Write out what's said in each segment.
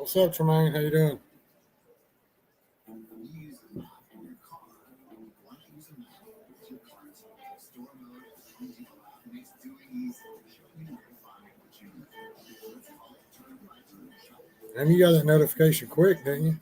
What's up, Tremaine? How you doing? And you got that notification quick, didn't you?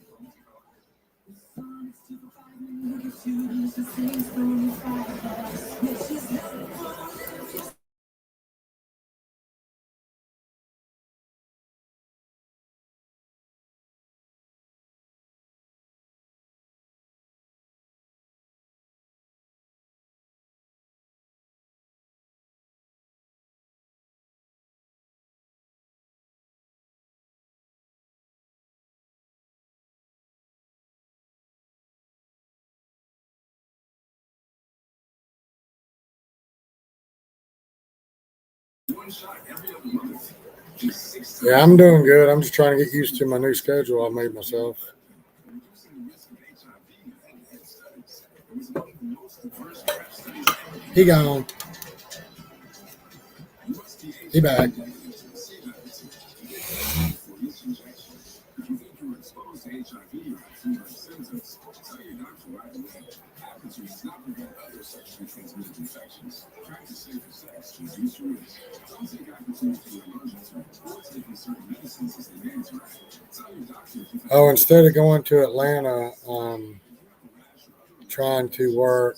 Yeah, I'm doing good. I'm just trying to get used to my new schedule I made myself. He gone. He back. Oh, instead of going to Atlanta, trying to work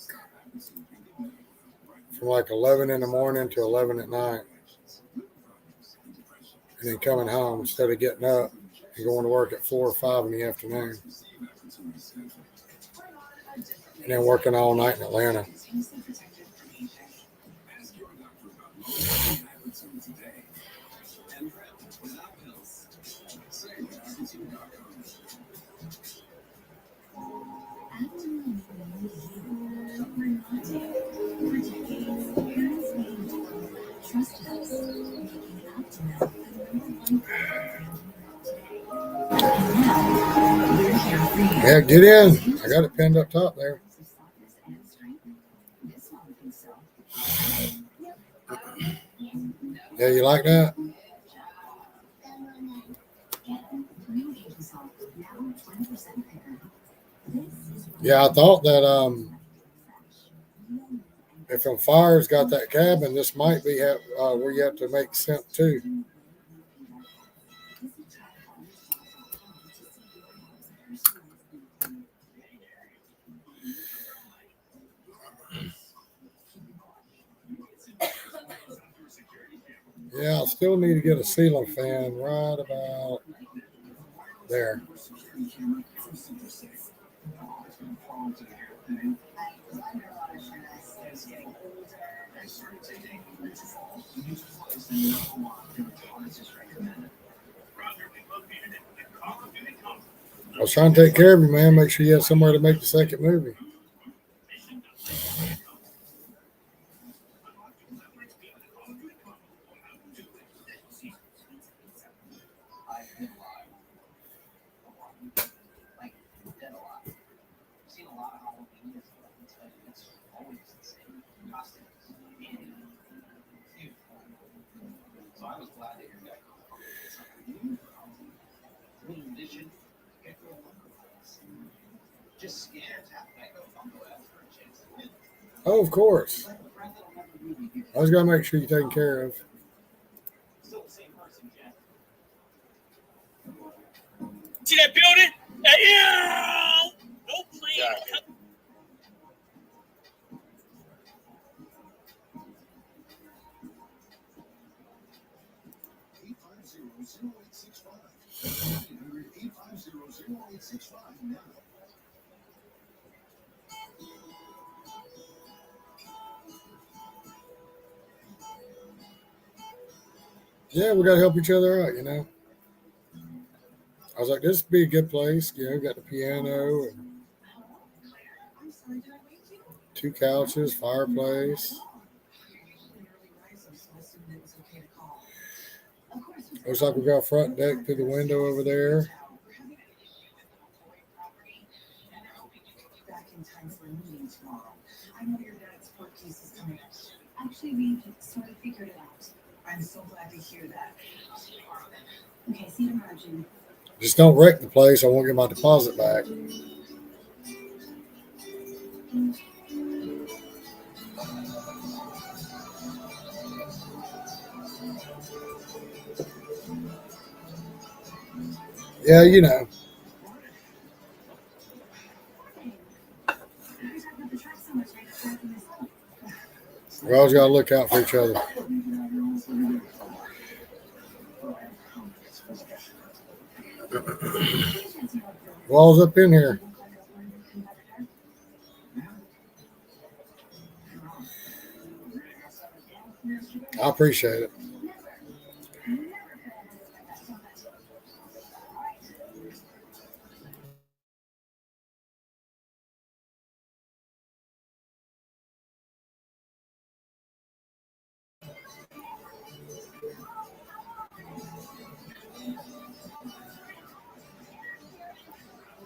from like 11 in the morning to 11 at night, and then coming home instead of getting up and going to work at 4 or 5 in the afternoon, and then working all night in Atlanta. Yeah, get in. I got it pinned up top there. Yeah, you like that? Yeah, I thought that if on fire's got that cabin, this might be where you have to make scent too. Yeah, I still need to get a ceiling fan right about there. I was trying to take care of you, man. Make sure you have somewhere to make the second movie. Oh, of course. I was gonna make sure you're taken care of. See that building? Yeah! No plan. Yeah, we gotta help each other out, you know. I was like, this would be a good place. You know, got the piano and two couches, fireplace. Looks like we got a front deck through the window over there. Just don't wreck the place. I won't get my deposit back. Yeah, you know. We always got to look out for each other. Wall's up in here. I appreciate it.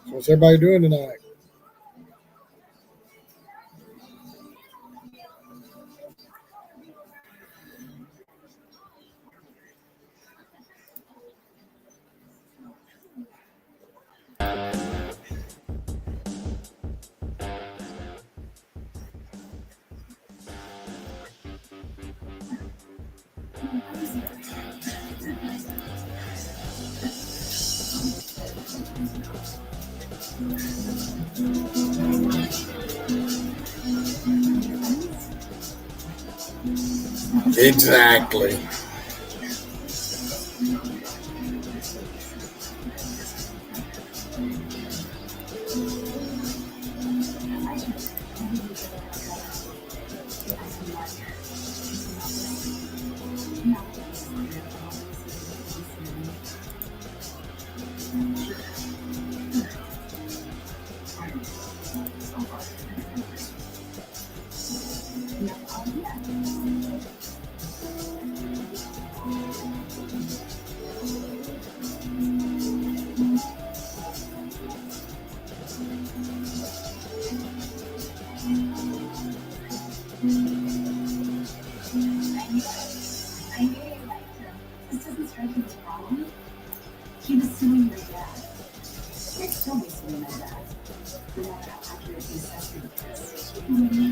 So what's everybody doing tonight? Exactly.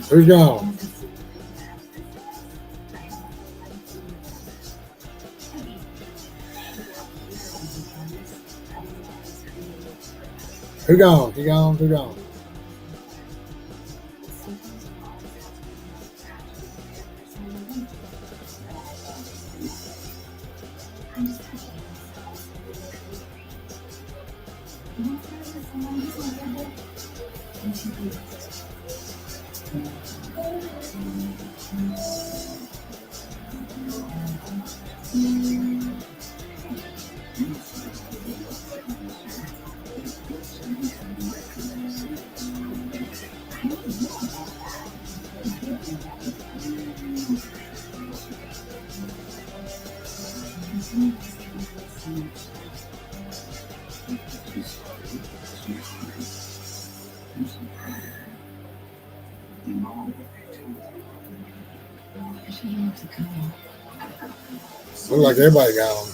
Who's gone? Who gone? Who gone? Who gone? Look like everybody gone.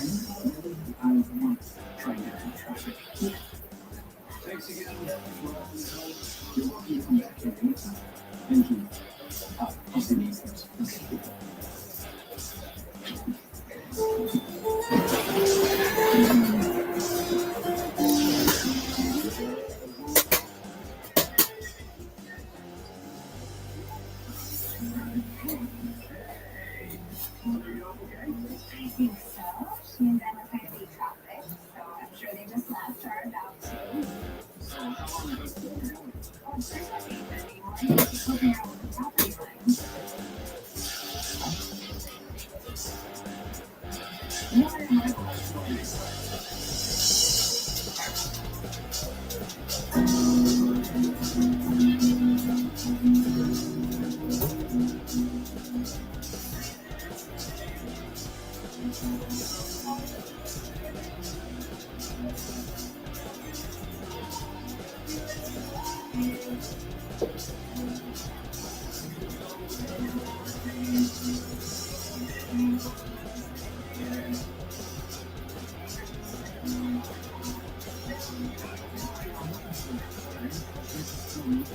Look,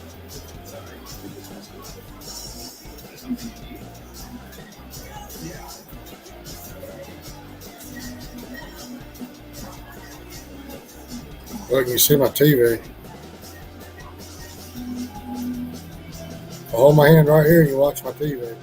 you see my TV. I hold my hand right here and you watch my TV.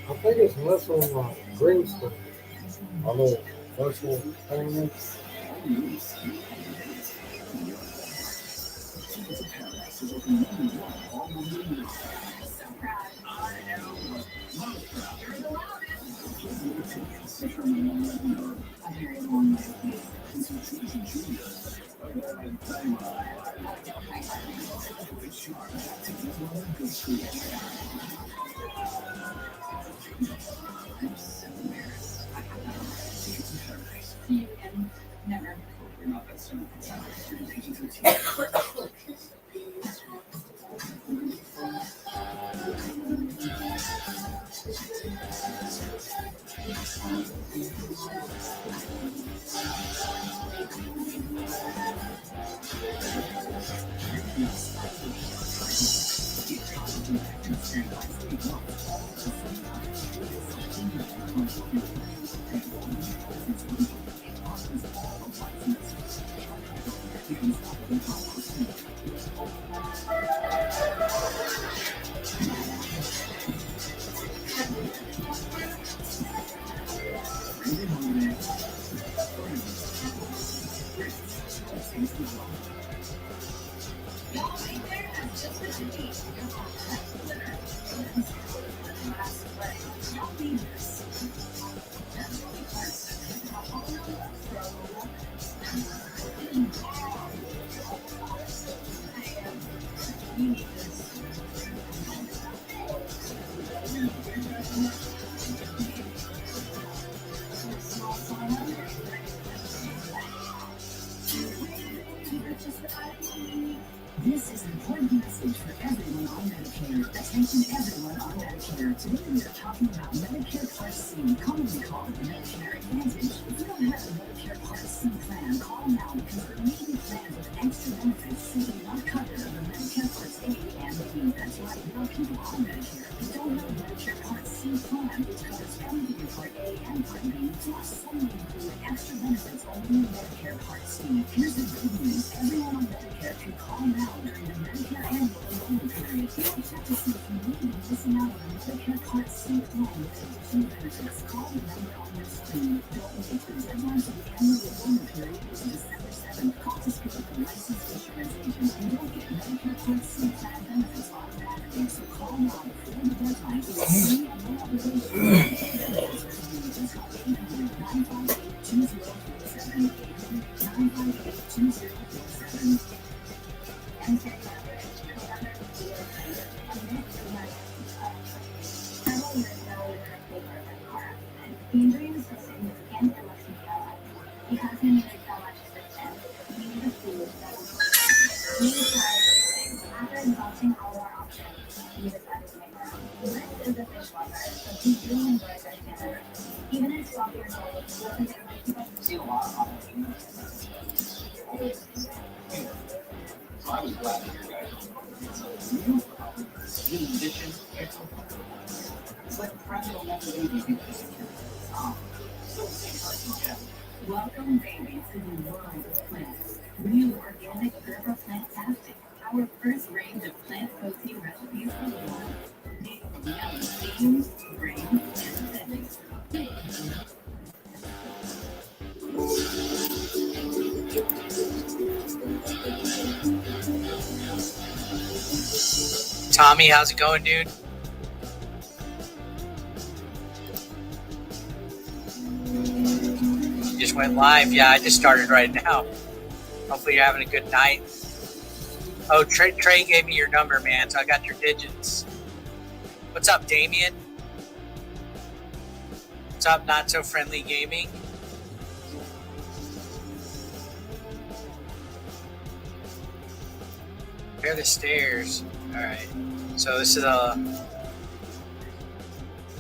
I think it's less on green stuff. I know virtual thing. This is an important message for everyone on Medicare. Attention everyone on Medicare. Today we are talking about Medicare Part C, commonly called Medicare Advantage. If you don't have a Medicare Part C plan, call now because there may be plans with extra benefits simply not covered under Medicare Parts A and B. That's right, there are people on Medicare who don't have a Medicare Part C plan, which covers everything in Part A and Part B, plus some may include extra benefits only in Medicare Part C. Here's the good news. Everyone on Medicare can call now during the Medicare annual enrollment period. Don't check to see if you may be missing out on a Medicare Part C plan with additional benefits. Call the number on your screen. Don't wait. The deadline for the annual enrollment period is December 7th. Call to speak with a licensed insurance agent and you'll get Medicare Part C plan benefits automatically. So call now before the deadline. It's free and no obligation. Just call 800-958-2047. 800-958-2047. The injury was so significant it must be paralyzed. Because he needed so much assistance, we needed food that was we tried everything. After exhausting all our options, we decided to make our own. Liz is a dishwasher, so he really enjoys our dinner. Even at 12 years old, he wasn't able to keep up to do all of it. So I was glad to hear guys. So, in addition, It's like a fragile metal baby. Still the same person, yeah. Welcome, babies, to the world of plants. New organic herbal plantastic. Our first range of plant protein recipes for the world. Made from yellow beans, grains, and veggies. Tommy, how's it going, dude? You just went live. Yeah, I just started right now. Hopefully you're having a good night. Oh, Trey gave me your number, man, so I got your digits. What's up, Damien? What's up, Not So Friendly Gaming? Prepare the stairs. Alright. So this is a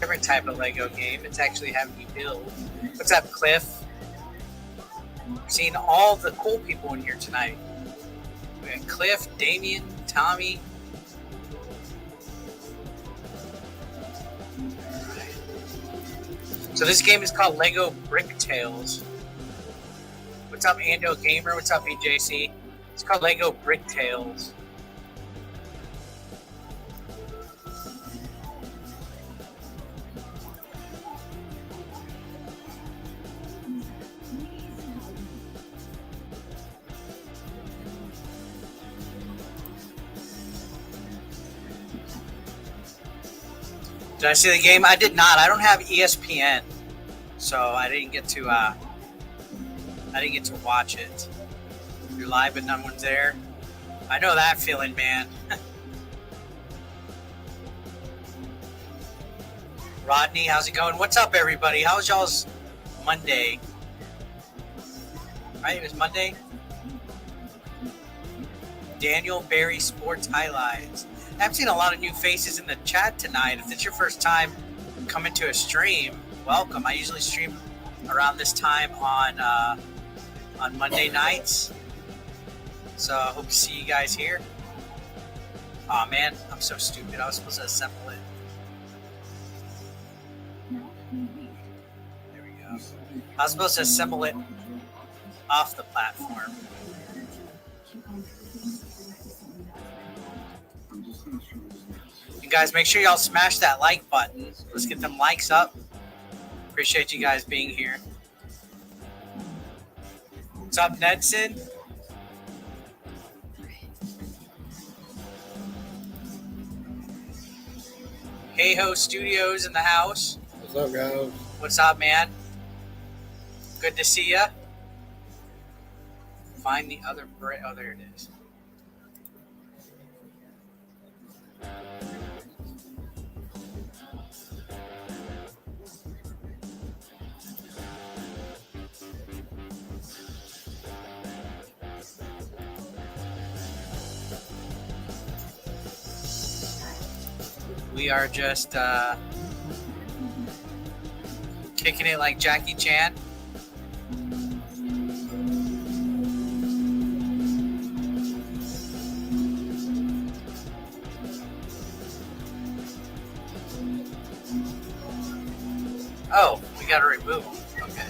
different type of Lego game. It's actually having you build. What's up, Cliff? We're seeing all the cool people in here tonight. We got Cliff, Damien, Tommy. Alright. So this game is called Lego Brick Tales. What's up, Ando Gamer? What's up, EJC? It's called Lego Brick Tales. Did I see the game? I did not. I don't have ESPN, so I didn't get to watch it. You're live, but no one's there. I know that feeling, man. Rodney, how's it going? What's up, everybody? How's y'all's Monday? Right, it was Monday. Daniel Barry Sports Highlights. I've seen a lot of new faces in the chat tonight. If it's your first time coming to a stream, welcome. I usually stream around this time on Monday nights. So I hope to see you guys here. Oh man, I'm so stupid. I was supposed to assemble it. There we go. I was supposed to assemble it off the platform. You guys, make sure y'all smash that like button. Let's get them likes up. Appreciate you guys being here. What's up, Nedson? Hey Ho Studios in the house. What's up, guys? What's up, man? Good to see ya. Find the other brick. Oh, there it is. We are just kicking it like Jackie Chan. Oh, we got to remove them. Okay.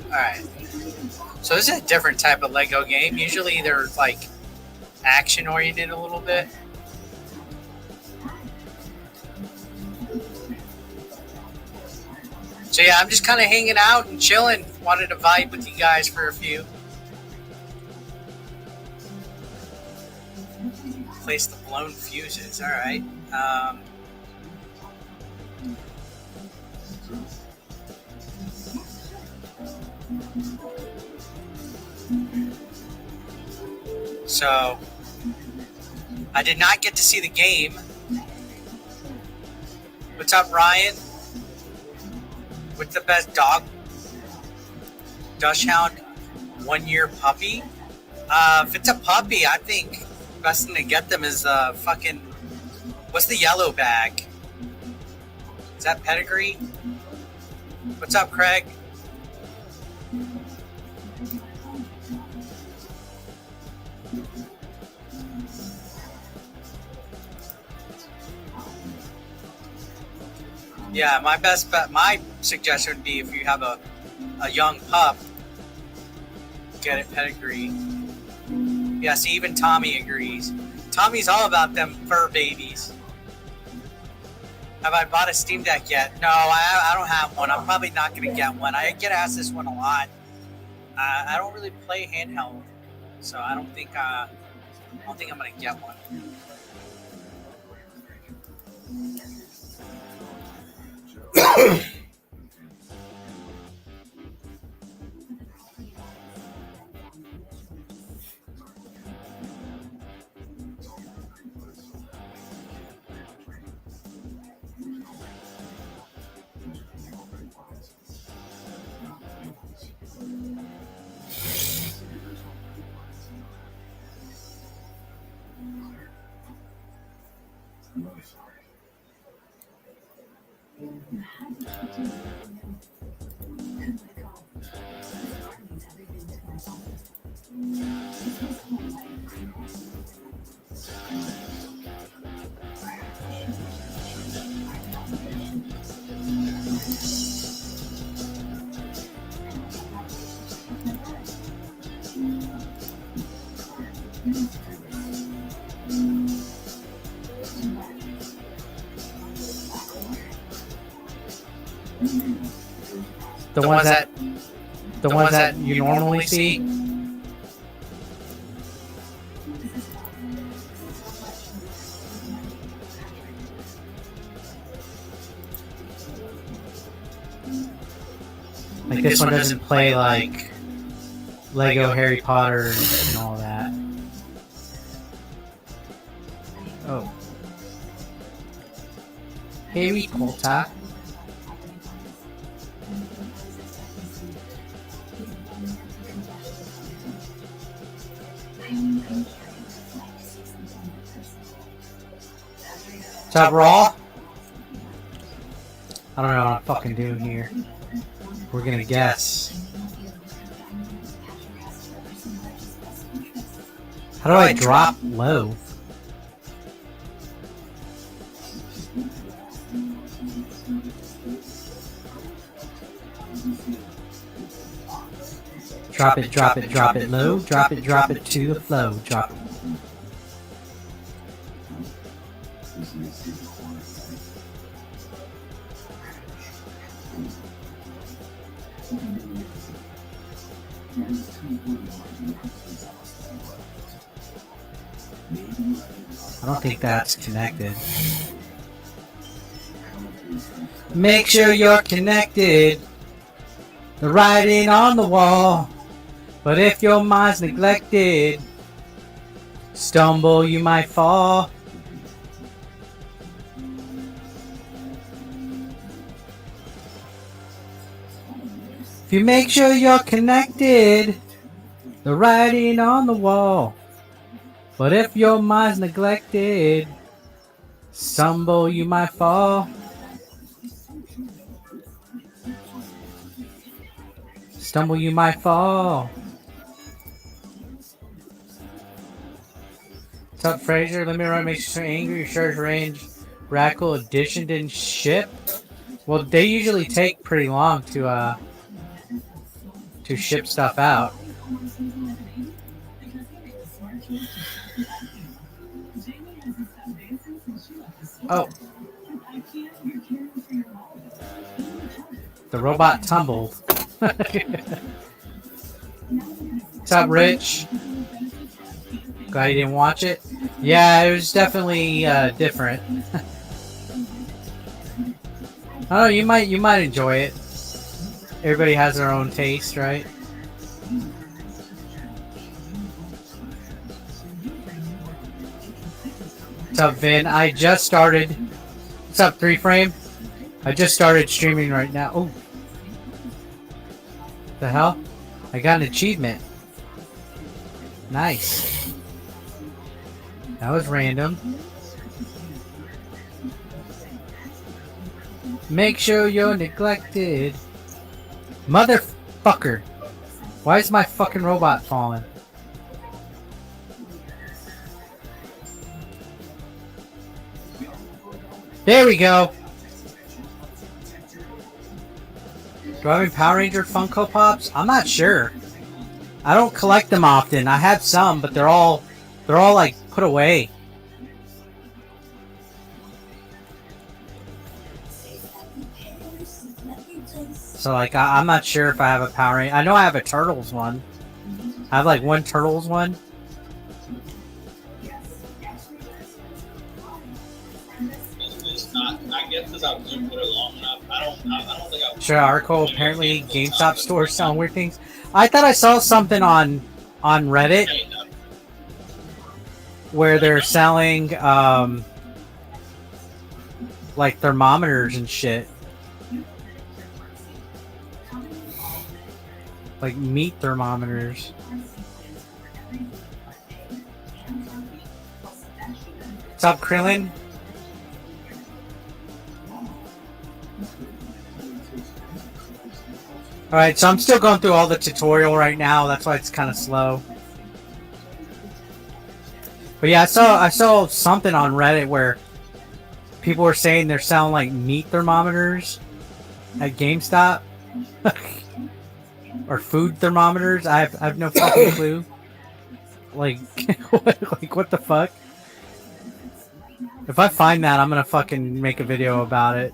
Alright. So this is a different type of Lego game. Usually they're like action oriented a little bit. So yeah, I'm just kind of hanging out and chilling. Wanted to vibe with you guys for a few. Place the blown fuses. Alright. So, I did not get to see the game. What's up, Ryan? What's the best dog? Dachshund 1 year puppy? If it's a puppy, I think the best thing to get them is fucking... What's the yellow bag? Is that pedigree? What's up, Craig? Yeah, my best bet, my suggestion would be if you have a young pup, get it pedigree. Yeah, see, even Tommy agrees. Tommy's all about them fur babies. Have I bought a Steam Deck yet? No, I don't have one. I'm probably not going to get one. I get asked this one a lot. I don't really play handheld, so I don't think I'm going to get one. The ones that you normally see. Like this one doesn't play like Lego Harry Potter and all that. Oh. Harry Potter. What's up, Raw? I don't know what I'm fucking doing here. We're gonna guess. How do I drop low? Drop it, drop it, drop it low. Drop it to the flow. Drop it. I don't think that's connected. Make sure you're connected. The writing on the wall. But if your mind's neglected, stumble, you might fall. If you make sure you're connected, the writing on the wall. But if your mind's neglected, stumble, you might fall. Stumble, you might fall. What's up, Fraser? Let me run, make sure angry. Your Surge Range Radical Edition didn't ship. Well, they usually take pretty long to ship stuff out. Oh. The robot tumbled. What's up, Rich? Glad you didn't watch it. Yeah, it was definitely different. Oh, you might enjoy it. Everybody has their own taste, right? What's up, Vin? I just started. What's up, 3Frame? I just started streaming right now. Oh. The hell? I got an achievement. Nice. That was random. Make sure you're neglected. Motherfucker. Why is my fucking robot falling? There we go. Do I have any Power Ranger Funko Pops? I'm not sure. I don't collect them often. I have some, but they're all like put away. So like I'm not sure if I have a Power Ranger. I know I have a Turtles one. I have like one Turtles one. It's not. I guess because I've zoomed with it long enough. I don't think I. Sure, article. Apparently, GameStop stores selling weird things. I thought I saw something on Reddit where they're selling like thermometers and shit, like meat thermometers. What's up, Krillin? Alright, so I'm still going through all the tutorial right now. That's why it's kind of slow. But yeah, I saw something on Reddit where people were saying they're selling like meat thermometers at GameStop. Or food thermometers. I have no fucking clue. Like, what the fuck? If I find that, I'm gonna fucking make a video about it.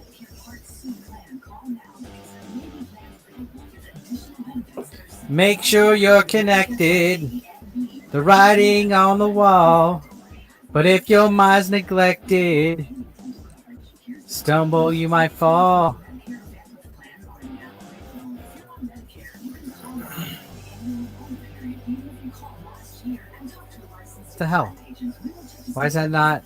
Make sure you're connected. The writing on the wall. But if your mind's neglected, stumble, you might fall. What the hell? Why is that not?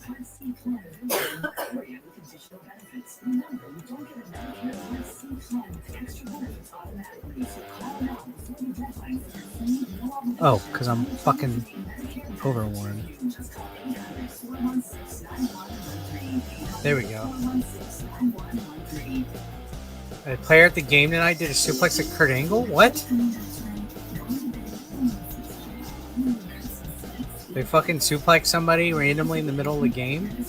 Oh, because I'm fucking overworn. There we go. A player at the game tonight did a suplex at Kurt Angle? What? They fucking suplex somebody randomly in the middle of the game?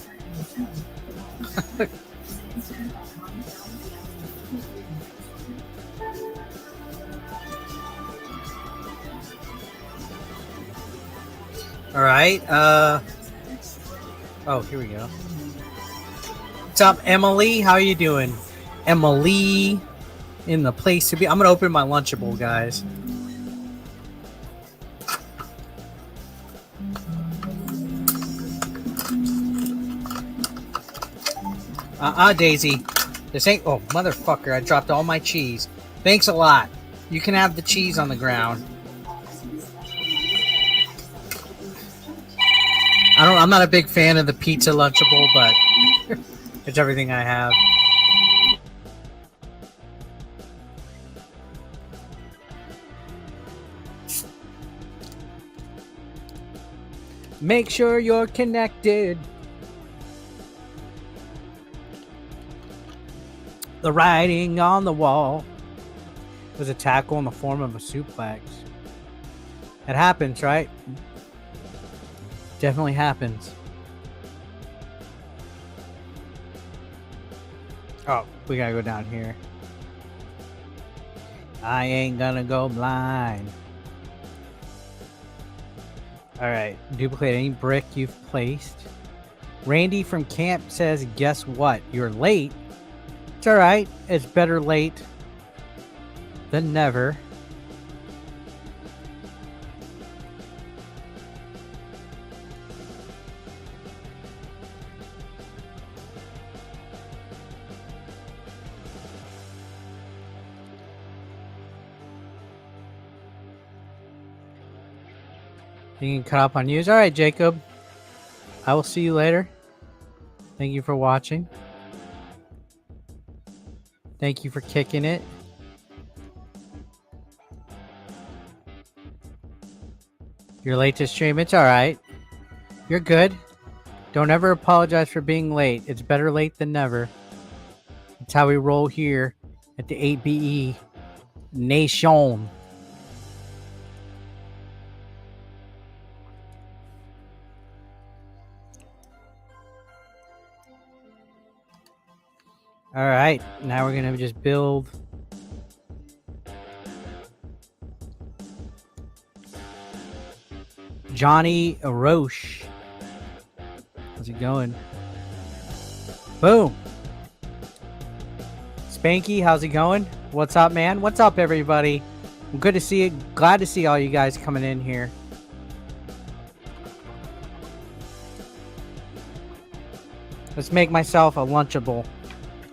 Alright, oh, here we go. What's up, Emily? How are you doing? Emily in the place to be. I'm gonna open my Lunchable, guys. Daisy. This ain't. Oh, motherfucker! I dropped all my cheese. Thanks a lot. You can have the cheese on the ground. I'm not a big fan of the pizza Lunchable, but it's everything I have. Make sure you're connected. The writing on the wall was a tackle in the form of a suplex. It happens, right? Definitely happens. Oh, we gotta go down here. I ain't gonna go blind. Alright, duplicate any brick you've placed. Randy from camp says, guess what? You're late. It's alright. It's better late than never. You can cut up on news. All right, Jacob. I will see you later. Thank you for watching. Thank you for kicking it. You're late to stream. It's all right. You're good. Don't ever apologize for being late. It's better late than never. It's how we roll here at the 8BE Nation. All right, now we're gonna just build Johnny Roche. How's it going? Boom. Spanky, how's it going? What's up, man? What's up, everybody? Good to see you. Glad to see all you guys coming in here. Let's make myself a Lunchable.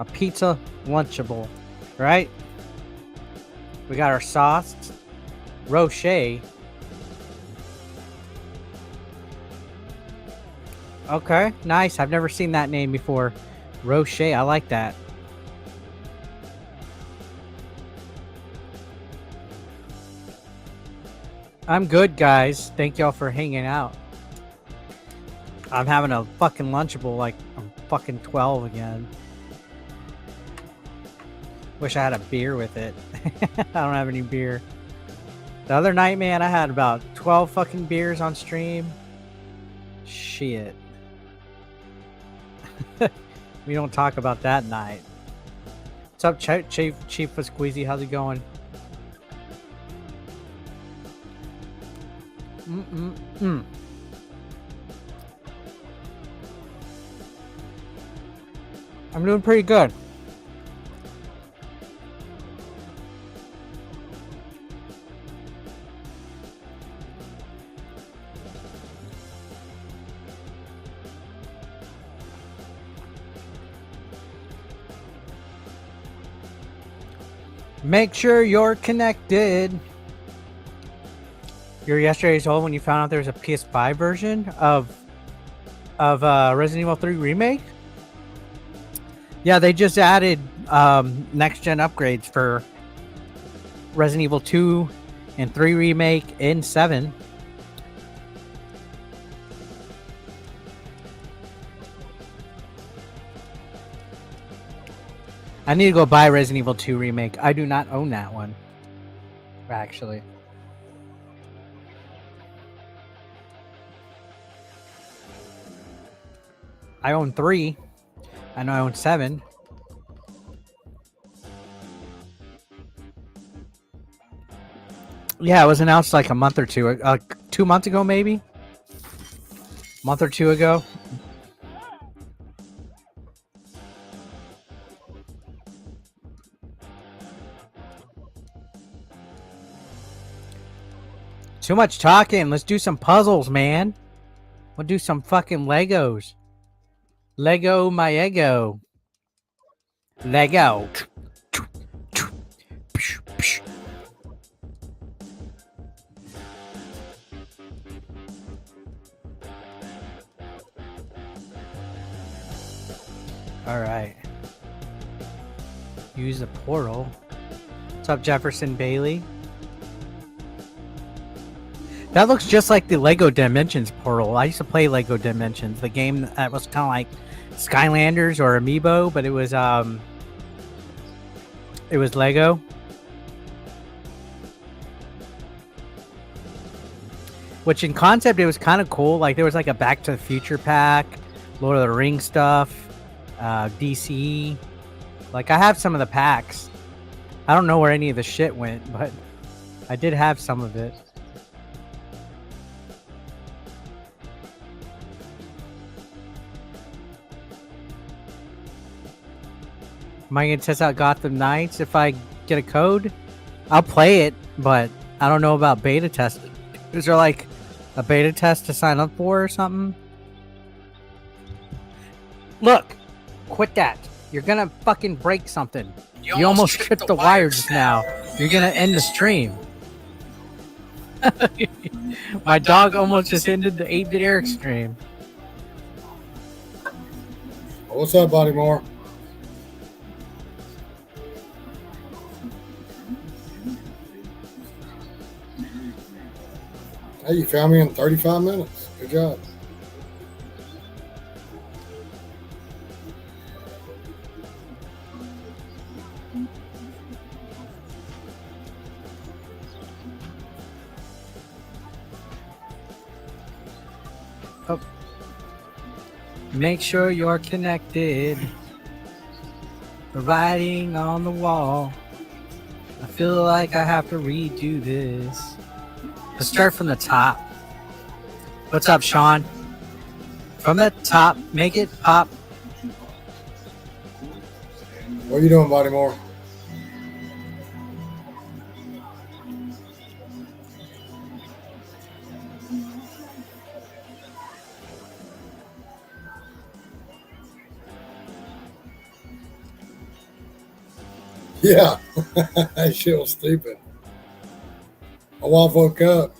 A pizza Lunchable. Right? We got our sauce. Roche. Okay, nice. I've never seen that name before. Roche, I like that. I'm good, guys. Thank y'all for hanging out. I'm having a fucking Lunchable like I'm fucking 12 again. Wish I had a beer with it. I don't have any beer. The other night, man, I had about 12 fucking beers on stream. Shit. We don't talk about that night. What's up, Chief with Squeezy? How's it going? I'm doing pretty good. Make sure you're connected. You were yesterday's old when you found out there was a PS5 version of Resident Evil 3 Remake? Yeah, they just added next-gen upgrades for Resident Evil 2 and 3 Remake and 7. I need to go buy Resident Evil 2 Remake. I do not own that one, actually. I own 3. I know I own 7. Yeah, it was announced like a month or two, 2 months ago, maybe. Month or two ago. Too much talking. Let's do some puzzles, man. We'll do some fucking Legos. Lego my ego. Lego. All right. Use the portal. What's up, Jefferson Bailey? That looks just like the Lego Dimensions portal. I used to play Lego Dimensions, the game that was kind of like Skylanders or Amiibo, but it was Lego. Which in concept it was kind of cool. Like there was like a Back to the Future pack, Lord of the Rings stuff, DC. Like I have some of the packs. I don't know where any of the shit went, but I did have some of it. Am I going to test out Gotham Knights if I get a code? I'll play it, but I don't know about beta test. Is there like a beta test to sign up for or something? Look, quit that. You're going to fucking break something. You almost tripped the wire just now. You're going to end the stream. My dog almost just ended the 8-bit Eric stream. What's up, Buddy Moore? Hey, you found me in 35 minutes. Good job. Oh. Make sure you're connected. The writing on the wall. I feel like I have to redo this. Let's start from the top. What's up, Sean? From the top, make it pop. What are you doing, Bodymore? Yeah, that shit was stupid. My wife woke up.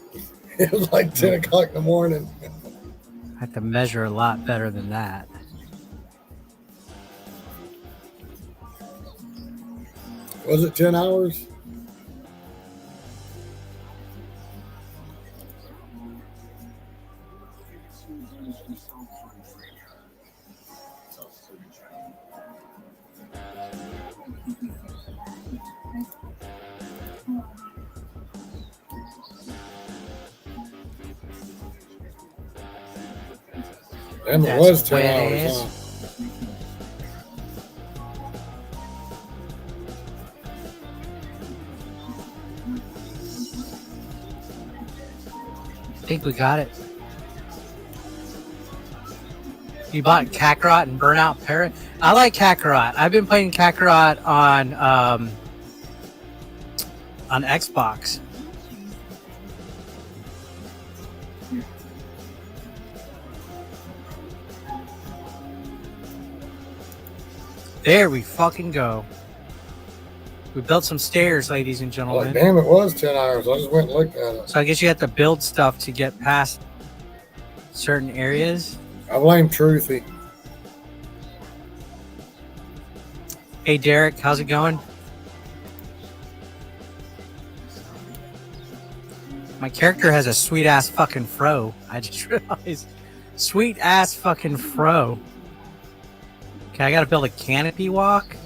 It was like 10 o'clock in the morning. I have to measure a lot better than that. Was it 10 hours? Damn, it That's was 10 what it hours, is. huh? I think we got it. You bought Kakarot and Burnout Parrot? I like Kakarot. I've been playing Kakarot on Xbox. There we fucking go. We built some stairs, ladies and Like, gentlemen. damn, it was 10 hours. I just went and looked at it. So I guess you have to build stuff to get past certain areas. I blame Truthy. Hey Derek, how's it going? My character has a sweet ass fucking fro. I just realized. Sweet ass fucking fro. Okay, I gotta build a canopy walk.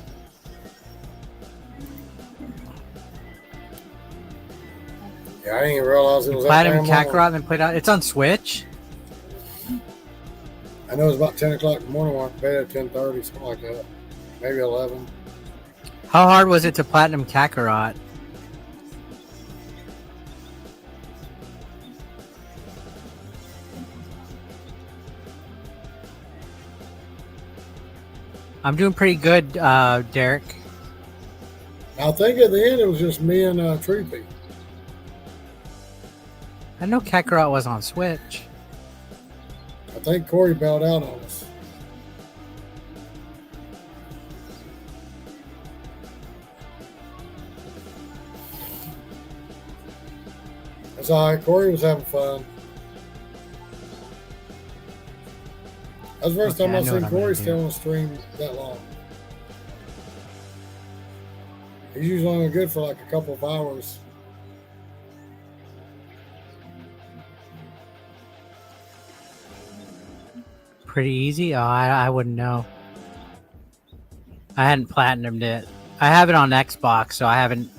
Yeah, I didn't even realize it was that Platinum damn long. Kakarot and then played out. It's on Switch. I know it was about 10 o'clock in the morning. I went to bed at 10:30, something like that. Maybe 11. How hard was it to Platinum Kakarot? I'm doing pretty good, Derek. I think at the end it was just me and Truthy. I know Kakarot was on Switch. I think Corey bailed out on us. That's all right. Corey was having fun. That's the first Okay, time I I've know seen what I'm gonna Corey do. stay on the stream that long. He's usually only good for like a couple of hours. Pretty easy? Oh, I wouldn't know. I hadn't platinumed it. I have it on Xbox, so I haven't,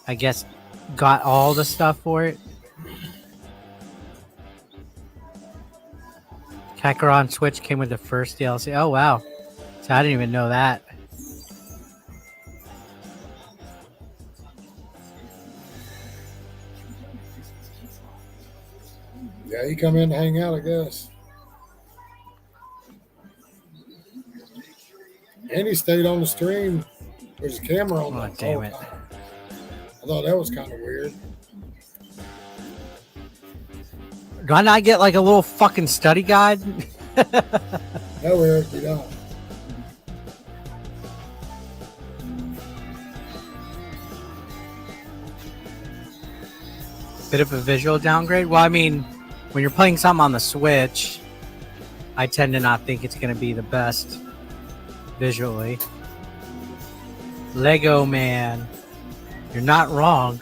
I guess, got all the stuff for it. Kakarot on Switch came with the first DLC. Oh, wow. So I didn't even know that. Yeah, he come in to hang out, I guess. And he stayed on the stream. There's a camera on Oh, the damn whole it. time. I thought that was kind of weird. Do I not get like a little fucking study guide? No, Eric, you don't. Bit of a visual downgrade? Well, I mean, when you're playing something on the Switch, I tend to not think it's going to be the best visually. Lego Man. You're not wrong.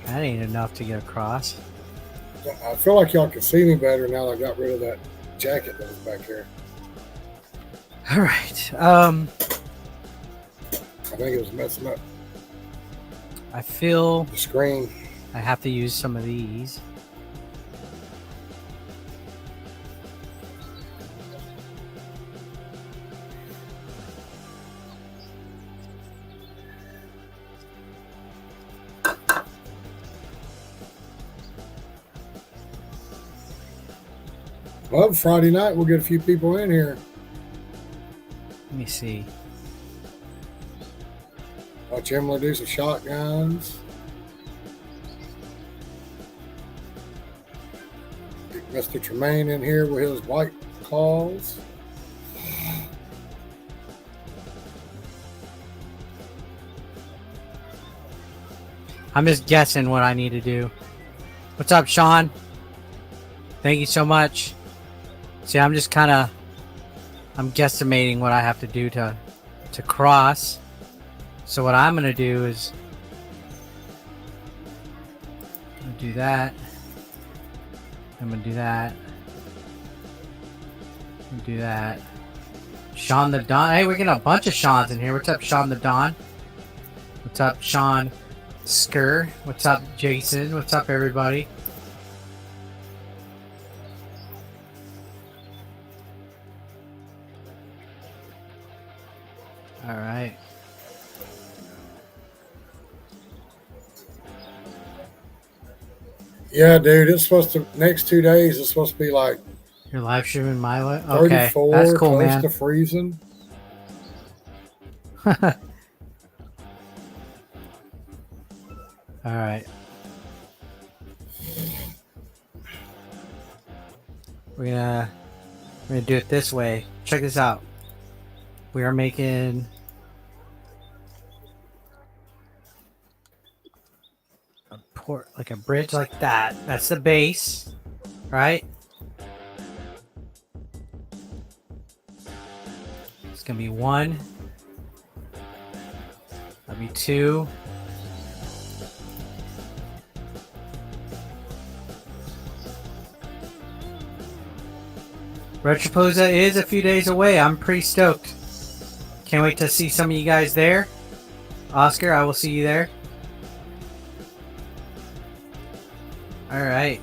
That ain't enough to get across. I feel like y'all can see me better now that I got rid of that jacket that was back here. All right. I think it was messing up I feel the screen. I have to use some of these. Well, Friday night we'll get a few people in here. Let me see. Watch Emily do some shotguns. Get Mr. Tremaine in here with his white claws. I'm just guessing what I need to do. What's up, Sean? Thank you so much. See, I'm just kind of... I'm guesstimating what I have to do to cross. So what I'm going to do is... I'm going to do that. I'm going to do that. I'm going to do that. Sean the Don. Hey, we're getting a bunch of Seans in here. What's up, Sean the Don? What's up, Sean Skur? What's up, Jason? What's up, everybody? All right. Yeah, dude, it's supposed to, next 2 days, it's supposed to be like You're live streaming my life? Okay, 34, that's cool, close man. to freezing. All right. We're gonna do it this way. Check this out. We are making a port, like a bridge like that. That's the base, right? It's gonna be 1. That'll be 2. Retroposa is a few days away. I'm pretty stoked. Can't wait to see some of you guys there. Oscar, I will see you there. Alright.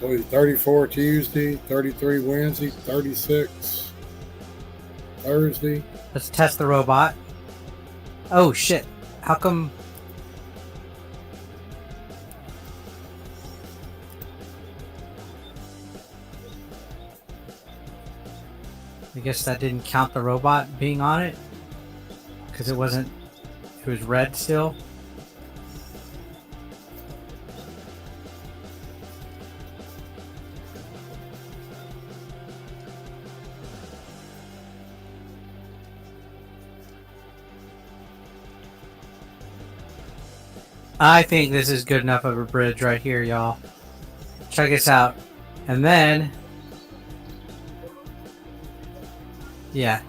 So it's 34 Tuesday, 33 Wednesday, 36 Thursday. Let's test the robot. Oh shit. How come... I guess that didn't count the robot being on it. Because it wasn't... It was red still. I think this is good enough of a bridge right here, y'all. Check this out. And then... Yeah.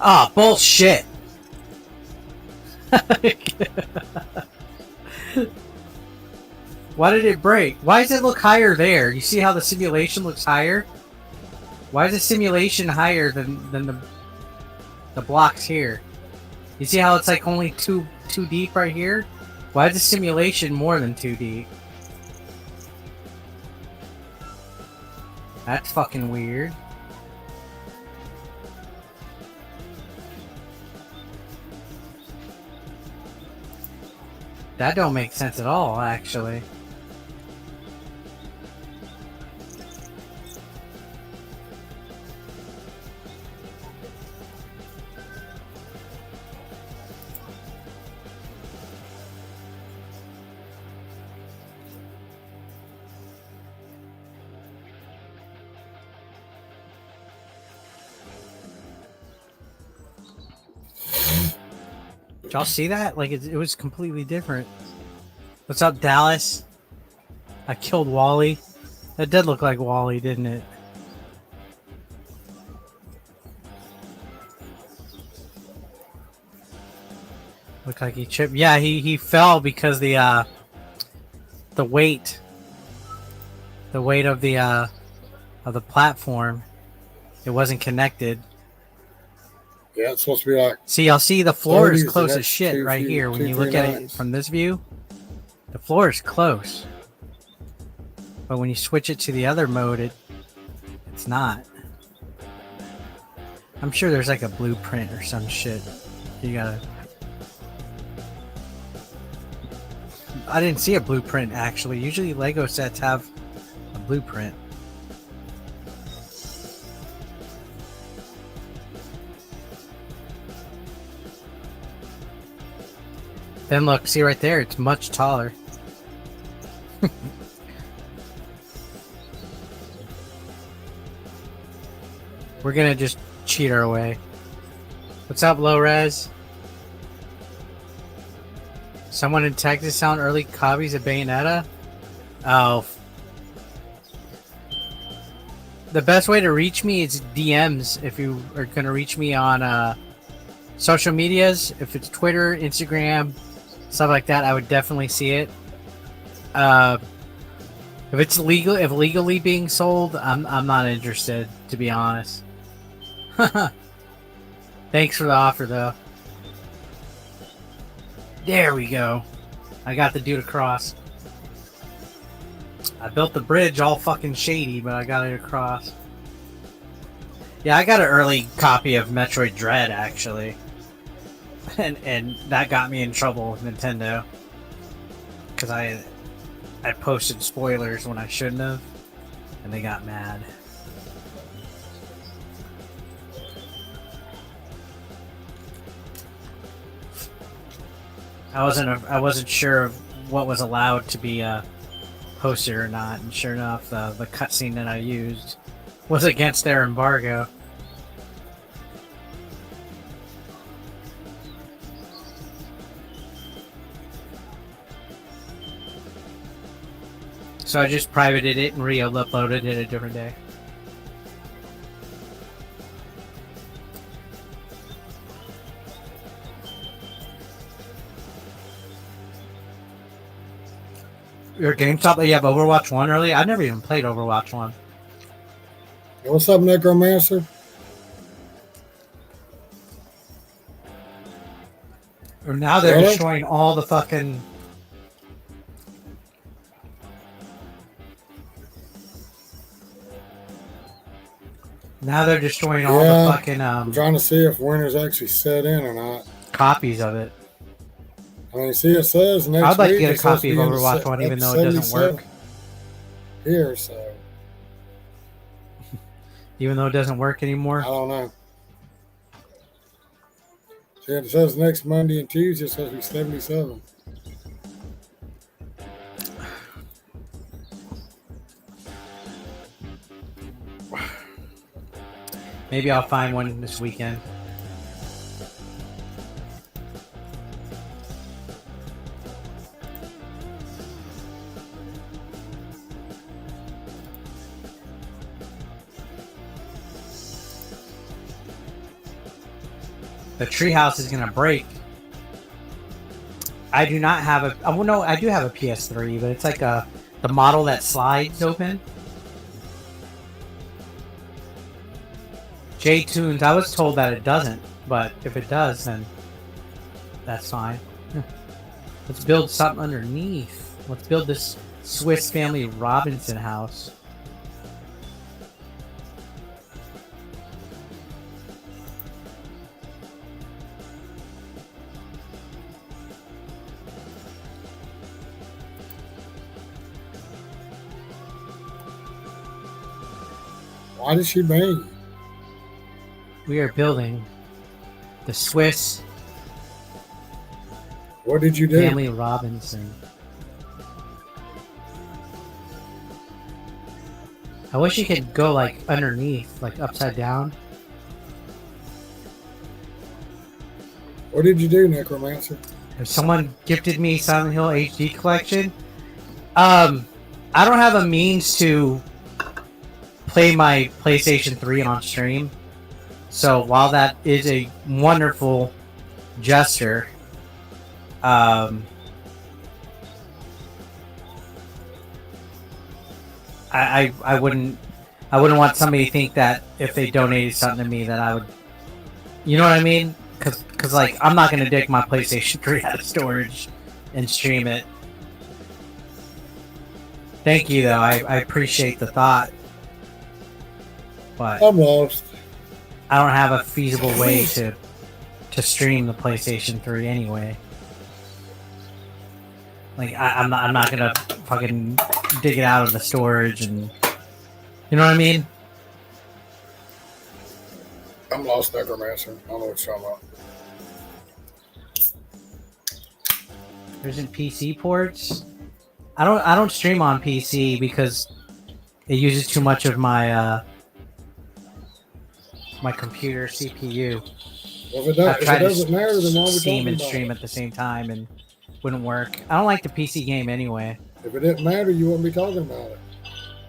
Ah, bullshit! Why did it break? Why does it look higher there? You see how the simulation looks higher? Why is the simulation higher than the blocks here? You see how it's like only two deep right here? Why is the simulation more than 2 deep? That's fucking weird. That don't make sense at all, actually. Did y'all see that? Like, it was completely different. What's up, Dallas? I killed Wally. That did look like Wally, didn't it? Looked like he tripped. Yeah, he fell because the weight of the platform, it wasn't connected. Yeah, it's supposed to be like... See, y'all see the floor is 30s, close the as shit next right two, here. When two, you three look at it nights. from this view, the floor is close. But when you switch it to the other mode, it's not. I'm sure there's like a blueprint or some shit. You gotta... I didn't see a blueprint actually. Usually Lego sets have a blueprint. Then look, see right there, it's much taller. We're gonna just cheat our way. What's up, low res? Someone in Texas found early copies of Bayonetta? Oh. The best way to reach me is DMs if you are gonna reach me on social medias. If it's Twitter, Instagram, stuff like that, I would definitely see it. If it's legal, if legally being sold, I'm not interested, to be honest. Thanks for the offer, though. There we go. I got the dude across. I built the bridge all fucking shady, but I got it across. Yeah, I got an early copy of Metroid Dread, actually. And that got me in trouble with Nintendo. Because I posted spoilers when I shouldn't have. And they got mad. I wasn't sure of what was allowed to be posted or not, and sure enough, the cutscene that I used was against their embargo. So I just privated it and re-uploaded it a different day. Your GameStop that you have Overwatch 1 early? I never even played Overwatch 1. Hey, what's up, Necromancer? Or now they're Really? destroying all the fucking... Now they're destroying all the fucking I'm trying to see if winter's actually set in or not. copies of it. I mean, see, it says next I'd like to week get a it's supposed copy of be in Overwatch 1 even though it doesn't 77 work. Here, so Even though it doesn't work I anymore. don't know. See, it says next Monday and Tuesday it's supposed to be 77. Maybe I'll find one this weekend. The treehouse is gonna break. I do not have a. Oh no, I do have a PS3, but it's like the model that slides open. J-Tunes, I was told that it doesn't, but if it does, then that's fine. Let's build something underneath. Let's build this Swiss Family Robinson house. Why did she bang you? We are building the Swiss What did you do? Family Robinson. I wish you could go like underneath, like upside down. What did you do, Necromancer? If someone gifted me Silent Hill HD collection, I don't have a means to play my PlayStation 3 on stream. So while that is a wonderful gesture, I wouldn't want somebody to think that if they donated something to me that I would, you know what I mean? Because like I'm not gonna dig my PlayStation 3 out of storage and stream it. Thank you though, I appreciate the thought, but I'm lost. I don't have a feasible way to stream the PlayStation 3 anyway. Like I'm not gonna fucking dig it out of the storage and you know what I mean? I'm lost necromancer. I don't know what you're talking about. There isn't PC ports. I don't stream on PC because it uses too much of my my computer CPU. Well, if I've it tried doesn't matter, then why are we Steam talking and about stream it? at the same time and wouldn't work. I don't like the PC game anyway. If it didn't matter, you wouldn't be talking about it.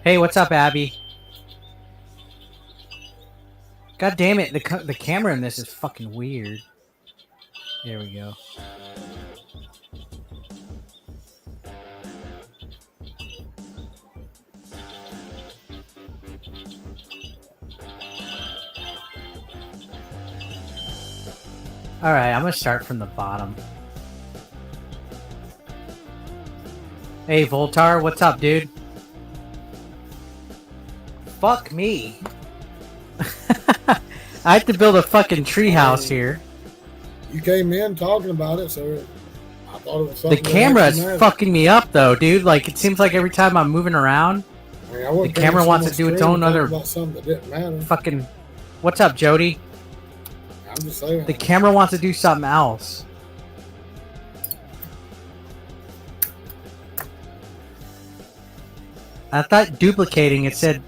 Hey, what's up, Abby? God damn it, the camera in this is fucking weird. There we go. Alright, I'm gonna start from the bottom. Hey, Voltar, what's up, dude? Fuck me. I have to build a fucking treehouse here. You came in talking about it, so I thought it was The something. camera is fucking me up, though, dude. Like, it seems like every time I'm moving around, the camera wants to do its own other about something that didn't matter. fucking... What's up, Jody? I'm just saying. The camera wants to do something else. I thought duplicating, it said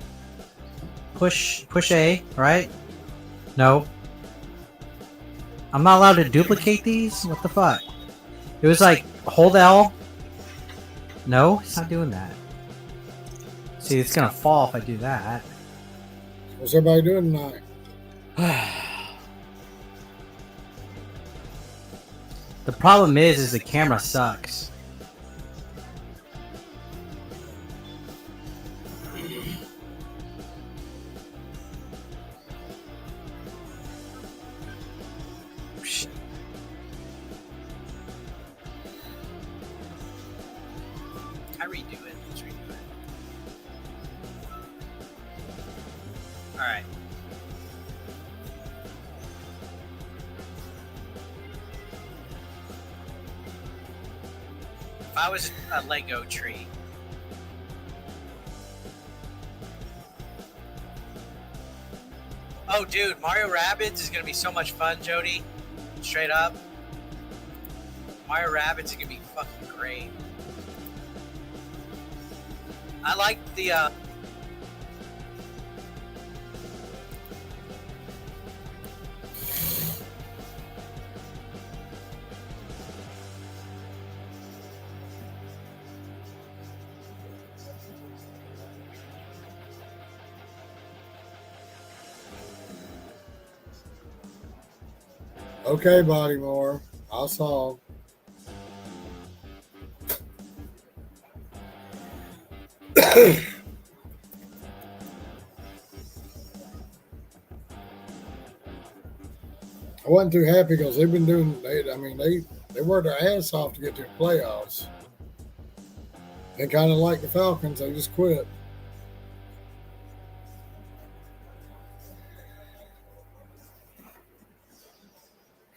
push A, right? No. I'm not allowed to duplicate these? What the fuck? It was like, hold L. No, it's not doing that. See, it's gonna fall if I do that. What's everybody doing tonight? The problem is the camera sucks. I redo it. Let's redo it. Alright. If I was a Lego tree. Oh, dude, Mario Rabbids is gonna be so much fun, Jody. Straight up. Mario Rabbids is gonna be fucking great. I like the Okay, Bodymore. I saw. I wasn't too happy because they've been doing. They worked their ass off to get to the playoffs. They kind of like the Falcons. They just quit.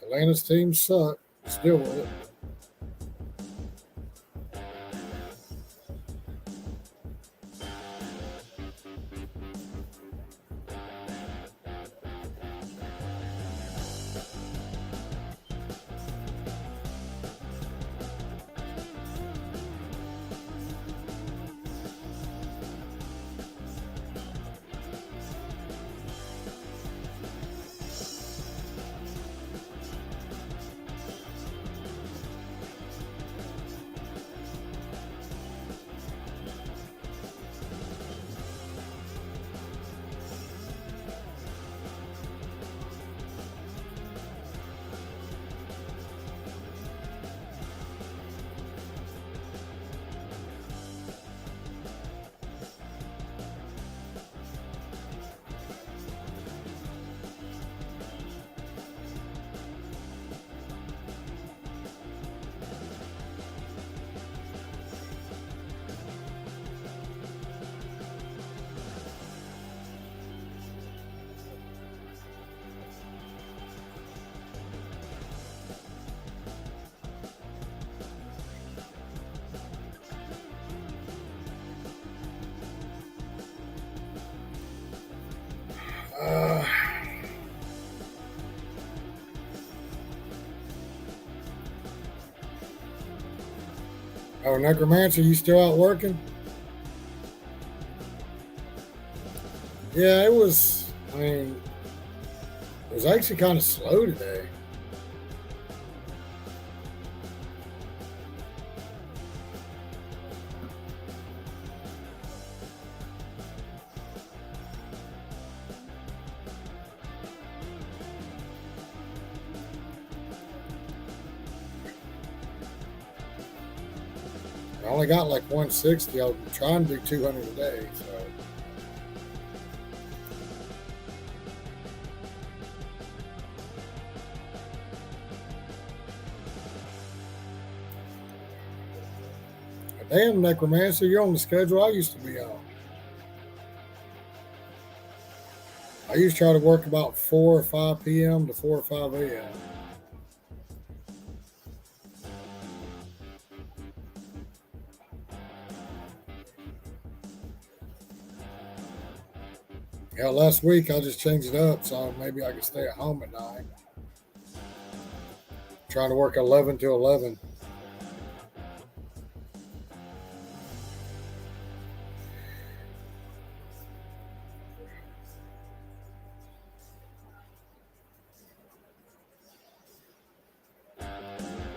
Atlanta's team suck. Still with it. Oh, Necromancer, you still out working? Yeah, it was. I mean, it was actually kind of slow today. I only got like 160. I'm trying to do 200 a day. So. Damn, Necromancer, you're on the schedule I used to be on. I used to try to work about 4 or 5 p.m. to 4 or 5 a.m. Yeah, last week I just changed it up so maybe I could stay at home at night. Trying to work 11 to 11.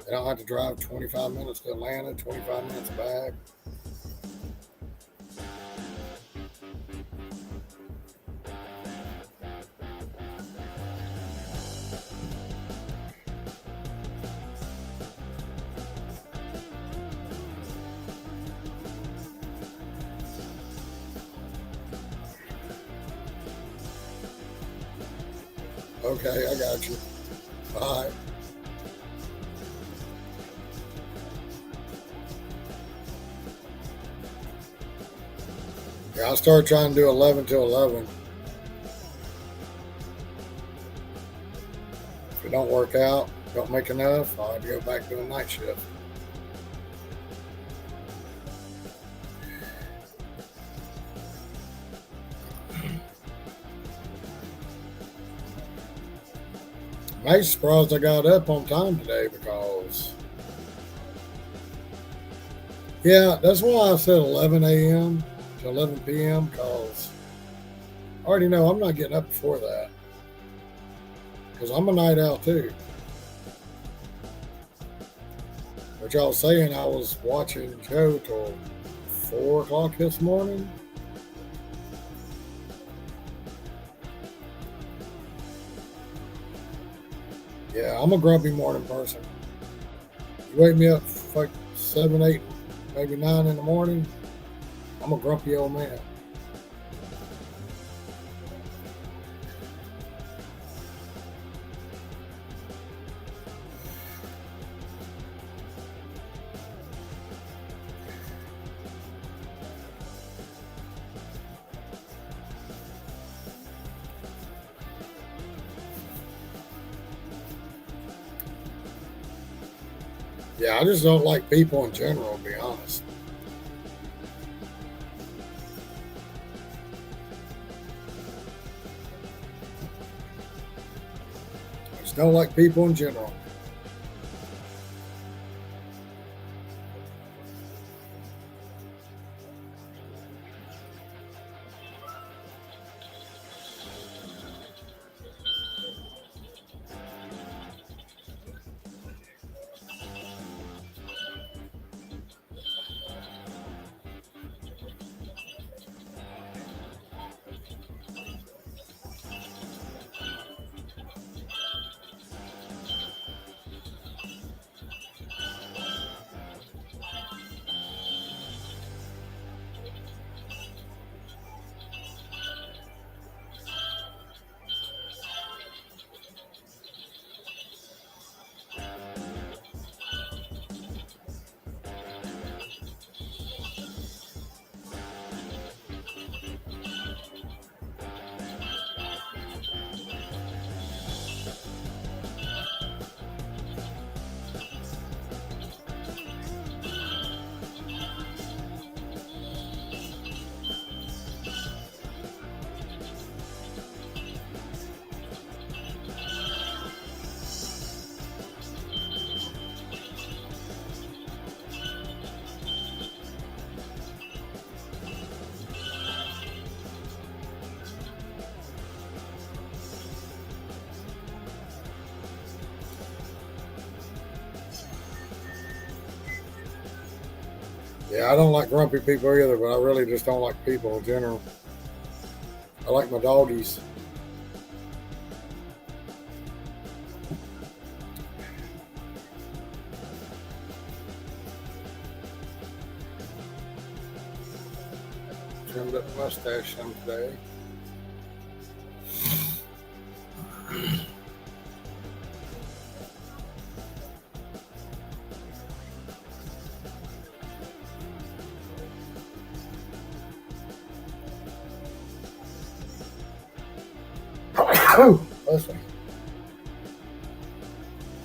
I don't have to drive 25 minutes to Atlanta, 25 minutes back. Okay, I got you. Bye. Yeah, I'll start trying to do 11 to 11. If it don't work out, don't make enough, I'll have to go back to a night shift. I'm actually surprised I got up on time today because, yeah, that's why I said 11 a.m. to 11 p.m. because I already know I'm not getting up before that because I'm a night owl too. But y'all was saying I was watching Joe till 4 o'clock this morning. Yeah, I'm a grumpy morning person. You wake me up like 7, 8, maybe 9 in the morning, I'm a grumpy old man. Yeah, I just don't like people in general, to be honest. I just don't like people in general. Yeah, I don't like grumpy people either, but I really just don't like people in general. I like my doggies. Trimmed up the mustache some today. Listen.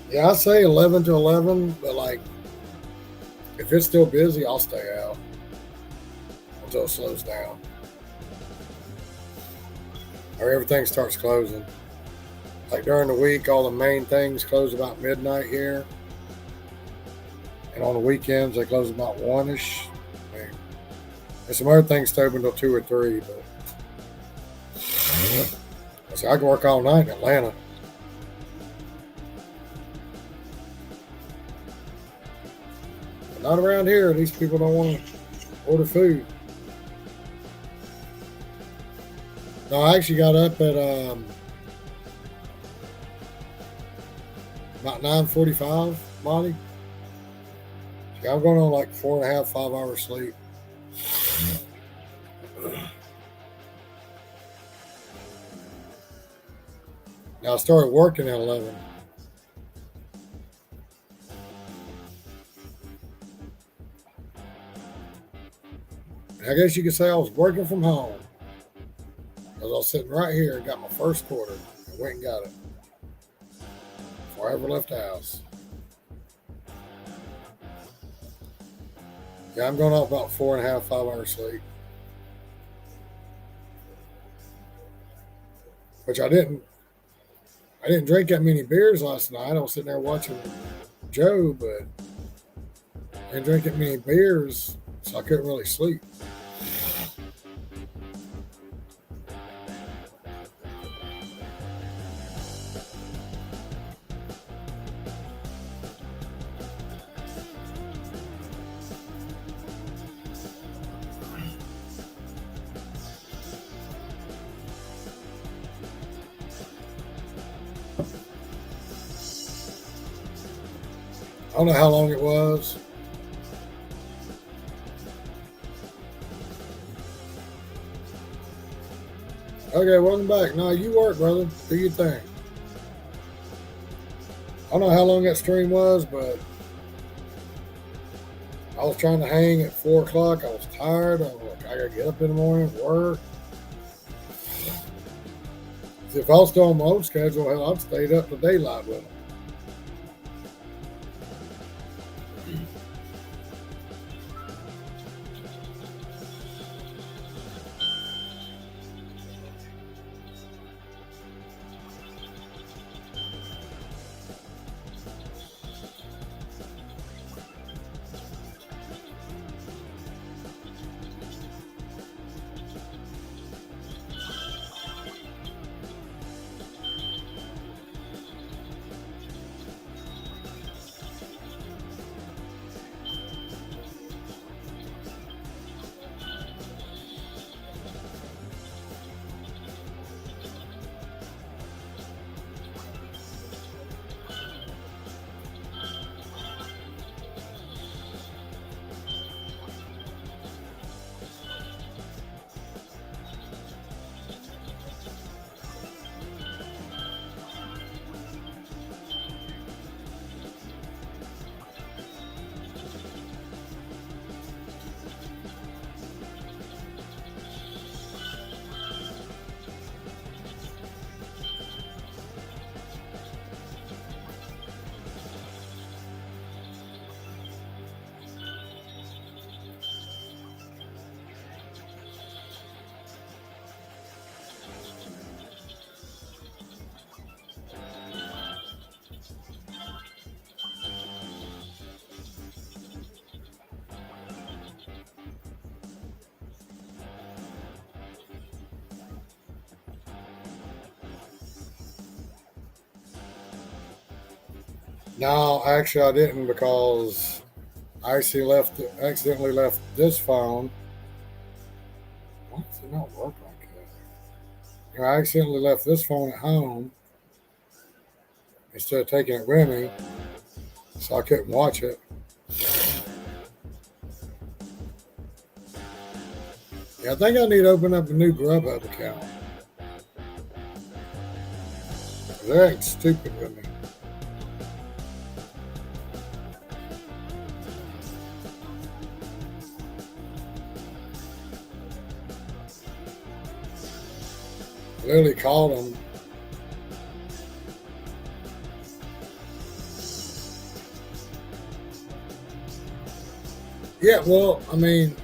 Yeah, I say 11 to 11, but like, if it's still busy, I'll stay out until it slows down. Or everything starts closing. Like during the week, all the main things close about midnight here. And on the weekends, they close about 1-ish. I mean, and some other things stay open until 2 or 3, but so I can work all night in Atlanta. But not around here. These people don't want to order food. No, I actually got up at about 9:45, Monty. Yeah, I'm going on like 4.5, 5 hours sleep. Now I started working at 11. I guess you could say I was working from home. Because I was sitting right here and got my first quarter and went and got it before I ever left the house. Yeah, I'm going off about 4.5, 5 hours sleep. Which I didn't drink that many beers last night. I was sitting there watching Joe, but I didn't drink that many beers, so I couldn't really sleep. I don't know how long it was. Okay, welcome back. No, you work, brother. Do your thing. I don't know how long that stream was, but I was trying to hang at 4 o'clock. I was tired. I was like, I gotta get up in the morning, work. If I was still on my old schedule, hell, I'd stayed up to daylight with them. No, actually, I didn't because I accidentally left this phone. Why does it not work like that? You know, I accidentally left this phone at home instead of taking it with me, so I couldn't watch it. Yeah, I think I need to open up a new Grubhub account. They're acting stupid with me. I literally called them. Yeah, well, I mean,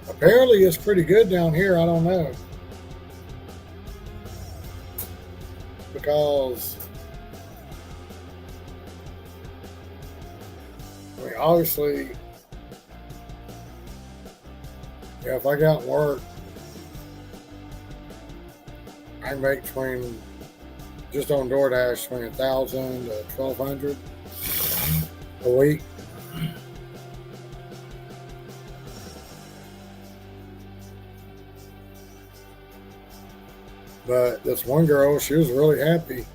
apparently it's pretty good down here. I don't know. Because, I mean, obviously, yeah, if I got work, I can make between, just on DoorDash, between 1,000 to 1,200 a week. But this one girl, she was really happy.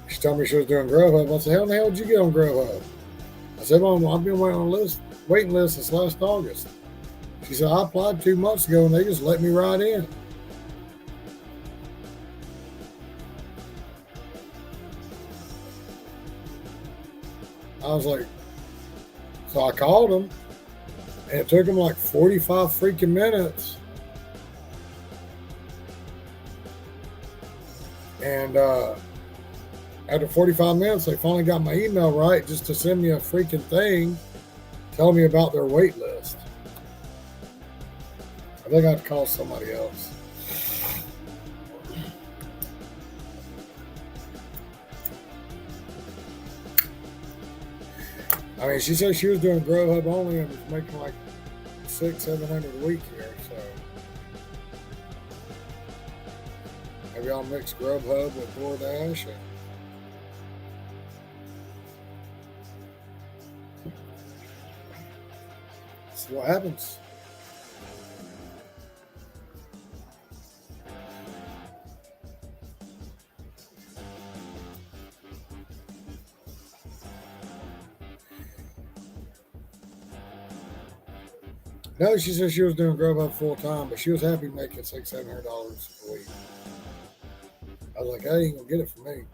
She told me she was doing Grubhub. I said, how in the hell did you get on Grubhub? I said, well, I've been waiting on a waiting list since last August. She said, I applied 2 months ago and they just let me right in. I was like, so I called them and it took them like 45 freaking minutes. And after 45 minutes, they finally got my email right just to send me a freaking thing telling me about their wait list. I think I have to call somebody else. I mean, she said she was doing Grubhub only and was making like $600-700 a week here, so maybe I'll mix Grubhub with DoorDash and see what happens. No, she said she was doing Grubhub full time, but she was happy making $600-700 a week. I was like, I ain't gonna get it for me.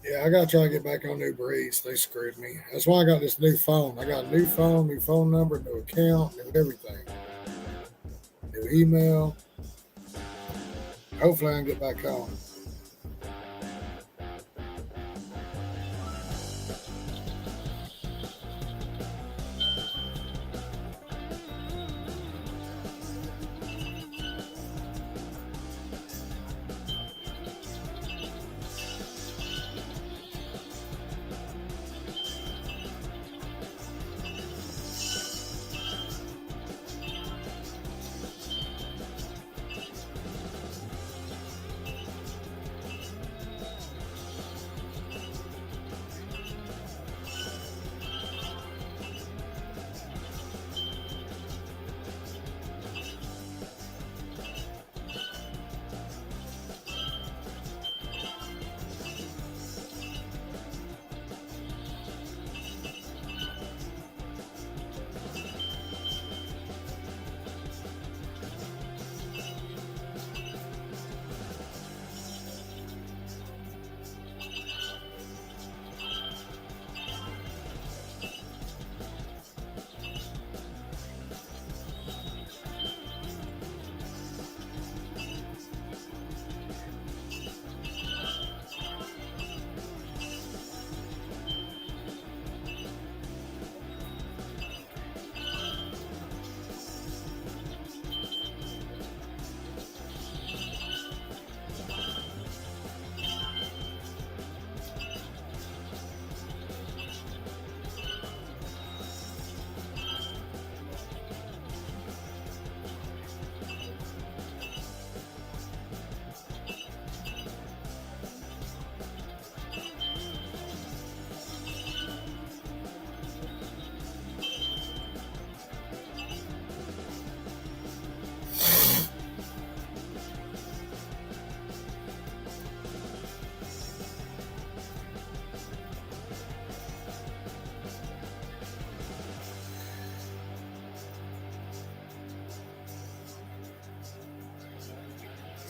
Yeah, I gotta try to get back on Uber Eats. They screwed me. That's why I got this new phone. I got a new phone number, new account, new everything, new email. Hopefully, I can get back on.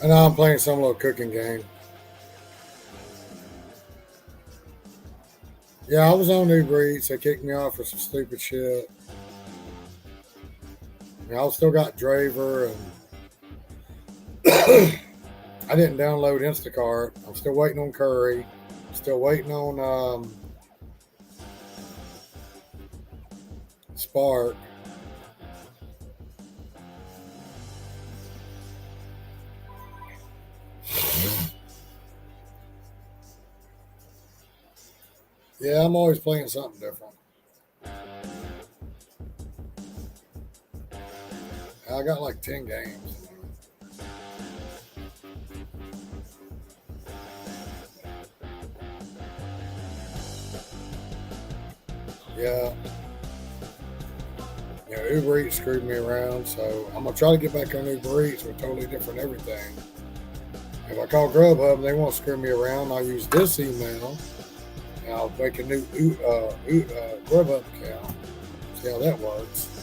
And now I'm playing some little cooking game. Yeah, I was on Uber Eats. They kicked me off for some stupid shit. I still got Draver, and I didn't download Instacart. I'm still waiting on Curry. Still waiting on Spark. Yeah, I'm always playing something different. I got like 10 games. Yeah. Uber Eats screwed me around, so I'm going to try to get back on Uber Eats with totally different everything. If I call Grubhub and they won't screw me around, I'll use this email and I'll make a new Grubhub account. See how that works.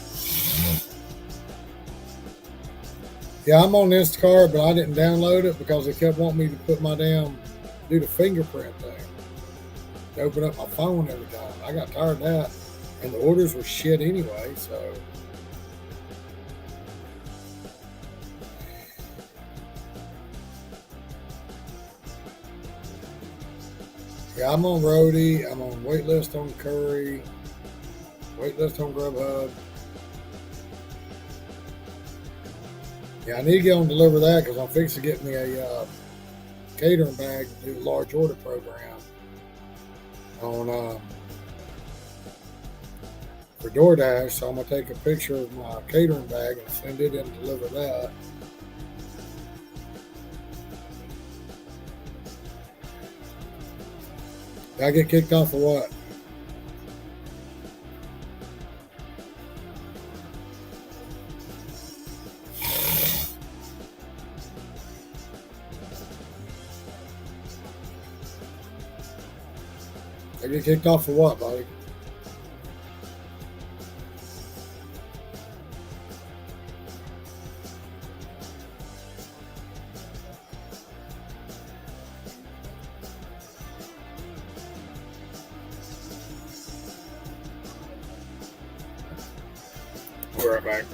Yeah, I'm on Instacart, but I didn't download it because they kept wanting me to put my do the fingerprint thing. To open up my phone every time. I got tired of that. And the orders were shit anyway, so. Yeah, I'm on Roadie. I'm on waitlist on Curry. Waitlist on Grubhub. Yeah, I need to get on Deliver That because I'm fixing to get me a catering bag to do a large order program on for DoorDash. So I'm gonna take a picture of my catering bag and send it in and Deliver That. Did I get kicked off for what? I get kicked off for what, buddy? Be right back.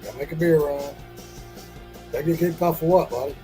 Gotta make a beer run. Did I get kicked off for what, buddy?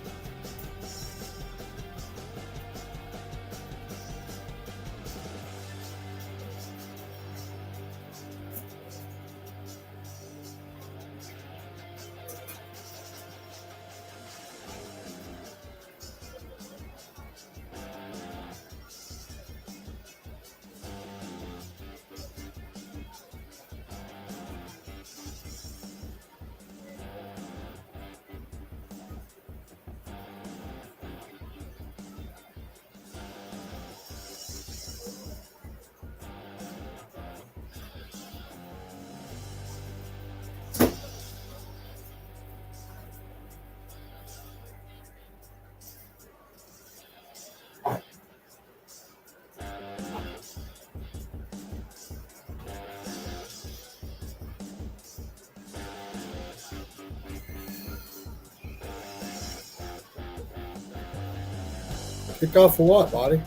Kicked off for what, buddy?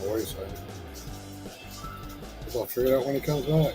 Wait a second. I'll figure it out when he comes back.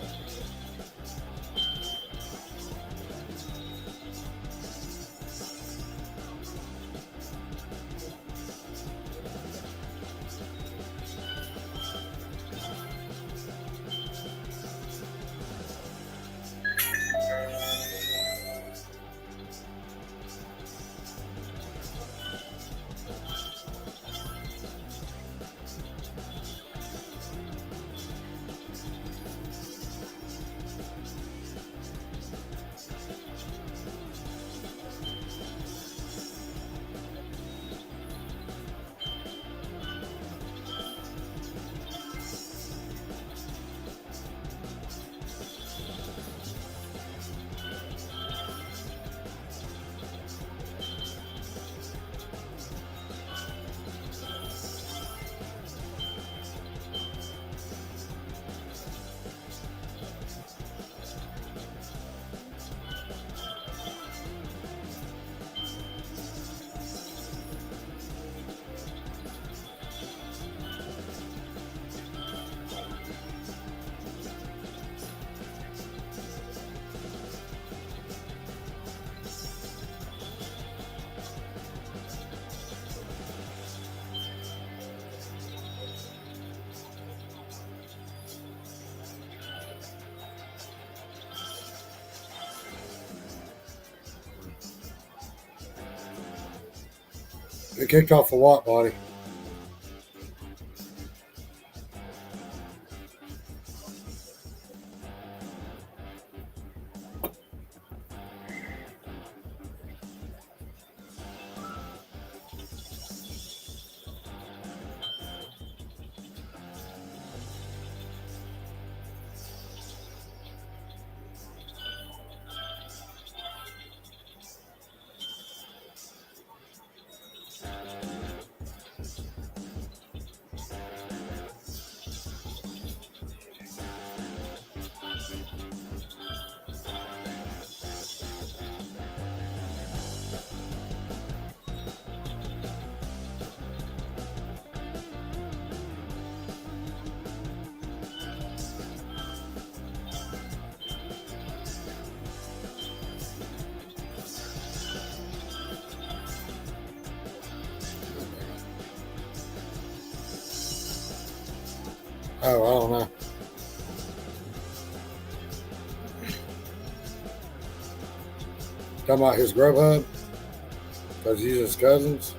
Get kicked off for what, buddy? Oh, I don't know. Talking about his Grubhub? Because he's his cousins?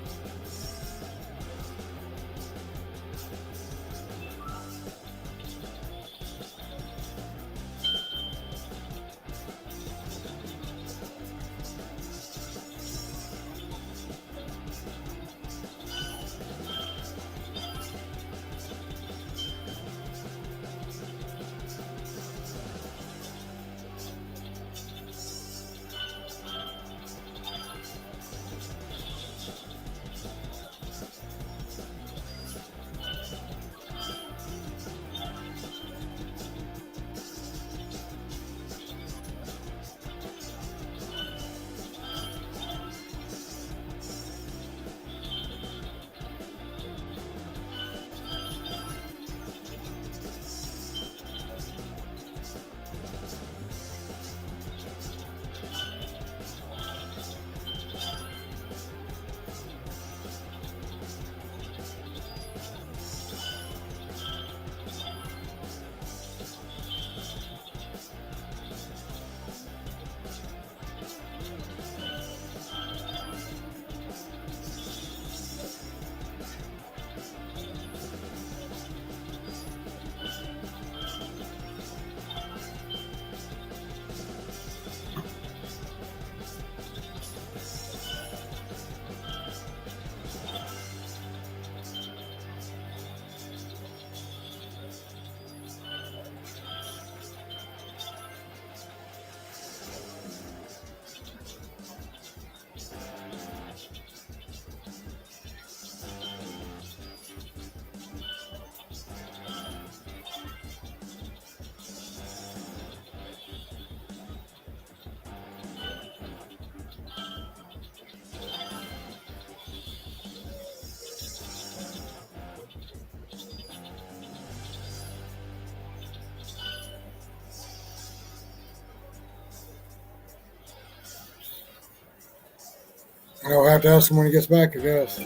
I'll have to ask him when he gets back, I guess.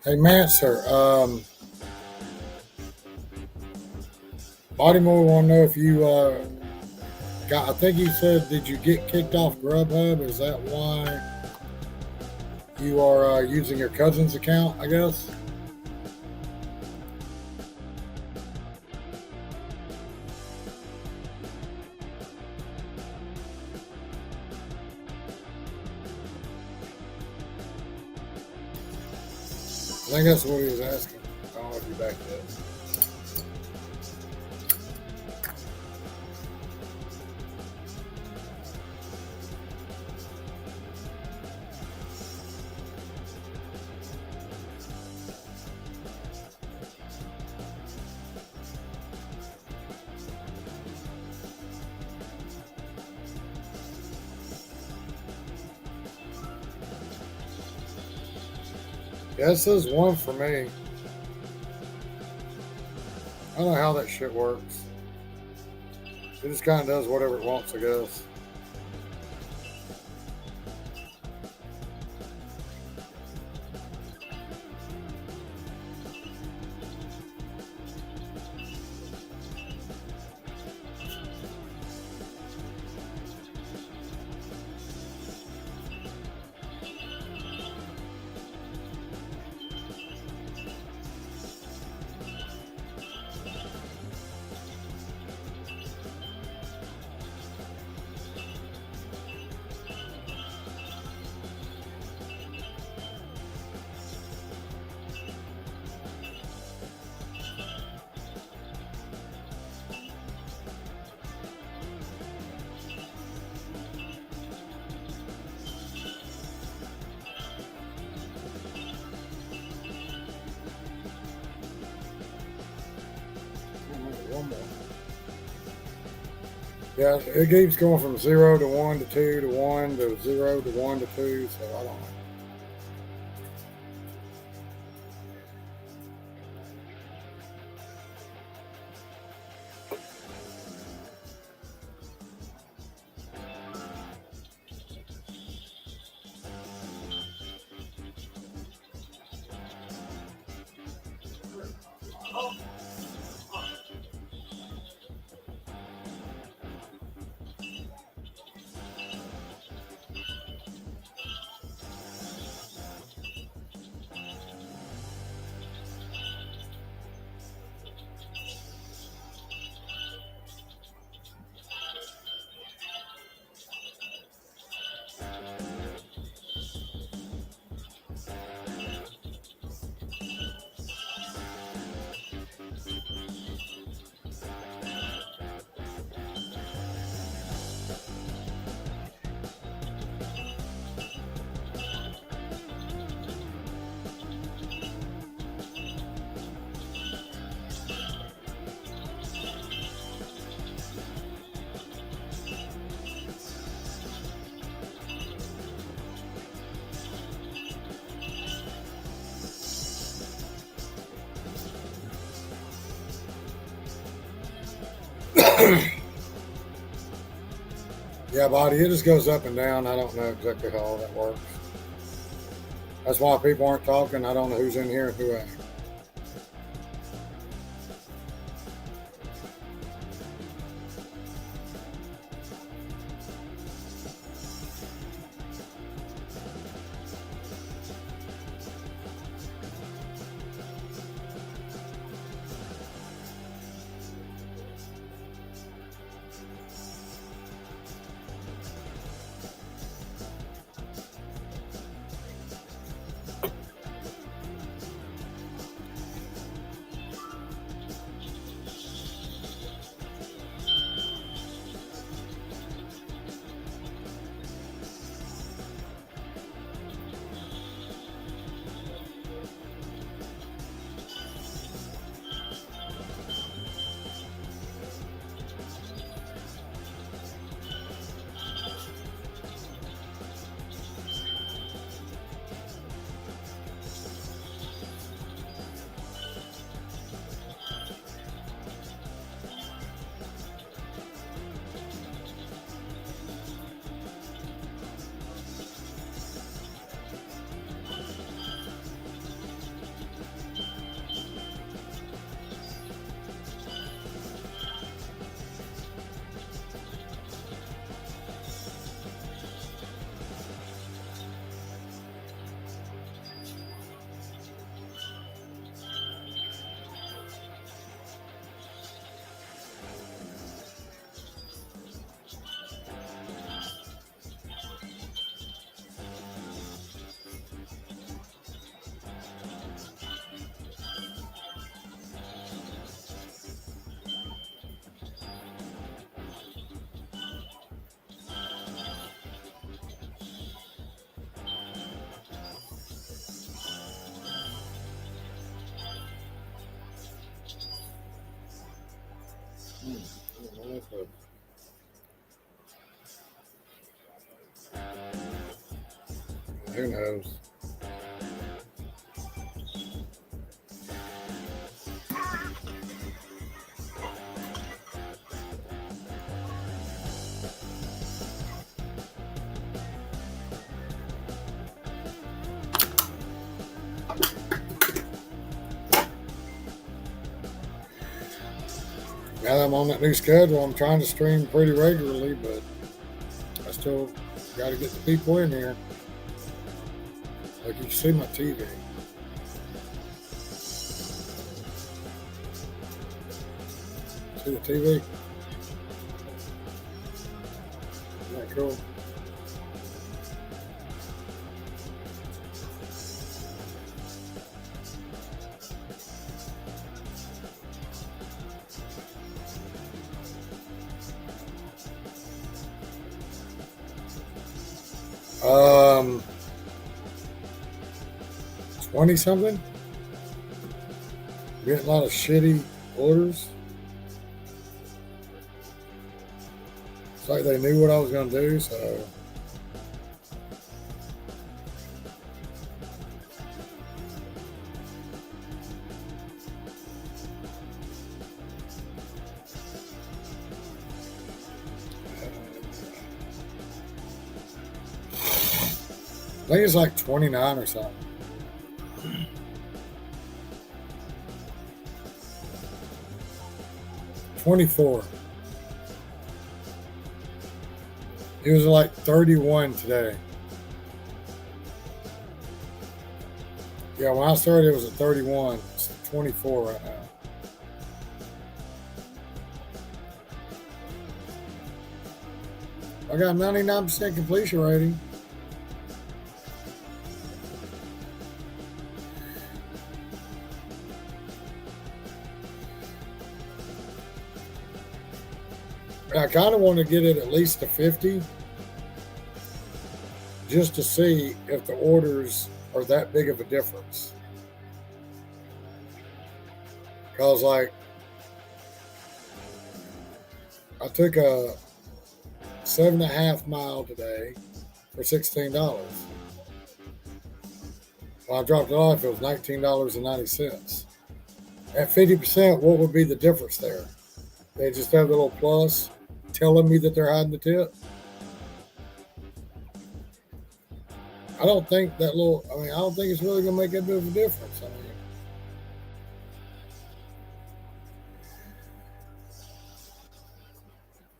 Hey, Manser, Baltimore want to know if you got, I think he said, did you get kicked off Grubhub? Is that why you are using your cousin's account, I guess? I think that's what he was asking. I don't know if he backed up. Yeah, it says one for me. I don't know how that shit works. It just kind of does whatever it wants, I guess. one more. Yeah, it keeps going from 0 to 1 to 2 to 1 to 0 to 1 to 2, so I don't know. Yeah, buddy, it just goes up and down. I don't know exactly how all that works. That's why people aren't talking. I don't know who's in here and who ain't. Who knows? Now that I'm on that new schedule, I'm trying to stream pretty regularly, but I still got to get the people in here. Like you can see my TV. See the TV? Isn't that cool? Um, 20 something. Getting a lot of shitty orders. It's like they knew what I was going to do, so. I think it's like 29 or something. $24. It was like 31 today. Yeah, when I started, it was at 31. It's 24 right now. I got 99% completion rating. I kind of want to get it at least to 50 just to see if the orders are that big of a difference. Because, like, I took a 7.5 mile today for $16. When I dropped it off, it was $19.90. At 50%, what would be the difference there? They just have a little plus telling me that they're hiding the tip. I don't think that little, I don't think it's really going to make that big of a difference.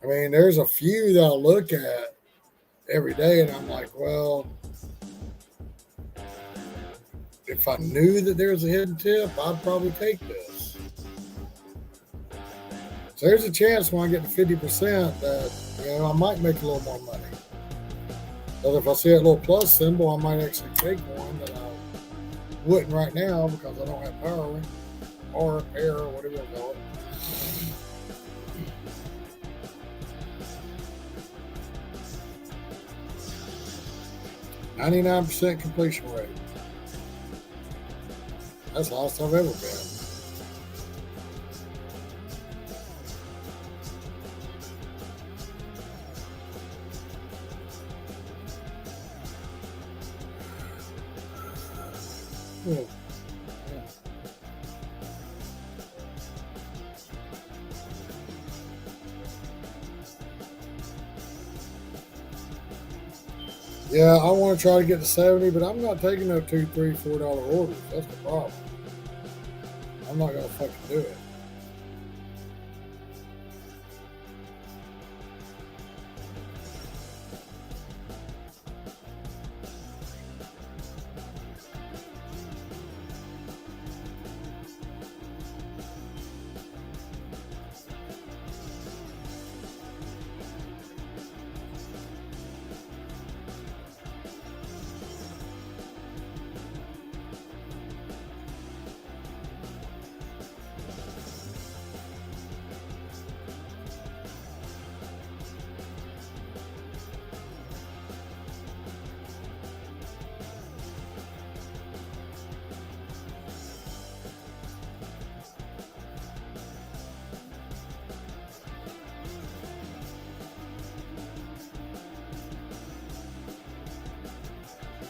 I mean, there's a few that I look at every day and I'm like, well, if I knew that there's a hidden tip, I'd probably take this. So there's a chance when I get to 50% that, I might make a little more money. But if I see that little plus symbol, I might actually take one that I wouldn't right now because I don't have power or air or whatever you call it. .99% completion rate. That's the highest I've ever been. Yeah, I want to try to get to 70, but I'm not taking no $2, $3, $4 orders. That's the problem. I'm not gonna fucking do it.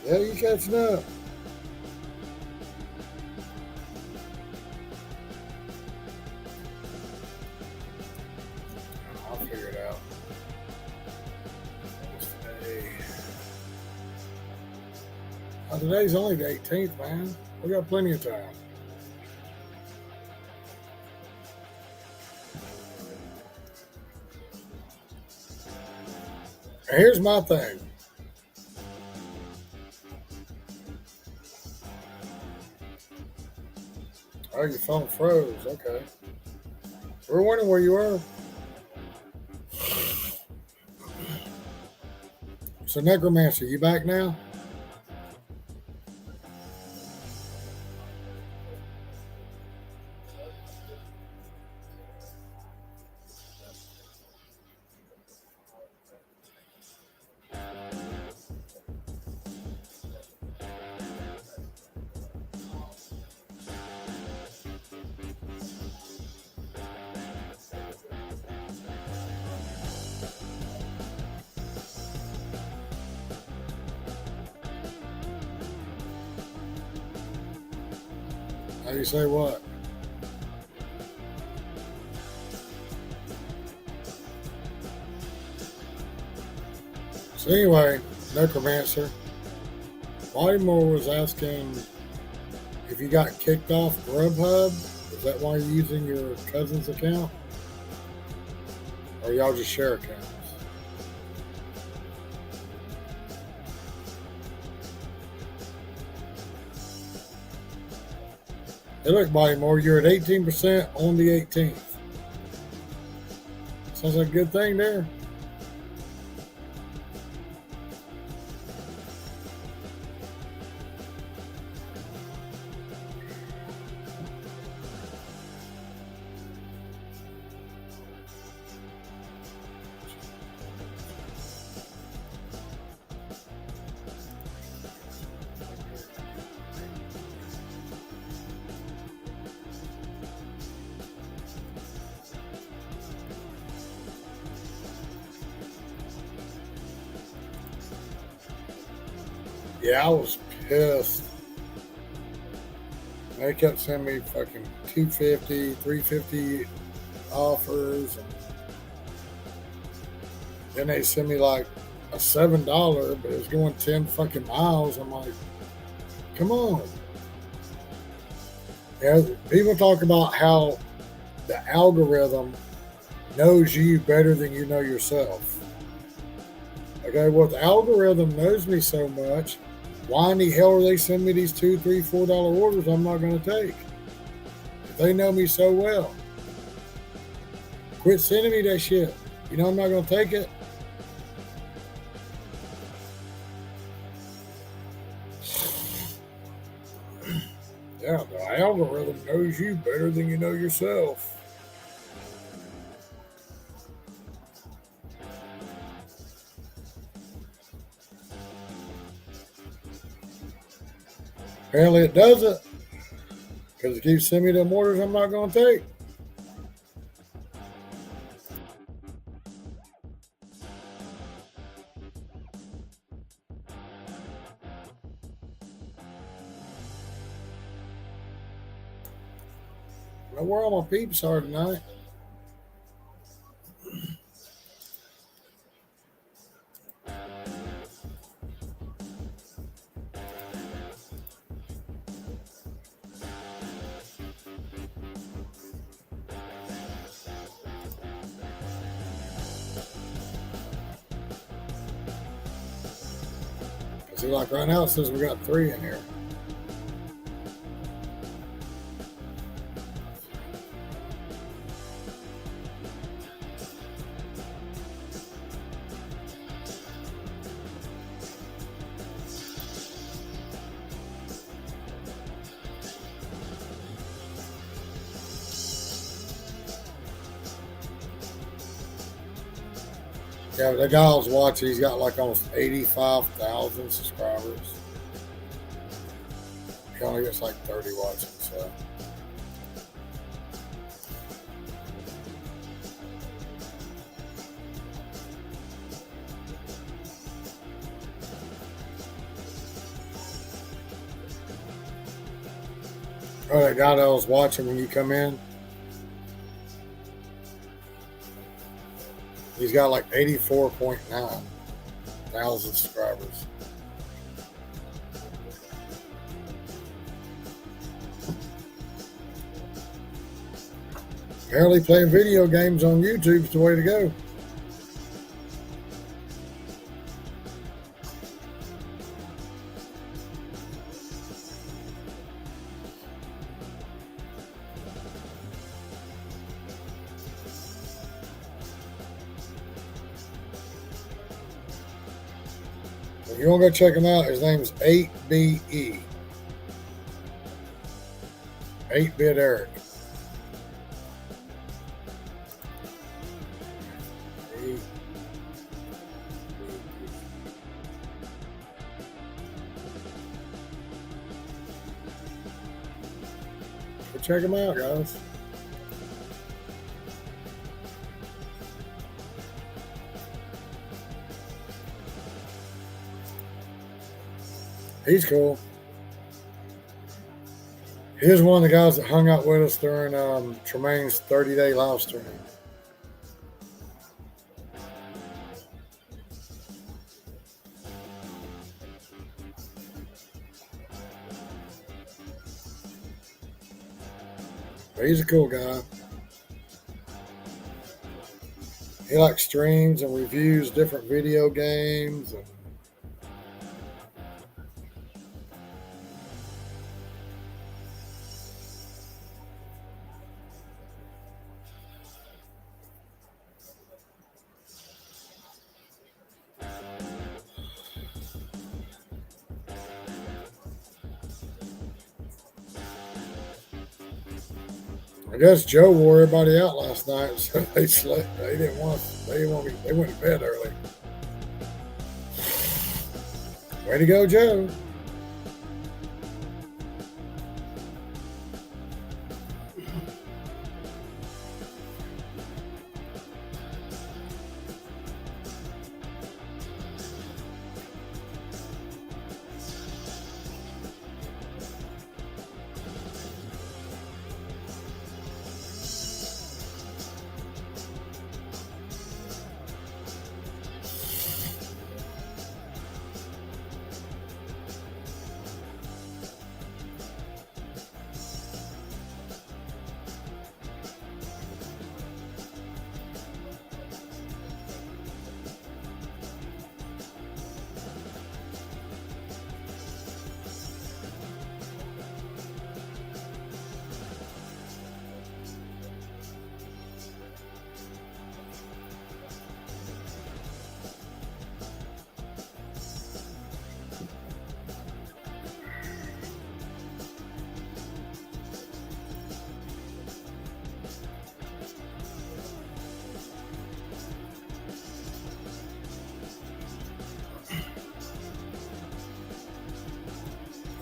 Yeah, you catching up. I'll figure it out. Today. Today's only the 18th, man. We got plenty of time. Now, here's my thing. Oh, your phone froze. Okay. We're wondering where you were. So, Necromancer, you back now? How you say what? So anyway, Necromancer. Baltimore was asking if you got kicked off Grubhub. Is that why you're using your cousin's account? Or y'all just share accounts? Hey, look, Baltimore, you're at 18% on the 18th. Sounds like a good thing there. Yeah, I was pissed. They kept sending me fucking 250, 350 offers. And then they send me like a $7, but it's going 10 fucking miles. I'm like, come on. Yeah, people talk about how the algorithm knows you better than you know yourself. Okay, well, the algorithm knows me so much. Why in the hell are they sending me these $2, $3, $4 orders I'm not going to take? If they know me so well. Quit sending me that shit. You know I'm not going to take it. Yeah, the algorithm knows you better than you know yourself. Apparently it doesn't, because it keeps sending me them orders I'm not going to take. Know where all my peeps are tonight. See, like right now it says we got 3 in here. Yeah, but the guy I was watching, he's got like almost 85,000 subscribers. He only gets like 30 watching, so. Oh, that guy that I was watching when you come in, he's got like 84.9 thousand subscribers. Apparently playing video games on YouTube is the way to go. If you want to go check him out, his name's 8BE. 8-Bit Eric. Go check him out, guys. He's cool. He was one of the guys that hung out with us during Tremaine's 30-day live stream. But he's a cool guy. He like streams and reviews different video games. And I guess Joe wore everybody out last night, so they slept. They didn't want. They went to bed early. Way to go, Joe!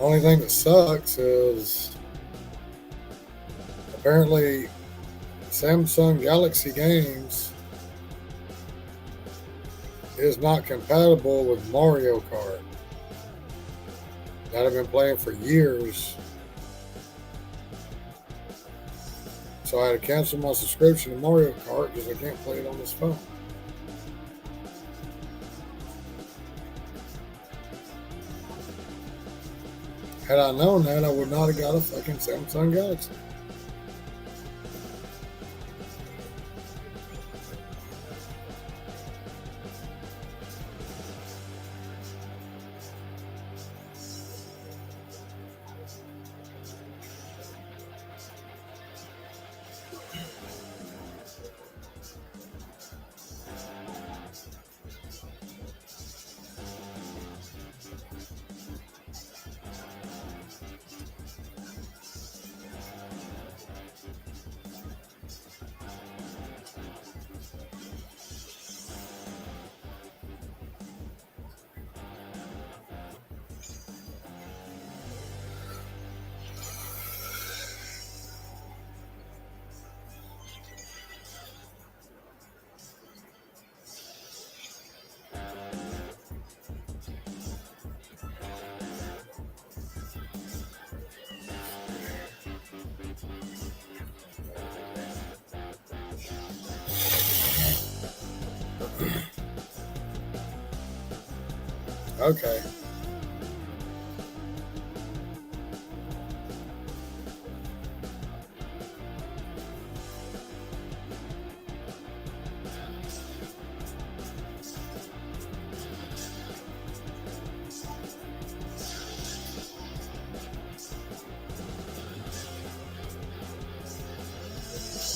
Only thing that sucks is apparently Samsung Galaxy Games is not compatible with Mario Kart that I've been playing for years. So I had to cancel my subscription to Mario Kart because I can't play it on this phone. Had I known that, I would not have got a fucking Samsung Galaxy. Okay.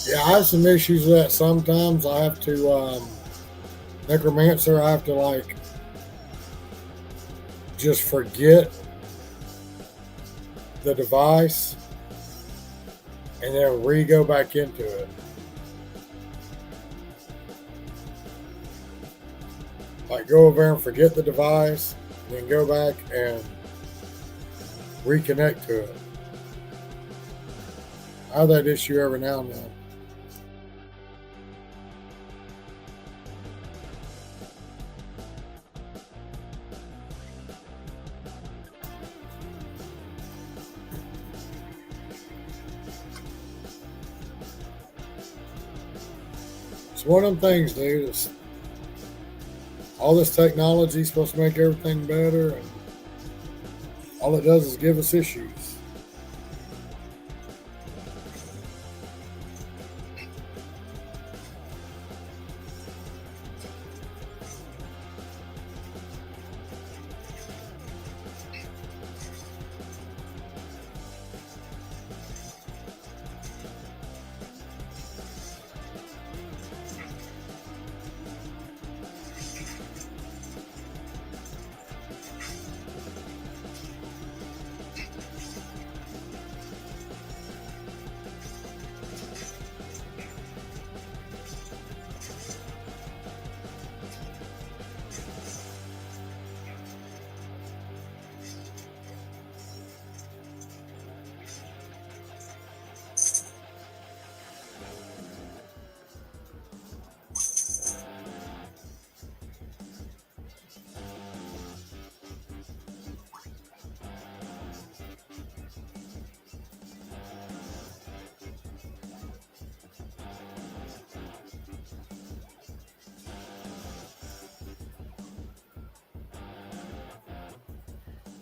Yeah, I have some issues with that sometimes. I have to, Necromancer, I have to like just forget the device and then re-go back into it. Like go over there and forget the device, and then go back and reconnect to it. I have that issue every now and then. It's one of them things, dude. All this technology is supposed to make everything better, and all it does is give us issues.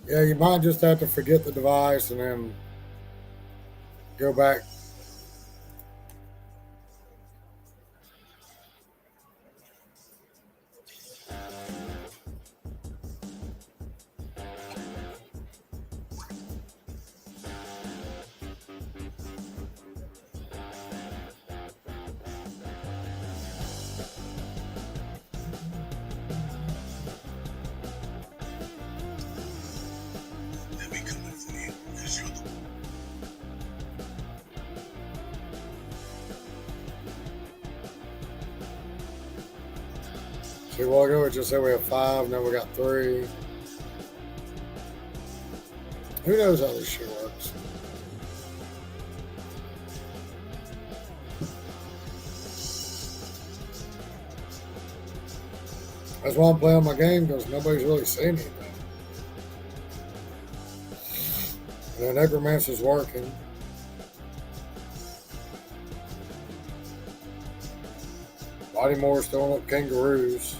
Yeah, you might just have to forget the device and then go back. They'll be coming for you because you're the See, a while ago it just said we have 5, now we got 3. Who knows how this shit works? That's why I'm playing my game, because nobody's really saying anything. And then Necromancer's working. Bodymore's throwing up kangaroos.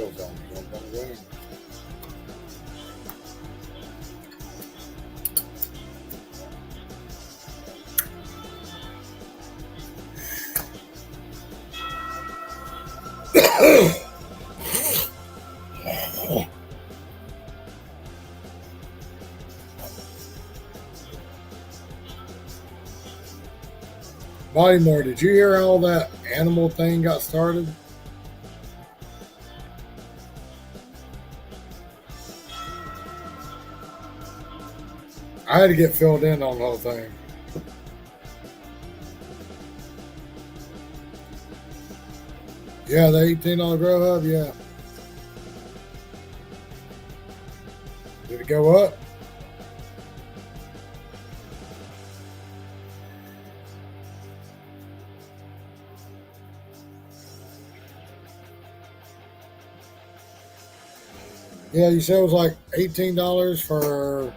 wheels on. Jump on the wings. Bodymore, did you hear how that animal thing got started? I had to get filled in on the whole thing. Yeah, the $18 grow hub, yeah. Did it go up? Yeah, you said it was like $18 for.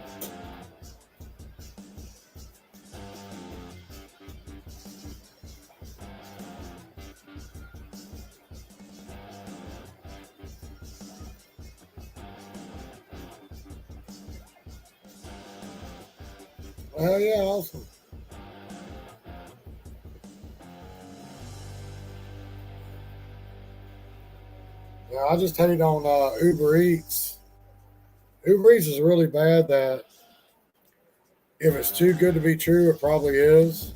Oh yeah, awesome. Yeah, I just hate on Uber Eats. Uber Eats is really bad that if it's too good to be true, it probably is.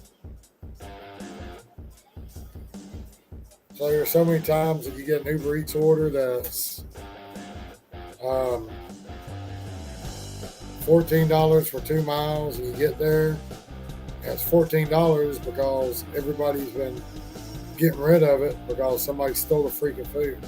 So there's so many times that you get an Uber Eats order that's um, $14 for 2 miles, and you get there, and it's $14 because everybody's been getting rid of it because somebody stole the freaking food.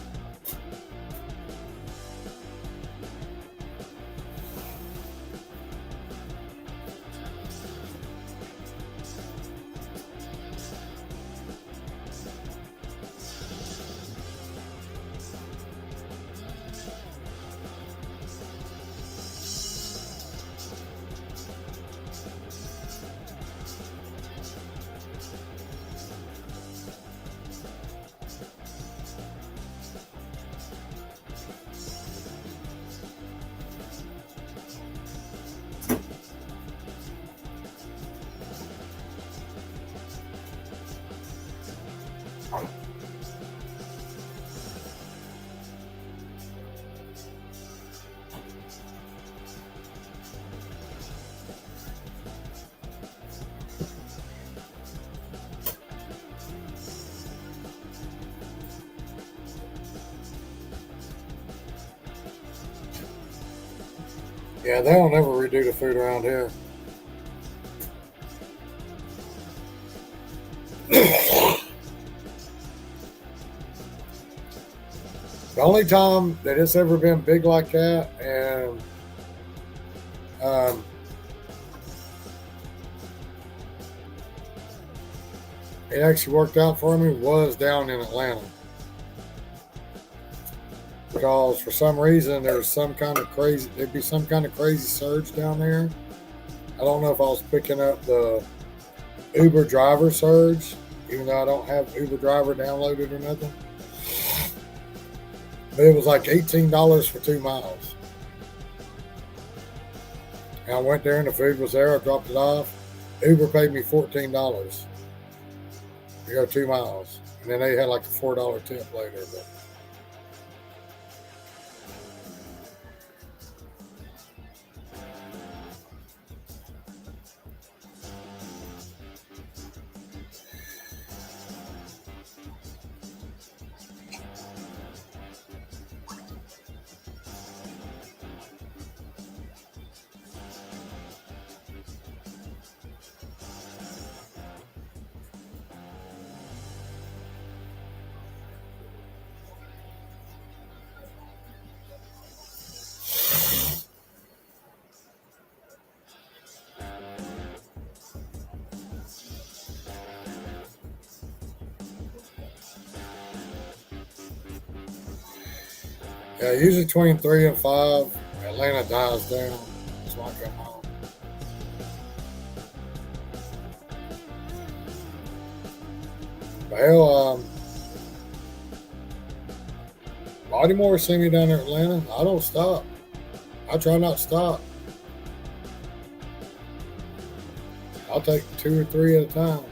Yeah, they don't ever redo the food around here. The only time that it's ever been big like that, and it actually worked out for me, was down in Atlanta. Because for some reason there'd be some kind of crazy surge down there. I don't know if I was picking up the Uber driver surge, even though I don't have Uber driver downloaded or nothing. But it was like $18 for 2 miles. And I went there and the food was there. I dropped it off. Uber paid me $14 to go 2 miles. And then they had like a $4 tip later. But yeah, usually between 3 and 5, Atlanta dies down. That's why I come home. But hell, Baltimore see me down there in Atlanta. I don't stop. I try not to stop. I'll take 2 or 3 at a time.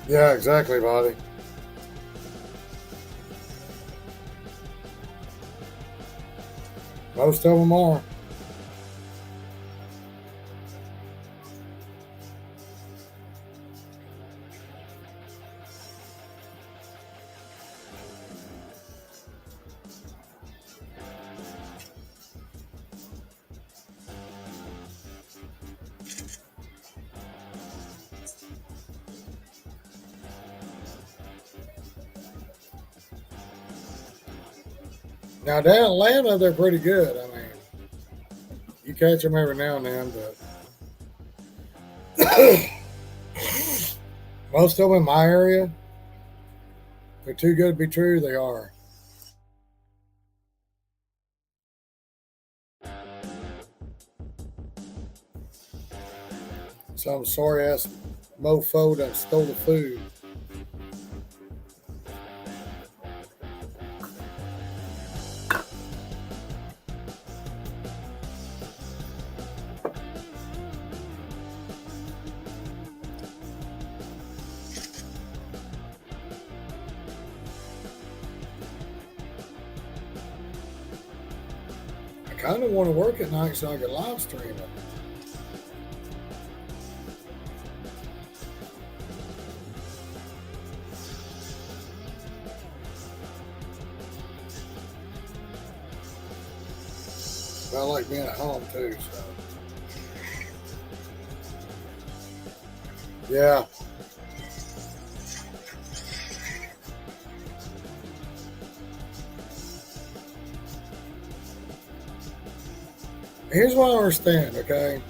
Yeah, exactly, buddy. Most of them are. Now down in Atlanta, they're pretty good. I mean, you catch them every now and then, but most of them in my area, they're too good to be true. They are. Some sorry ass mofo that stole the food. I kind of want to work at night so I can live stream it. But I like being at home too, so. Yeah. Here's what I understand, okay?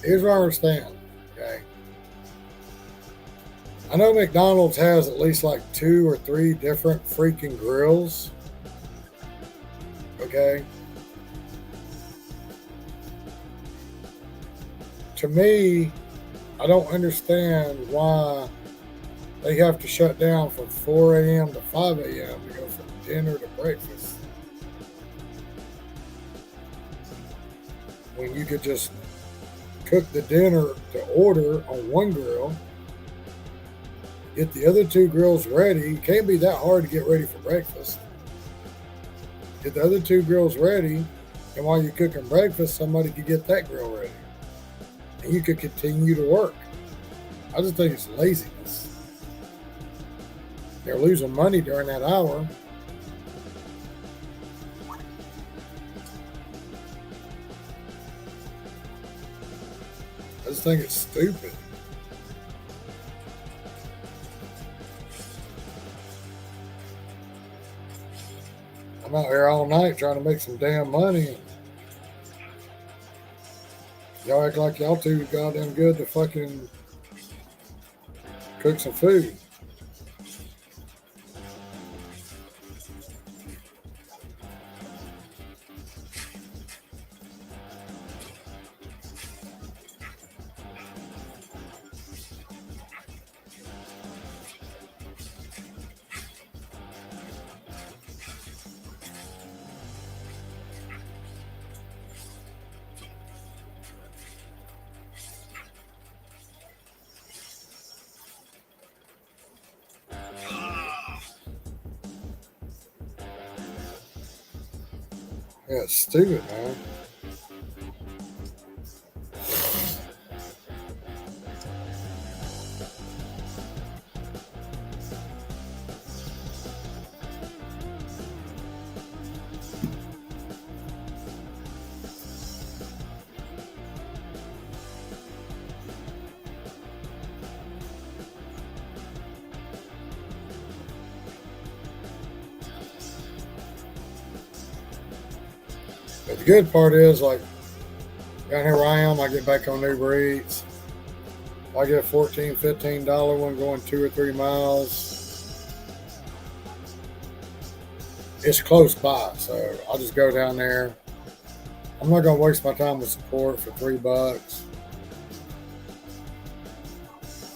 Here's what I understand, okay? I know McDonald's has at least like 2 or 3 different freaking grills, okay? To me, I don't understand why they have to shut down from 4 a.m. to 5 a.m. to go from dinner to breakfast. When you could just cook the dinner to order on one grill, get the other 2 grills ready. It can't be that hard to get ready for breakfast. Get the other 2 grills ready, and while you're cooking breakfast, somebody could get that grill ready. And you could continue to work. I just think it's laziness. They're losing money during that hour. I just think it's stupid. I'm out here all night trying to make some damn money. Y'all act like y'all too goddamn good to fucking cook some food. Yeah, it's stupid, man. But the good part is, like, down here where I am, I get back on Uber Eats. I get a $14, $15 one going 2 or 3 miles. It's close by, so I'll just go down there. I'm not gonna waste my time with support for $3.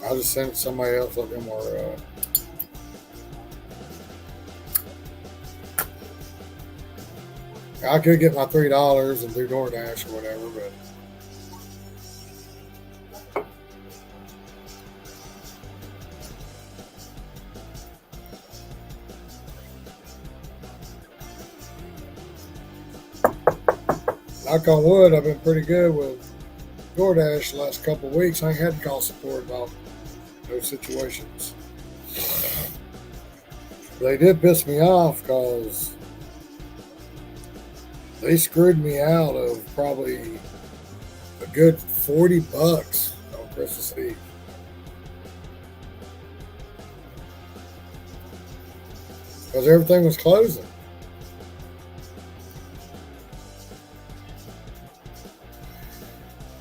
I'll just send it to somebody else, let them order it. I could get my $3 and do DoorDash or whatever, but knock on wood, I've been pretty good with DoorDash the last couple of weeks. I ain't had to call support about those situations. They did piss me off because they screwed me out of probably a good $40 on Christmas Eve. Because everything was closing.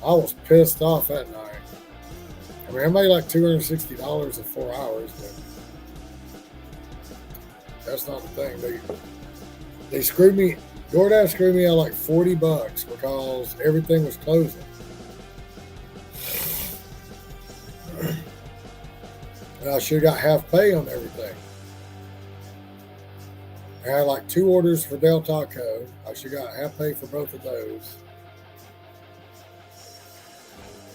I was pissed off that night. I mean, I made like $260 in 4 hours, but that's not the thing. They screwed me. DoorDash screwed me out like $40 because everything was closing. And I should have got half pay on everything. I had like 2 orders for Del Taco. I should have got half pay for both of those.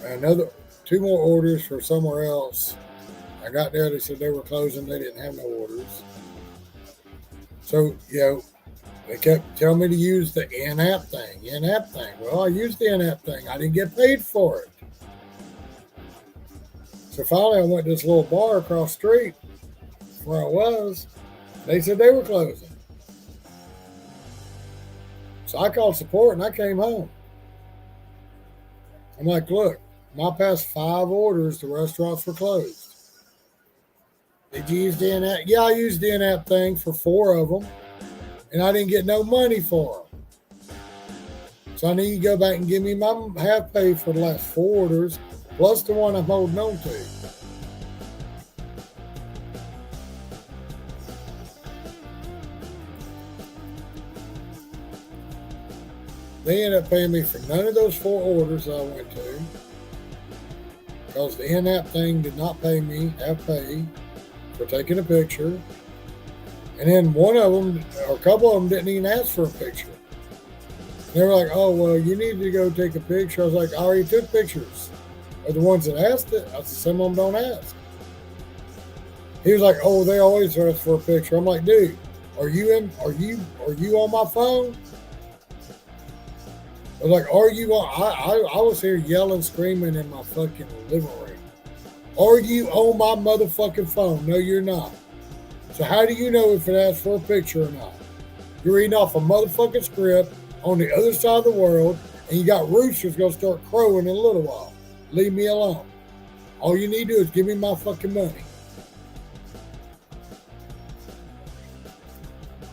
And another 2 more orders for somewhere else. I got there, they said they were closing, they didn't have no orders. So, they kept telling me to use the in-app thing. Well, I used the in-app thing. I didn't get paid for it. So finally, I went to this little bar across the street where I was. They said they were closing. So I called support and I came home. I'm like, look, my past 5 orders, the restaurants were closed. Did you use the in-app? Yeah, I used the in-app thing for 4 of them. And I didn't get no money for them. So I need you to go back and give me my half pay for the last 4 orders, plus the one I'm holding on to. They ended up paying me for none of those 4 orders I went to, because the in-app thing did not pay me half pay for taking a picture. And then one of them, or a couple of them, didn't even ask for a picture. They were like, oh, well, you need to go take a picture. I was like, I already took pictures. Or the ones that asked it, I said, some of them don't ask. He was like, oh, they always ask for a picture. I'm like, dude, are you on my phone? I was like, are you on? I was here yelling, screaming in my fucking living room. Are you on my motherfucking phone? No, you're not. So how do you know if it asks for a picture or not? You're reading off a motherfucking script on the other side of the world, and you got roosters going to start crowing in a little while. Leave me alone. All you need to do is give me my fucking money.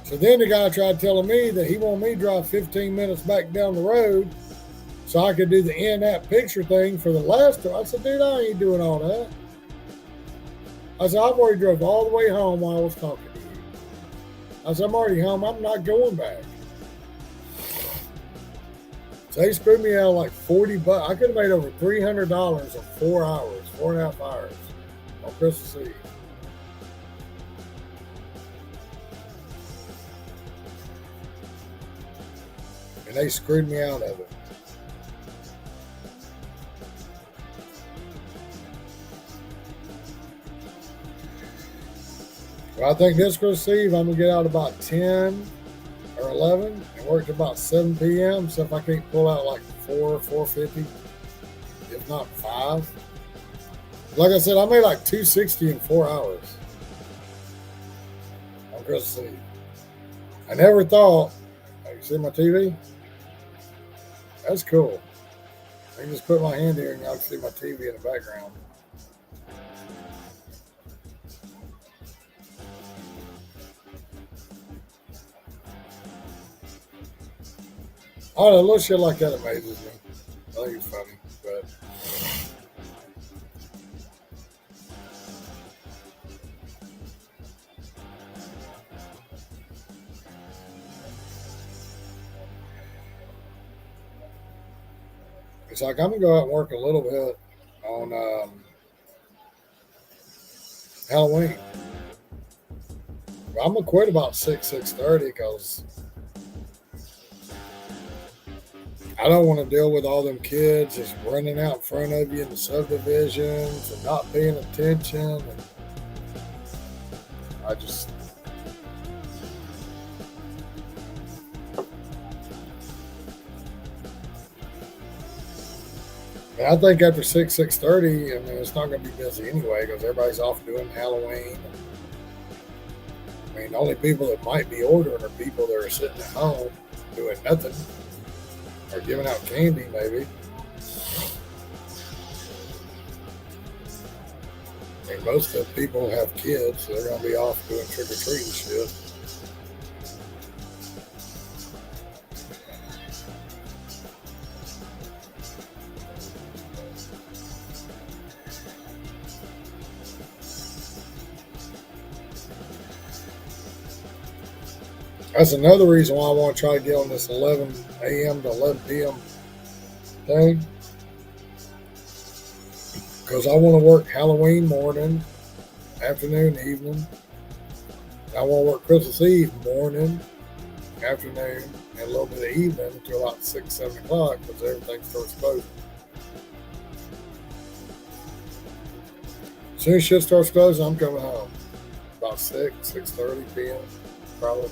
So then the guy tried telling me that he wanted me to drive 15 minutes back down the road so I could do the in-app picture thing for the last one. I said, dude, I ain't doing all that. I said, I've already drove all the way home while I was talking to you. I said, I'm already home. I'm not going back. So they screwed me out like $40. I could have made over $300 in 4 hours, 4.5 hours on Christmas Eve. And they screwed me out of it. Well, I think this Christmas Eve I'm going to get out about 10 or 11 and work to about 7 p.m. So if I can't pull out like 450, if not 5. Like I said, I made like 260 in 4 hours on Christmas Eve. I never thought, oh, you see my TV? That's cool. I can just put my hand here and y'all can see my TV in the background. I don't know, little shit like that amazes me. I think it's funny, but it's like I'm gonna go out and work a little bit on Halloween. But I'm gonna quit about 6:30 because I don't want to deal with all them kids just running out in front of you in the subdivisions and not paying attention. And I just, and I think after 6:30, I mean, it's not going to be busy anyway because everybody's off doing Halloween. I mean, the only people that might be ordering are people that are sitting at home doing nothing. Or giving out candy, maybe. I mean, most of the people have kids, so they're going to be off doing trick-or-treating shit. That's another reason why I want to try to get on this 11 a.m. to 11 p.m. thing. Because I want to work Halloween morning, afternoon, evening. I want to work Christmas Eve morning, afternoon, and a little bit of evening until about 6, 7 o'clock because everything starts closing. As soon as shit starts closing, I'm coming home. About 6:30 p.m. probably.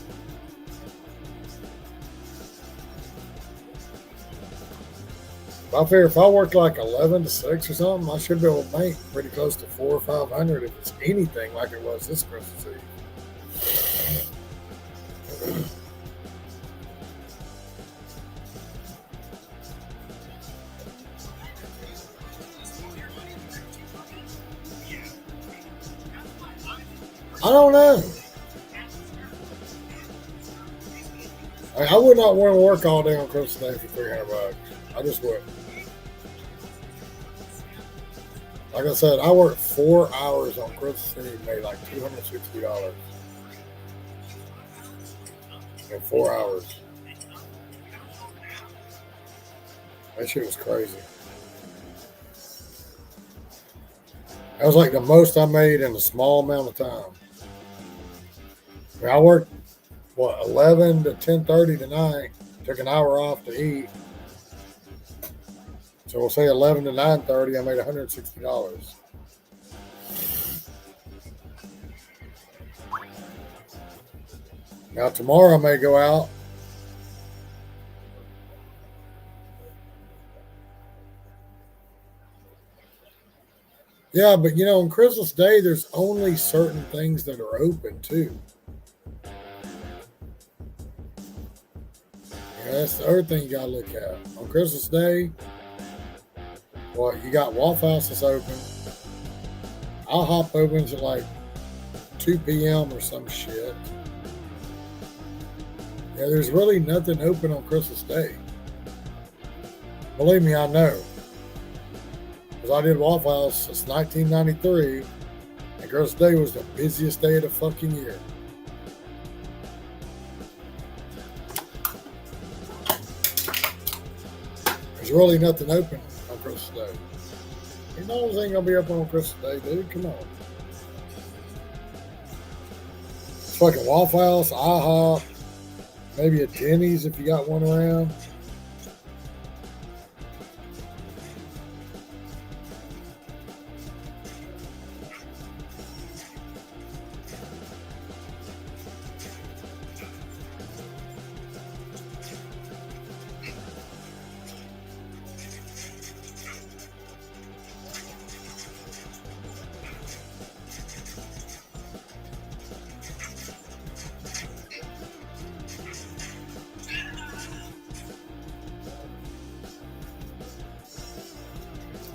I figure if I work like 11 to 6 or something, I should be able to make pretty close to 400 or 500 if it's anything like it was this Christmas Eve. I don't know. I would not want to work all day on Christmas Day for $300. I just wouldn't. Like I said, I worked 4 hours on Christmas Eve, made like $260 in 4 hours. That shit was crazy. That was like the most I made in a small amount of time. I mean, I worked, 11 to 10:30 tonight. Took an hour off to eat. So we'll say 11 to 9:30, I made $160. Now tomorrow I may go out. Yeah, but on Christmas Day, there's only certain things that are open too. That's the other thing you gotta look at. On Christmas Day, you got Waffle House that's open. I'll hop open to like 2 p.m. or some shit. Yeah, there's really nothing open on Christmas Day. Believe me, I know. Because I did Waffle House since 1993, and Girls Day was the busiest day of the fucking year. There's really nothing open on Christmas Day. McDonald's ain't gonna be open on Christmas Day, dude. Come on. It's fucking Waffle House, IHOP, maybe a Denny's if you got one around.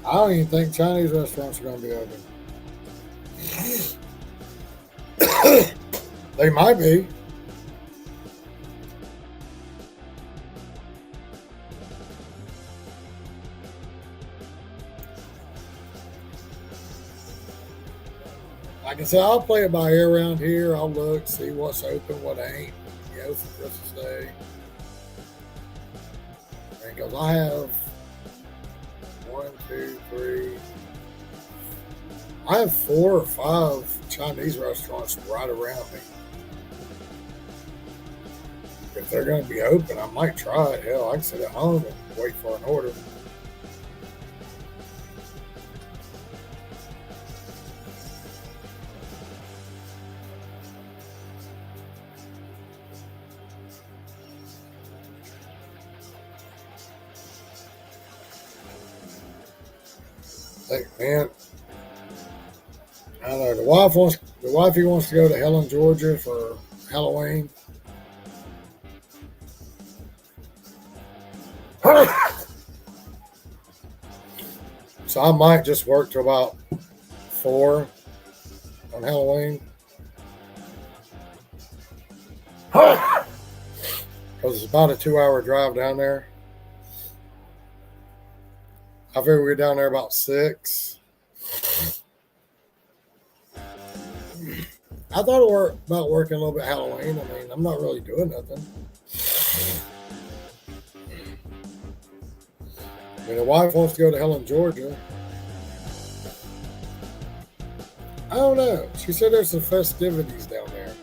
I don't even think Chinese restaurants are going to be open. They might be. Like I said, I'll play it by ear around here. I'll look, see what's open, what ain't. For Christmas Day. Because I have 1, 2, 3. I have 4 or 5 Chinese restaurants right around me. If they're going to be open, I might try it. Hell, I can sit at home and wait for an order. Hey, man, I don't know. The wifey wants to go to Helen, Georgia for Halloween. So I might just work till about 4 on Halloween. Because it's about a 2-hour drive down there. I figure we're down there about 6. I thought about working a little bit Halloween. I mean, I'm not really doing nothing. I mean, the wife wants to go to Helen, Georgia. I don't know. She said there's some festivities down there.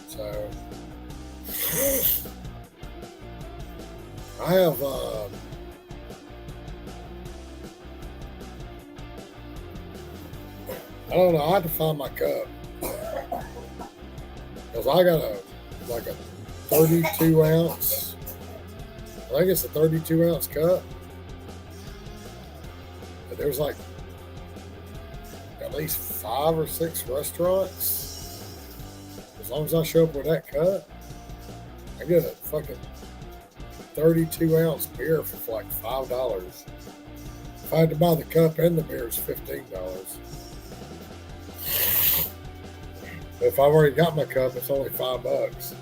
So, I have, I don't know. I have to find my cup. Because I got a 32 ounce. I think it's a 32 ounce cup. But there's like at least 5 or 6 restaurants. As long as I show up with that cup, I get a fucking 32 ounce beer for like $5. If I had to buy the cup and the beer, it's $15. If I've already got my cup, it's only $5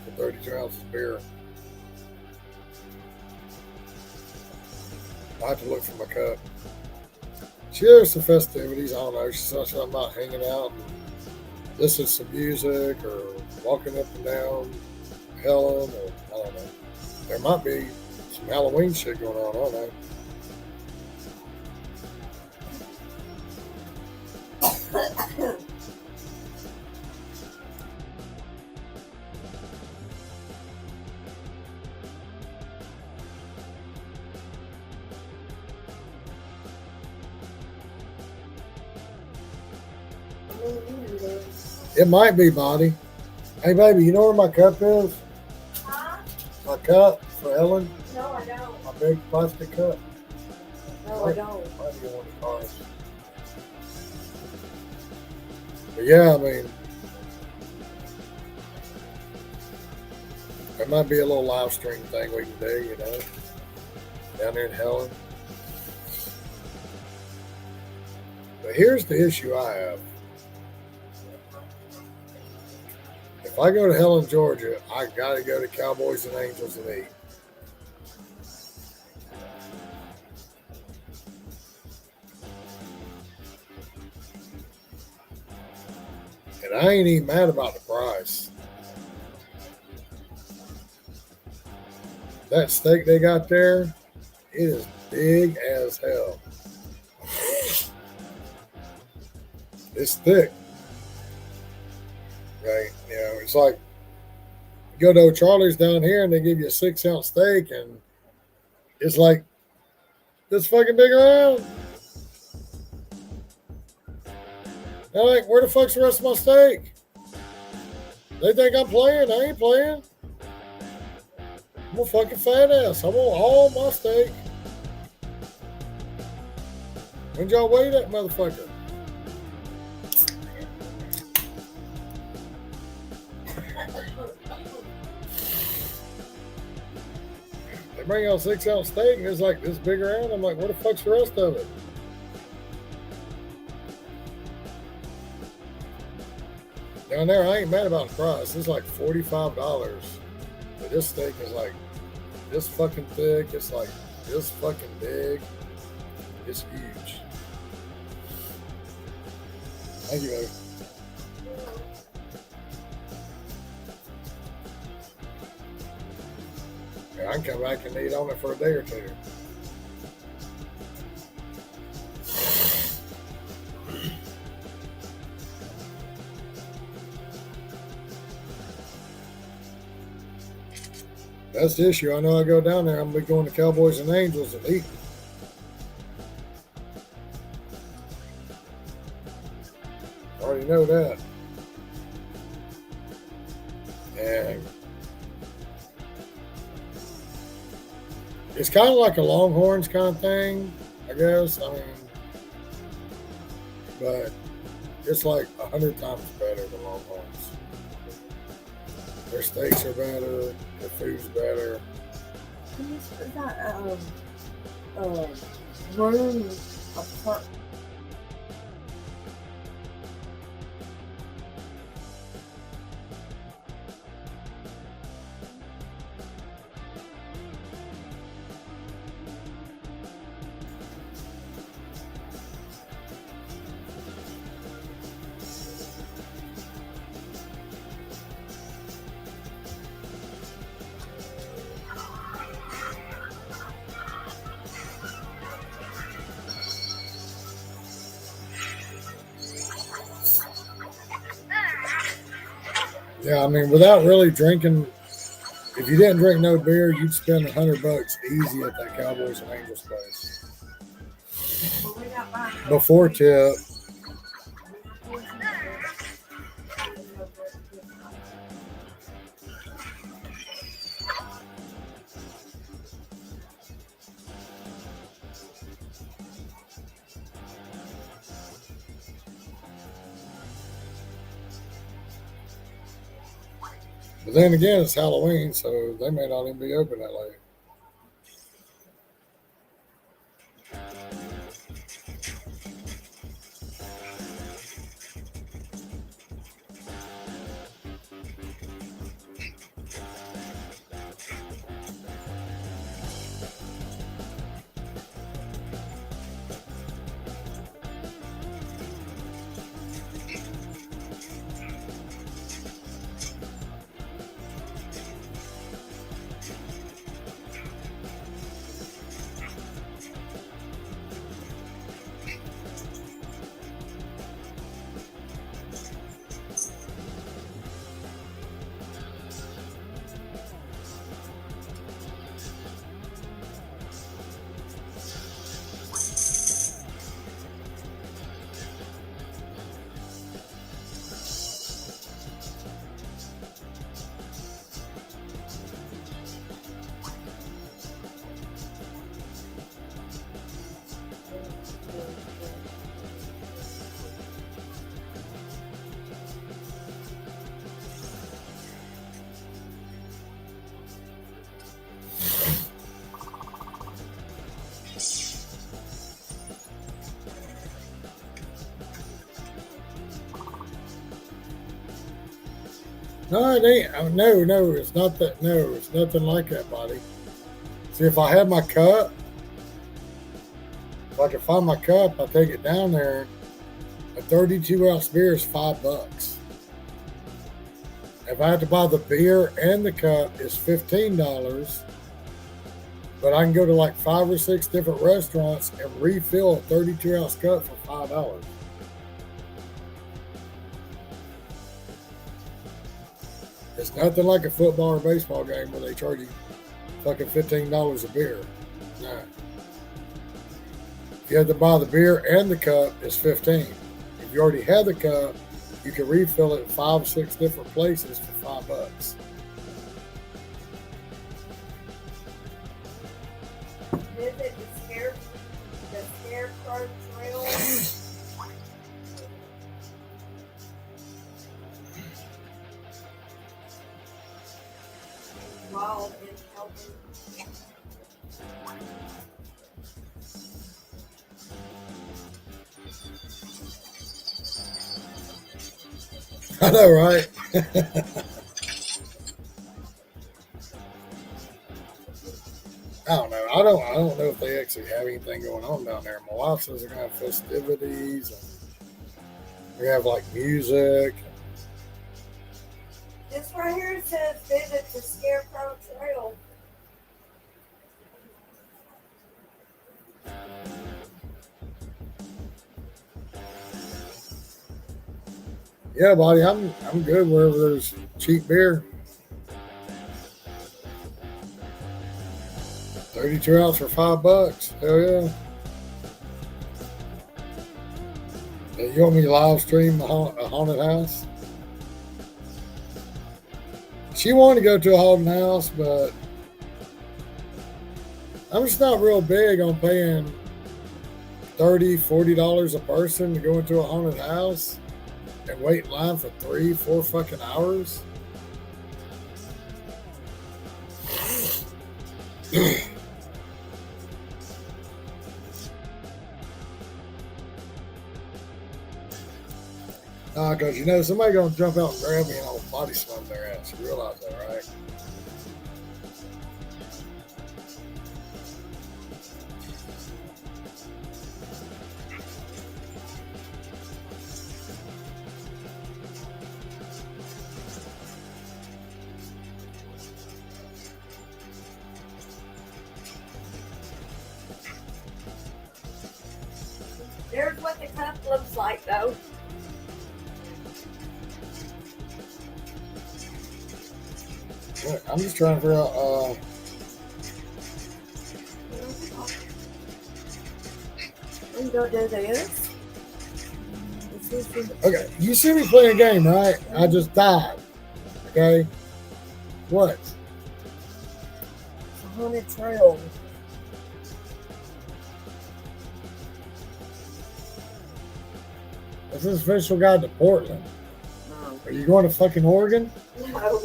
for 32 ounces of beer. I have to look for my cup. She has some festivities. I don't know. She said something about hanging out and listening to some music or walking up and down Helen, or I don't know. There might be some Halloween shit going on. I don't know. It might be, Bonnie. Hey, baby, you know where my cup is? Huh? My cup for Ellen? No, I don't. My big plastic cup? No, I don't. Might be one of the cars. But yeah, I mean, there might be a little live stream thing we can do, you know, down there in Helen. But here's the issue I have. If I go to Helen, Georgia, I gotta go to Cowboys and Angels and eat. And I ain't even mad about the price. That steak they got there, it is big as hell. It's thick. Right? You know, it's like you go to O'Charlie's down here and they give you a 6-ounce steak and it's like this fucking big around. I'm like, where the fuck's the rest of my steak? They think I'm playing. I ain't playing. I'm a fucking fat ass. I want all my steak. When y'all weigh that motherfucker? They bring out 6-ounce steak and it's like this big around. I'm like, where the fuck's the rest of it? Down there, I ain't mad about the price. It's like $45. But this steak is like this fucking thick. It's like this fucking big. It's huge. Thank you, baby. Yeah, I can come back and eat on it for a day or two. That's the issue. I know I go down there, I'm going to be going to Cowboys and Angels and eating. I already know that. And it's kind of like a Longhorns kind of thing, I guess. I mean, but it's like 100 times better than Longhorns. Their steaks are better. Their food's better. Is that room apart? Yeah, I mean, without really drinking, if you didn't drink no beer, you'd spend $100 easy at that Cowboys and Angels place. Before tip. But then again, it's Halloween, so they may not even be open that late. No, it ain't. No, it's not that. No, it's nothing like that, buddy. See, if I had my cup, if I could find my cup, I take it down there. A 32-ounce beer is $5. If I had to buy the beer and the cup, it's $15. But I can go to like 5 or 6 different restaurants and refill a 32-ounce cup for $5. It's nothing like a football or baseball game where they charge you fucking $15 a beer. Nah. If you have to buy the beer and the cup, it's $15. If you already have the cup, you can refill it at 5 or 6 different places for $5. Visit the Scarecrow Trail. Wild and healthy. I know, right? I don't know. I don't know if they actually have anything going on down there. My wife says they're gonna have festivities and they're gonna have like music. This right here says visit the Scarecrow Trail. Yeah, buddy, I'm good wherever there's cheap beer. 32 ounce for $5. Hell yeah. Hey, you want me to live stream a haunted house? She wanted to go to a haunted house, but I'm just not real big on paying $30, $40 a person to go into a haunted house and wait in line for 3-4 fucking hours. Because you know somebody gonna jump out and grab me and I'll body slam their ass. You realize that, right? There's what the cup looks like, though. Look, I'm just trying to figure out. We can go do this. Okay, you see me playing a game, right? I just died. Okay? What? It's a haunted trail. Is this official guide to Portland? No. Are you going to fucking Oregon? No.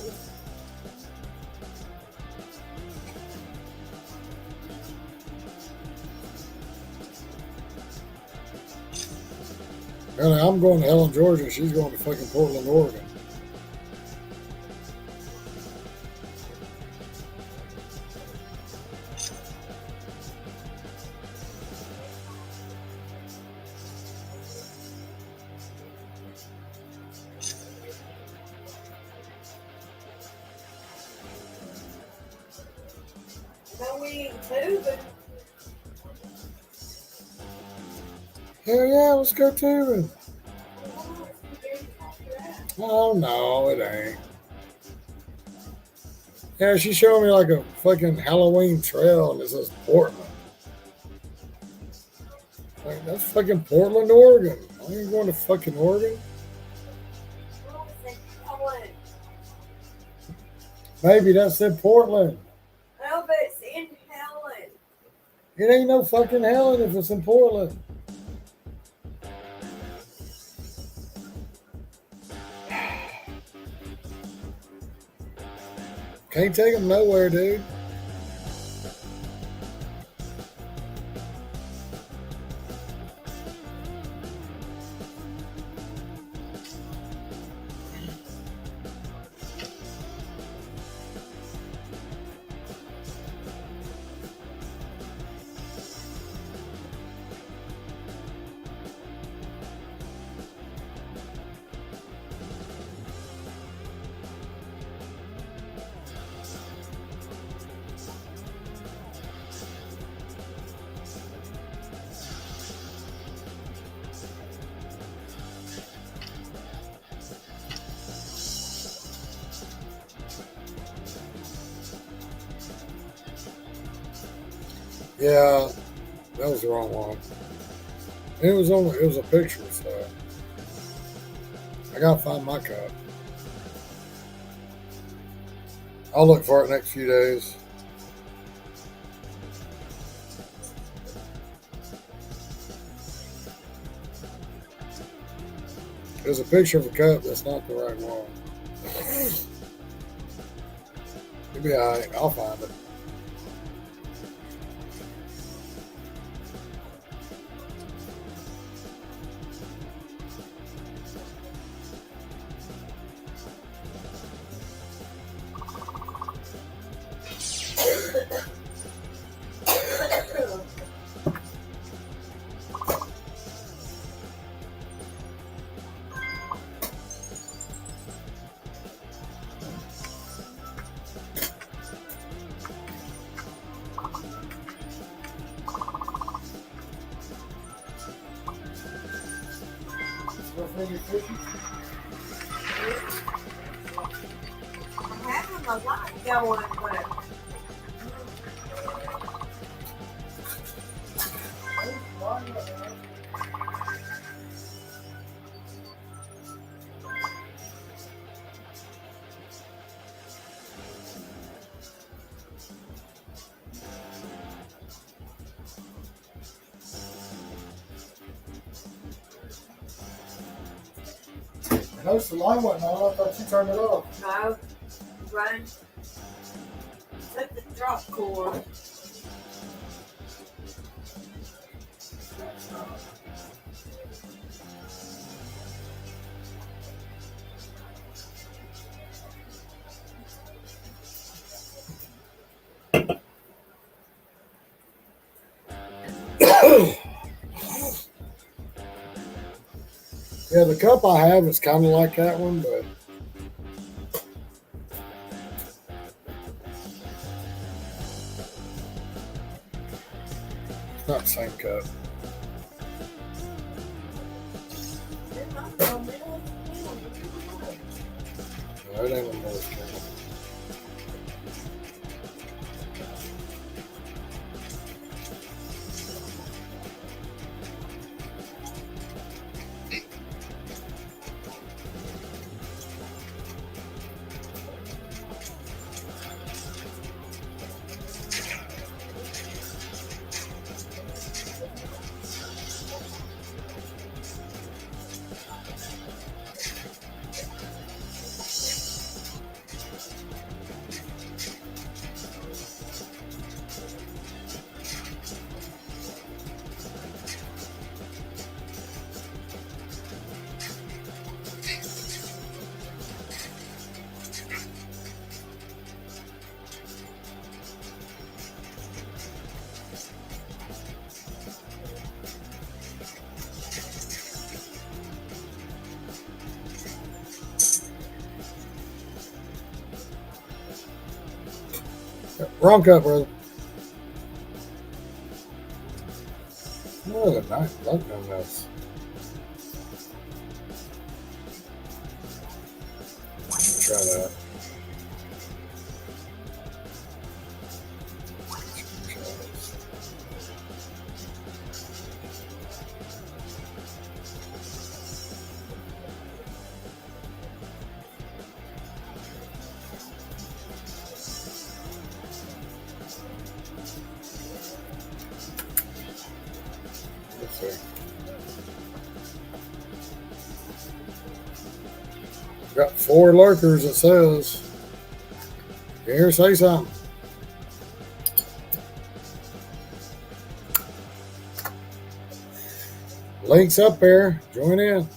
Really, I'm going to Helen, Georgia. She's going to fucking Portland, Oregon. No, we ain't tubing. Hell yeah, let's go tubing. Oh no, it ain't. Yeah, she's showing me like a fucking Halloween trail and it says Portland. Like, that's fucking Portland, Oregon. I ain't going to fucking Oregon. Maybe that's in Portland. No, but it's in Helen. It ain't no fucking Helen if it's in Portland. Can't take them nowhere, dude. Yeah, that was the wrong one. And it was a picture, so I gotta find my cup. I'll look for it next few days. There's a picture of a cup that's not the right one. It'll be alright. I'll find it. I'm having a lot going, but I noticed the line wasn't on. I thought you turned it off. no, run. Took the drop cord. Yeah, the cup I have is kind of like that one, but it's not the same cup. No, it ain't one of those cups. Wrong cup, brother. Oh, the nice luck on this. Try that. Let's see. Got 4 lurkers, it says. Here, say something. Links up there. Join in.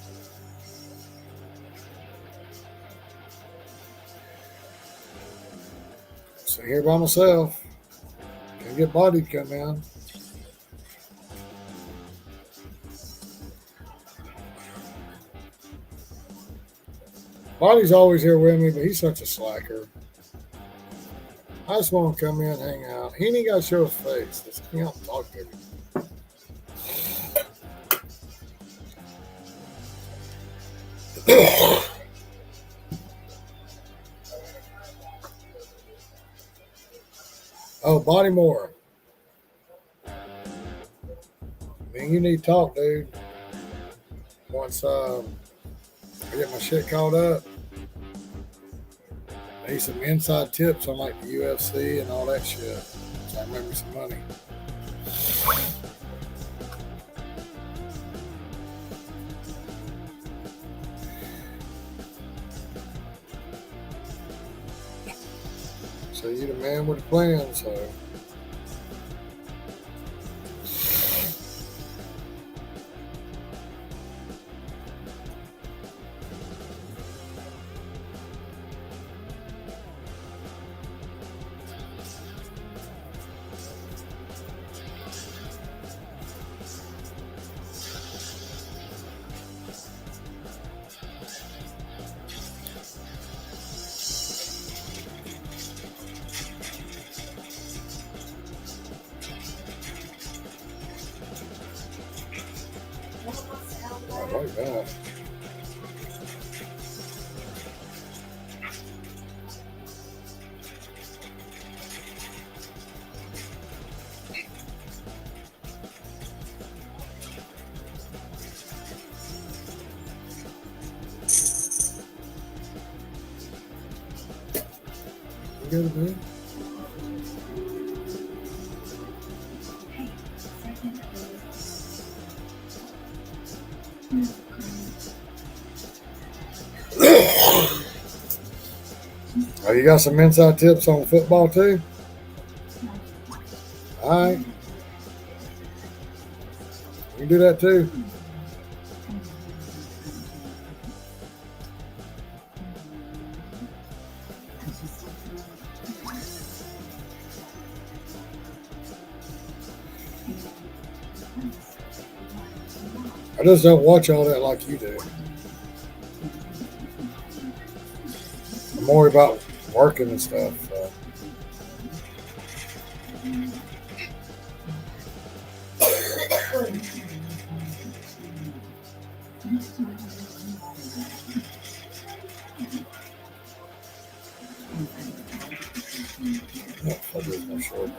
Sit here by myself. Can't get body to come in. Body's always here with me, but he's such a slacker. I just want to come in and hang out. He ain't got to show his face. Let's hang out and talk to him. Oh, Body Moore. Man, you need to talk, dude. Once I get my shit caught up, I need some inside tips on like the UFC and all that shit. So I remember some money. So you the man with the plan, so. I like that. You got it, man. Oh, you got some inside tips on football too? All right. You can do that too. I just don't watch all that like you do. I'm more about working and stuff. So. I'll do my short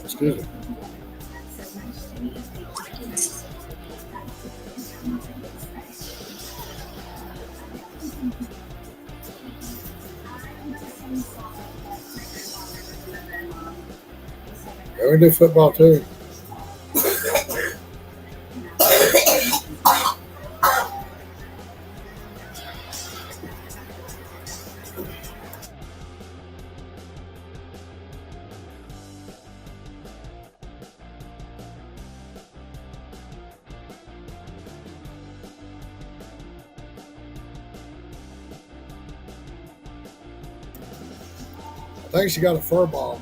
Excuse me. Yeah, we do football too. I think she got a fur ball.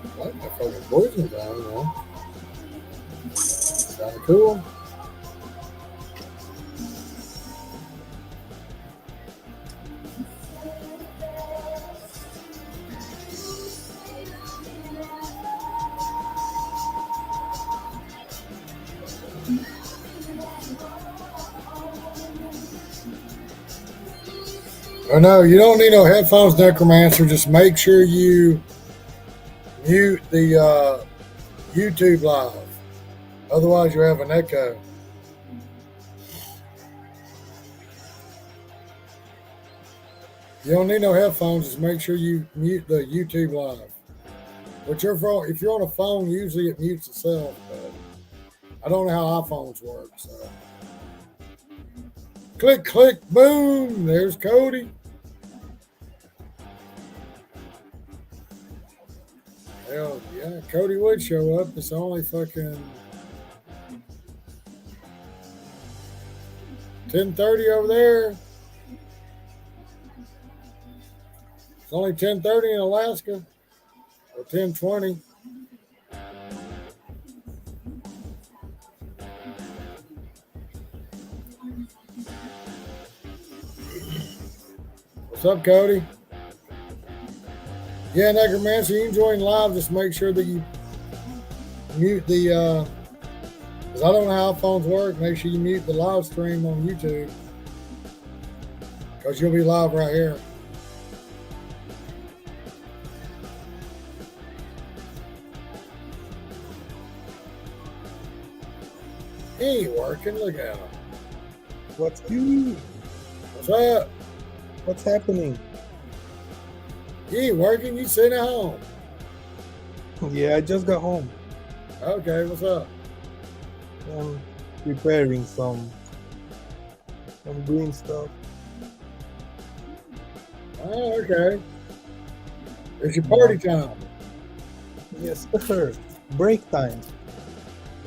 I like that fucking poison down, you know. Kind of cool. Oh no, you don't need no headphones, Necromancer. Just make sure you mute the YouTube live. Otherwise, you have an echo. You don't need no headphones. Just make sure you mute the YouTube live. But if you're on a phone, usually it mutes itself. But I don't know how iPhones work. So click, click, boom. There's Cody. Hell yeah, Cody would show up. It's only fucking 10:30 over there. It's only 10:30 in Alaska, or 10:20. What's up, Cody? Yeah, Necromancer, you can join live. Just make sure that you mute the, because I don't know how phones work. Make sure you mute the live stream on YouTube, because you'll be live right here. He ain't working. Look at him. What's good? What's up? What's happening? He ain't working. You sitting at home. Yeah, I just got home. Okay, what's up? I'm preparing some green stuff. Oh, okay. It's your party time. Yes, sir. Break time.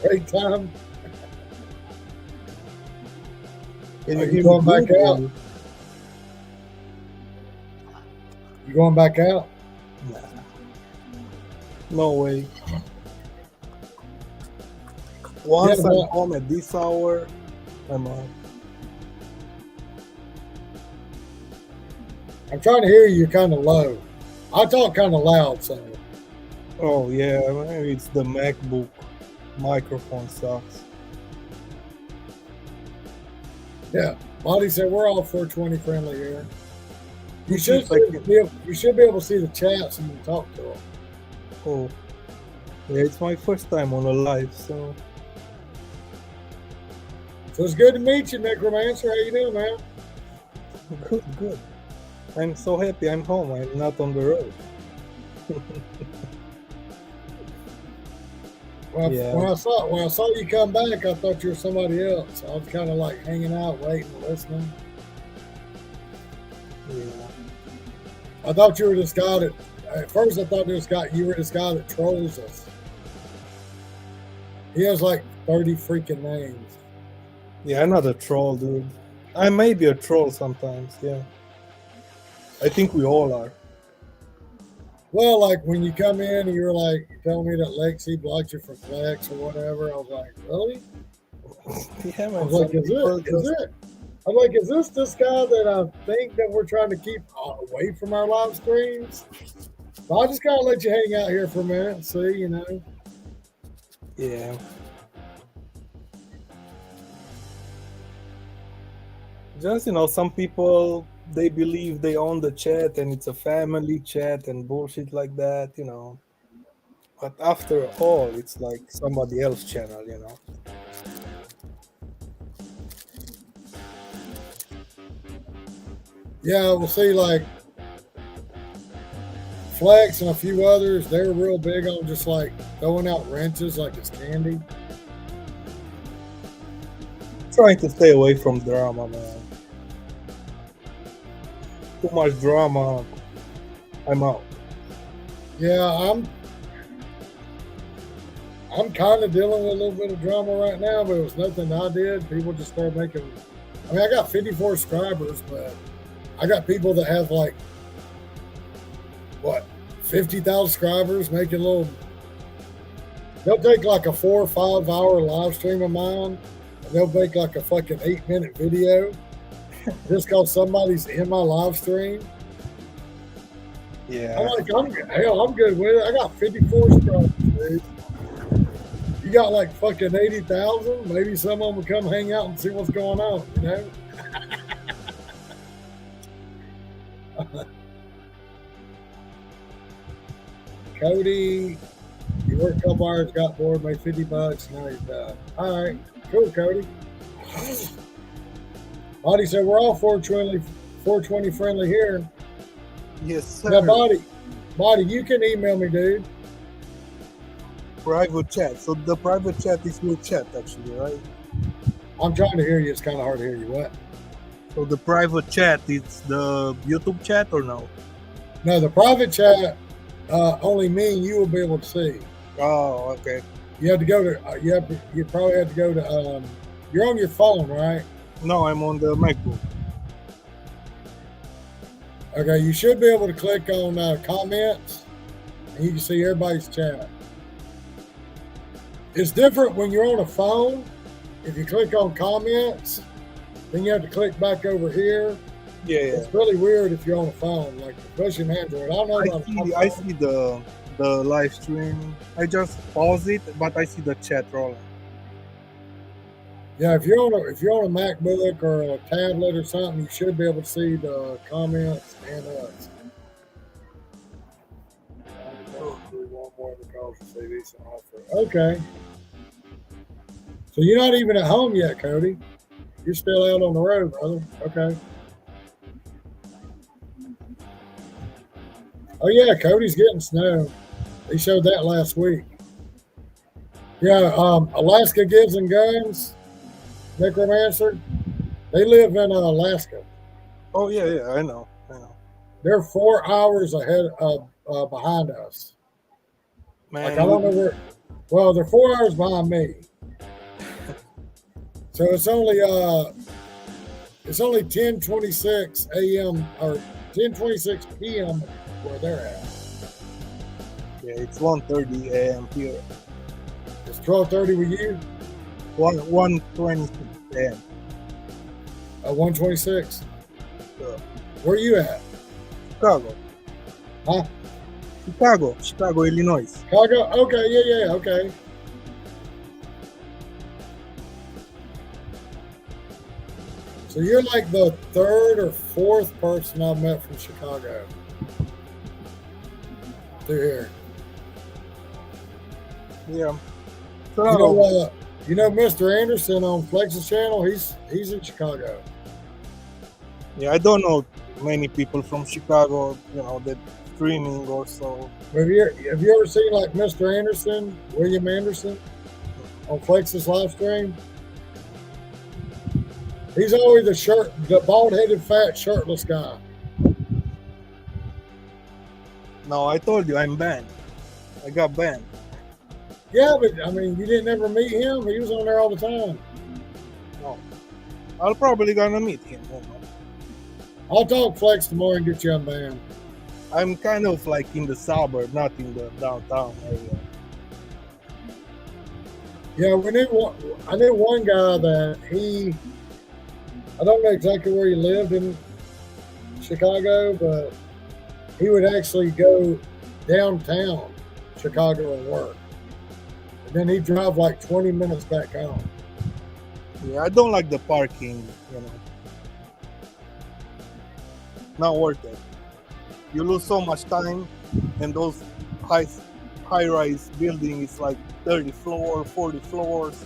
Break time. Can Are you you hear going me back good, out? or- You going back out? Nah. No way. Once Yeah, I'm well- home at this hour, I'm out. I'm trying to hear you kind of low. I talk kind of loud, so. Oh yeah, maybe it's the MacBook. Microphone sucks. Yeah. Monty said we're all 420 friendly here. You Which should is like- you should be able to see the chat so you can talk to them. Oh, yeah, it's my first time on a live, so So it's good to meet you, Necromancer. How you doing, man? good, good. I'm so happy I'm home. I'm not on the road. Well, Yeah. when I saw you come back, I thought you were somebody else. I was kind of like hanging out, waiting, listening. Yeah. I thought you were this guy that. At first, I thought you were this guy that trolls us. He has like 30 freaking names. Yeah, I'm not a troll, dude. I may be a troll sometimes, yeah. I think we all are. Well, like when you come in and you're like telling me that Lexi blocked you for flex or whatever, I was like, really? Yeah, I man. was like, some people is just- it? I'm like, is this guy that I think that we're trying to keep away from our live streams? So I just gotta let you hang out here for a minute and see, you know. Yeah. Just, some people, they believe they own the chat and it's a family chat and bullshit like that, But after all, it's like somebody else's channel, Yeah, we'll see, like Flex and a few others, they were real big on just like throwing out wrenches like it's candy. Trying to stay away from drama, man. Too much drama, I'm out. Yeah, I'm kind of dealing with a little bit of drama right now, but it was nothing I did. People just started making. I mean, I got 54 subscribers, but I got people that have like 50,000 subscribers making little. They'll take like a 4 or 5 hour live stream of mine, and they'll make like a fucking 8-minute video just because somebody's in my live stream. Yeah. I'm like, I'm good with it. I got 54 subscribers, dude. You got like fucking 80,000. Maybe some of them will come hang out and see what's going on, Cody, you worked a couple hours, got bored, made $50. Now he's done. All right, cool, Cody. Body said we're all 420 friendly here. Yes, sir. Now, Body, you can email me, dude. Private chat. So the private chat is your chat, actually, right? I'm trying to hear you. It's kind of hard to hear you. What? So the private chat is the YouTube chat or no? No, the private chat, only me and you will be able to see. Oh, okay. You have to go to. You probably have to go to. You're on your phone, right? No, I'm on the MacBook. Okay, you should be able to click on comments, and you can see everybody's chat. It's different when you're on a phone. If you click on comments, then you have to click back over here. Yeah, It's really weird if you're on a phone, like especially an Android. I don't know about I see the live stream. I just pause it, but I see the chat rolling. Yeah, if you're on a MacBook or a tablet or something, you should be able to see the comments and us. One more because the CV's an offer. Okay. So you're not even at home yet, Cody. You're still out on the road, brother. Okay. Oh yeah, Cody's getting snow. He showed that last week. Yeah, Alaska Gives and Guns, Necromancer. They live in Alaska. Oh yeah, I know. They're 4 hours ahead of behind us. Man, Like I don't know where. Well, they're 4 hours behind me. So it's only 10:26 a.m. or 10:26 p.m. where they're at. Yeah, it's 1:30 a.m. here. It's 12:30 with you. 1:26 a.m. 1:26. Yeah. Where you at? Chicago. Huh? Chicago, Illinois. Chicago? Okay, yeah, okay. So you're like the third or fourth person I've met from Chicago through here. Yeah. You know Mr. Anderson on Flex's channel? He's in Chicago. Yeah, I don't know many people from Chicago, that streaming or so. Have you ever seen like Mr. Anderson, William Anderson, on Flex's live stream? He's always the bald-headed, fat, shirtless guy. No, I told you I'm banned. I got banned. Yeah, but I mean, you didn't ever meet him. He was on there all the time. No, I'll probably gonna meet him. I'll talk Flex tomorrow and get you unbanned. I'm kind of like in the suburb, not in the downtown area. Yeah, I knew one guy that I don't know exactly where he lived in Chicago, but he would actually go downtown Chicago and work. And then he'd drive like 20 minutes back home. Yeah, I don't like the parking, Not worth it. You lose so much time, and those high-rise buildings is like 30 floors, 40 floors.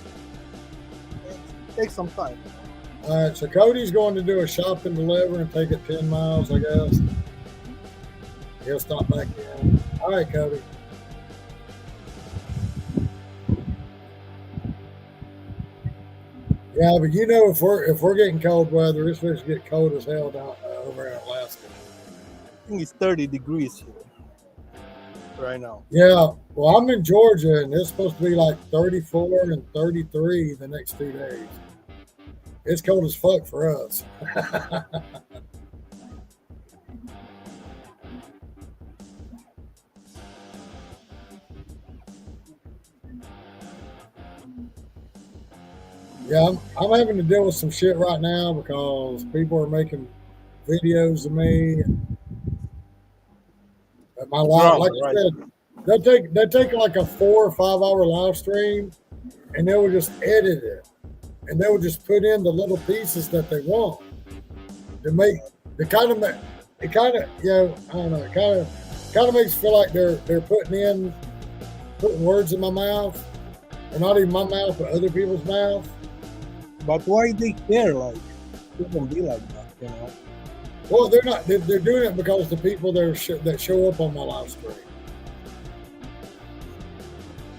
It takes some time. All right, so Cody's going to do a shop and deliver and take it 10 miles, I guess. He'll stop back in. All right, Cody. Yeah, but if we're getting cold weather, it's supposed to get cold as hell down over in Alaska. I think it's 30 degrees here right now. Yeah, well, I'm in Georgia, and it's supposed to be like 34 and 33 the next 2 days. It's cold as fuck for us. Yeah, I'm having to deal with some shit right now because people are making videos of me. And my life, like I said, they take like a 4 or 5 hour live stream, and they will just edit it, and they will just put in the little pieces that they want to make. I don't know, it kind of kind of makes me feel like they're putting words in my mouth, or not even my mouth, but other people's mouth. But why they care? Like, shouldn't be like that, you know? Well, they're not. They're doing it because the people that show up on my live stream,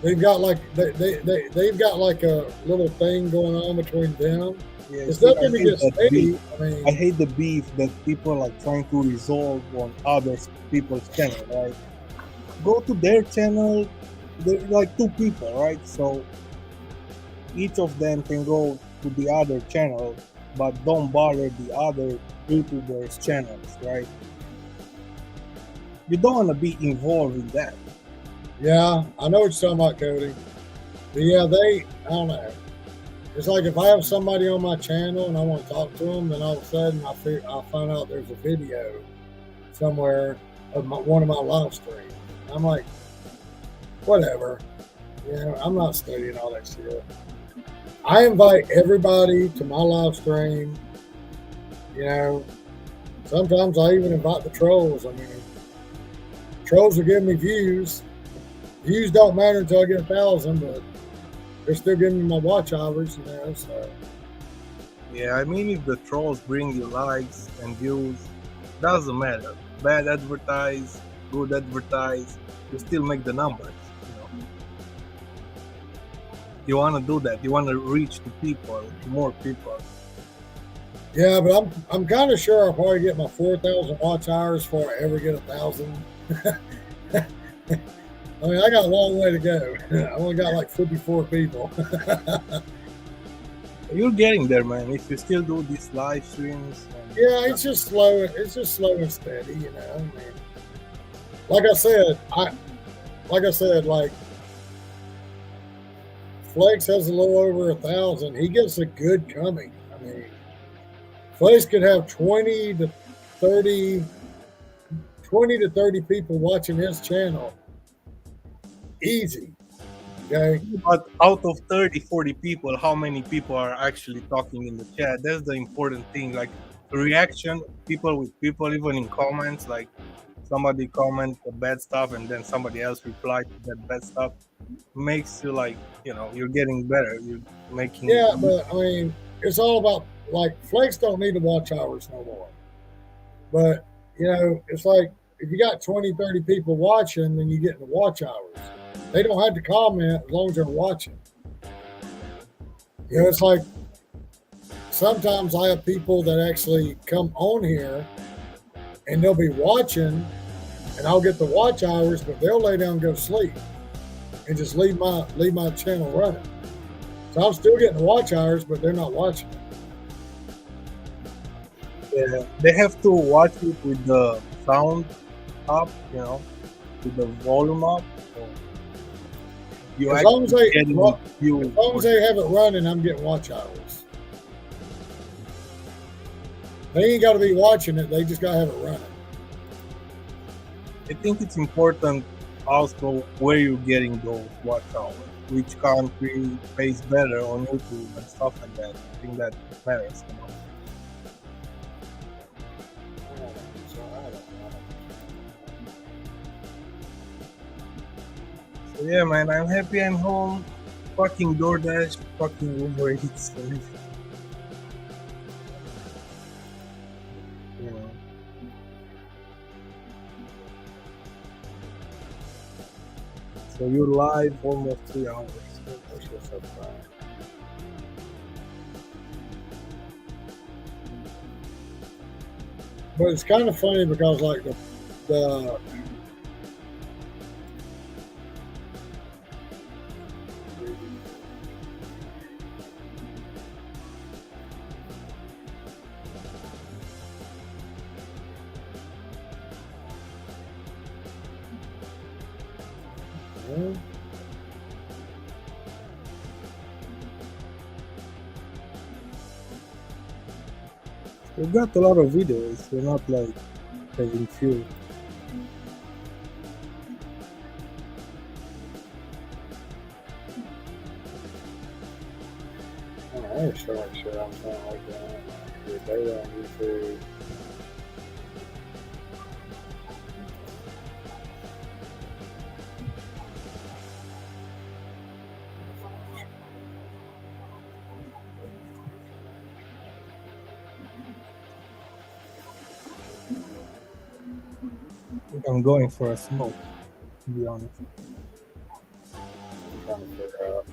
they've got like they've got like a little thing going on between them. Yeah, It's see, nothing against me. I mean, I hate the beef that people are trying to resolve on other people's channel, right? Go to their channel, they're like two people, right? So each of them can go to the other channel, but don't bother the other YouTubers' channels, right? You don't want to be involved in that. yeah, I know what you're talking about, Cody. But yeah, I don't know. It's like if I have somebody on my channel and I want to talk to them, then all of a sudden I find out there's a video somewhere of one of my live streams. I'm like, whatever. I'm not studying all that shit. I invite everybody to my live stream. Sometimes I even invite the trolls. I mean, trolls are giving me views. Views don't matter until I get 1,000, but they're still giving me my watch hours, so. Yeah, I mean, if the trolls bring you likes and views, doesn't matter. Bad advertise, good advertise, you still make the numbers. You want to do that. You want to reach to people, to more people. Yeah, but I'm kind of sure I'll probably get my 4,000 watch hours before I ever get 1,000. I mean, I got a long way to go. I only got like 54 people. You're getting there, man. If you still do these live streams. Yeah, it's just slow. It's just slow and steady, I mean, like I said, Flex has a little over 1,000. He gets a good coming. I mean, Flex could have 20 to 30 people watching his channel. Easy. Okay. But out of 30, 40 people, how many people are actually talking in the chat? That's the important thing. Like reaction, people with people, even in comments, like somebody comment the bad stuff and then somebody else reply to that bad stuff, makes you like, you're getting better. You're making. Yeah, but I mean, it's all about like Flex don't need to watch hours no more. But it's like if you got 20, 30 people watching, then you get the watch hours. They don't have to comment as long as they're watching. It's like sometimes I have people that actually come on here and they'll be watching and I'll get the watch hours, but they'll lay down and go to sleep and just leave my channel running. So I'm still getting the watch hours, but they're not watching. Yeah, they have to watch it with the sound up, with the volume up. As long as they have it running, I'm getting watch hours. They ain't got to be watching it. They just got to have it running. I think it's important also where you're getting those watch hours. Which country pays better on YouTube and stuff like that. I think that matters. So yeah, man, I'm happy I'm home. Fucking DoorDash, fucking Uber Eats. So you're live almost 3 hours. That's what's up, man. But it's kind of funny because like the We've got a lot of videos. We're not like having few. I ain't sure I'm saying like that. Your data on YouTube. I'm going for a smoke, to be honest. Trying to figure out.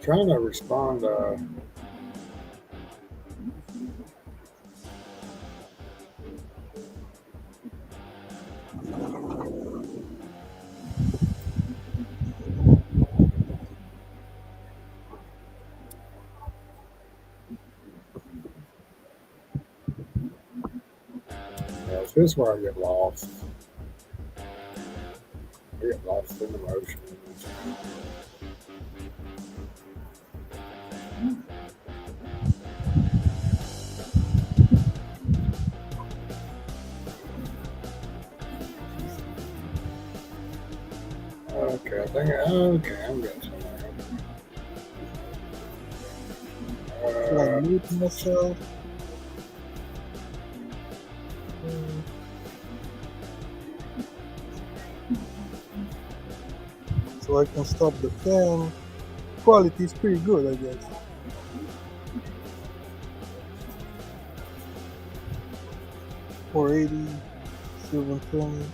Trying to respond to. Yeah, this is where I get lost. I get lost in emotion. Okay, I think. Okay, I'm getting somewhere. Should I mute myself? So I can stop the fan. Quality is pretty good, I guess. $480, 720.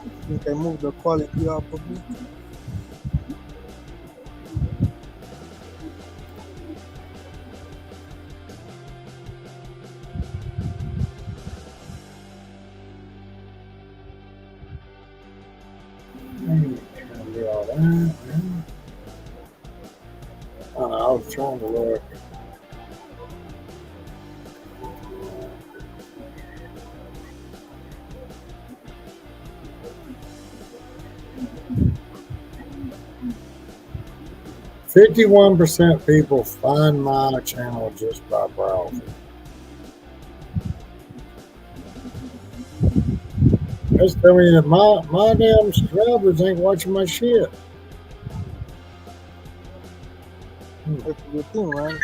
I think I moved the quality up a bit. Trying to do all that. Yeah. I don't know, I was trying to look. "51% people find my channel just by browsing." That's telling me that my damn subscribers ain't watching my shit. That's a good thing, man.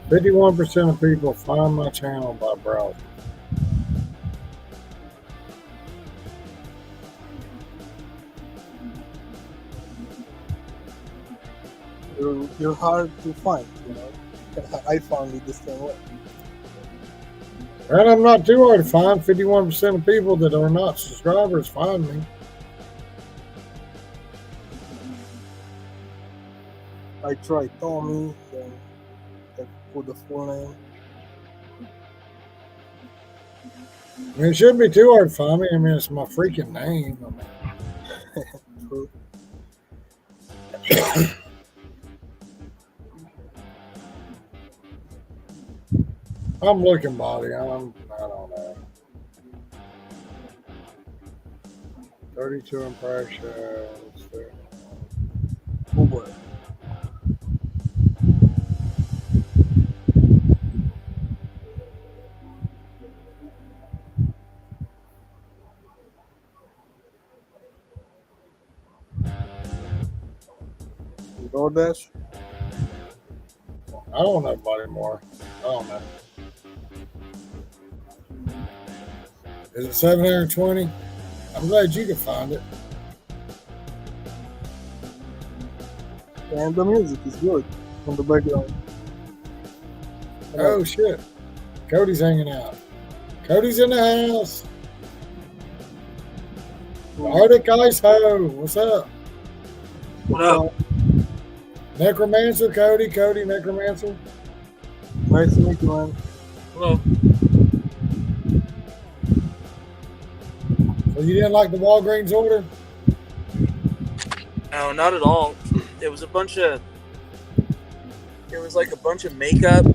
51% of people find my channel by browsing. You're hard to find, you know. I found it the same way. And I'm not too hard to find. 51% of people that are not subscribers find me. I tried Tommy, then I put the full name. I mean, it shouldn't be too hard to find me. I mean, it's my freaking name. True. I'm looking, Bobby. I don't know. 32 impressions. Oh boy. DoorDash? I don't know Bobby more. I don't know. Is it 720? I'm glad you could find it. And the music is good on the background. Oh shit. Cody's hanging out. Cody's in the house. Arctic Ice Ho. What's up? What up? Necromancer Cody. Cody Necromancer. Nice to meet you, man. Hello. So you didn't like the Walgreens order? No, not at all. It was like a bunch of makeup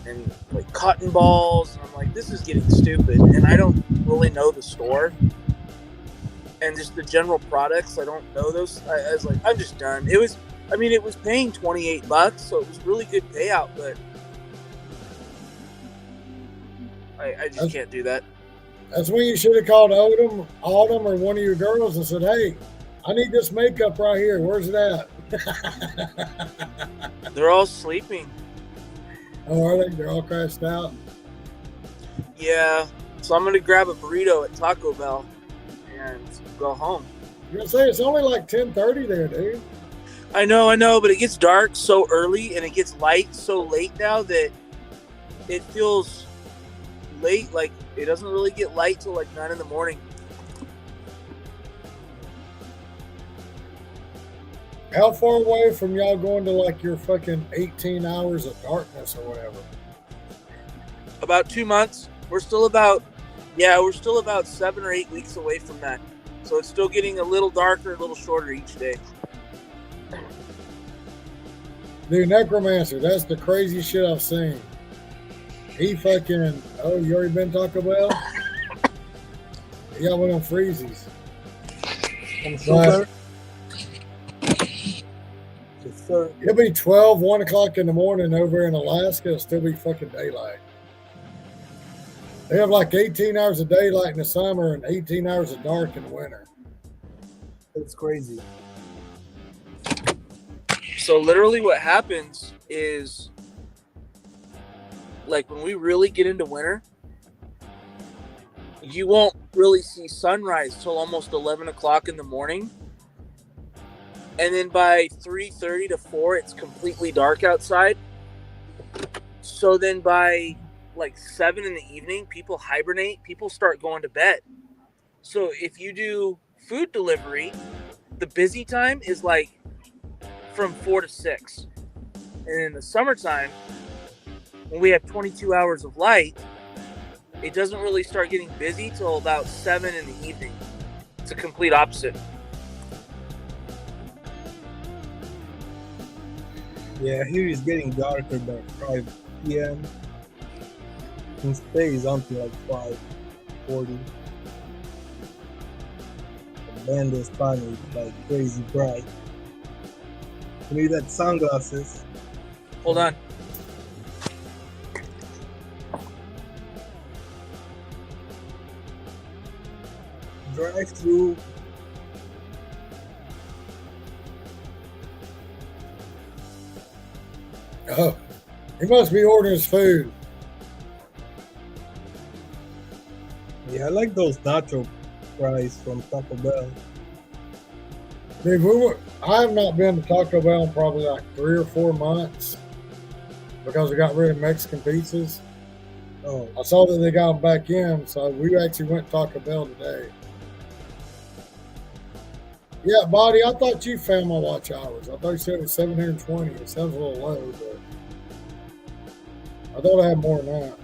and like cotton balls. And I'm like, this is getting stupid. And I don't really know the store. And just the general products, I don't know those. I was like, I'm just done. It was paying $28, so it was really good payout, but I just can't do that. That's when you should have called Autumn or one of your girls and said, "Hey, I need this makeup right here. Where's it at?" They're all sleeping. Oh, are they? They're all crashed out. Yeah. So I'm going to grab a burrito at Taco Bell. and go home. You're gonna say it's only like 10:30 there, dude. I know, but it gets dark so early and it gets light so late now that it feels late. Like it doesn't really get light till like 9 in the morning. How far away from y'all going to like your fucking 18 hours of darkness or whatever? About 2 months. We're still about 7 or 8 weeks away from that. So it's still getting a little darker, a little shorter each day. Dude, Necromancer, that's the craziest shit I've seen. He fucking, oh, you already been Taco Bell? He got one on freezies. But Yes, sir. it'll be 12, 1 o'clock in the morning over in Alaska. It'll still be fucking daylight. They have like 18 hours of daylight in the summer and 18 hours of dark in the winter. It's crazy. So literally what happens is, like when we really get into winter, you won't really see sunrise till almost 11 o'clock in the morning. And then by 3:30 to 4, it's completely dark outside. So then by like 7 in the evening, people hibernate, people start going to bed. So if you do food delivery, the busy time is like from 4 to 6. And in the summertime, when we have 22 hours of light, it doesn't really start getting busy till about 7 in the evening. It's a complete opposite. Yeah, here it's getting darker by 5 p.m. and stays until like 5:40. And then this time it's like crazy bright. You need that sunglasses. Hold on. Drive through. Oh, he must be ordering his food. Yeah, I like those nacho fries from Taco Bell. Dude, I have not been to Taco Bell in probably like 3 or 4 months because we got rid of Mexican pizzas. Oh, I saw that they got them back in, so we actually went to Taco Bell today. Yeah, Buddy, I thought you found my watch hours. I thought you said it was 720. It sounds a little low, but I thought I had more than that.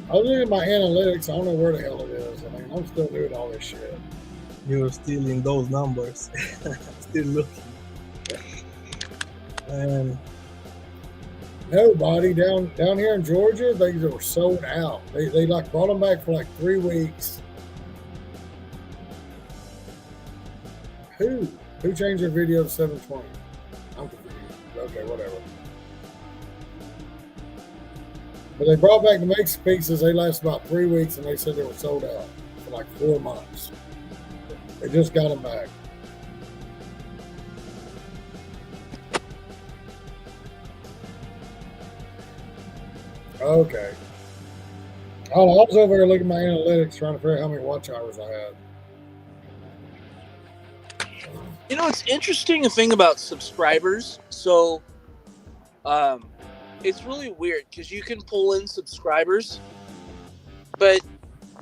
I was looking at my analytics. I don't know where the hell it is. I mean, I'm still doing all this shit. you're still in those numbers. Still looking. And Nobody down here in Georgia, they were sold out. They like brought them back for like 3 weeks. Who changed their video to 720? I'm confused. Okay, whatever. But they brought back the Mexican pizzas. They lasted about 3 weeks, and they said they were sold out for like 4 months. They just got them back. Okay. Oh, I was over there looking at my analytics, trying to figure out how many watch hours I had. You know, it's interesting a thing about subscribers. So, it's really weird because you can pull in subscribers, but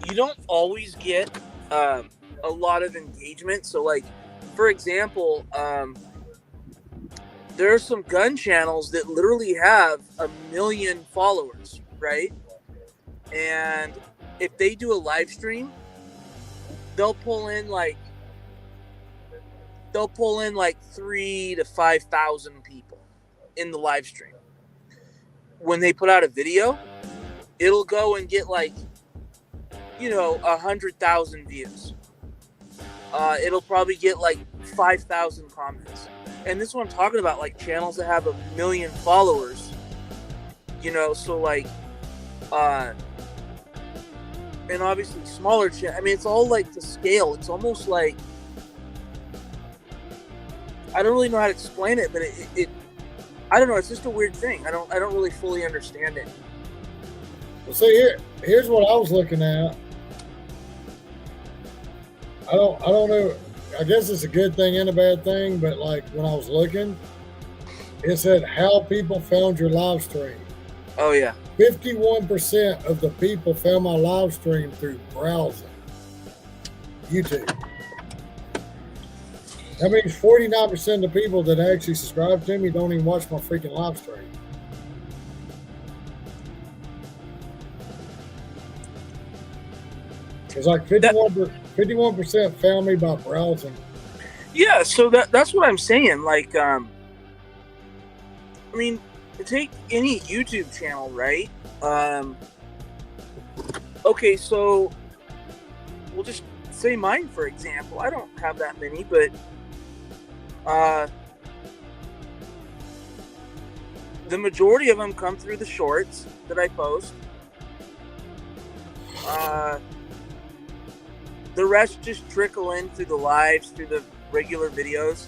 you don't always get a lot of engagement. So, like, for example, there are some gun channels that literally have 1 million followers, right? And if they do a live stream, they'll pull in like 3,000 to 5,000 people in the live stream. When they put out a video, it'll go and get like, 100,000 views. It'll probably get like 5,000 comments. And this is what I'm talking about, like channels that have 1 million followers, so like, and obviously smaller channels. I mean, it's all like the scale. It's almost like, I don't really know how to explain it, but I don't know. It's just a weird thing. I don't really fully understand it. Well, see here's what I was looking at. I don't know. I guess it's a good thing and a bad thing, but like when I was looking, it said how people found your live stream. Oh yeah. 51% of the people found my live stream through browsing YouTube. That means 49% of the people that actually subscribe to me don't even watch my freaking live stream. It's like 51% found me by browsing. Yeah, so that's what I'm saying. Like, I mean, take any YouTube channel, right? Okay, so we'll just say mine, for example. I don't have that many, but the majority of them come through the shorts that I post. The rest just trickle in through the lives, through the regular videos.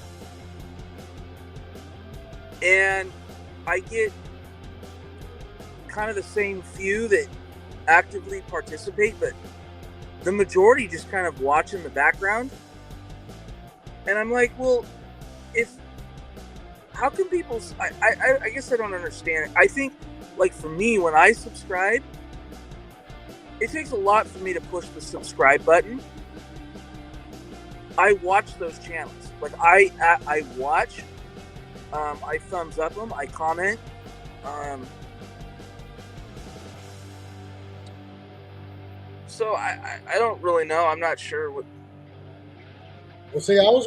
And I get kind of the same few that actively participate, but the majority just kind of watch in the background. And I'm like, well, how can people, I guess I don't understand it. I think, like for me, when I subscribe, it takes a lot for me to push the subscribe button. I watch those channels. Like I watch, I thumbs up them, I comment. So I don't really know. I'm not sure what. Well, see, I was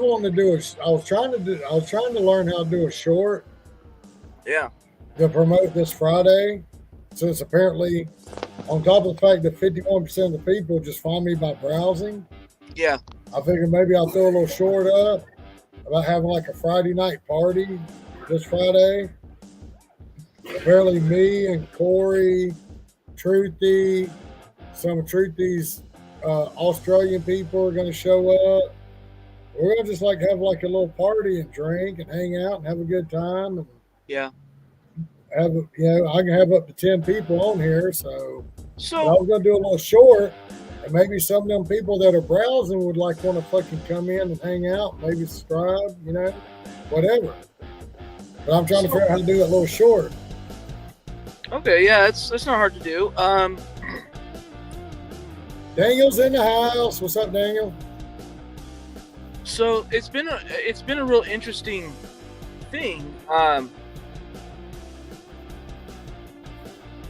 trying to learn how to do a short. Yeah. To promote this Friday, since apparently, on top of the fact that 51% of the people just find me by browsing. Yeah. I figured maybe I'll throw a little short up about having like a Friday night party this Friday. Apparently, me and Corey, Truthy, some of Truthy's Australian people are going to show up. We're going to just like have like a little party and drink and hang out and have a good time. And yeah. I can have up to 10 people on here. So I was going to do a little short. And maybe some of them people that are browsing would like want to fucking come in and hang out, maybe subscribe, whatever. But I'm trying to figure out how to do that little short. Okay, yeah, it's not hard to do. Daniel's in the house. What's up, Daniel? So it's been a real interesting thing.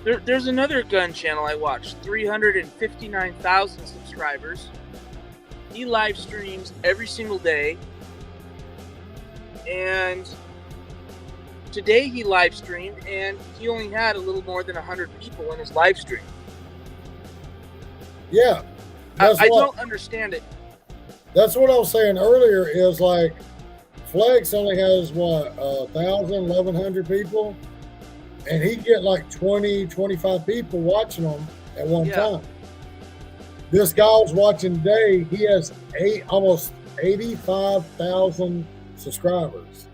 There's another gun channel I watch, 359,000 subscribers. He live streams every single day. And today he live streamed and he only had a little more than 100 people in his live stream. Yeah. I don't understand it. That's what I was saying earlier is like Flex only has 1,000, 1,100 people. And he'd get like 20, 25 people watching them at one time. This guy was watching today. He has almost 85,000 subscribers.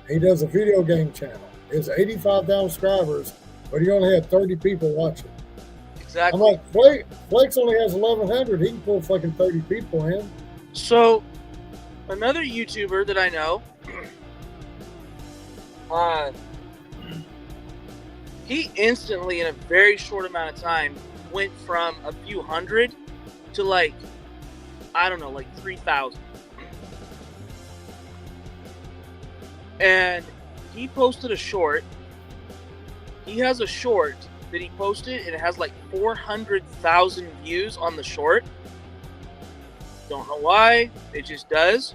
He does a video game channel. It's 85,000 subscribers, but he only had 30 people watching. Exactly. I'm like, Flex only has 1,100. He can pull fucking 30 people in. So, another YouTuber that I know, he instantly, in a very short amount of time, went from a few hundred to like 3,000. And he posted a short. He has a short that he posted, and it has like 400,000 views on the short. Don't know why, it just does.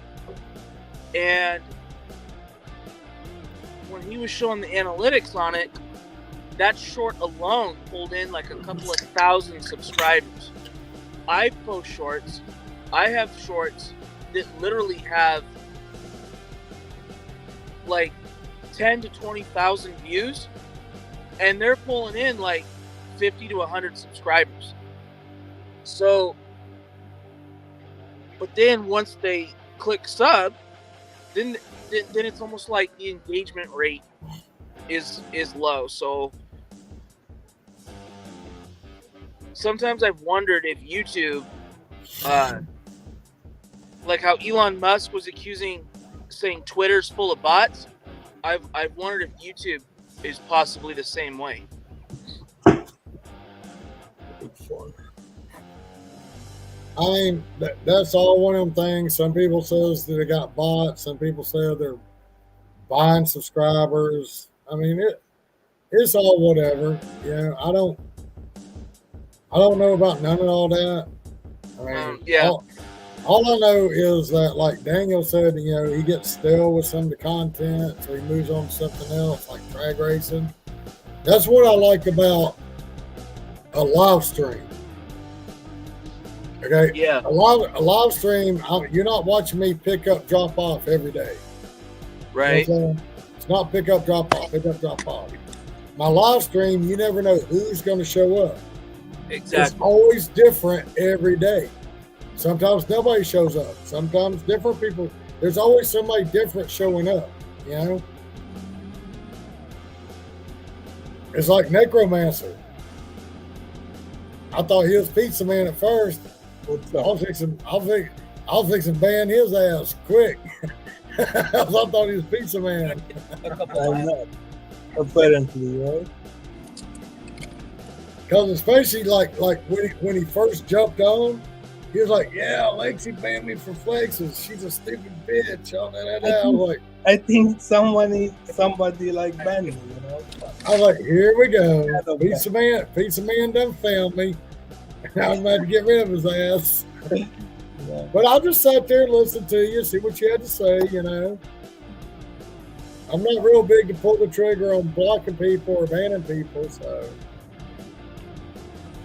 And when he was showing the analytics on it, that short alone pulled in like a couple of thousand subscribers. I post shorts. I have shorts that literally have like 10 to 20,000 views, and they're pulling in like 50 to 100 subscribers. So, but then once they click sub, then then it's almost like the engagement rate is low. So sometimes I've wondered if YouTube, like how Elon Musk was saying Twitter's full of bots. I've wondered if YouTube is possibly the same way. I mean, that's all one of them things. Some people says that they got bots. Some people say they're buying subscribers. I mean, it's all whatever. I don't know about none of all that. I mean, yeah. All I know is that, like Daniel said, he gets stale with some of the content, so he moves on to something else, like drag racing. That's what I like about a live stream. Okay. Yeah. A live stream, you're not watching me pick up, drop off every day. Right. It's not pick up, drop off, pick up, drop off. My live stream, you never know who's going to show up. Exactly. It's always different every day. Sometimes nobody shows up. Sometimes different people. There's always somebody different showing up. It's like Necromancer. I thought he was Pizza Man at first. I was fixing to ban his ass quick. I thought he was Pizza Man. Apparently, right? Because especially like when he first jumped on, he was like, "Yeah, Lexi banned me for flexes. She's a stupid bitch." I was like, I think somebody like banned me, I was like, "Here we go. Pizza Man done found me. I'm about to get rid of his ass." Yeah. But I'll just sit there and listen to you, see what you had to say. I'm not real big to pull the trigger on blocking people or banning people, so.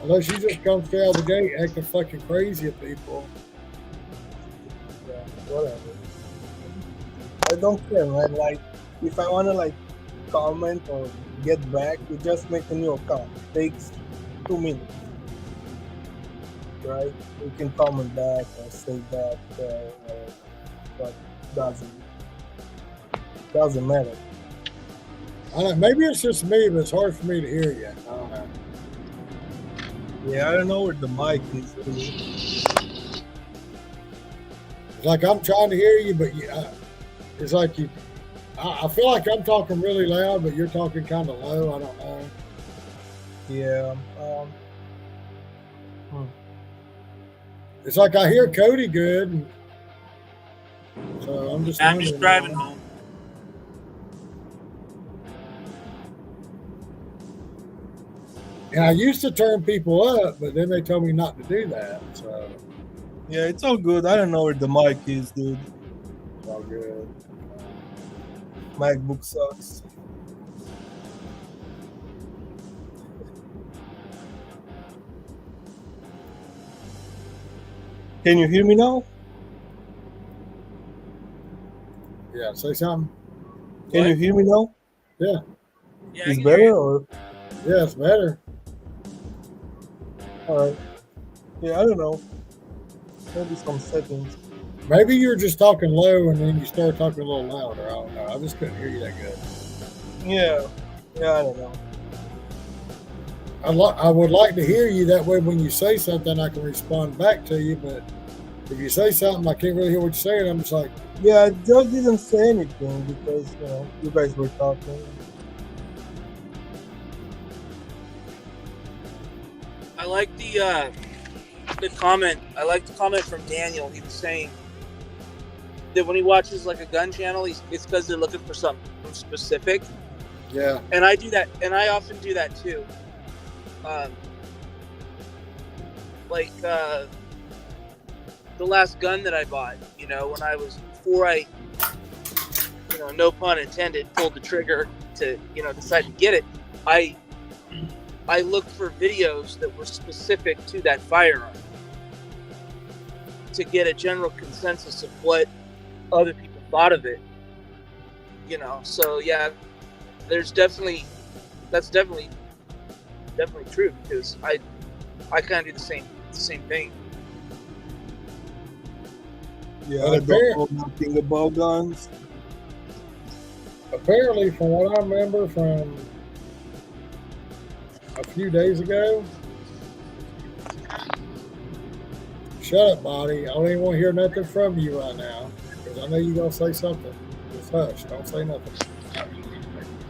Unless you just come straight out of the gate acting fucking crazy at people. Yeah, whatever. I don't care, man. Like, if I want to, comment or get back, you just make a new account. It takes 2 minutes. Right? You can comment back or say that, but doesn't matter. I don't know, maybe it's just me, but it's hard for me to hear you. I don't know. Yeah, I don't know where the mic is. Really. It's like I'm trying to hear you, but it's like I feel like I'm talking really loud, but you're talking kind of low. I don't know. Yeah. It's like I hear Cody good, so I'm just driving home. And I used to turn people up, but then they told me not to do that. So yeah, it's all good. I don't know where the mic is, dude. It's all good. MacBook sucks. Can you hear me now? Yeah, say something. Can you hear me now? Yeah. Yeah, Is better or? Yeah, it's better. All right. Yeah, I don't know. Maybe some settings. Maybe you're just talking low and then you start talking a little louder. I don't know. I just couldn't hear you that good. Yeah. Yeah, I don't know. I would like to hear you, that way when you say something I can respond back to you, but if you say something I can't really hear what you're saying, I'm just like, yeah, I just didn't say anything because you guys were talking. I like the comment. I like the comment from Daniel. He was saying that when he watches like a gun channel, it's because they're looking for something specific. yeah. And I do that, and I often do that too. The last gun that I bought, when I was before I, no pun intended, pulled the trigger to, decide to get it. I looked for videos that were specific to that firearm to get a general consensus of what other people thought of it. So yeah, that's definitely true, because I kind of do the same thing. Yeah, I don't know nothing about guns. apparently, from what I remember from a few days ago, shut up, Bonnie. I don't even want to hear nothing from you right now because I know you're going to say something. Just hush. Don't say nothing.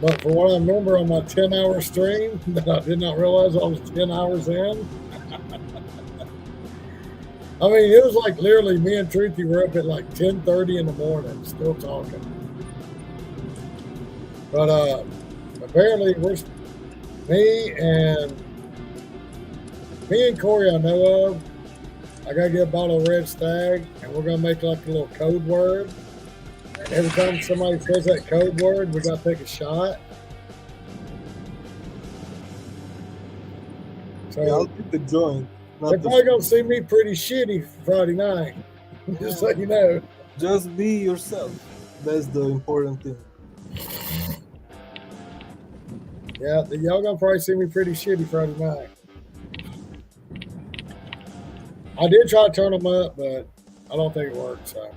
But from what I remember on my 10-hour stream that I did not realize I was 10 hours in, I mean, it was like literally me and Truthy were up at like 10:30 in the morning still talking. But apparently me and Corey I know of, I gotta get a bottle of Red Stag and we're gonna make like a little code word. And every time somebody says that code word, we gotta take a shot. So Yeah, I'll keep the joint. they're probably gonna see me pretty shitty Friday night. Just so you know. Just be yourself. That's the important thing. Yeah, y'all gonna probably see me pretty shitty Friday night. I did try to turn them up, but I don't think it worked, so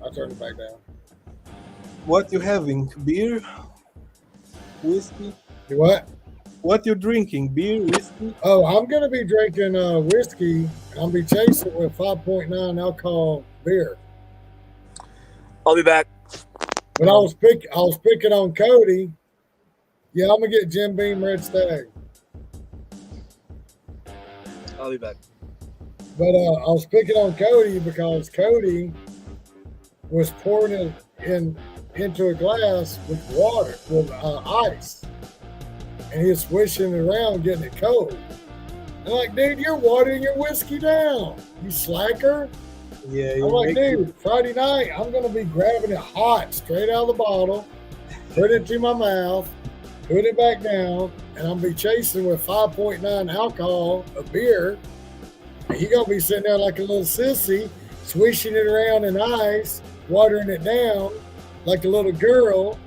I turned it back down. What you having? Beer? Whiskey? You what? What you drinking? Beer? Whiskey? Oh, I'm gonna be drinking whiskey. I'll be chasing with 5.9 alcohol beer. I'll be back. But I was picking on Cody. Yeah, I'm gonna get Jim Beam Red Stag. I'll be back. But I was picking on Cody because Cody was pouring it into a glass with water, with ice. And he was swishing it around, getting it cold. I'm like, dude, you're watering your whiskey down, you slacker. Yeah, I'm like, dude, Friday night, I'm going to be grabbing it hot, straight out of the bottle, put it to my mouth, put it back down, and I'm going to be chasing with 5.9 alcohol of beer. And you're going to be sitting there like a little sissy, swishing it around in ice, watering it down like a little girl.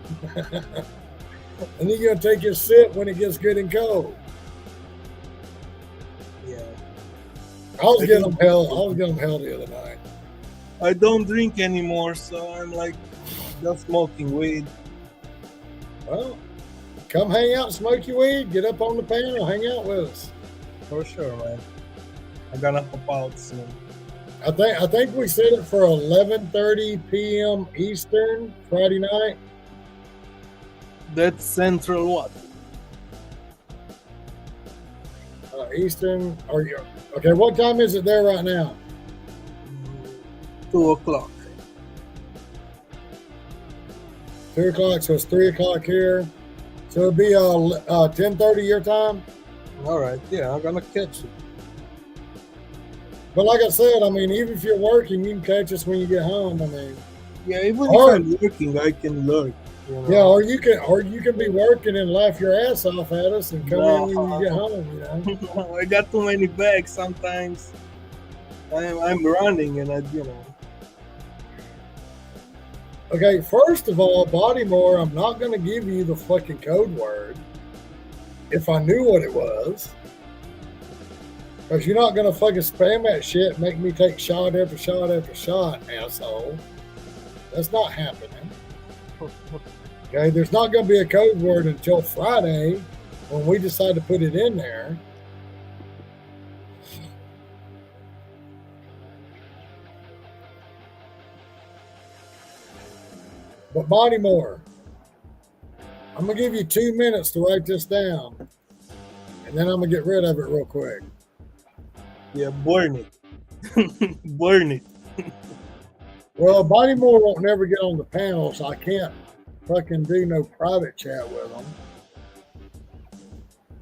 And then you're going to take your sip when it gets good and cold. Yeah. I was getting them hell the other night. I don't drink anymore, so I'm like just smoking weed. Well, come hang out and smoke your weed. Get up on the panel, hang out with us. For sure, man. I'm gonna hop out soon. I think we set it for 11:30 p.m. Eastern Friday night. That's Central what? Eastern. Okay, what time is it there right now? 2 o'clock. 2 o'clock, so it's 3 o'clock here. So it'll be 10:30 your time. All right, yeah, I'm gonna catch it. But like I said, I mean, even if you're working, you can catch us when you get home. I mean, Yeah, even Or- if I'm working, I can lurk. You know? yeah, or you can be working and laugh your ass off at us and come in when you get home. You know. I got too many bags sometimes. I'm running and Okay, first of all, Bodymore, I'm not going to give you the fucking code word if I knew what it was. Because you're not going to fucking spam that shit and make me take shot after shot after shot, asshole. That's not happening. Okay, there's not going to be a code word until Friday when we decide to put it in there. But Bodymore, I'm going to give you 2 minutes to write this down. And then I'm going to get rid of it real quick. Yeah, burn it. Burn it. Well, Bodymore won't never get on the panel, so I can't fucking do no private chat with them.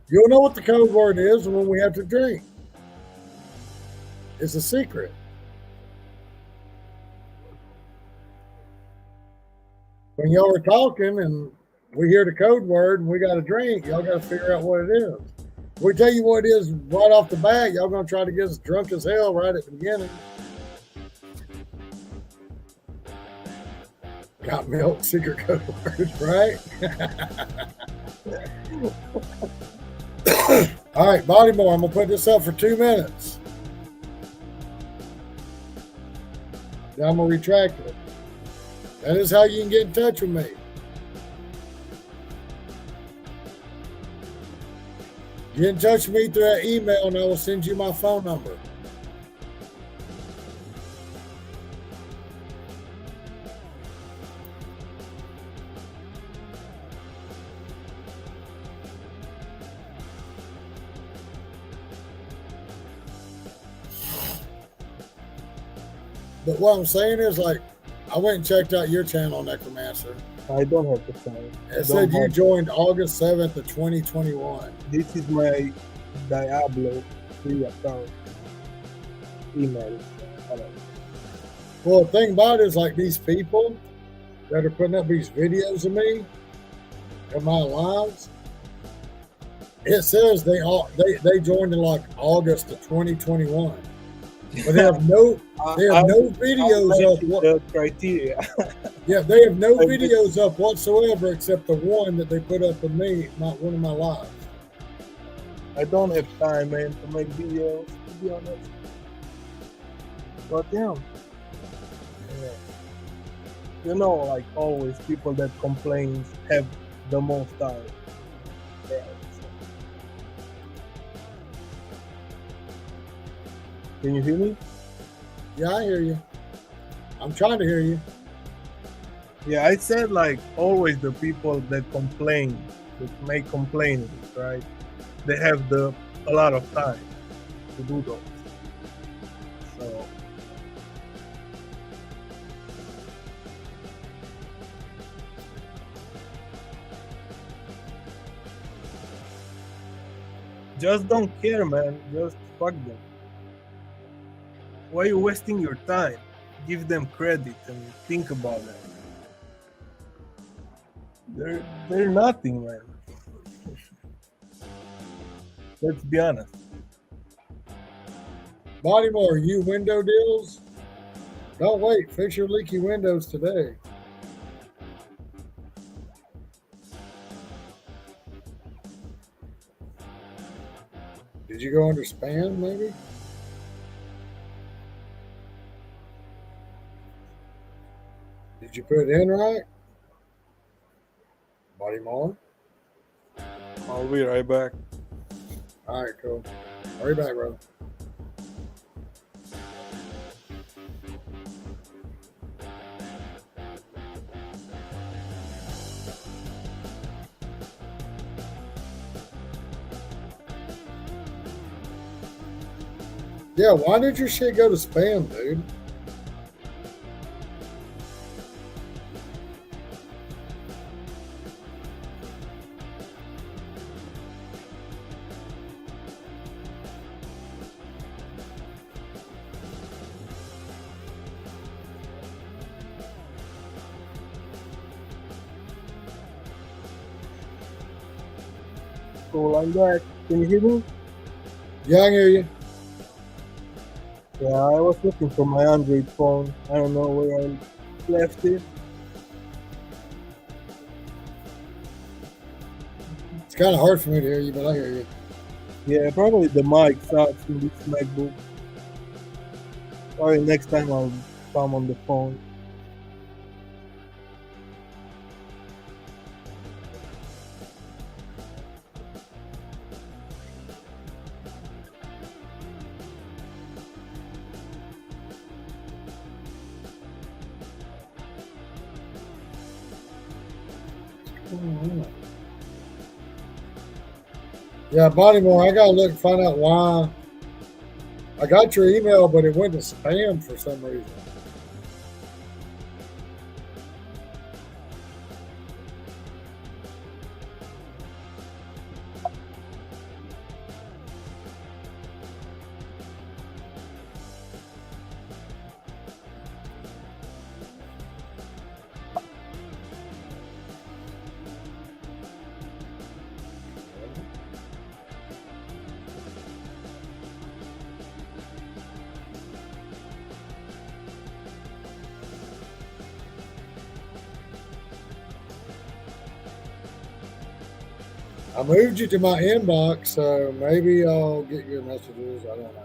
You'll know what the code word is when we have to drink. It's a secret. When y'all are talking and we hear the code word and we got to drink, y'all got to figure out what it is. If we tell you what it is right off the bat, y'all going to try to get us drunk as hell right at the beginning. Got milk, secret code word, right? All right, Bodymore, I'm going to put this up for 2 minutes. Then I'm going to retract it. That is how you can get in touch with me. Get in touch with me through that email, and I will send you my phone number. But what I'm saying is, like, I went and checked out your channel, Necromancer. I don't have the time. It said you joined August 7th of 2021. This is my Diablo free account email. Well, the thing about it is, like, these people that are putting up these videos of me in my lives, it says they joined in like August of 2021, but they have no videos up. The criteria. Yeah, they have no videos up whatsoever except the one that they put up of me, not one of my lives. I don't have time, man, to make videos, to be honest. But damn. Yeah. You know, like always, people that complain have the most time. Yeah. Can you hear me? Yeah, I hear you. I'm trying to hear you. Yeah, I said like always the people that complain, that make complaints, right? They have a lot of time to do those. So just don't care, man. Just fuck them. Why are you wasting your time? Give them credit and think about it. They're nothing, man. Let's be honest. Baltimore, you window deals? Don't wait. Fix your leaky windows today. Did you go under spam, maybe? Did you put it in right? Baltimore? I'll be right back. All right, cool. Hurry back, brother. Yeah, why did your shit go to spam, dude? Cool, I'm back. Can you hear me? Yeah, I can hear you. Yeah, I was looking for my Android phone. I don't know where I left it. It's kind of hard for me to hear you, but I hear you. Yeah, probably the mic sucks in this MacBook. Sorry, next time I'll come on the phone. Yeah, Baltimore, I gotta look and find out why. I got your email, but it went to spam for some reason. I moved you to my inbox, so maybe I'll get your messages. I don't know.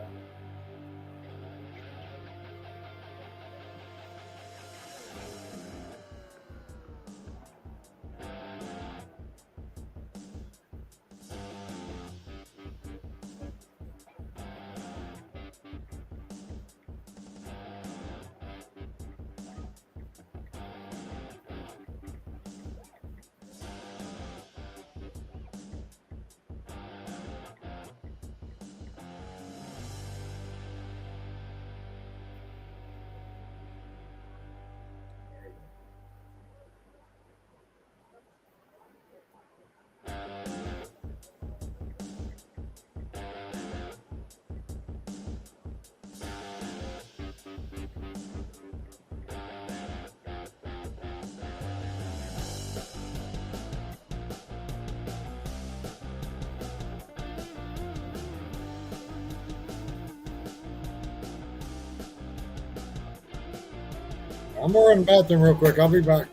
I'm gonna run the bathroom real quick. I'll be back,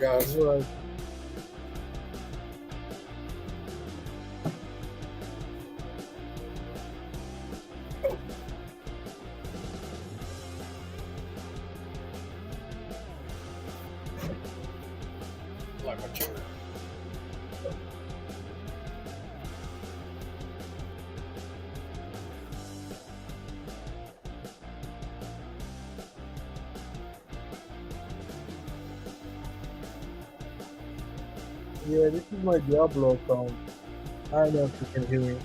guys. All right. Like my chair. Yeah, this is my Diablo account. I don't know if you can hear me.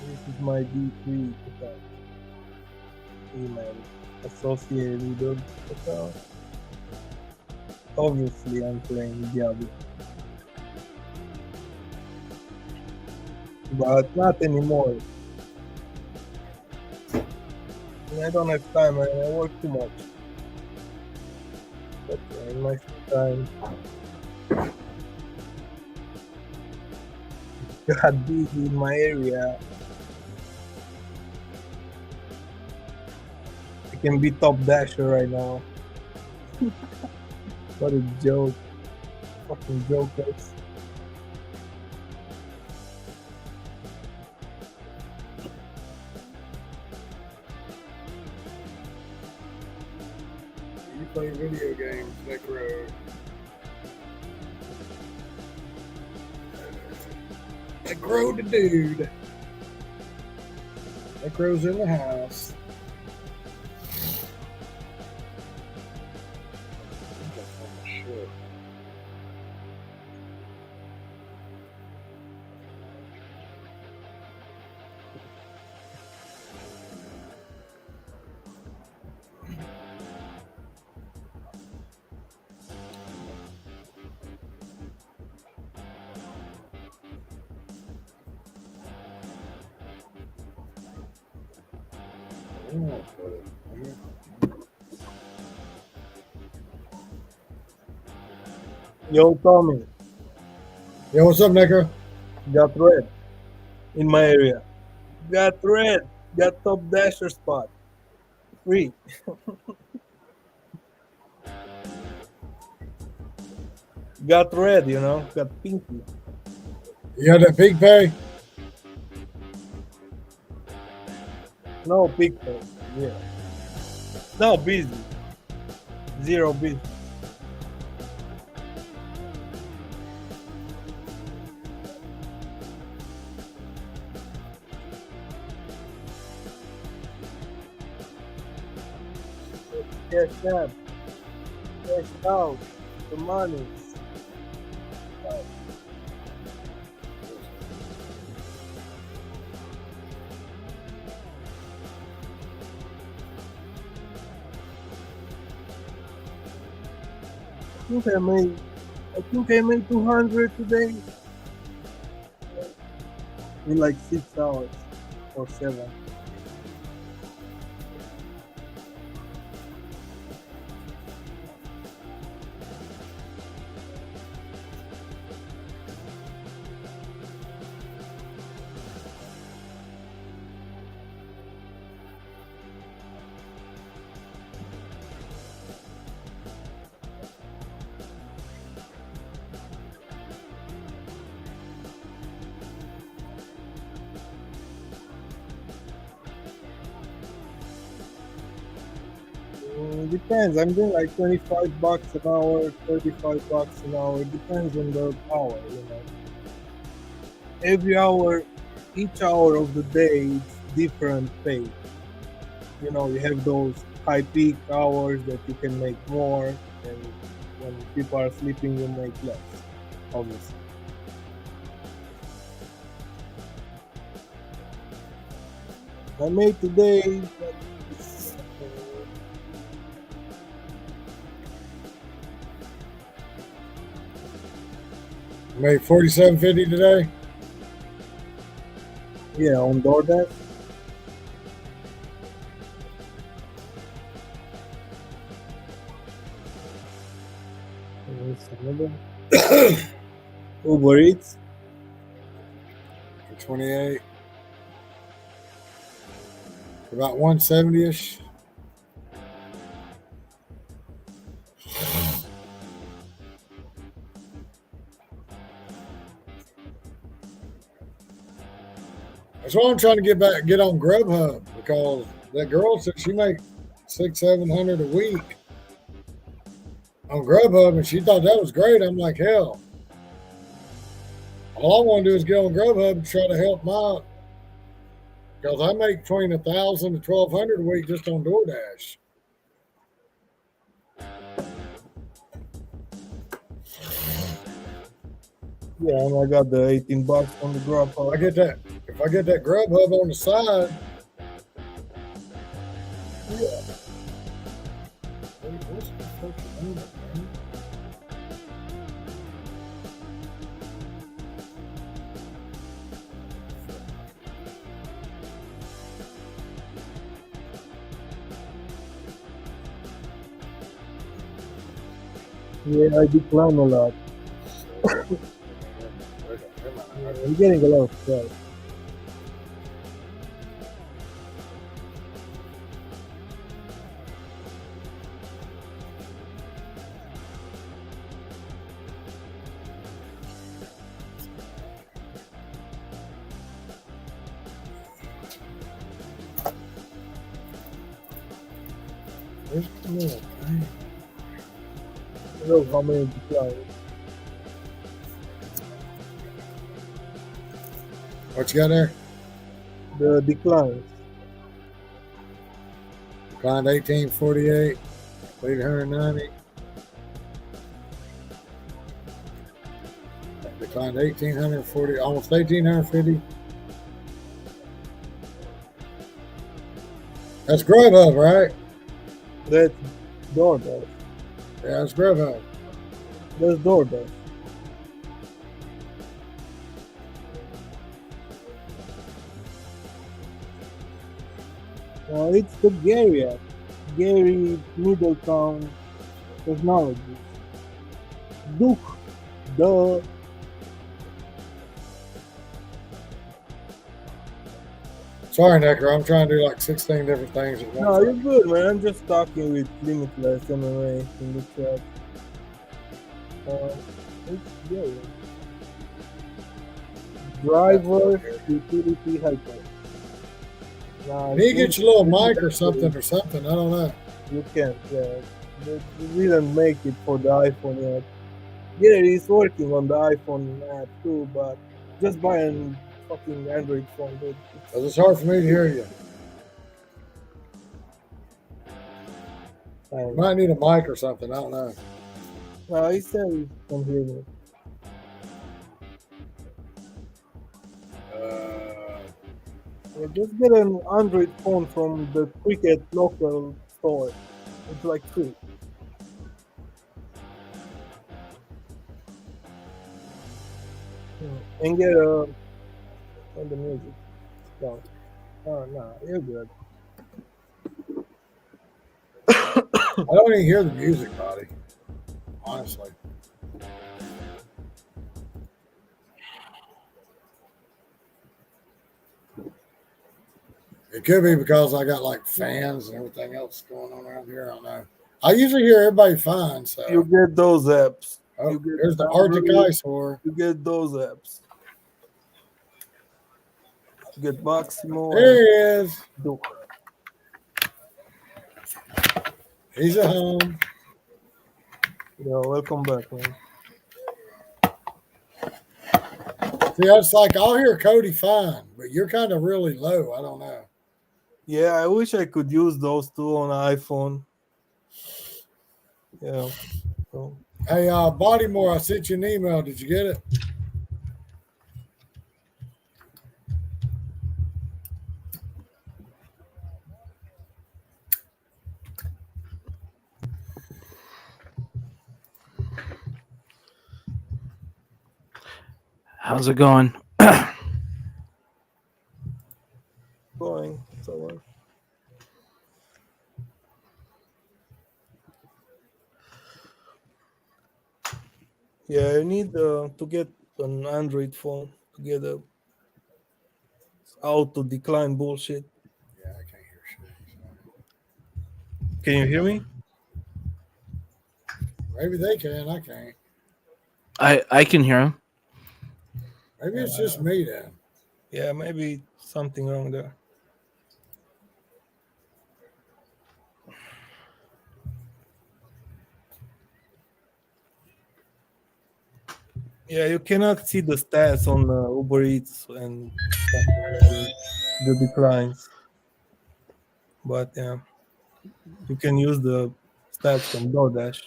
This is my D3 account. Email associated with the account. Obviously, I'm playing Diablo. But not anymore. I don't have time. I work too much. But in my free time, got busy in my area. I can be top dasher right now. What a joke. Fucking jokers. You play video games, Nick Road. Nick Road the dude. Nick Road's in the house. Shit. Yo, Tommy, Yo, what's up, Nicker? got red in my area. Got red. Got top dasher spot. Free. Got red, you know, got pinky. You had that pig pay? No picture. Yeah. No busy. Zero busy. Cash up. Cash out. The money. I think I made 200 today in like 6 hours or 7. Depends. I'm doing like 25 bucks an hour, 35 bucks an hour. Depends on the hour, you know. Every hour, each hour of the day, it's different pay. You know, you have those high peak hours that you can make more, and when people are sleeping, you make less, obviously. I made today, but it's, Made $47.50 today. yeah, on DoorDash. What's another? Uber Eats. For 28. About 170ish. That's why I'm trying to get on Grubhub because that girl said she make 600-700 a week on Grubhub, and she thought that was great. I'm like, hell, all I want to do is get on Grubhub and try to help them out because I make between 1,000 to 1,200 a week just on DoorDash. Yeah, and I got the $18 on the Grubhub. If I get that Grubhub on the side, Yeah. what's the fucking name of it, man? Yeah, I decline a lot. I'm getting a lot of stuff. Where's the little thing? I don't know how many declines. What you got there? The declines. Declined 1848, 890. Declined 1,840, almost 1,850. That's Grubhub, right? That's DoorDash. Yeah, that's Grubhub. That's DoorDash. It's the Gary app. Gary Middletown Technologies. Duke. Duh. Sorry, Necker. I'm trying to do like 16 different things at once. No, you're good, man. I'm just talking with Limitless MMA in the chat. It's Gary. Driver utility helper. Nah, You need to get your little mic or something. I don't know. You can't, yeah. We didn't make it for the iPhone yet. Yeah, he's working on the iPhone app too, but just buy a fucking Android phone, dude. Because it's hard for me to hear you. You might need a mic or something. I don't know. No, he said he can hear me. Yeah, just get an Android phone from the Cricket local store. It's like free. And get on the music. No, no, you're good. I don't even hear the music, buddy. Honestly. It could be because I got like fans and everything else going on around here. I don't know. I usually hear everybody fine. So You get those apps. oh, You get there's the Arctic Ice Whore. You get those apps. You get Maximo. There he is. Duke. He's at home. Yeah, welcome back, man. See, it's like I'll hear Cody fine, but you're kind of really low. I don't know. Yeah, I wish I could use those two on iPhone. Yeah. So, Hey, Bodymore, I sent you an email. Did you get it? How's it going? going. So, yeah, I need to get an Android phone to get a auto decline bullshit. Yeah, I can't hear Can you hear me? Maybe they can. I can't. I can hear him. Maybe it's just me then. Yeah, maybe something wrong there. Yeah, you cannot see the stats on Uber Eats and stuff like that, the declines. But yeah, you can use the stats from DoorDash.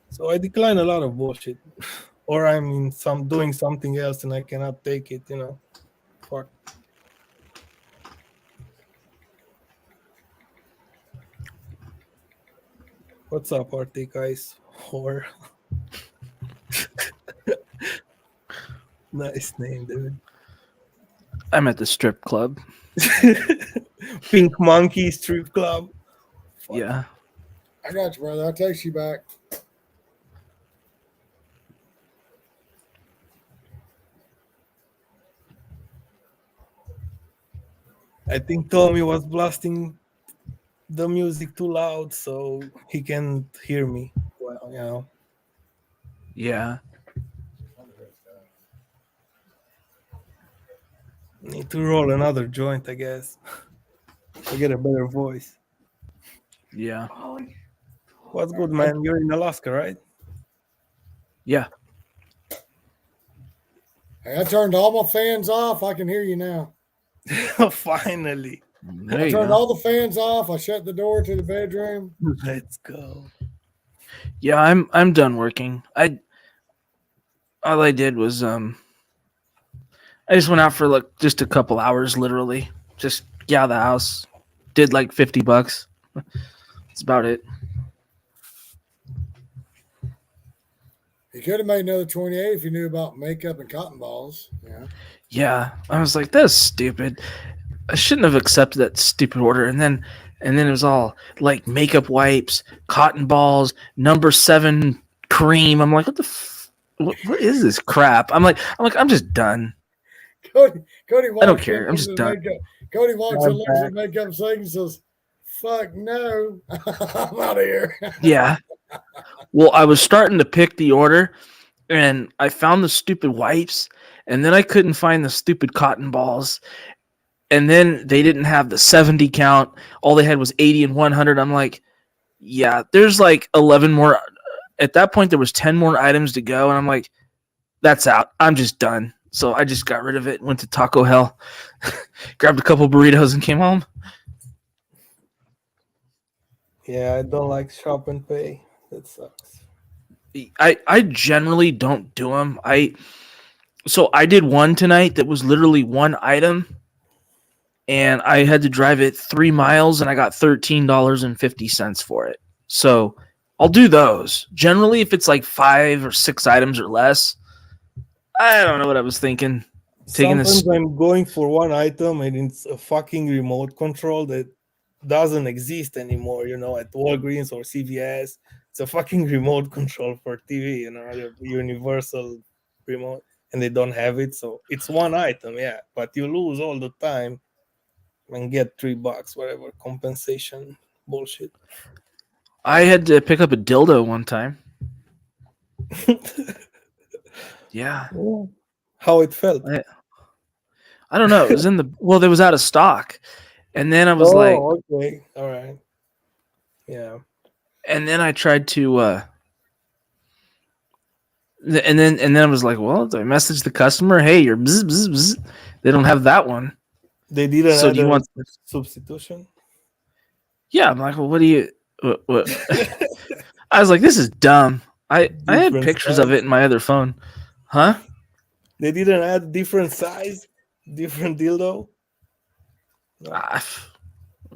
So I decline a lot of bullshit, or I'm in some doing something else and I cannot take it. Fuck. What's up, Arctic Ice? Or nice name, dude. I'm at the strip club. Pink Monkey Strip Club. Fuck. Yeah. I got you, brother. I'll text you back. I think Tommy was blasting the music too loud, so he can't hear me. Well, Yeah. need to roll another joint, I guess. To get a better voice. Yeah. What's good, man? You're in Alaska, right? Yeah. Hey, I turned all my fans off. I can hear you now. Finally. There I you turned go. all the fans off. I shut the door to the bedroom. Let's go. Yeah, I'm done working. All I did was I just went out for like just a couple hours, literally. Just get out of the house. Did like $50. That's about it. You could have made another 28 if you knew about makeup and cotton balls. Yeah. Yeah. I was like, that's stupid. I shouldn't have accepted that stupid order. And then it was all like makeup wipes, cotton balls, number 7 cream. I'm like, what is this crap? I'm just done. Cody I don't walks care. in, I'm looks just at done. makeup. Cody walks in, I'm looks at back. makeup thing and says, "Fuck no, I'm out of here." Yeah. Well, I was starting to pick the order and I found the stupid wipes and then I couldn't find the stupid cotton balls. And then they didn't have the 70 count. All they had was 80 and 100. I'm like, yeah, there's like 11 more. At that point, there was 10 more items to go. And I'm like, that's out. I'm just done. So I just got rid of it, went to Taco Hell, grabbed a couple burritos and came home. Yeah, I don't like shop and pay. That sucks. I generally don't do them. So I did one tonight that was literally one item, and I had to drive it 3 miles, and I got $13.50 for it. So I'll do those. Generally, if it's like 5 or 6 items or less, I don't know what I was thinking. Taking Sometimes this, I'm going for one item and it's a fucking remote control that doesn't exist anymore, at Walgreens or CVS. It's a fucking remote control for TV, a universal remote, and they don't have it. So it's one item, yeah, but you lose all the time and get $3, whatever compensation bullshit. I had to pick up a dildo one time. Yeah. How it felt. I don't know. It was there was out of stock. And then I was like, okay. All right. Yeah. and then I tried to, and then I was like, well, do I message the customer? Hey, you're bzz, bzz, bzz. They don't have that one. They didn't So add do you a want? substitution? Yeah. I'm like, well, what do you, what? I was like, this is dumb. I had Different pictures size? of it in my other phone. Huh? They didn't add different size, different dildo? No.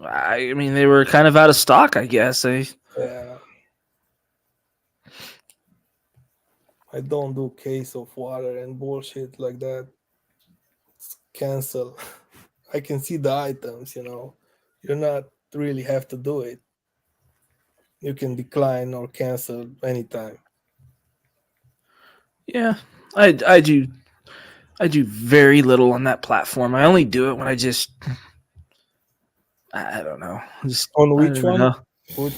I mean, they were kind of out of stock, I guess. Yeah. I don't do case of water and bullshit like that. It's cancel. I can see the items, You're not really have to do it. You can decline or cancel anytime. Yeah, I do very little on that platform. I only do it when I don't know. Just On I which don't even one? know.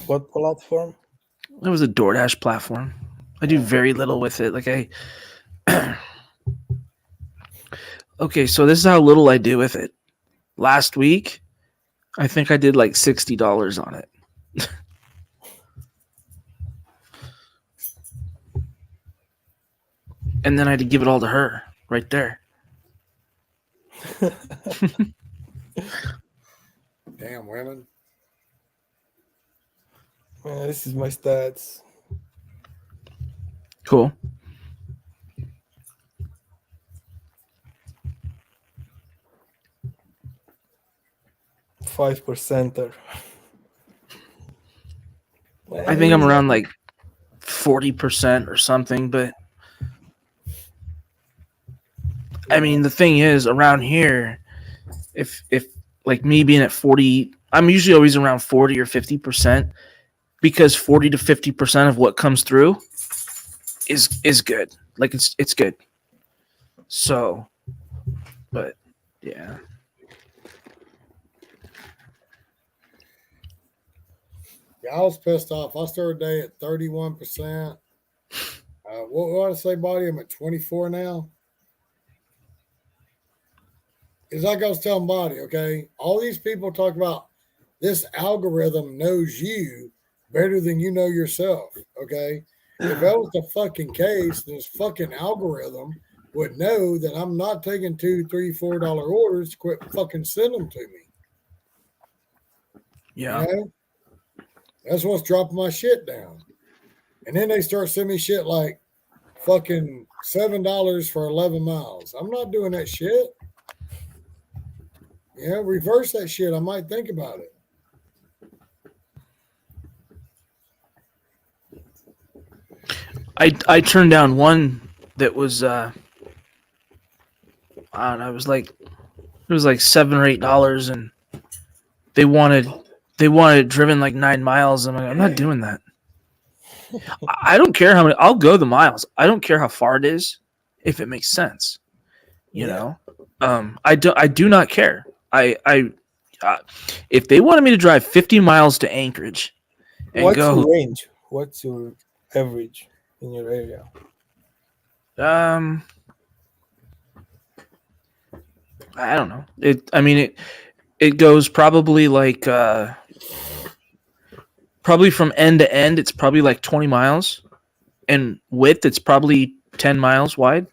What platform? It was a DoorDash platform. I do very little with it. Like okay, so this is how little I do with it. Last week, I think I did like $60 on it. And then I had to give it all to her right there. Damn women. Man, this is my stats. Cool. Five percenter. I think I'm around like 40% or something, but I mean the thing is around here, if like me being at 40, I'm usually always around 40 or 50% because 40 to 50% of what comes through is good. Like it's good. So, but yeah. Yeah, I was pissed off. I started the day at 31%. What did I say, buddy? I'm at 24 now. It's like I was telling Body, okay? All these people talk about this algorithm knows you better than you know yourself, okay? If that was the fucking case, this fucking algorithm would know that I'm not taking $2, $3, $4 orders. Quit fucking send them to me. Yeah. You know? That's what's dropping my shit down. And then they start sending me shit like fucking $7 for 11 miles. I'm not doing that shit. Yeah, reverse that shit. I might think about it. I turned down one that was I don't know, it was like $7 or $8 and they wanted it driven like 9 miles. I'm not doing that. I don't care how many. I'll go the miles. I don't care how far it is, if it makes sense. You know, I do not care. If they wanted me to drive 50 miles to Anchorage, and What's go, your range? What's your average in your area? I don't know. It goes probably like probably from end to end. It's probably like 20 miles, and width it's probably 10 miles wide.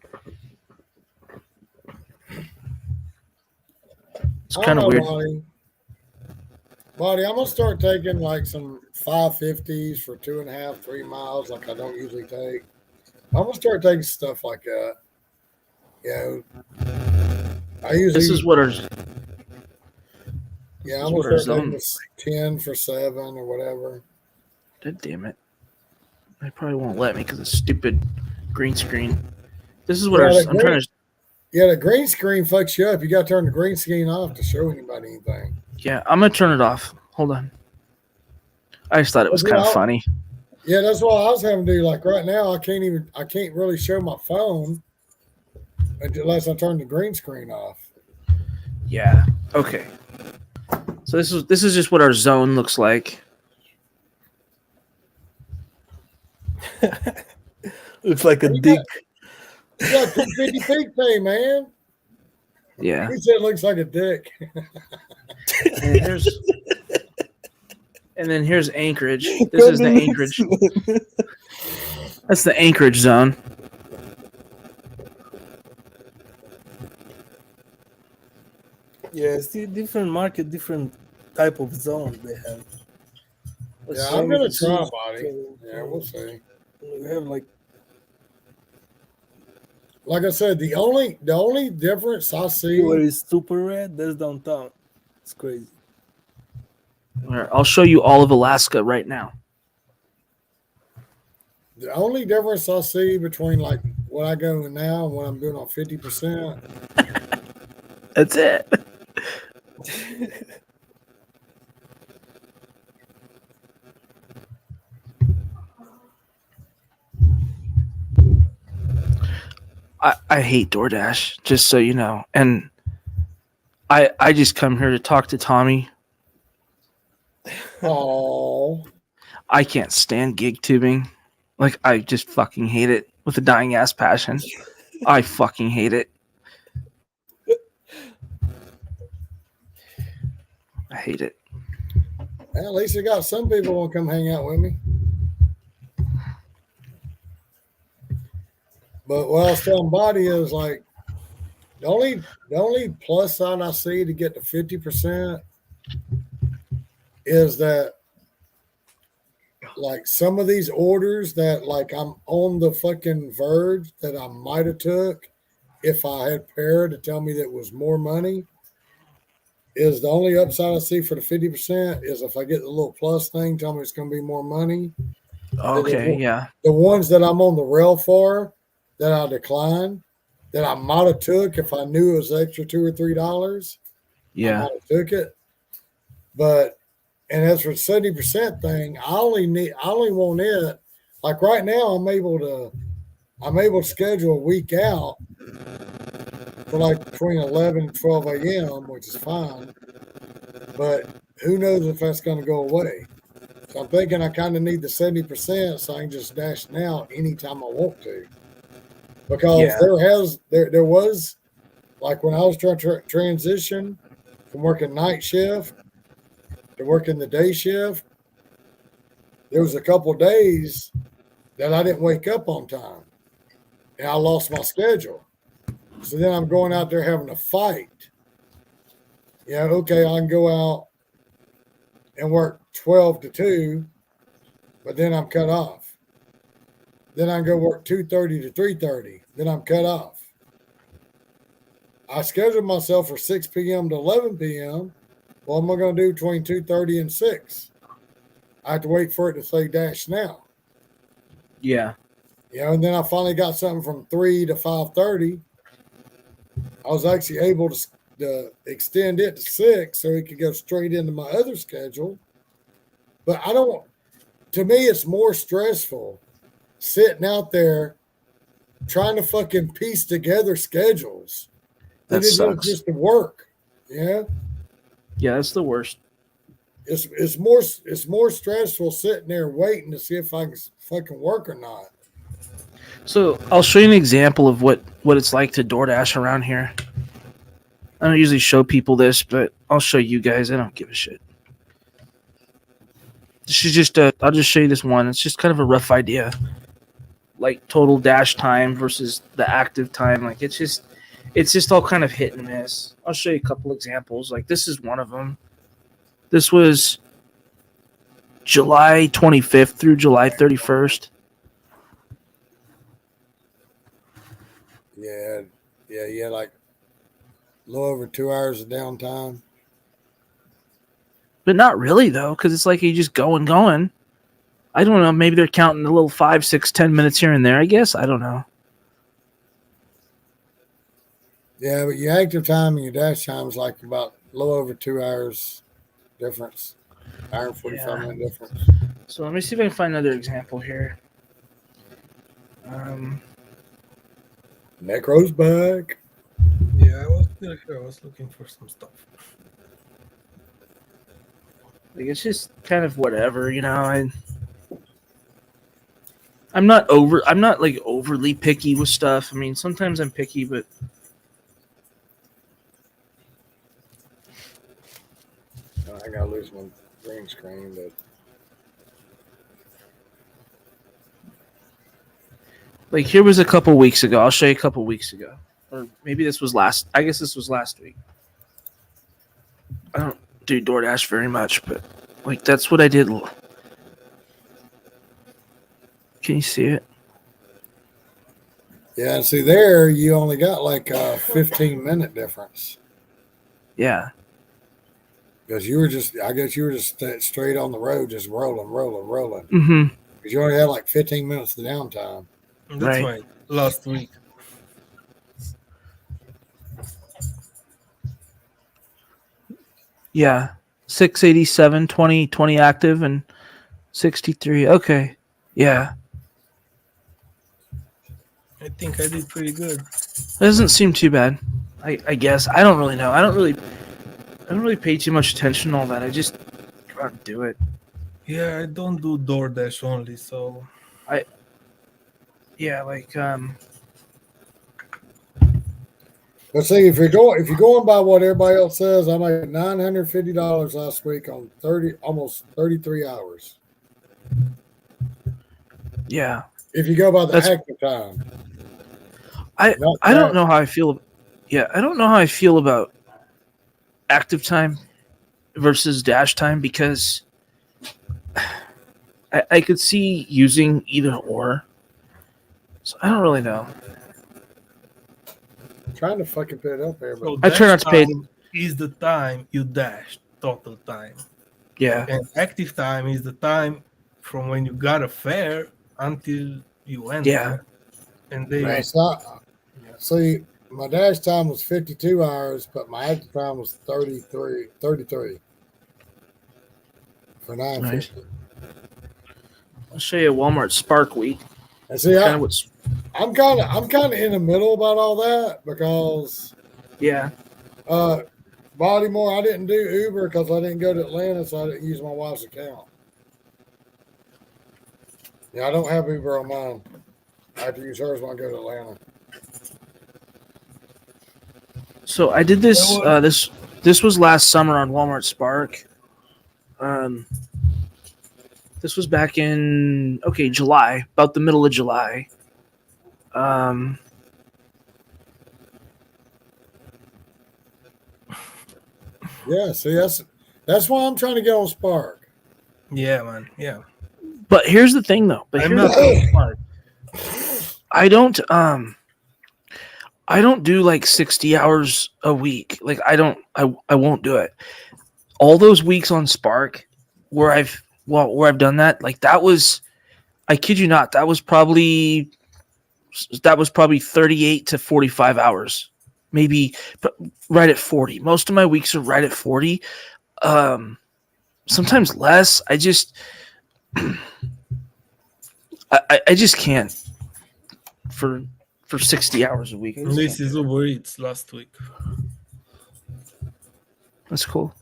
It's kind of weird. Buddy, I'm gonna start taking like some 550s for 2.5, 3 miles, like I don't usually take. I'm gonna start taking stuff like that. You know, I usually. This is what our. Yeah, I'm gonna start taking this 10 for 7 or whatever. God damn it! They probably won't let me because it's stupid green screen. This is what I'm trying to. Yeah, the green screen fucks you up. You got to turn the green screen off to show anybody anything. Yeah, I'm gonna turn it off. Hold on. I just thought it was kind of funny. Yeah, that's what I was having to do. Like right now, I can't really show my phone unless I turn the green screen off. Yeah. Okay. So this is just what our zone looks like. Looks like a dick. You got 250 feet pay, man. Yeah. He said it looks like a dick. And then here's Anchorage. This is the Anchorage. That's the Anchorage zone. Yeah, see, different market, different type of zone they have. Yeah, I'm gonna try, buddy. Yeah, we'll see. We have like I said, the only difference I see where is super red. That's downtown. It's crazy. All right, I'll show you all of Alaska right now. The only difference I see between like what I go in now and what I'm doing on 50%. That's it. I hate DoorDash, just so you know. And I just come here to talk to Tommy Oh, I can't stand gig tubing. Like, I just fucking hate it with a dying ass passion. I fucking hate it. I hate it. at least I got some people want to come hang out with me. But what I was telling Body is like the only plus side I see to get to 50% is that like some of these orders that like I'm on the fucking verge that I might have took if I had Para to tell me that it was more money is the only upside I see for the 50% is if I get the little plus thing, tell me it's going to be more money. Okay, yeah. The ones that I'm on the rail for that I decline that I might have took if I knew it was extra $2 or $3, I Yeah. might have took it. But and as for the 70% thing, I only want it. Like right now, I'm able to schedule a week out for like between 11 and 12 a.m., which is fine. But who knows if that's going to go away? So I'm thinking I kind of need the 70% so I can just dash now anytime I want to. Because Yeah. there was like when I was trying to transition from working night shift to working the day shift, there was a couple of days that I didn't wake up on time and I lost my schedule. So then I'm going out there having a fight. Yeah, okay, I can go out and work 12 to 2, but then I'm cut off. Then I can go work 2:30 to 3:30, then I'm cut off. I scheduled myself for 6 p.m. to 11 p.m. What am I going to do between 2:30 and 6? I have to wait for it to say dash now. Yeah. And then I finally got something from 3 to 5:30. I was actually able to extend it to 6 so it could go straight into my other schedule. But to me, it's more stressful sitting out there trying to fucking piece together schedules than That it is sucks. just to work. Yeah. Yeah, that's the worst. It's more stressful sitting there waiting to see if I can fucking work or not. So I'll show you an example of what it's like to DoorDash around here. I don't usually show people this, but I'll show you guys. I don't give a shit. This is just I'll just show you this one. It's just kind of a rough idea. Like total dash time versus the active time. Like it's just all kind of hit and miss. I'll show you a couple examples. Like this is one of them. This was July 25th through July 31st. Yeah, like a little over 2 hours of downtime. But not really though, because it's like you just going. I don't know. Maybe they're counting a little 5, 6, 10 minutes here and there. I guess I don't know. Yeah, but your active time and your dash time is like about a little over 2 hours difference. Hour and 45 minute difference. So let me see if I can find another example here. Necro's back. Yeah, I was still here. I was looking for some stuff. Like it's just kind of whatever, you know. I'm not like overly picky with stuff. I mean, sometimes I'm picky, but I gotta lose my green screen, but like here was a couple weeks ago. I'll show you a couple weeks ago, or maybe this was last. I guess this was last week. I don't do DoorDash very much, but like that's what I did. Can you see it? yeah, see there you only got like a 15-minute difference. Yeah. Because I guess you were just straight on the road, just rolling. Mm-hmm. Because you only had like 15 minutes of downtime. That's right. Last week. Yeah. 687, 20 active, and 63. Okay. Yeah. I think I did pretty good. It doesn't seem too bad. I guess. I don't really know. I don't really pay too much attention to all that. can't do it. Yeah, I don't do DoorDash only, so Yeah, like But see, if you're going by what everybody else says, I made $950 last week on almost 33 hours. yeah. If you go by the That's active time, I not I don't that. know how I feel. Yeah, I don't know how I feel about active time versus dash time because I could see using either or. So I don't really know. I'm trying to fucking put it up there, but so I try dash not to pay. time is the time you dash total time, Yeah, and active time is the time from when you got a fare until you went yeah. there, and no, they it's not. See, my dash time was 52 hours, but my active time was 33 for Nice. 950. I'll show you a Walmart Spark week. And see, Kind of what's I'm kind of in the middle about all that because yeah. Baltimore, I didn't do Uber because I didn't go to Atlanta, so I didn't use my wife's account. Yeah, I don't have Uber on mine. I have to use hers when I go to Atlanta. So I did this. That This was last summer on Walmart Spark. Um, this was back in July, about the middle of July. Um, Yeah, see, that's why I'm trying to get on Spark. yeah, man, yeah. but here's the thing, though. But I'm here's not the thing. on Spark. I don't do like 60 hours a week. Like I won't do it. All those weeks on Spark where I've done that, like that was, I kid you not, that was probably 38 to 45 hours. Maybe right at 40. Most of my weeks are right at 40. Sometimes less. I just I just can't for 60 hours a week. I just This can't is do it. Uber Eats last week. That's cool.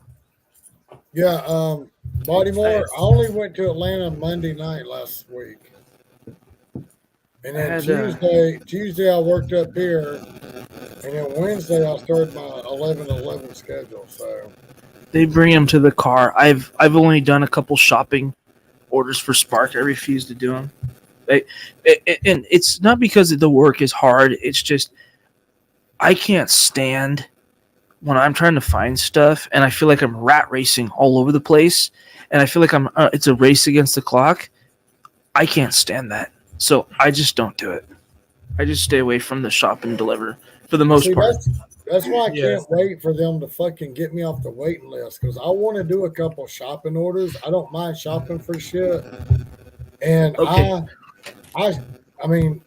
Yeah, Baltimore. I only went to Atlanta Monday night last week, and I then had Tuesday I worked up here, and then Wednesday I started my 11-11 schedule. So they bring them to the car. I've only done a couple shopping orders for Spark. I refuse to do them. And it's not because the work is hard. It's just I can't stand when I'm trying to find stuff and I feel like I'm rat racing all over the place, and I feel like it's a race against the clock. I can't stand that, so I just don't do it. I just stay away from the shop and deliver for the most see, part. that's why I Yes. can't wait for them to fucking get me off the waiting list because I want to do a couple shopping orders. I don't mind shopping for shit, and Okay. I mean,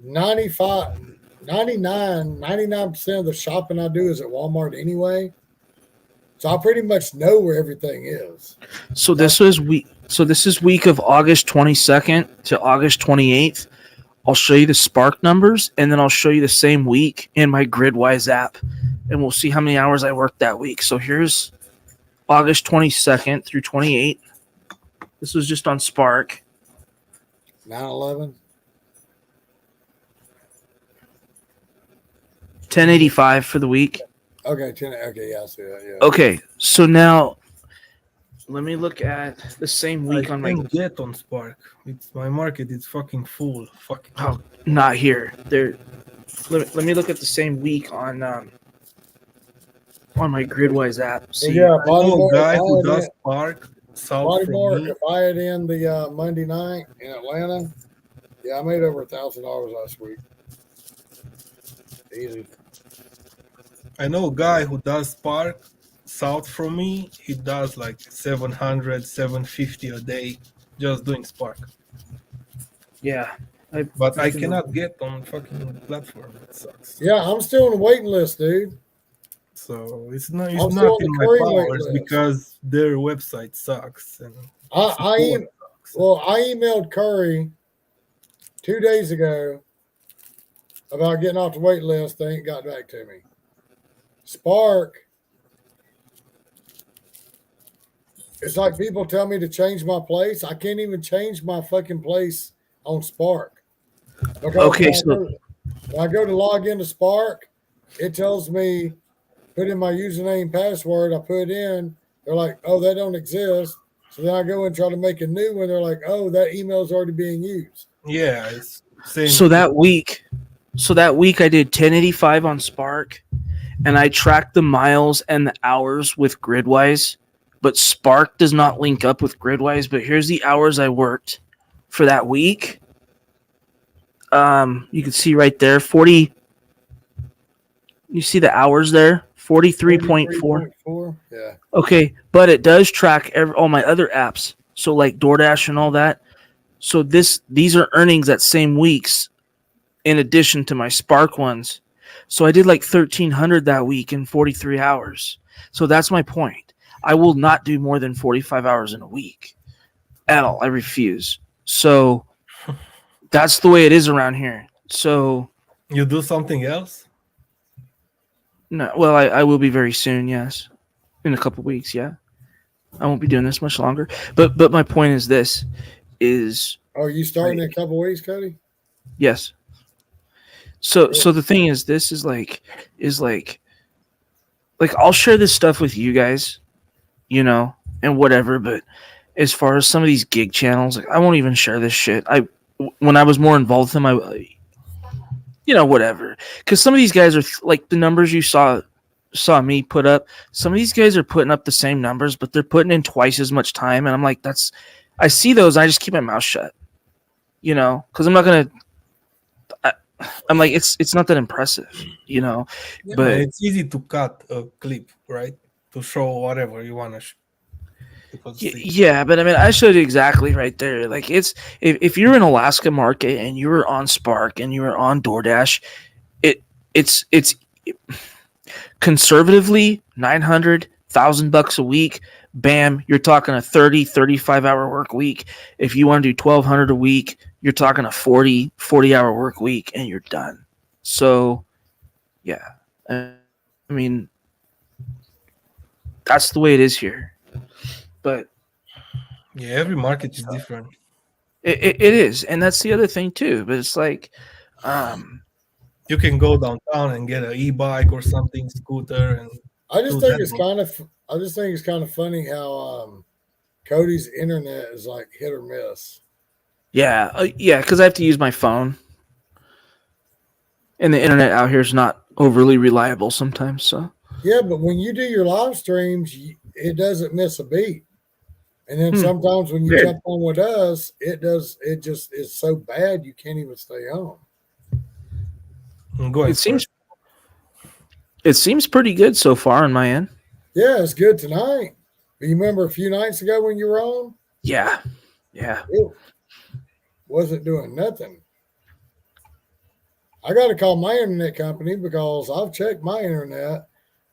95, 99% of the shopping I do is at Walmart anyway. So I pretty much know where everything is. So this is week. So this is week of August 22nd to August 28th. I'll show you the Spark numbers, and then I'll show you the same week in my GridWise app, and we'll see how many hours I worked that week. So here's August 22nd through 28th. This was just on Spark. 9/11. 1085 for the week. Okay, 10. Okay, yeah, I see that. Yeah. Okay, so now let me look at the same I week on my. can't get on Spark. It's my market is fucking full. Fucking Oh, not here. There. Let me look at the same week on my GridWise app. So See, yeah, I know a Baltimore. guy If who I does had Spark south Baltimore, from me. if I had in the Monday night in Atlanta, yeah, I made over $1,000 last week. Easy. I know a guy who does Spark south from me. He does like 700, 750 a day just doing Spark. yeah. But I cannot get on fucking platform. It sucks. Yeah, I'm still on the waiting list, dude. So it's not I'm it's still not on the in my Curry wait powers list. because their website sucks and I support sucks. I emailed Curry 2 days ago about getting off the wait list. They ain't got back to me. Spark, It's like people tell me to change my place. I can't even change my fucking place on Spark because Okay, so when I go to log into Spark, it tells me put in my username password. I put in. They're like, oh, that don't exist. So then I go and try to make a new one. They're like, oh, that email is already being used. Yeah, it's same. so that week, I did 1085 on Spark, and I tracked the miles and the hours with Gridwise, but Spark does not link up with Gridwise. But here's the hours I worked for that week. You can see right there, 40. You see the hours there, 43.4. Yeah. Okay, but it does track all my other apps, so like DoorDash and all that. So these are earnings that same weeks, in addition to my Spark ones. So I did like 1,300 that week in 43 hours. So that's my point. I will not do more than 45 hours in a week at all. I refuse. So that's the way it is around here. So You do something else? no, well, I will be very soon. Yes, in a couple weeks. Yeah, I won't be doing this much longer. But my point is this: is Oh, you starting in a couple weeks, Cody? yes. So the thing is, this is like I'll share this stuff with you guys, and whatever. But as far as some of these gig channels, like, I won't even share this shit. When I was more involved with them, whatever. Because some of these guys are like the numbers you saw me put up. Some of these guys are putting up the same numbers, but they're putting in twice as much time. And I'm like, I see those. And I just keep my mouth shut, because I'm not gonna. I'm like, it's not that impressive, Yeah, but it's easy to cut a clip, right? To show whatever you want to people see. yeah, but I mean, I showed you exactly right there. Like, it's if you're in Alaska market and you were on Spark and you were on DoorDash, it's conservatively $900,000 a week. Bam, you're talking a 35 hour work week. If you want to do 1,200 a week, you're talking a 40 hour work week, and you're done. So, yeah, I mean, that's the way it is here. But Yeah, every market is different. it is, and that's the other thing too. But it's like, You can go downtown and get an e-bike or something, scooter, and I just do think that it's kind of funny how Cody's internet is like hit or miss. yeah, because I have to use my phone, and the internet out here is not overly reliable sometimes. So Yeah, but when you do your live streams, it doesn't miss a beat. And then sometimes when you Weird. jump on with us, it does. It just is so bad you can't even stay on. I'm going it seems pretty good so far on my end. Yeah, it's good tonight. But you remember a few nights ago when you were on? Yeah. It wasn't doing nothing. I got to call my internet company because I've checked my internet,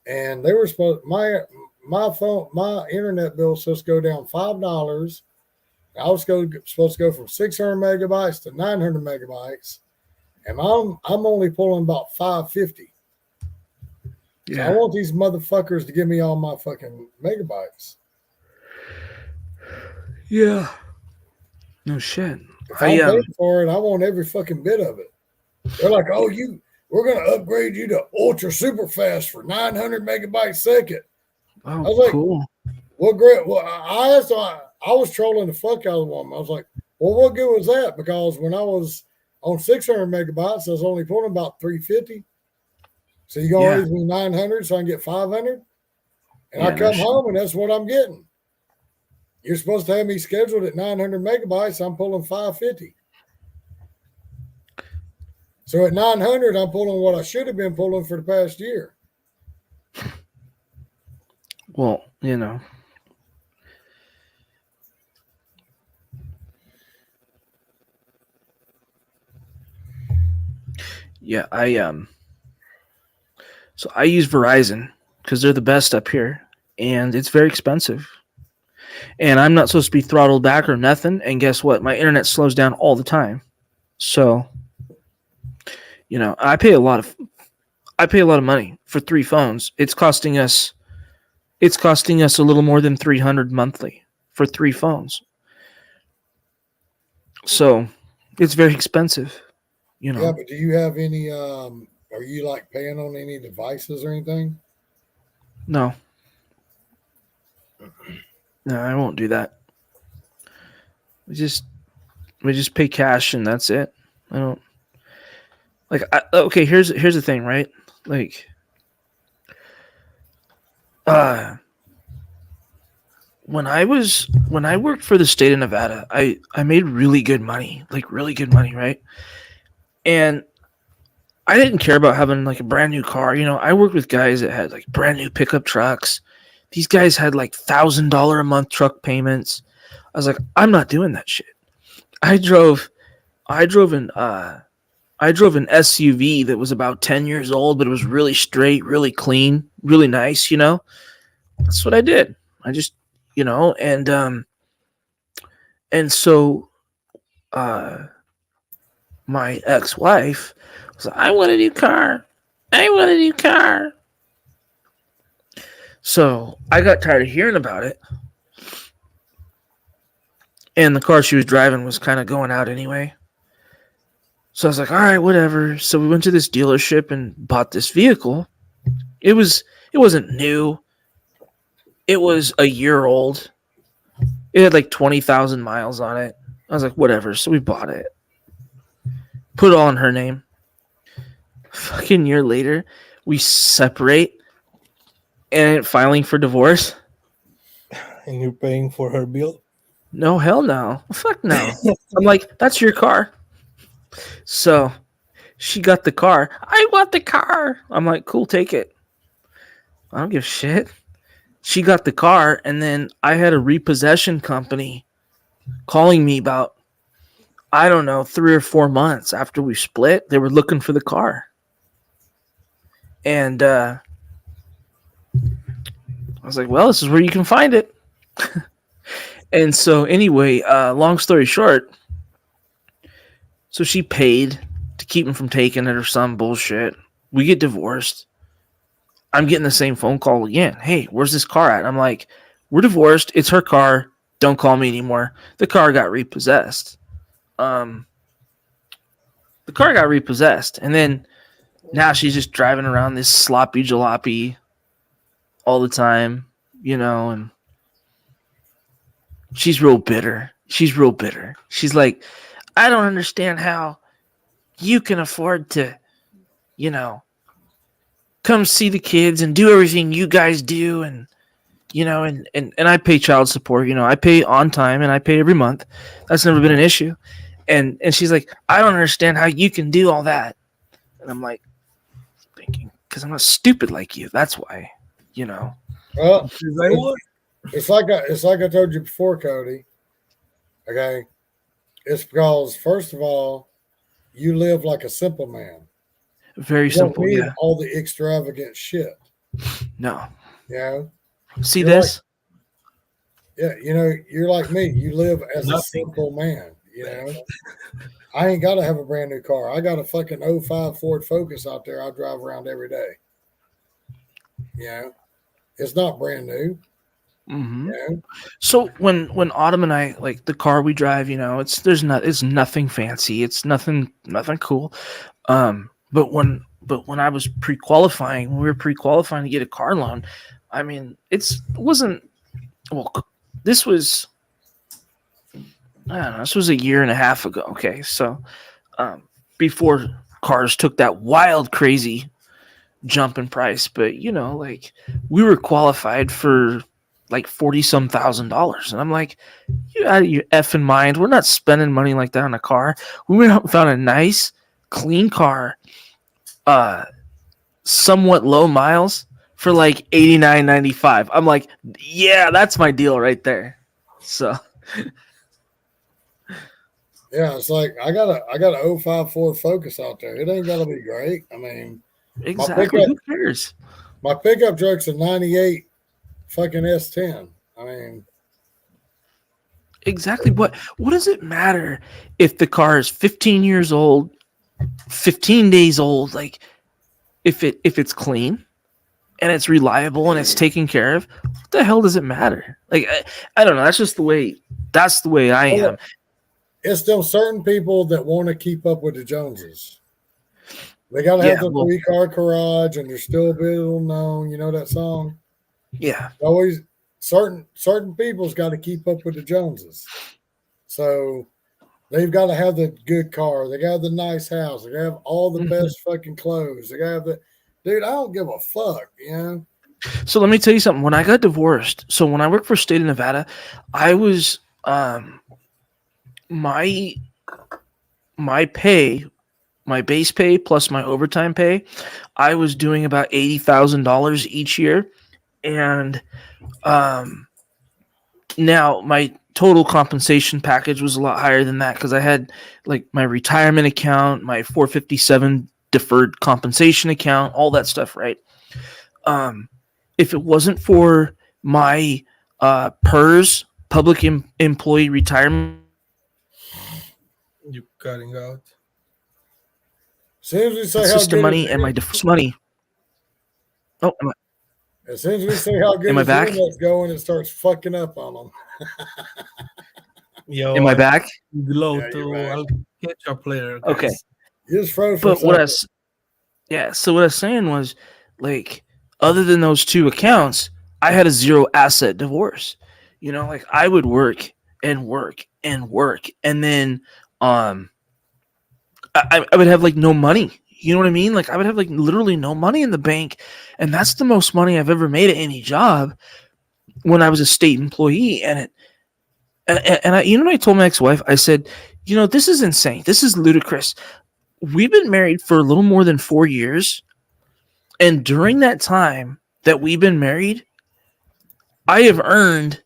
and they were supposed my internet bill was supposed to go down $5. I was supposed to go from 600 megabytes to 900 megabytes, and I'm only pulling about 550. So I want these motherfuckers to give me all my fucking megabytes. Yeah. No shit. If I'm paying for it, I want every fucking bit of it. They're like, "Oh, we're gonna upgrade you to ultra super fast for 900 megabytes second." Oh, I was like, cool. "Well, great." Well, I asked. I was trolling the fuck out of the woman. I was like, "Well, what good was that?" Because when I was on 600 megabytes, I was only pulling about 350. So you gonna raise me 900 so I can get 500? And I come home and that's what I'm getting. You're supposed to have me scheduled at 900 megabytes. I'm pulling 550. So at 900, I'm pulling what I should have been pulling for the past year. Well, Yeah, so I use Verizon because they're the best up here, and it's very expensive. And I'm not supposed to be throttled back or nothing. And guess what? My internet slows down all the time. So, I pay a lot of money for 3 phones. It's costing us It's costing us a little more than $300 monthly for 3 phones. So it's very expensive, you know. Yeah, but do you have any? Are you like paying on any devices or anything? No, no, I won't do that. We just pay cash and that's it. I don't like. Okay, here's the thing, right? Like, uh, when I worked for the state of Nevada, I made really good money, like really good money, right? And I didn't care about having like a brand new car. You know, I worked with guys that had like brand new pickup trucks. These guys had like $1,000 a month truck payments. I was like, I'm not doing that shit. I drove I drove an SUV that was about 10 years old, but it was really straight, really clean, really nice, you know? That's what I did. I just, you know, and so uh my ex-wife was like, I want a new car. I want a new car. So I got tired of hearing about it. And the car she was driving was kind of going out anyway. So I was like, all right, whatever. So we went to this dealership and bought this vehicle. It wasn't new. It was a year old. It had like 20,000 miles on it. I was like, whatever. So we bought it. Put it all in her name. Fucking year later, we separate and filing for divorce. And you're paying for her bill? No, hell no. Fuck no. I'm like, that's your car. So she got the car. I want the car. I'm like, cool, take it. I don't give a shit. She got the car, and then I had a repossession company calling me about, I don't know, 3 or 4 months after we split. They were looking for the car. And I was like, well, this is where you can find it. And so anyway, long story short, so she paid to keep him from taking it or some bullshit. We get divorced. I'm getting the same phone call again. Hey, where's this car at? I'm like, we're divorced. It's her car. Don't call me anymore. The car got repossessed. And then now she's just driving around this sloppy jalopy all the time, you know, and she's real bitter. She's like, I don't understand how you can afford to, you know, come see the kids and do everything you guys do, and you know, and I pay child support, you know, I pay on time and I pay every month. That's never been an issue. And she's like, I don't understand how you can do all that. And I'm like, thinking, because I'm not stupid like you. That's why, you know. Well, it's like I told you before, Cody. Okay, it's because first of all, you live like a simple man. Very you simple. Don't need yeah. all the extravagant shit. No. You know. See this? You know, you're like me. You live as a simple man. You know. I ain't got to have a brand new car. I got a fucking '05 Ford Focus out there. I drive around every day. You know, it's not brand new. Mm-hmm. You know? So when Autumn and I, like the car we drive, you know, it's nothing fancy. It's nothing cool. But when I was when we were pre-qualifying to get a car loan, I mean, this was, I don't know, this was a year and a half ago. Okay. So, before cars took that wild, crazy jump in price, but you know, like we were qualified for like $40-some thousand. And I'm like, you out of your effing mind. We're not spending money like that on a car. We went out and found a nice, clean car, somewhat low miles for like $89.95. I'm like, yeah, that's my deal right there. So yeah, it's like I got a '05 Ford Focus out there. It ain't gotta be great. I mean, exactly. Who cares? My pickup truck's a '98 fucking S10. I mean, exactly. What does it matter if the car is 15 years old, 15 days old? Like, if it's clean, and it's reliable and it's taken care of, what the hell does it matter? Like I don't know. That's just the way. That's the way I am. It's still certain people that want to keep up with the Joneses. They got to Yeah, have the well- 3-car garage, and they're still a bit little known. You know that song? Yeah. Always certain people's got to keep up with the Joneses. So they've got to have the good car. They got to have the nice house. They got to have all the best fucking clothes. They got to have the dude. I don't give a fuck. You know. So let me tell you something. When I got divorced, so when I worked for state of Nevada, I was my pay, my base pay plus my overtime pay, I was doing about $80,000 each year, and now my total compensation package was a lot higher than that because I had like my retirement account, my 457 deferred compensation account, all that stuff, right? If it wasn't for my PERS, public employee retirement, You cutting out. As soon as we say how system good money it and my is, deferred money. Oh, as soon as we say how good Am I his back? internet's going, it starts fucking up on them. Yo, am I back? Glow Yeah, you're to back. I'll catch your player. Guys. Okay. You just froze for a But what I second. was, yeah, so what I was saying was, like, other than those two accounts, I had a zero asset divorce. You know, like I would work and work and work, and then I would have like no money. You know what I mean? Like I would have like literally no money in the bank, and that's the most money I've ever made at any job when I was a state employee. And I, you know, what I told my ex-wife, I said, you know, this is insane. This is ludicrous. We've been married for a little more than 4 years, and during that time that we've been married, I have earned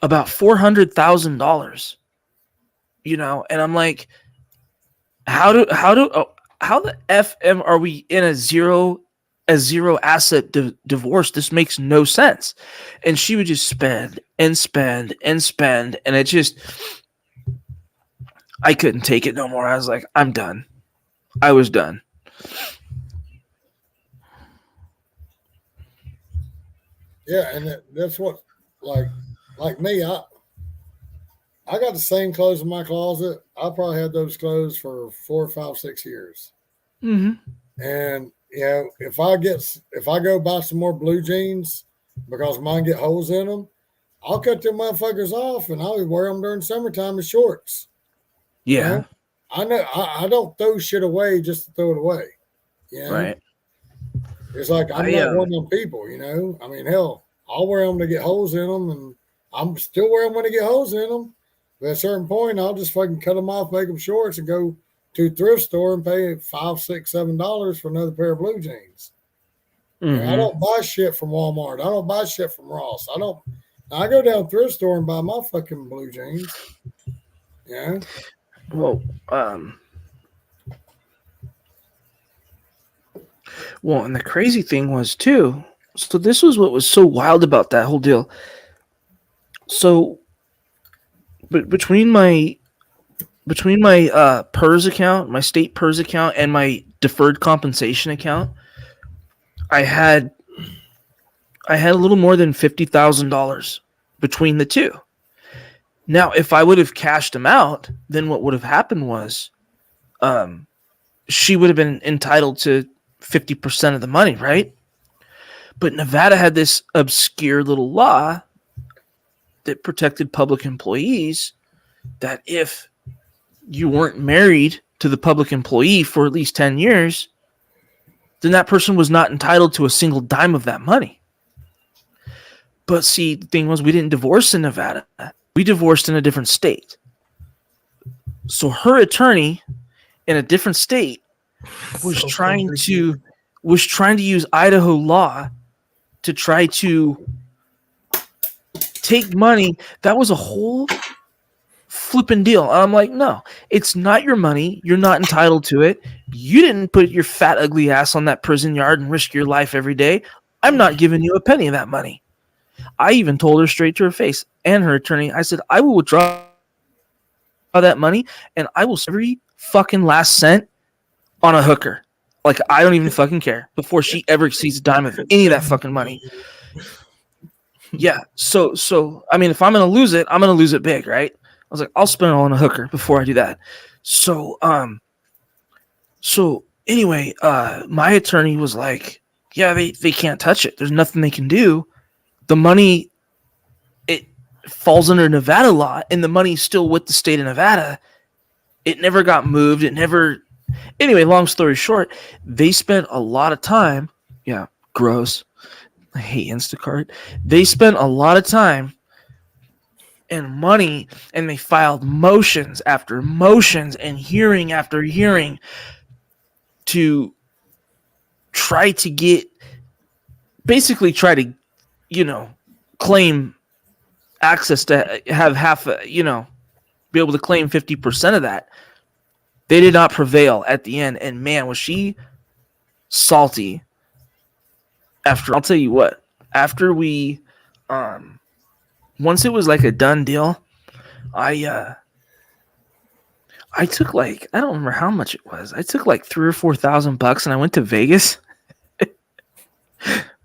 about $400,000. You know, and I'm like, how the FM are we in a zero asset divorce? This makes no sense. And she would just spend and spend and spend, and it just, I couldn't take it no more. I was like, I'm done. I was done. Yeah, and that's what, like me, I got the same clothes in my closet. I probably had those clothes for 4, 5, 6 years. Mm-hmm. And you know, if I go buy some more blue jeans because mine get holes in them, I'll cut them motherfuckers off and I'll wear them during summertime as shorts. Yeah. You know? I know I don't throw shit away just to throw it away. You know? Right. It's like I'm not one of them people, you know. I mean, hell, I'll wear them to get holes in them, and I'm still wearing them when I get holes in them. But at a certain point, I'll just fucking cut them off, make them shorts, and go to a thrift store and pay $5, $6, $7 for another pair of blue jeans. Mm-hmm. I don't buy shit from Walmart. I don't buy shit from Ross. I go down to the thrift store and buy my fucking blue jeans. Yeah. Well, and the crazy thing was too. So this was what was so wild about that whole deal. So, but between my PERS account, my state PERS account, and my deferred compensation account, I had a little more than $50,000 between the two. Now, if I would have cashed them out, then what would have happened was, she would have been entitled to 50% of the money, right? But Nevada had this obscure little law that protected public employees that if you weren't married to the public employee for at least 10 years, then that person was not entitled to a single dime of that money. But see, the thing was, we didn't divorce in Nevada. We divorced in a different state. So her attorney in a different state was trying to use Idaho law to try to take money. That was a whole flipping deal. And I'm like, no, it's not your money. You're not entitled to it. You didn't put your fat, ugly ass on that prison yard and risk your life every day. I'm not giving you a penny of that money. I even told her straight to her face and her attorney, I said, I will withdraw that money and I will save every fucking last cent on a hooker. Like, I don't even fucking care before she ever sees a dime of any of that fucking money. Yeah. So I mean, if I'm gonna lose it, I'm gonna lose it big, right? I was like, I'll spend it on a hooker before I do that. So anyway, my attorney was like, yeah, they can't touch it. There's nothing they can do. The money, it falls under Nevada law, and the money's still with the state of Nevada. It never got moved. It never. Anyway, long story short, they spent a lot of time. Yeah, gross. I hate Instacart. They spent a lot of time and money, and they filed motions after motions and hearing after hearing to try to get, basically try to, claim access to have half, be able to claim 50% of that. They did not prevail at the end, and man, was she salty. I'll tell you what, after we, once it was like a done deal, I took like, I don't remember how much it was. I took like $3,000 or $4,000 and I went to Vegas and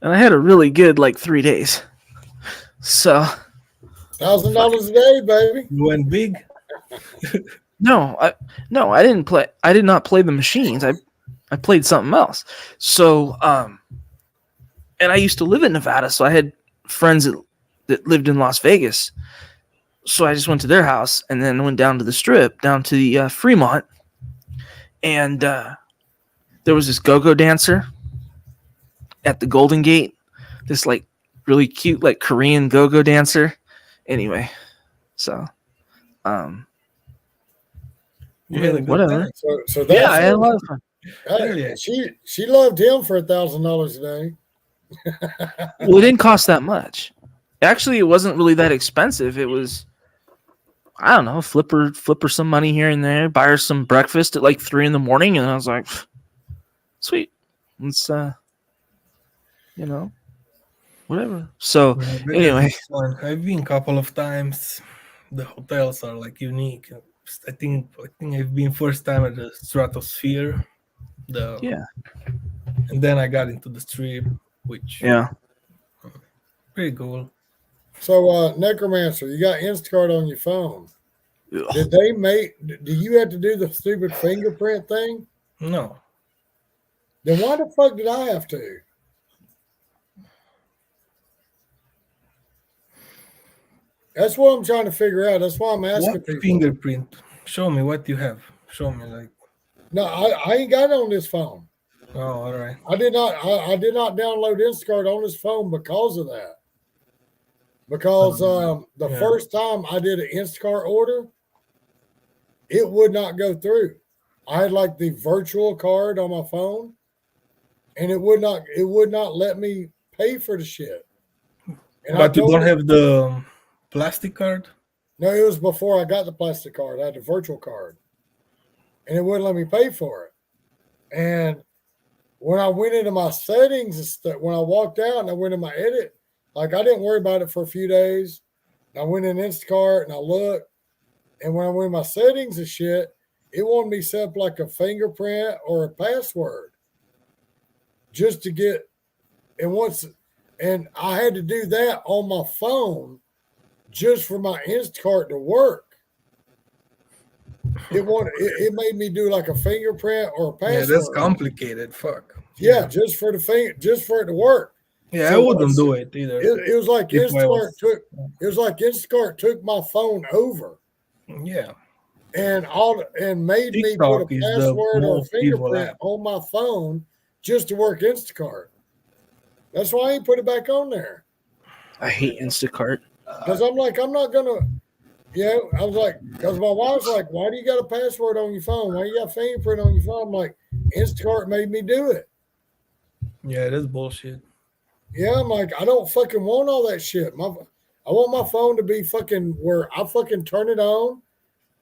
I had a really good like 3 days. So $1,000 a day, baby. You went big. no, I didn't play. I did not play the machines. I played something else. So, and I used to live in Nevada, so I had friends that lived in Las Vegas. So I just went to their house and then went down to the Strip, down to the Fremont, and there was this go-go dancer at the Golden Gate. This like really cute like Korean go-go dancer. Anyway, so You had a good whatever. time. So that's Yeah, I had a lot of fun. Hey, she loved him for $1,000 a day. Well, it didn't cost that much. Actually, it wasn't really that expensive. It was, I don't know, flip her some money here and there, buy her some breakfast at like 3 a.m, and I was like, sweet, it's whatever. So anyway, I've been a couple of times. The hotels are like unique. I think I've been first time at the Stratosphere. Yeah. And then I got into the Strip, which pretty cool. So Necromancer, you got Instacart on your phone. Ugh. Do you have to do the stupid fingerprint thing? No. Then why the fuck did I have to? That's what I'm trying to figure out. That's why I'm asking What people. fingerprint? Show me what you have. Show me like. No, I ain't got it on this phone. Oh, all right. I did not download Instacart on this phone because of that. Because the first time I did an Instacart order, it would not go through. I had like the virtual card on my phone, and it would not let me pay for the shit. And But you don't have the plastic card? No, it was before I got the plastic card. I had the virtual card, and it wouldn't let me pay for it. And when I went into my settings, when I walked out and I went in my edit, like I didn't worry about it for a few days. I went in Instacart and I looked, and when I went in my settings and shit, it wanted me set up like a fingerprint or a password just to get. And I had to do that on my phone just for my Instacart to work. It made me do like a fingerprint or a password. Yeah, that's complicated. Fuck. Yeah, just for it to work. Yeah, So I wouldn't do it either. It was like if I Instacart took my phone over. Yeah. And made me TikTok put a is the password or a most evil fingerprint app. on my phone just to work Instacart. That's why I ain't put it back on there. I hate Instacart. Because I'm like, I'm not gonna, I was like, because my wife's like, why do you got a password on your phone? Why you got a fingerprint on your phone? I'm like, Instacart made me do it. Yeah, that's bullshit. Yeah, I'm like, I don't fucking want all that shit. I want my phone to be fucking where I fucking turn it on,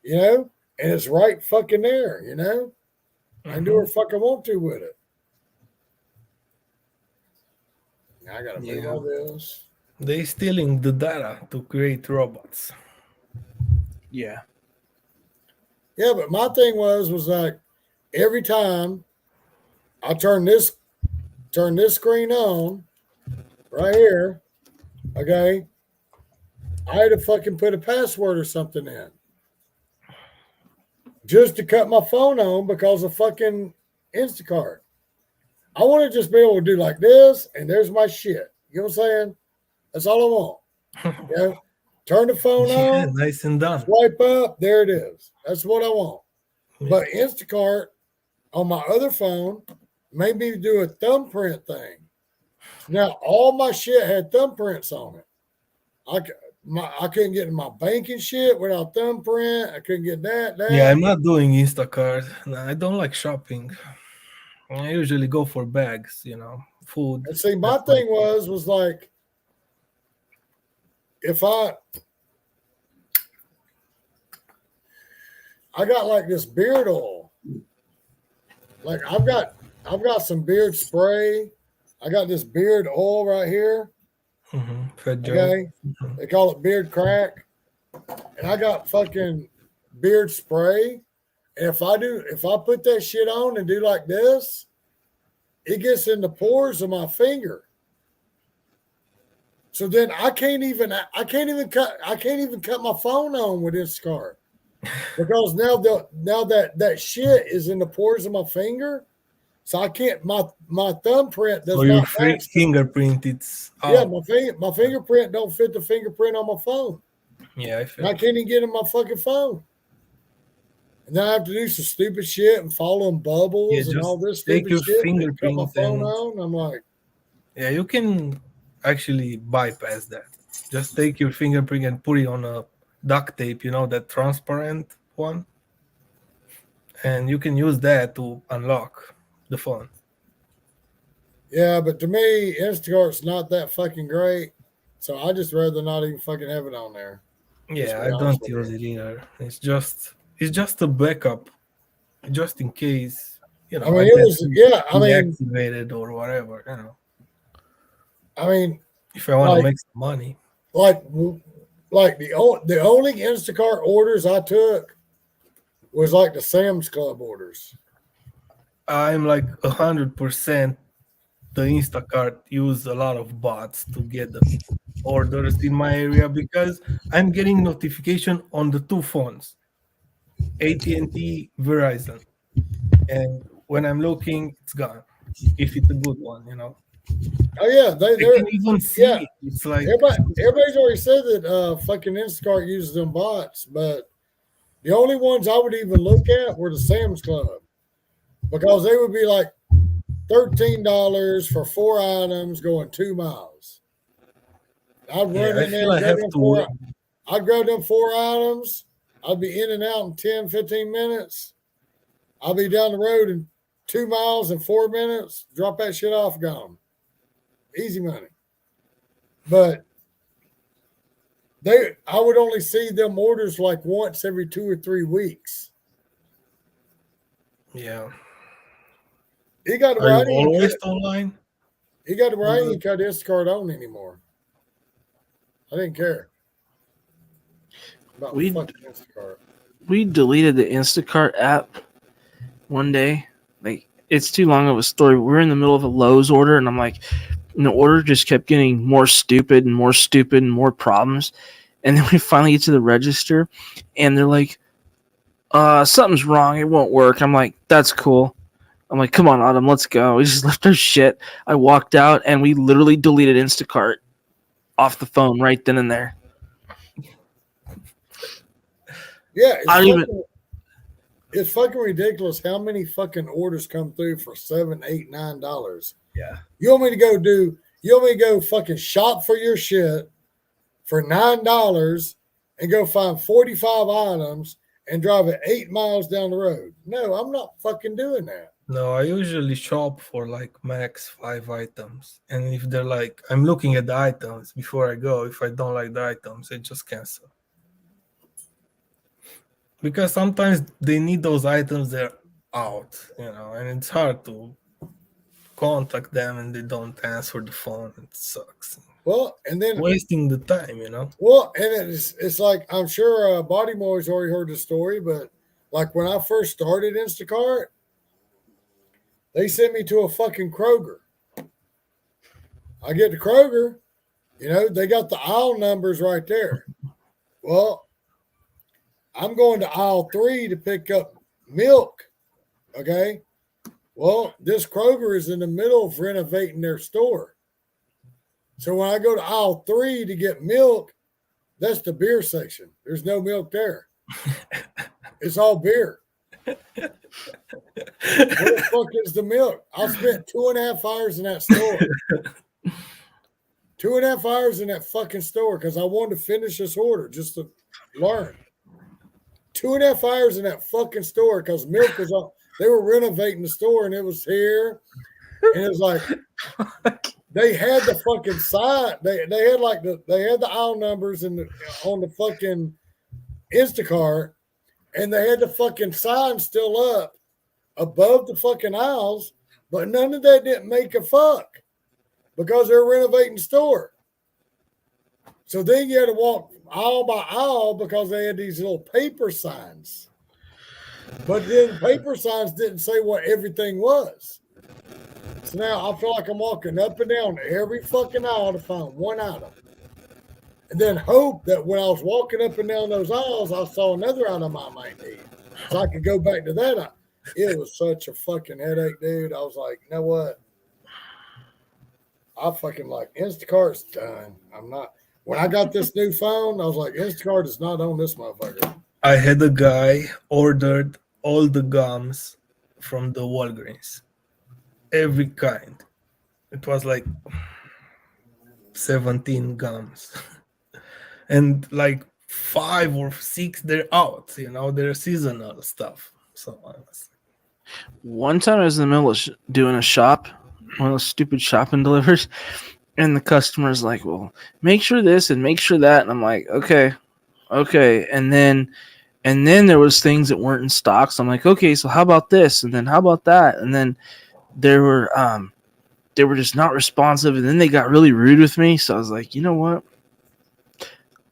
and it's right fucking there, I can do what the fuck I want to with it. I gotta pay all this. They stealing the data to create robots. Yeah. Yeah, but my thing was like every time I turn this screen on right here. Okay. I had to fucking put a password or something in just to cut my phone on because of fucking Instacart. I want to just be able to do like this, and there's my shit. You know what I'm saying? That's all I want. Yeah. Turn the phone Yeah, on, nice and done. swipe up, there it is. That's what I want. Yeah. But Instacart on my other phone made me do a thumbprint thing. Now all my shit had thumbprints on it. I couldn't get in my banking shit without thumbprint. I couldn't get that. Yeah, I'm not doing Instacart. No, I don't like shopping. I usually go for bags, food. And see, my That's my thing was like, if I got like this beard oil, like I've got some beard spray. I got this beard oil right here. Fed Joe. Okay, they call it beard crack, and I got fucking beard spray. And if I put that shit on and do like this, it gets in the pores of my finger. So then I can't even cut my phone on with this card because now that shit is in the pores of my finger, so I can't my thumbprint does So your not match. fingerprint, it's Yeah, out. my fingerprint don't fit the fingerprint on my phone. Yeah, I And feel I can't even get in my fucking phone. And then I have to do some stupid shit and follow them bubbles Yeah, and just all this take stupid your shit. And cut my fingerprint phone and on. I'm like, yeah, you can actually bypass that. Just take your fingerprint and put it on a duct tape, that transparent one, and you can use that to unlock the phone. yeah, but to me, Instacart's not that fucking great. So I just rather not even fucking have it on there. Yeah, be I honest don't with use you. it either. It's just a backup, just in case I I mean, it get was deactivated or whatever. I mean, If I want to like make some money. like the only Instacart orders I took was like the Sam's Club orders. I'm like 100%. The Instacart use a lot of bots to get the orders in my area because I'm getting notification on the two phones, AT&T, Verizon, and when I'm looking, it's gone. If it's a good one. Oh yeah, I can even yeah. see it. It's like Everybody's already said that fucking Instacart uses them bots, but the only ones I would even look at were the Sam's Club because they would be like $13 for 4 items going 2 miles. I'd yeah, run I in there feel and I grab have them to. I'd grab them 4 items. I'd be in and out in 10, 15 minutes. I'll be down the road in 2 miles in 4 minutes. Drop that shit off, gone. Easy money. But I would only see them orders like once every 2 or 3 weeks. Yeah. He got to Are you always online? He got to where I ain't cut his card on anymore. I didn't care about fucking Instacart. We deleted the Instacart app one day. Like, it's too long of a story. We're in the middle of a Lowe's order, and I'm like, and the order just kept getting more stupid and more stupid and more problems. And then we finally get to the register, and they're like, something's wrong. It won't work. I'm like, that's cool. I'm like, come on, Autumn, let's go. We just left our shit. I walked out, and we literally deleted Instacart off the phone right then and there. Yeah, it's it's fucking ridiculous how many fucking orders come through for $7, $8, $9. Yeah. You want me to go fucking shop for your shit for $9 and go find 45 items and drive it 8 miles down the road? No, I'm not fucking doing that. No, I usually shop for like max 5 items. And if they're like, I'm looking at the items before I go. If I don't like the items, I just cancel. Because sometimes they need those items, they're out, and it's hard to contact them and they don't answer the phone. It sucks. Well, and then wasting the time, Well, and it's like, I'm sure Bodymoy's already heard the story, but like when I first started Instacart, They sent me to a fucking Kroger. I get to Kroger, they got the aisle numbers right there. Well, I'm going to aisle 3 to pick up milk. Okay. Well, this Kroger is in the middle of renovating their store. So when I go to aisle 3 to get milk, that's the beer section. There's no milk there. It's all beer. Where the fuck is the milk? I spent 2.5 hours in that store. 2.5 hours in that fucking store because I wanted to finish this order just to learn. 2.5 hours in that fucking store because milk was on. They were renovating the store and it was here. And it was like they had the fucking sign. They had like they had the aisle numbers on the fucking Instacart, and they had the fucking sign still up above the fucking aisles, but none of that didn't make a fuck because they're renovating the store. So then you had to walk aisle by aisle because they had these little paper signs. But then paper signs didn't say what everything was. So now I feel like I'm walking up and down every fucking aisle to find one item. And then hope that when I was walking up and down those aisles, I saw another item I might need. So I could go back to that. It was such a fucking headache, dude. I was like, you know what? I fucking like Instacart's done. I'm not. When I got this new phone, I was like, Instacart is not on this motherfucker. I had a guy ordered all the gums from the Walgreens, every kind. It was like 17 gums, and like 5 or 6 they're out. They're seasonal stuff. So one time I was in the middle of doing a shop, one of those stupid shopping delivers, and the customer's like, "Well, make sure this and make sure that," and I'm like, "Okay," and then there was things that weren't in stock. So I'm like, okay, so how about this? And then how about that? And then they were just not responsive. And then they got really rude with me. So I was like, you know what?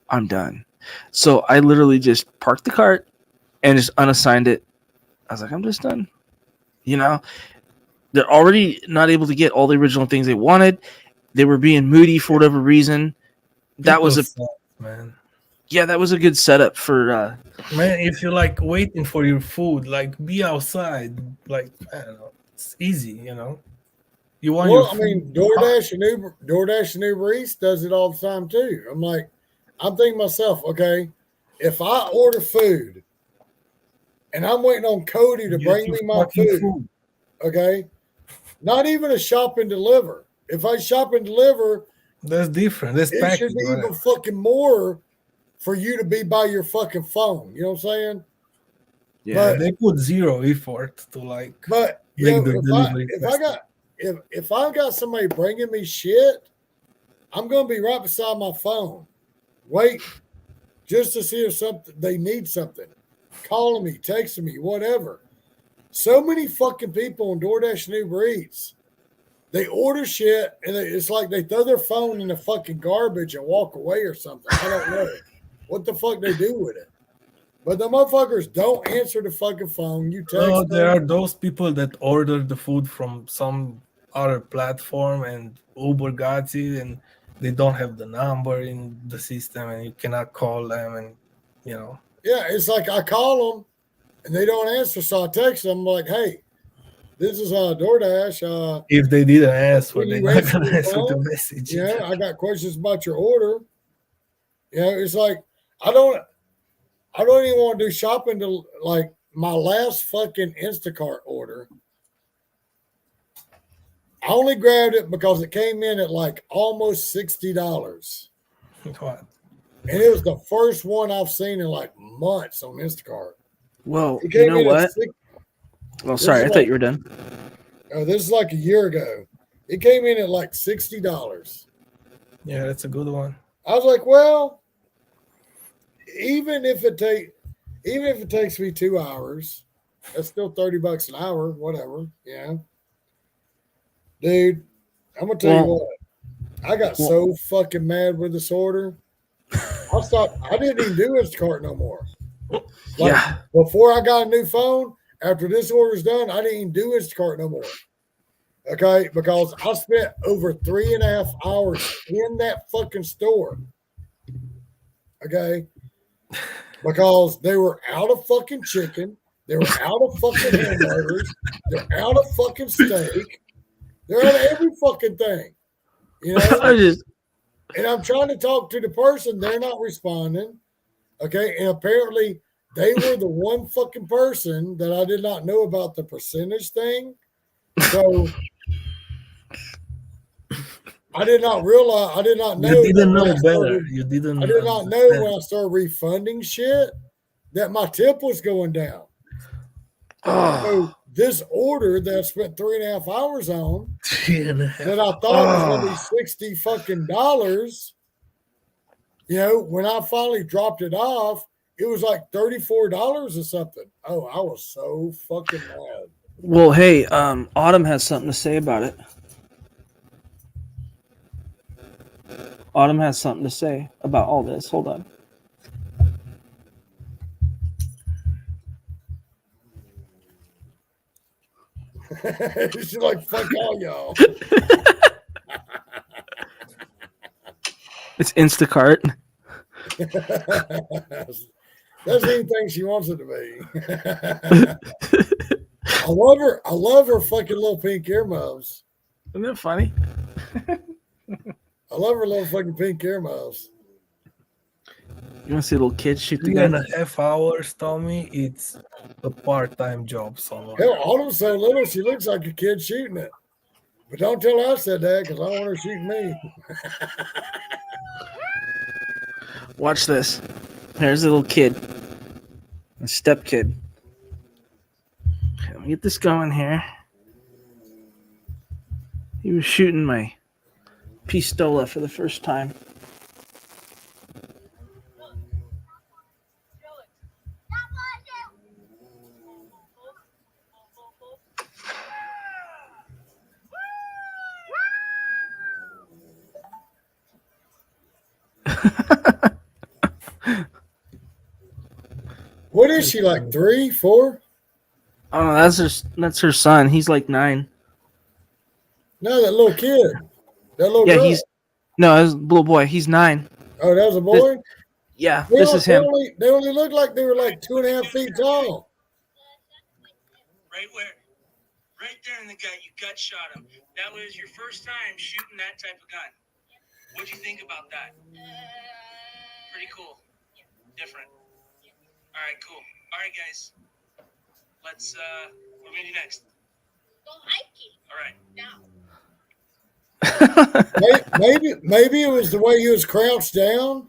I'm done. So I literally just parked the cart and just unassigned it. I was like, I'm just done. They're already not able to get all the original things they wanted. They were being moody for whatever reason. That was man. Yeah, that was a good setup for man, if you're like waiting for your food, like be outside, like I don't know, it's easy, You want your food. I mean, DoorDash and Uber Eats does it all the time too. I'm thinking to myself, okay, if I order food and I'm waiting on Cody to bring me my food, okay, not even a shop and deliver. If I shop and deliver, that's different. That's it should be even fucking more for you to be by your fucking phone. You know what I'm saying? Yeah, but they put zero effort to like. But make the delivery. If I got somebody bringing me shit, I'm gonna be right beside my phone, wait, just to see if they need something, calling me, texting me, whatever. So many fucking people on DoorDash and Uber Eats, they order shit and it's like they throw their phone in the fucking garbage and walk away or something. I don't know what the fuck they do with it. But the motherfuckers don't answer the fucking phone. You text them. There are those people that order the food from some other platform and Uber got it and they don't have the number in the system and you cannot call them and Yeah, it's like I call them and they don't answer, so I text them like, hey, this is DoorDash. If they didn't answer, they're not gonna answer the message. Yeah, I got questions about your order. It's like I don't even want to do shopping to like my last fucking Instacart order. I only grabbed it because it came in at like almost $60. What? And it was the first one I've seen in like months on Instacart. Well, you know what? Well, sorry, I thought you were done. Oh, this is like a year ago. It came in at like $60. Yeah, that's a good one. I was like, well, even if it takes me 2 hours, that's still $30 an hour, whatever. Yeah. Dude, I'm gonna tell you what. I got so fucking mad with this order. I didn't even do Instacart no more. Before I got a new phone, after this order's done, I didn't even do Instacart no more. Okay, because I spent over 3.5 hours in that fucking store. Okay, because they were out of fucking chicken, they were out of fucking hamburgers, they're out of fucking steak, they're out of every fucking thing. You know, I just and I'm trying to talk to the person, they're not responding. Okay, and apparently they were the one fucking person that I did not know about the percentage thing. So I did not realize, I did not know You that didn't when know I better. started, You didn't I did not know understand. when I started refunding shit that my tip was going down. So oh, this order that I spent 3.5 hours on that 3.5 I thought was gonna be oh. 60 fucking dollars, you know, when I finally dropped it off, it was like $34 or something. Oh, I was so fucking mad. Well, hey, Autumn has something to say about it. Autumn has something to say about all this. Hold on. She's like, fuck all y'all. It's Instacart. That's anything she wants it to be. I love her. I love her fucking little pink earmuffs. Isn't that funny? I love her little fucking pink earmuffs. You want to see a little kid shoot the Three and gun? a half hours, Tommy. It's a part-time job somewhere. Hell, Autumn's so little, she looks like a kid shooting it. But don't tell her I said that because I don't want her shooting me. Watch this. There's a little kid. A step kid. Okay, let me get this going here. He was shooting my pistola for the first time. What is she, like 3, 4? Oh, that's her son. He's like 9. No, that little kid. That little Yeah, girl. that's a little boy. He's 9. Oh, that was a boy? Yeah, They this all- is him. They only looked like they were like 2.5 feet tall. Right where? Right there in the gut. You gut shot him. That was your first time shooting that type of gun. What'd you think about that? Pretty cool. Different. All right, cool. All right, guys. Let's, what are we gonna do next? Go hiking. All right. Now. Maybe it was the way he was crouched down,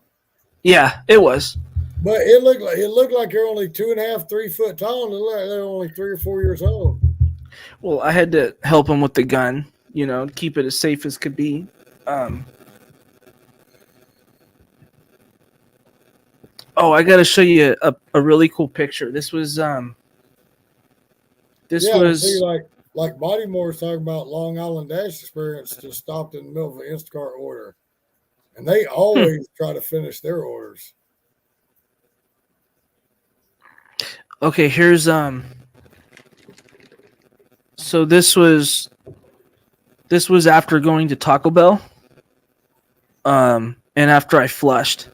Yeah, it was. but it looked like they're only 2.5, 3 foot tall. And it looked like they're only 3 or 4 years old. Well, I had to help him with the gun, keep it as safe as could be. Oh, I got to show you a really cool picture. This was See, like Bodymore talking about Long Island Dash experience, just stopped in the middle of an Instacart order, and they always try to finish their orders. Okay, here's so this was after going to Taco Bell. And after I flushed.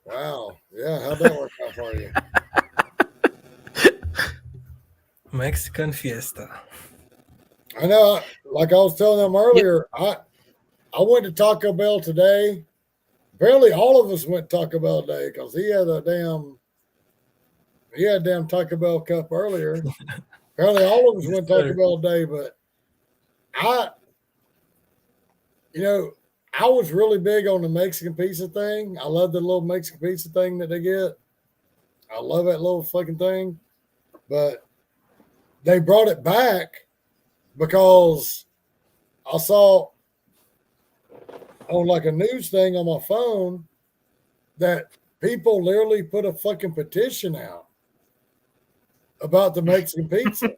Wow. Yeah, how'd that work out for you? Mexican fiesta. I know, like I was telling them earlier, I went to Taco Bell today. Apparently all of us went to Taco Bell today because he had a damn Taco Bell cup earlier. Apparently all of us went to Taco Bell today, but I was really big on the Mexican pizza thing. I love the little Mexican pizza thing that they get. I love that little fucking thing. But they brought it back because I saw on like a news thing on my phone that people literally put a fucking petition out about the Mexican pizza.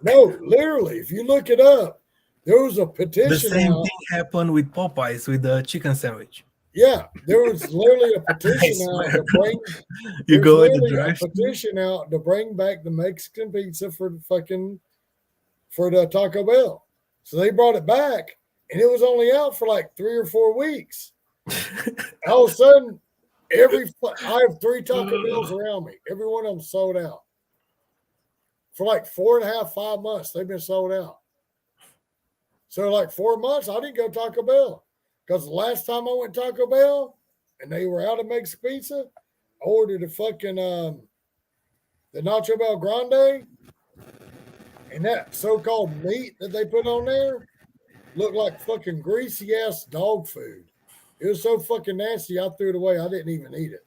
No, literally, if you look it up, there was a petition. The same out. thing happened with Popeyes with the chicken sandwich. Yeah, there was literally a petition out swear. to bring. You There's go at the literally a drive-thru. petition out to bring back the Mexican pizza for the Taco Bell. So they brought it back, and it was only out for like 3 or 4 weeks. All of a sudden, I have 3 Taco Bells around me. Every one of them sold out. For like 4.5, 5 months, they've been sold out. So like 4 months, I didn't go Taco Bell because the last time I went Taco Bell and they were out of Mexican pizza, I ordered a fucking the Nacho Bel Grande, and that so-called meat that they put on there looked like fucking greasy ass dog food. It was so fucking nasty, I threw it away. I didn't even eat it.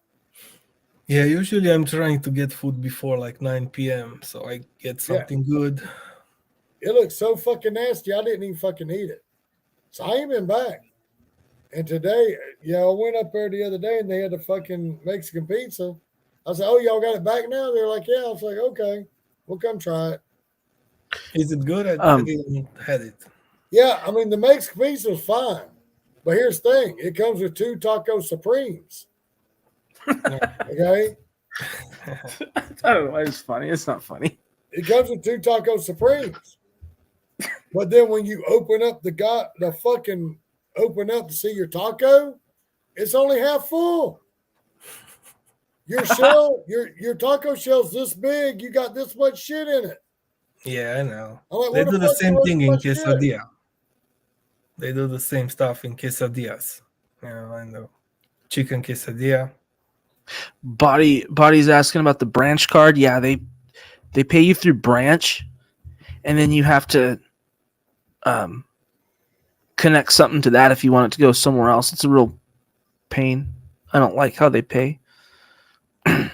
Yeah, usually I'm trying to get food before like 9 p.m. so I get something good. It looked so fucking nasty, I didn't even fucking eat it. So I ain't been back. And today, I went up there the other day and they had the fucking Mexican pizza. I said, "Oh, y'all got it back now?" They're like, "Yeah." I was like, "Okay, we'll come try it." Is it good? I didn't had it. Yeah, I mean the Mexican pizza is fine, but here's the thing: it comes with 2 Taco Supremes. Okay, I don't know why it's funny. It's not funny. it comes with 2 Taco Supremes. But then when you open up open up to see your taco, it's only half full. Your shell, your taco shell's this big. You got this much shit in it. Yeah, I know. I'm like, They where the do the fuck's same the thing in rest of my shit? quesadilla. They do the same stuff in quesadillas. I know. Chicken quesadilla. Body's asking about the branch card. Yeah, they pay you through branch, and then you have to connect something to that if you want it to go somewhere else. It's a real pain. I don't like how they pay. But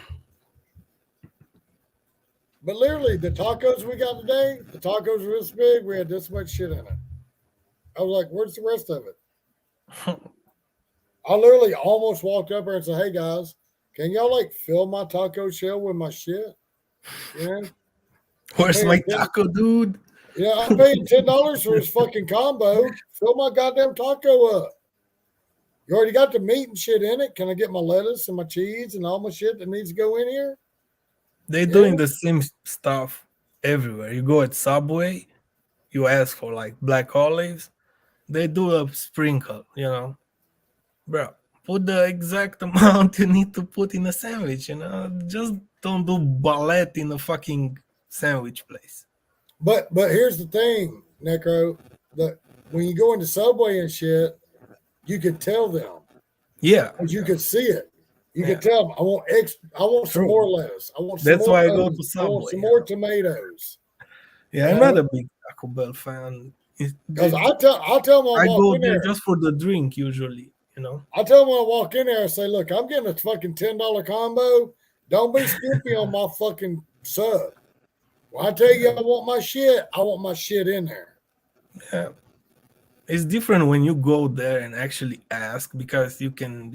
literally, the tacos we got today, the tacos were this big. We had this much shit in it. I was like, where's the rest of it? I literally almost walked up there and said, "Hey guys, can y'all like fill my taco shell with my shit?" Where's my taco, dude? I'm paying $10 for this fucking combo. Fill my goddamn taco up. You already got the meat and shit in it. Can I get my lettuce and my cheese and all my shit that needs to go in here? They're doing the same stuff everywhere. You go at Subway, you ask for like black olives, they do a sprinkle, Bro, put the exact amount you need to put in a sandwich, Just don't do ballet in a fucking sandwich place. But here's the thing, Necro, that when you go into Subway and shit, you can tell them. Yeah. Because you can see it. You can tell them, I want some more lettuce. I want some That's more why I go onions. to Subway. I want some more tomatoes. Yeah, I'm not a big Taco Bell fan. Because I'll tell them I go in there there just for the drink usually, I tell them when I walk in there, I say, "Look, I'm getting a fucking $10 combo. Don't be skimpy on my fucking sub. When I tell you I want my shit in there." Yeah. It's different when you go there and actually ask because you can,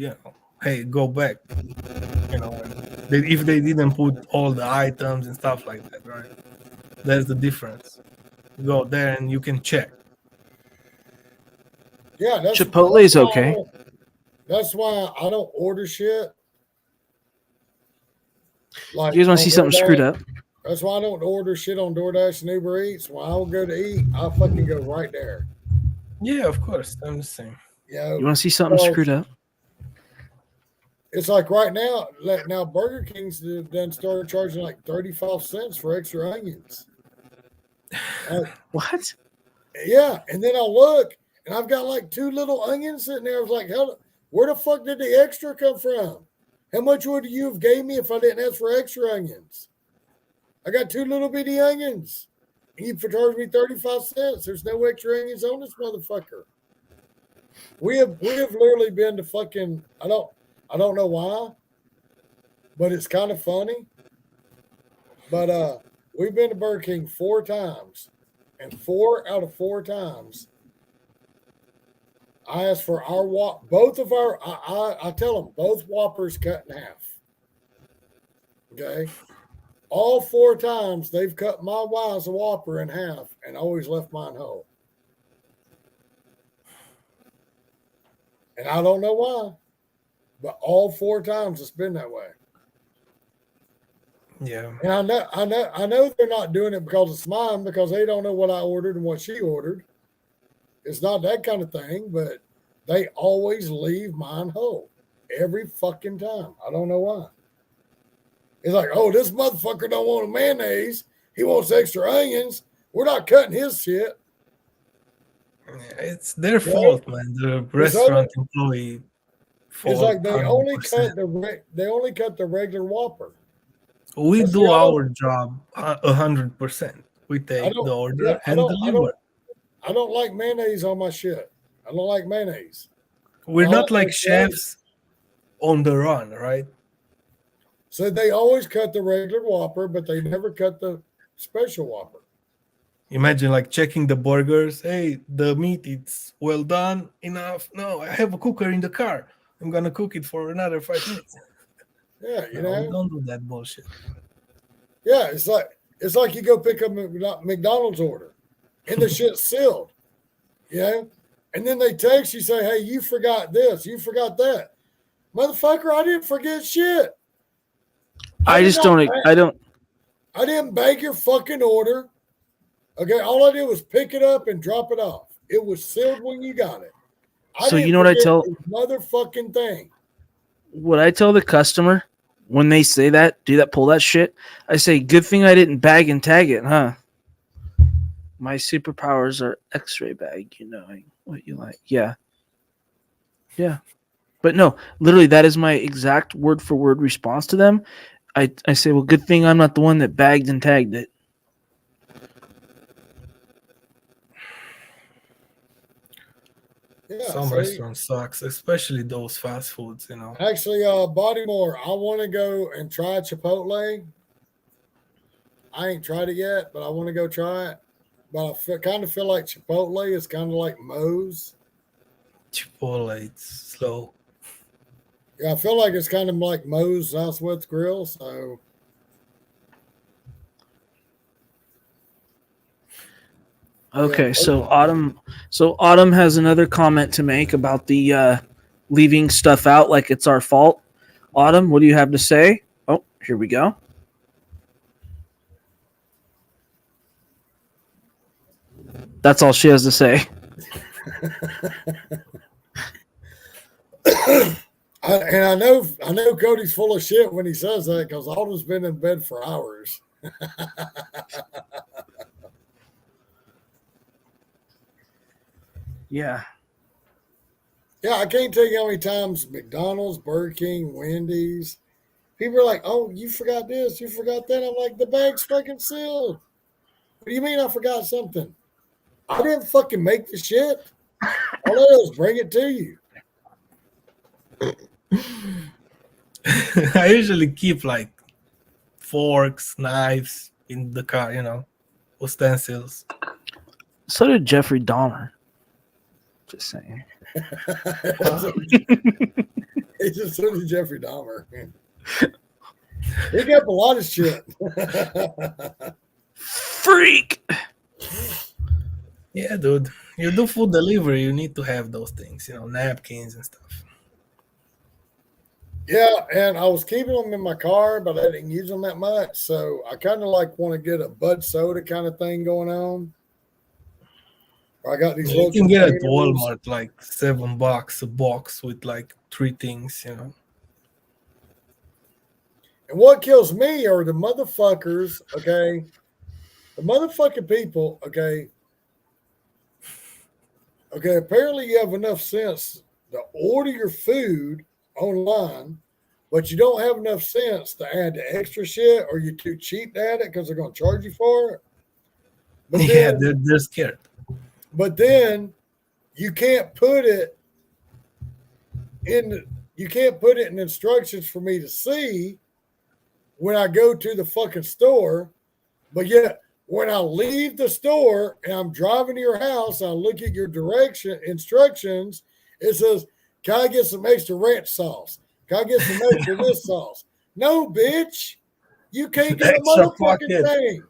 hey, go back. If they didn't put all the items and stuff like that, right? That's the difference. You go there and you can check. Yeah, Chipotle's okay. That's why I don't order shit. Like, You guys want to see something screwed up? That's why I don't order shit on DoorDash and Uber Eats. When I will go to eat, I fucking go right there. Yeah, of course. I'm the same. Yeah. You want to see something screwed up? It's like right now, Burger King's done started charging like 35 cents for extra onions. What? Yeah, and then I look, and I've got like 2 little onions sitting there. I was like, where the fuck did the extra come from? How much would you have gave me if I didn't ask for extra onions? I got 2 little bitty onions. And you charged me 35 cents. There's no extra onions on this motherfucker. We have literally been to fucking I don't know why, but it's kind of funny. But we've been to Burger King 4 times, and 4 out of 4 times, I asked for both of our. I tell them both Whoppers cut in half. Okay, all 4 times they've cut my wife's Whopper in half and always left mine whole. And I don't know why. but all 4 times it's been that way. Yeah. And I know they're not doing it because it's mine, because they don't know what I ordered and what she ordered. It's not that kind of thing, but they always leave mine whole every fucking time. I don't know why. It's like, oh, this motherfucker don't want a mayonnaise. He wants extra onions. We're not cutting his shit. It's their fault, man. The restaurant employee fault. It's like they 100%. only cut the regular Whopper. We But do see, our job 100%. We take the order and deliver. I don't like mayonnaise on my shit. I don't like mayonnaise. We're I not like like chefs on the run, right? So they always cut the regular Whopper, but they never cut the special Whopper. Imagine like checking the burgers. Hey, the meat, it's well done, enough. No, I have a cooker in the car. I'm gonna cook it for another 5 minutes. Yeah, you No, know. we don't do that bullshit. Yeah, it's like you go pick up a McDonald's order, and the shit's sealed. You know, and then they text you, say, "Hey, you forgot this, you forgot that." Motherfucker, I didn't forget shit. I didn't bag your fucking order. Okay, all I did was pick it up and drop it off. It was sealed when you got it. So you know what I tell a motherfucking thing. What I tell the customer when they say that, pull that shit, I say, good thing I didn't bag and tag it, huh? My superpowers are X-ray bag, you know what you like. Yeah. Yeah. But no, literally that is my exact word for word response to them. I say, well, good thing I'm not the one that bagged and tagged it. Yeah, some restaurants sucks, especially those fast foods, you know. Actually, Baltimore, I want to go and try Chipotle. I ain't tried it yet, but I want to go try it. But I kind of feel like Chipotle is kind of like Moe's. Chipotle, it's slow. Yeah, I feel like it's kind of like Moe's Southwest Grill. So, okay, yeah. so Autumn has another comment to make about the leaving stuff out like it's our fault. Autumn, what do you have to say? Oh, here we go. That's all she has to say. I know Cody's full of shit when he says that, because Autumn's been in bed for hours. Yeah. Yeah, I can't tell you how many times McDonald's, Burger King, Wendy's, people are like, "Oh, you forgot this, you forgot that." I'm like, the bag's fucking sealed. What do you mean I forgot something? I didn't fucking make the shit. All I did was bring it to you. I usually keep like forks, knives in the car, you know, utensils. So did Jeffrey Dahmer. Just saying. It's just so did Jeffrey Dahmer. He got a lot of shit. Freak. Yeah, dude. You do food delivery, you need to have those things, you know, napkins and stuff. Yeah, and I was keeping them in my car, but I didn't use them that much. So I kind of like want to get a Bud Soda kind of thing going on. I got these. You can get at Walmart like $7 a box with like 3 things, you know. And what kills me are the motherfuckers, okay? The motherfucking people, okay? Okay, apparently you have enough sense to order your food online, but you don't have enough sense to add the extra shit, or you're too cheap to add it because they're going to charge you for it. But yeah, they're scared. But then you can't put it in instructions for me to see when I go to the fucking store. But yet when I leave the store and I'm driving to your house, I look at your instructions, it says, "Can I get some extra ranch sauce? Can I get some extra this sauce?" No, bitch. You can't get a motherfucking thing.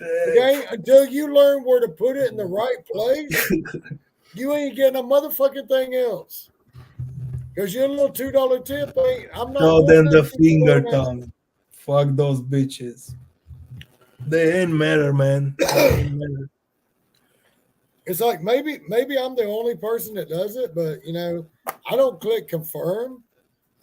Okay? Until you learn where to put it in the right place, you ain't getting a motherfucking thing else. Because your little $2 tip ain't. I'm not No, going then the down to the finger door now. tongue. Fuck those bitches. They ain't matter, man. They ain't matter. It's like maybe I'm the only person that does it, but I don't click confirm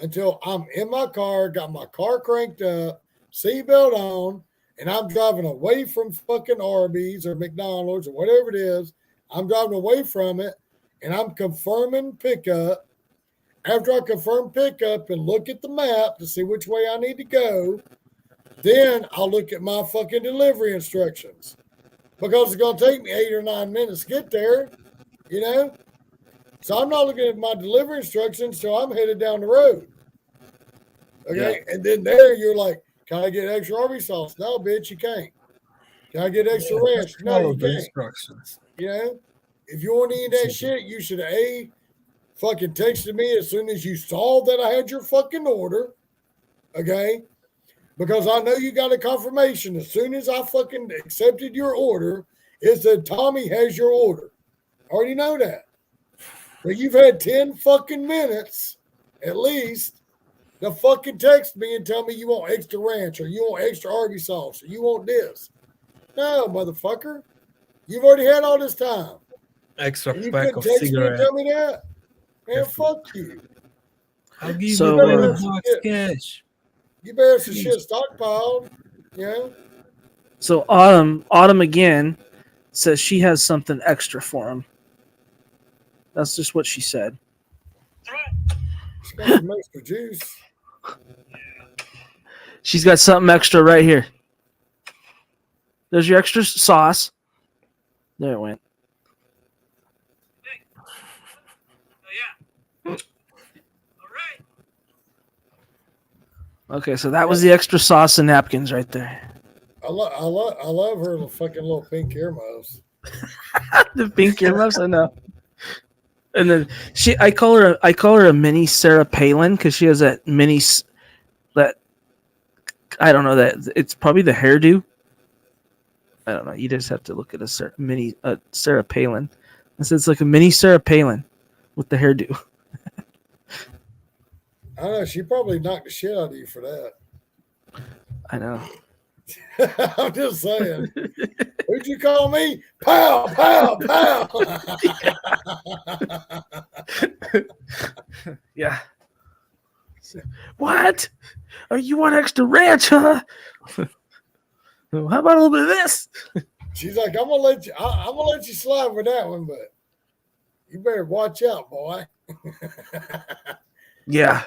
until I'm in my car, got my car cranked up, seatbelt on, and I'm driving away from fucking Arby's or McDonald's or whatever it is. I'm driving away from it, and I'm confirming pickup. After I confirm pickup and look at the map to see which way I need to go, then I'll look at my fucking delivery instructions because it's going to take me 8 or 9 minutes to get there, So I'm not looking at my delivery instructions, so I'm headed down the road. Okay. Yeah. And then there you're like, can I get extra Arby's sauce? No, bitch, you can't. Can I get extra ranch? No, you the can't. instructions. If you want to eat that shit, you should fucking texted me as soon as you saw that I had your fucking order. Okay. Because I know you got a confirmation. As soon as I fucking accepted your order, it said Tommy has your order. I already know that. But you've had 10 fucking minutes at least to fucking text me and tell me you want extra ranch or you want extra Arby's sauce or you want this. No, motherfucker. You've already had all this time. Extra and you pack couldn't of text me and cigarettes. tell me that? Man, fuck you. I'll give So, you $20 cash. You better have some shit stockpiled. So Autumn again says she has something extra for him. That's just what she said. She's got some extra juice. She's got something extra right here. There's your extra sauce. There it went. Okay, so that was the extra sauce and napkins right there. I love her fucking little pink earmuffs. The pink earmuffs, I know. And then I call her a mini Sarah Palin because she has that mini, that I don't know, that it's probably the hairdo. I don't know. You just have to look at a mini Sarah Palin. It's like a mini Sarah Palin with the hairdo. I know she probably knocked the shit out of you for that. I know. I'm just saying. Who'd you call me? Pow, pow, pow. Yeah. What? Oh, you want extra ranch, huh? How about a little bit of this? She's like, I'm gonna let you slide with that one, but you better watch out, boy. Yeah.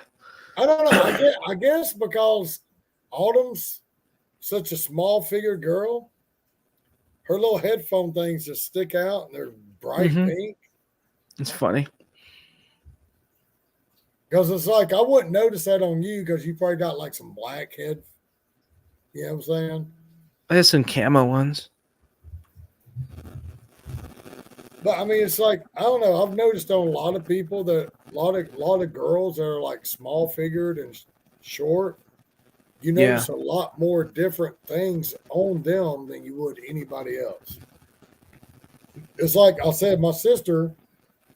I don't know. I guess because Autumn's such a small figured girl, her little headphone things just stick out and they're bright pink. It's funny. Because it's like, I wouldn't notice that on you because you probably got like some black head. You know what I'm saying? I have some camo ones. But I mean, it's like, I don't know. I've noticed on a lot of people that a lot of girls that are like small figured and short, you notice a lot more different things on them than you would anybody else. It's like I said, my sister,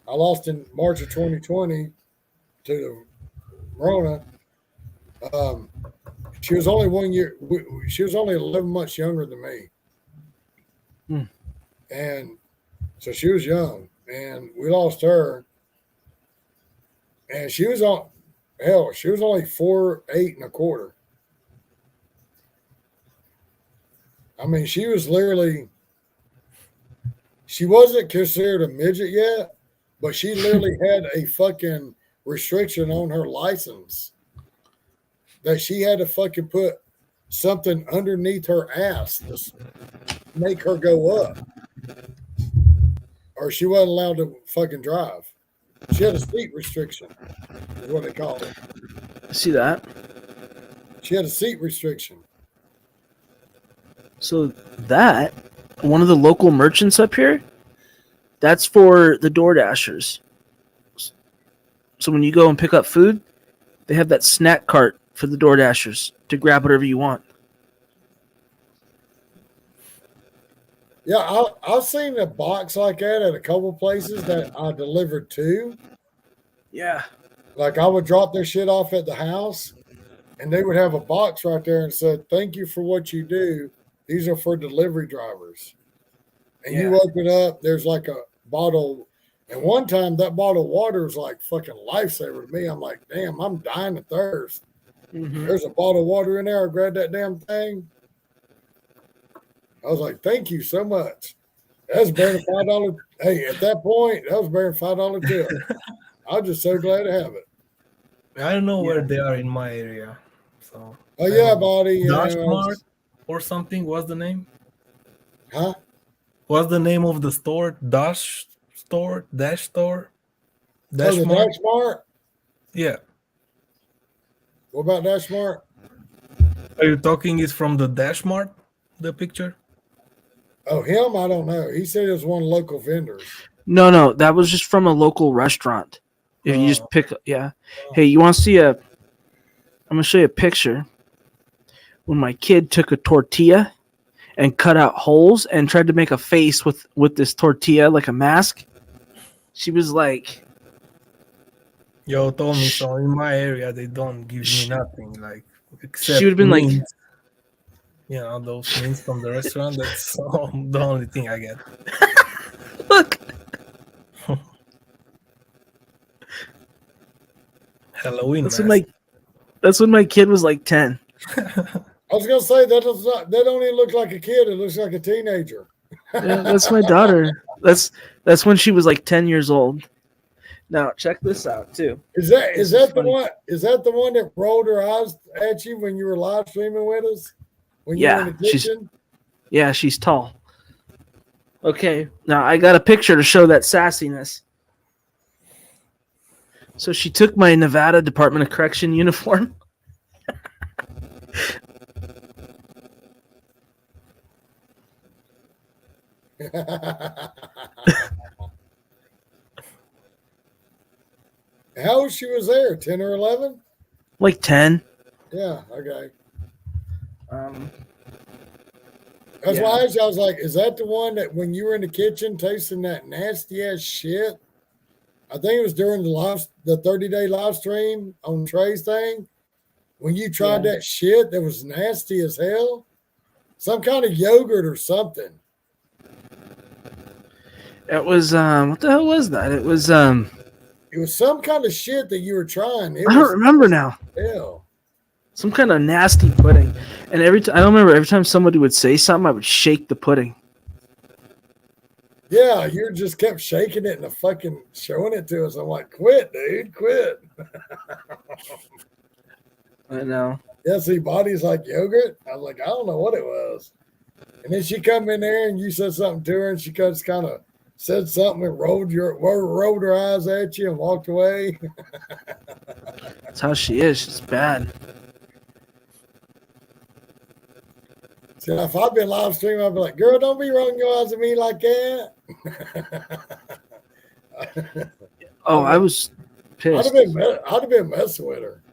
I lost in March of 2020 to the Rona. She was only 1 year. She was only 11 months younger than me, and so she was young. And we lost her, and she was she was only 4'8 1/4. I mean, she was literally. She wasn't considered a midget yet, but she literally had a fucking restriction on her license that she had to fucking put something underneath her ass to make her go up, or she wasn't allowed to fucking drive. She had a seat restriction, is what they call it. See that? She had a seat restriction. So that, one of the local merchants up here, that's for the Door Dashers. So when you go and pick up food, they have that snack cart for the Door Dashers to grab whatever you want. Yeah, I've seen a box like that at a couple places that I delivered to. Yeah. Like I would drop their shit off at the house, and they would have a box right there and said, "Thank you for what you do. These are for delivery drivers." And you Yeah. open it up, there's like a bottle. And one time that bottle of water was like fucking lifesaver to me. I'm like, damn, I'm dying of thirst. Mm-hmm. There's a bottle of water in there. I grabbed that damn thing. I was like, thank you so much. That's bearing $5. Hey, at that point, that was bearing $5 tip. I was just so glad to have it. I don't know where they are in my area. So Oh I yeah, don't know. buddy. Dash Mart or something. What's the name? Huh? What's the name of the store? Dash store? Dash store? Oh, Dash the Mart? Dash Mart? Yeah. What about Dash Mart? Are you talking is from the Dash Mart, the picture? Oh, him? I don't know. He said it was one of the local vendors. No, that was just from a local restaurant. If you just pick, yeah. Hey, you want to see a? I'm gonna show you a picture. When my kid took a tortilla and cut out holes and tried to make a face with this tortilla like a mask, she was like, Yo told me so. In my area, they don't give me nothing like except she would have been like, mints. You know, those mints from the restaurant. That's the only thing I get. look. Halloween That's mask. when my kid was like 10. I was gonna say that don't even look like a kid. It looks like a teenager. Yeah, that's my daughter. That's when she was like 10 years old. Now check this out too. Is that the one? Is that the one that rolled her eyes at you when you were live streaming with us? When you were in the kitchen? She's tall. Okay, now I got a picture to show that sassiness. So she took my Nevada Department of Correction uniform. How old she was there? 10 or 11? Like 10. Yeah. Okay. That's why I was like, is that the one that when you were in the kitchen tasting that nasty ass shit? I think it was during the 30-day live stream on Trey's thing. When you tried that shit that was nasty as hell. Some kind of yogurt or something. It was what the hell was that? It was some kind of shit that you were trying. I don't remember now. Hell. Some kind of nasty pudding. And I don't remember, every time somebody would say something, I would shake the pudding. Yeah, you just kept shaking it and fucking showing it to us. I'm like, quit, dude, quit. I know. Yeah, see, body's like yogurt. I was like, I don't know what it was. And then she come in there and you said something to her and she just kind of said something and rolled her eyes at you and walked away. That's how she is. She's bad. See, if I've been live streaming, I'd be like, girl, don't be rolling your eyes at me like that. Oh, I was pissed. I'd have been messing with her.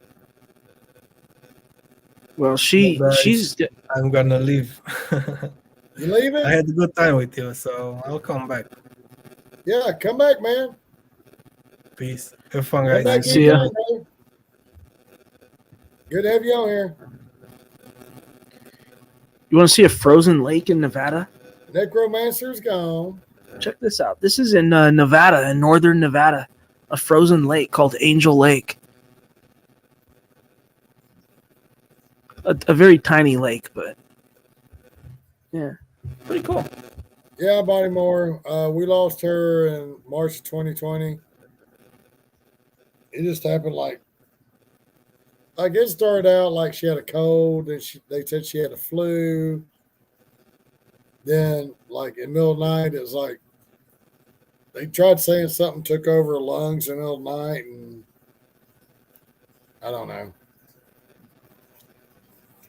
Well, she's. I'm gonna leave. You leaving? I had a good time with you, so I'll come back. Yeah, come back, man. Peace. Have fun, guys. Back See ya. anytime, good to have you on here. You want to see a frozen lake in Nevada? Necromancer's gone. Check this out. This is in Nevada, in northern Nevada. A frozen lake called Angel Lake. A very tiny lake, but yeah, pretty cool. Yeah, Bodymore. We lost her in March of 2020. It just happened like it started out like she had a cold, and they said she had a flu. Then, like in the middle of the night, it was like they tried saying something took over her lungs in the middle of the night, and I don't know.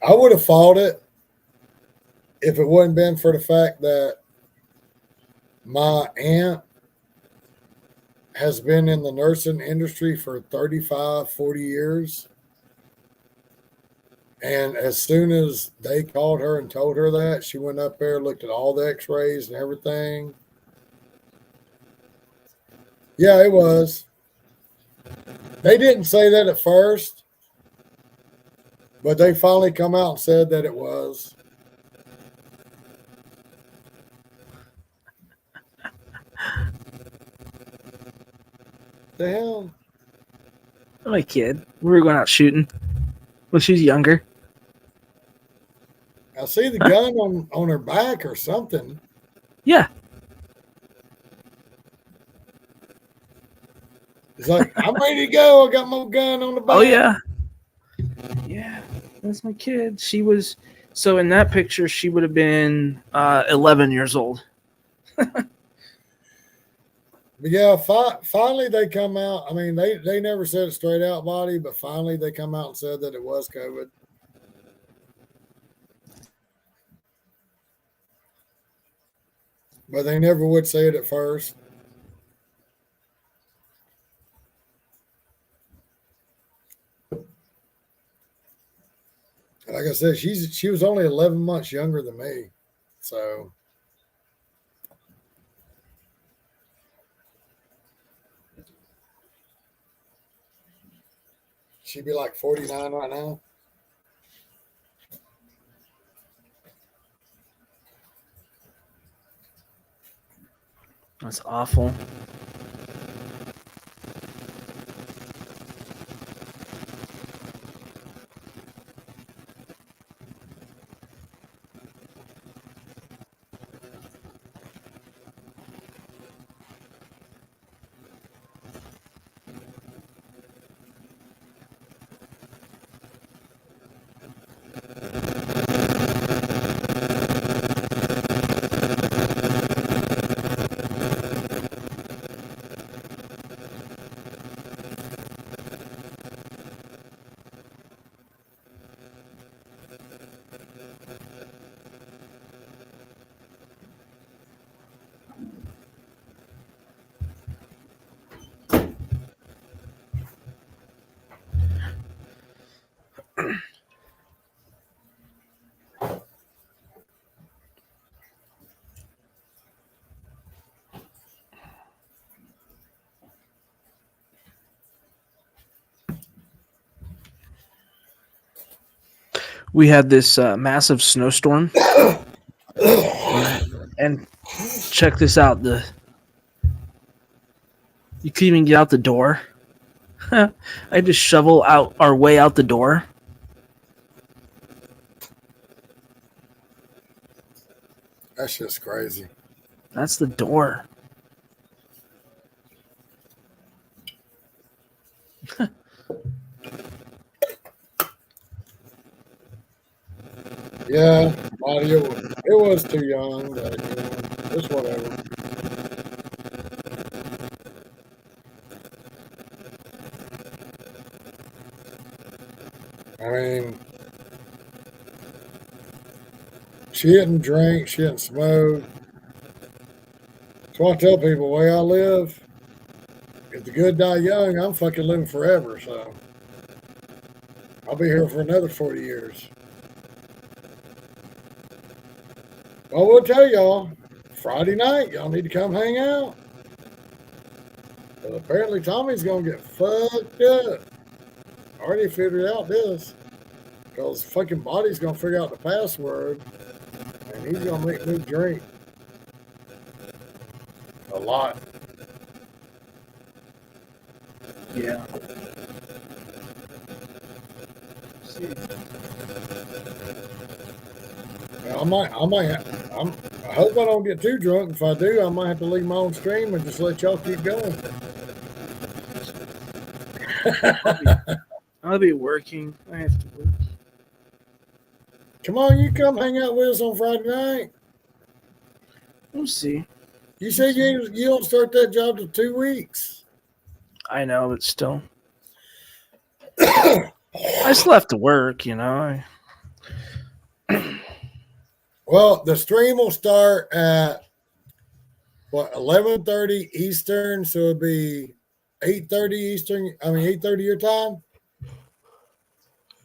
I would have fought it if it wouldn't been for the fact that my aunt has been in the nursing industry for 35, 40 years. And as soon as they called her and told her that, she went up there, looked at all the x-rays and everything. Yeah, it was. They didn't say that at first, but they finally come out and said that it was. The hell? My kid. We were going out shooting when she was younger. I see the gun on her back or something. Yeah. It's like, I'm ready to go. I got my gun on the back. Oh yeah. Yeah. That's my kid. She was so in that picture she would have been 11 years old. But yeah, finally they come out. I mean, they never said it straight out, body, but finally they come out and said that it was COVID. But they never would say it at first. Like I said, she was only 11 months younger than me, so she'd be like 49 right now. That's awful. We had this massive snowstorm, and check this out. You couldn't even get out the door. I just shovel out our way out the door. That's just crazy. That's the door. Yeah, body, it was too young, but just whatever. I mean, she didn't drink, she didn't smoke. So I tell people, the way I live, if the good die young, I'm fucking living forever. So I'll be here for another 40 years. Well, we'll tell y'all, Friday night, y'all need to come hang out. But apparently Tommy's going to get fucked up. I already figured out this. Because fucking body's going to figure out the password. And he's going to make me drink. A lot. Yeah. I hope I don't get too drunk. If I do, I might have to leave my own stream and just let y'all keep going. I'll be working. I have to work. Come on, you come hang out with us on Friday night. We'll see. You said you don't start that job till 2 weeks. I know, but still. I still have to work, you know. Well, the stream will start at 11:30 Eastern, so it'll be 8:30 Eastern. I mean 8:30 your time.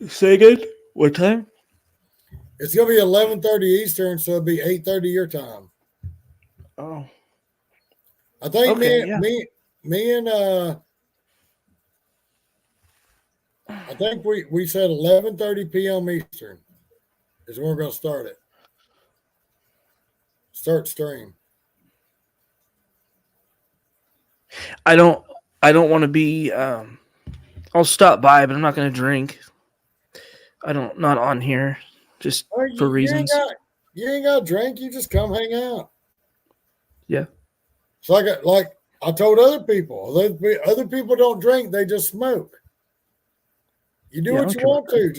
Say again? What time? It's gonna be 11:30 Eastern, so it'll be 8:30 your time. Oh. I think Okay, me and I think we said 11:30 p.m. Eastern is when we're going to start it. Start stream. I don't want to be. I'll stop by, but I'm not going to drink. I don't not on here just Oh, for reasons. You ain't got to drink. You just come hang out. Yeah. It's like I told other people. Other people don't drink. They just smoke. You do Yeah, I what don't you care want about to.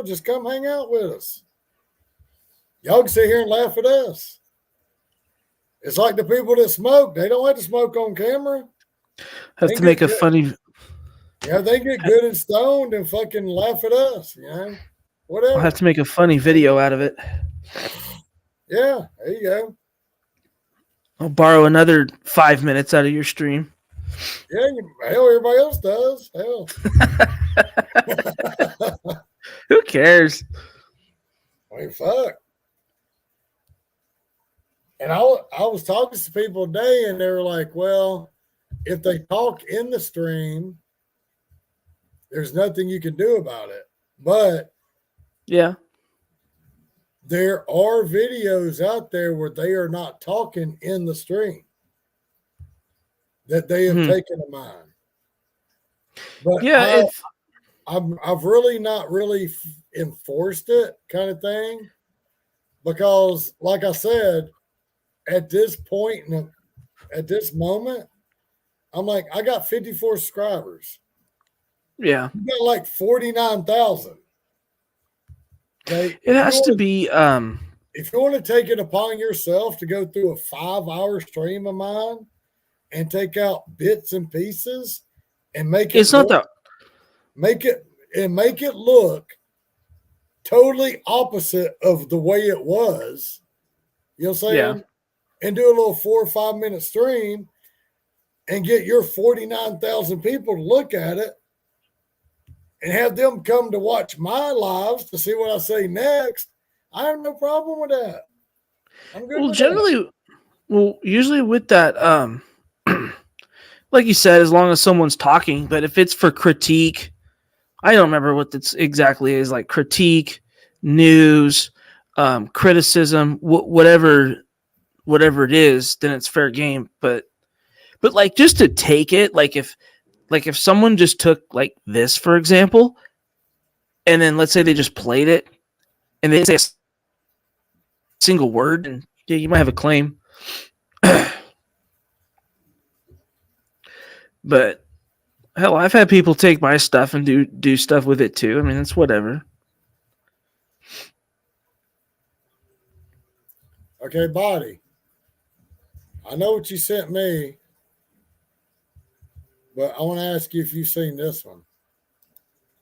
Just come hang out with us. Y'all can sit here and laugh at us. It's like the people that smoke. They don't have to smoke on camera. Have They to get make a good. funny. Yeah, they get good and stoned and fucking laugh at us. I'll Whatever. have to make a funny video out of it. Yeah, there you go. I'll borrow another 5 minutes out of your stream. Yeah, hell, everybody else does. Hell. Who cares? I mean, fuck. And I was talking to people today, and they were like, well, if they talk in the stream, there's nothing you can do about it. But yeah, there are videos out there where they are not talking in the stream that they have taken a mine. But yeah, I've really not really enforced it, kind of thing, because, like I said, at this point, at this moment, I'm like, I got 54 subscribers. Yeah, you got like 49,000. It has to be. If you want to take it upon yourself to go through a 5-hour stream of mine and take out bits and pieces and make it, make it look totally opposite of the way it was. You know what I'm saying? Yeah. And do a little 4 or 5 minute stream and get your 49,000 people to look at it and have them come to watch my lives to see what I say next. I have no problem with that. I'm good. Well, with generally, usually with that, like you said, as long as someone's talking, but if it's for critique, I don't remember what this exactly is, like critique, news, criticism, whatever it is, then it's fair game. But like, just to take it, like if someone just took like this, for example, and then let's say they just played it and they say a single word, and yeah, you might have a claim. But hell, I've had people take my stuff and do stuff with it too. I mean, it's whatever. Okay, Body. I know what you sent me, but I want to ask you if you've seen this one.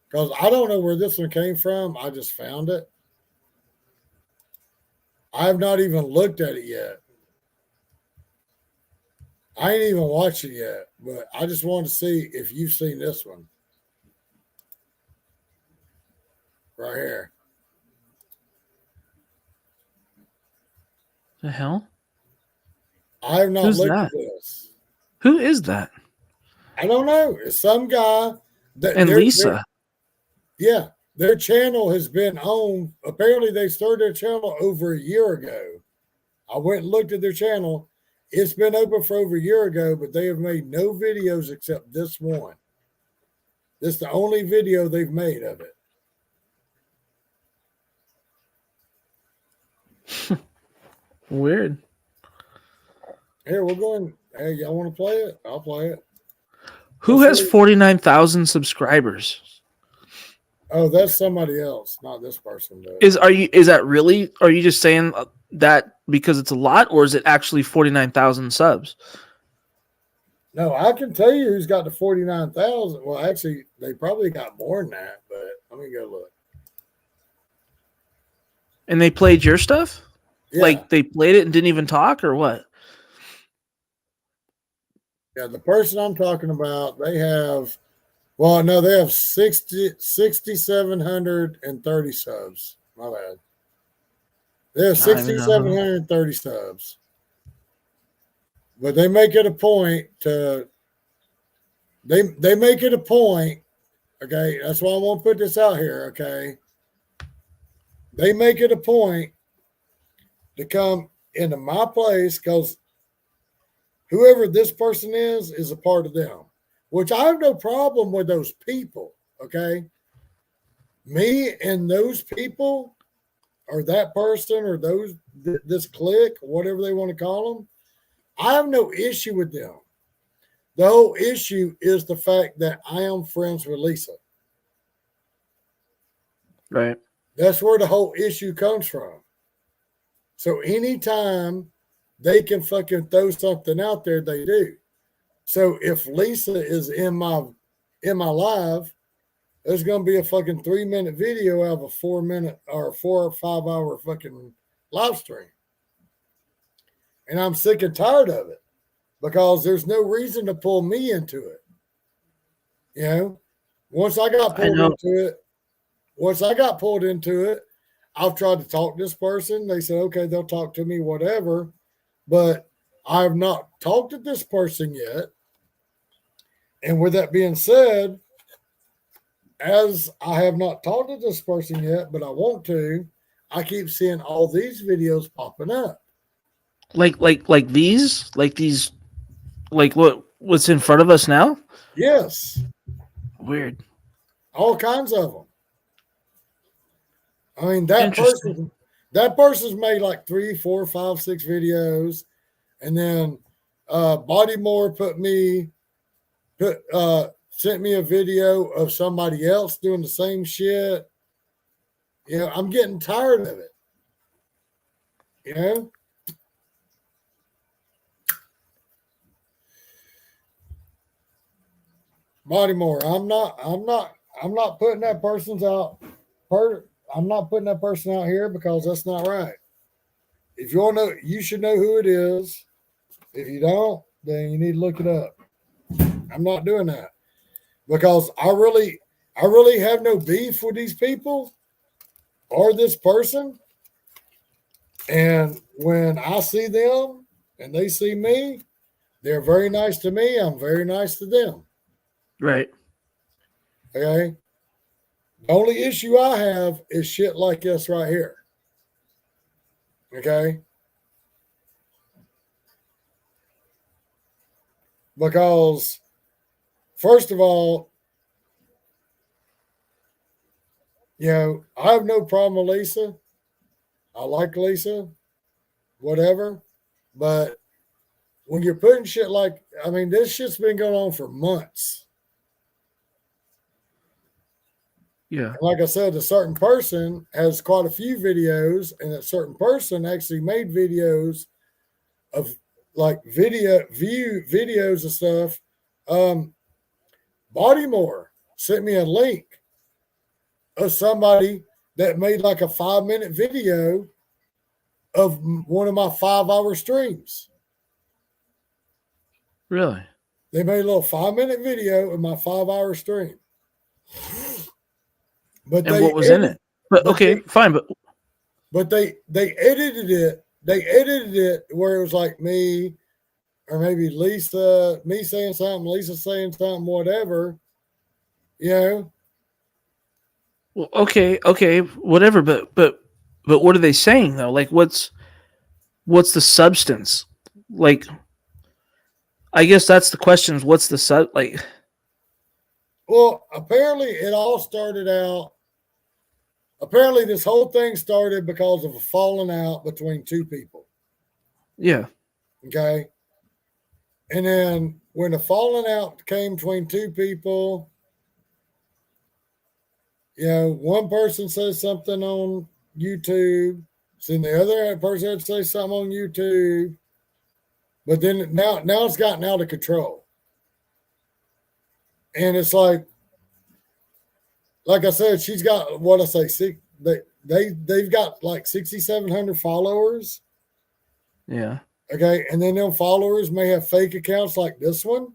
Because I don't know where this one came from. I just found it. I have not even looked at it yet. I ain't even watched it yet, but I just wanted to see if you've seen this one. Right here. The hell? I have not Who's looked that? at this. Who is that? I don't know. It's some guy that And Lisa. Yeah, their channel has been on. Apparently, they started their channel over a year ago. I went and looked at their channel. It's been open for over a year ago, but they have made no videos except this one. This is the only video they've made of it. Weird. Here, we're going. Hey, y'all want to play it? I'll play it. Who has 49,000 subscribers? Oh, that's somebody else, not this person. But Is that really? Are you just saying that because it's a lot, or is it actually 49,000 subs? no, I can tell you who's got the 49,000. Well, actually, they probably got more than that, but let me go look. And they played your stuff? Yeah. Like they played it and didn't even talk, or what? Yeah, the person I'm talking about, they have, well, no, they have 6,730 subs. My bad. They have 6,730 subs. But they make it a point to, they make it a point Okay, that's why I want to put this out here. Okay, they make it a point to come into my place because whoever this person is a part of them, which I have no problem with those people. Okay, me and those people, or that person, or this clique, whatever they want to call them, I have no issue with them. The whole issue is the fact that I am friends with Lisa. Right. That's where the whole issue comes from. So anytime they can fucking throw something out there, they do. So if Lisa is in my live, there's gonna be a fucking 3 minute video out of a 4 minute or 4 or 5 hour fucking live stream. And I'm sick and tired of it because there's no reason to pull me into it. You know, once I got pulled into it, I've tried to talk to this person. They said, okay, they'll talk to me, whatever. But I have not talked to this person yet. And with that being said, as I have not talked to this person yet, but I want to, I keep seeing all these videos popping up. Like these, like what's in front of us now? Yes. Weird. All kinds of them. I mean, Interesting. that person's made like 3, 4, 5, 6 videos. And then Bodymore sent me a video of somebody else doing the same shit. You know, I'm getting tired of it. You know? Bodymore, I'm not putting that person's out. I'm not putting that person out here because that's not right. If you want to know, you should know who it is. If you don't, then you need to look it up. I'm not doing that because I really have no beef with these people or this person. And when I see them and they see me, they're very nice to me. I'm very nice to them. Right. Okay. The only issue I have is shit like this right here. Okay. Because, first of all, you know, I have no problem with Lisa. I like Lisa, whatever. But when you're putting shit like, I mean, this shit's been going on for months. Yeah. And like I said, a certain person has quite a few videos, and a certain person actually made videos of like videos and stuff. Bodymore sent me a link of somebody that made like a 5 minute video of one of my 5 hour streams. Really? They made a little 5 minute video of my 5 hour stream. But And what was in it? But okay, fine, but they edited it. They edited it where it was like me, or maybe Lisa, me saying something, Lisa saying something, whatever. You know. well, okay, whatever. But what are they saying though? Like, what's the substance? Like, I guess that's the question. Is what's the like? Well, apparently it all started out. Apparently, this whole thing started because of a falling out between two people. Yeah. Okay. And then when the falling out came between two people, you know, one person says something on YouTube, then the other person had to say something on YouTube, but then now it's gotten out of control. And it's like I said, she's got what I say, they've got like 6,700 followers. Yeah. Okay, and then them followers may have fake accounts like this one.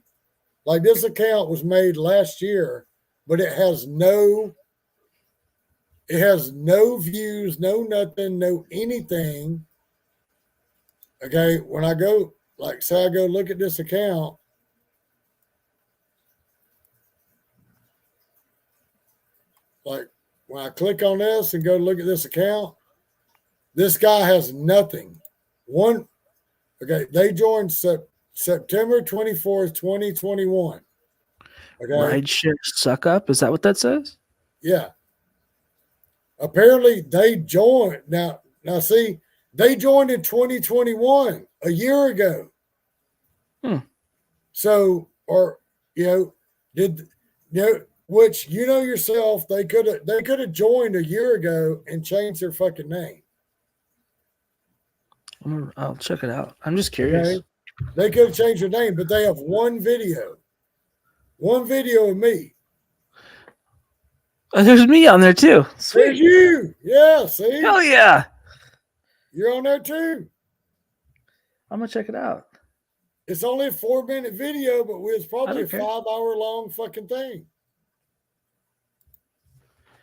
Like this account was made last year, but it has no views, no nothing, no anything. Okay, when I go, like say I go look at this account, like when I click on this and go to look at this account, this guy has nothing. Okay, they joined September 24th, 2021. Okay. Rideshare suck up. Is that what that says? Yeah. Apparently they joined. Now see, they joined in 2021, a year ago. So, or which yourself, they could have joined a year ago and changed their fucking name. I'll check it out. I'm just curious. Okay? They could have changed their name, but they have one video of me. There's me on there too. Sweet. There's you. Yeah, see? Hell yeah. You're on there too. I'm going to check it out. It's only a 4-minute video, but it's probably a 5-hour long fucking thing.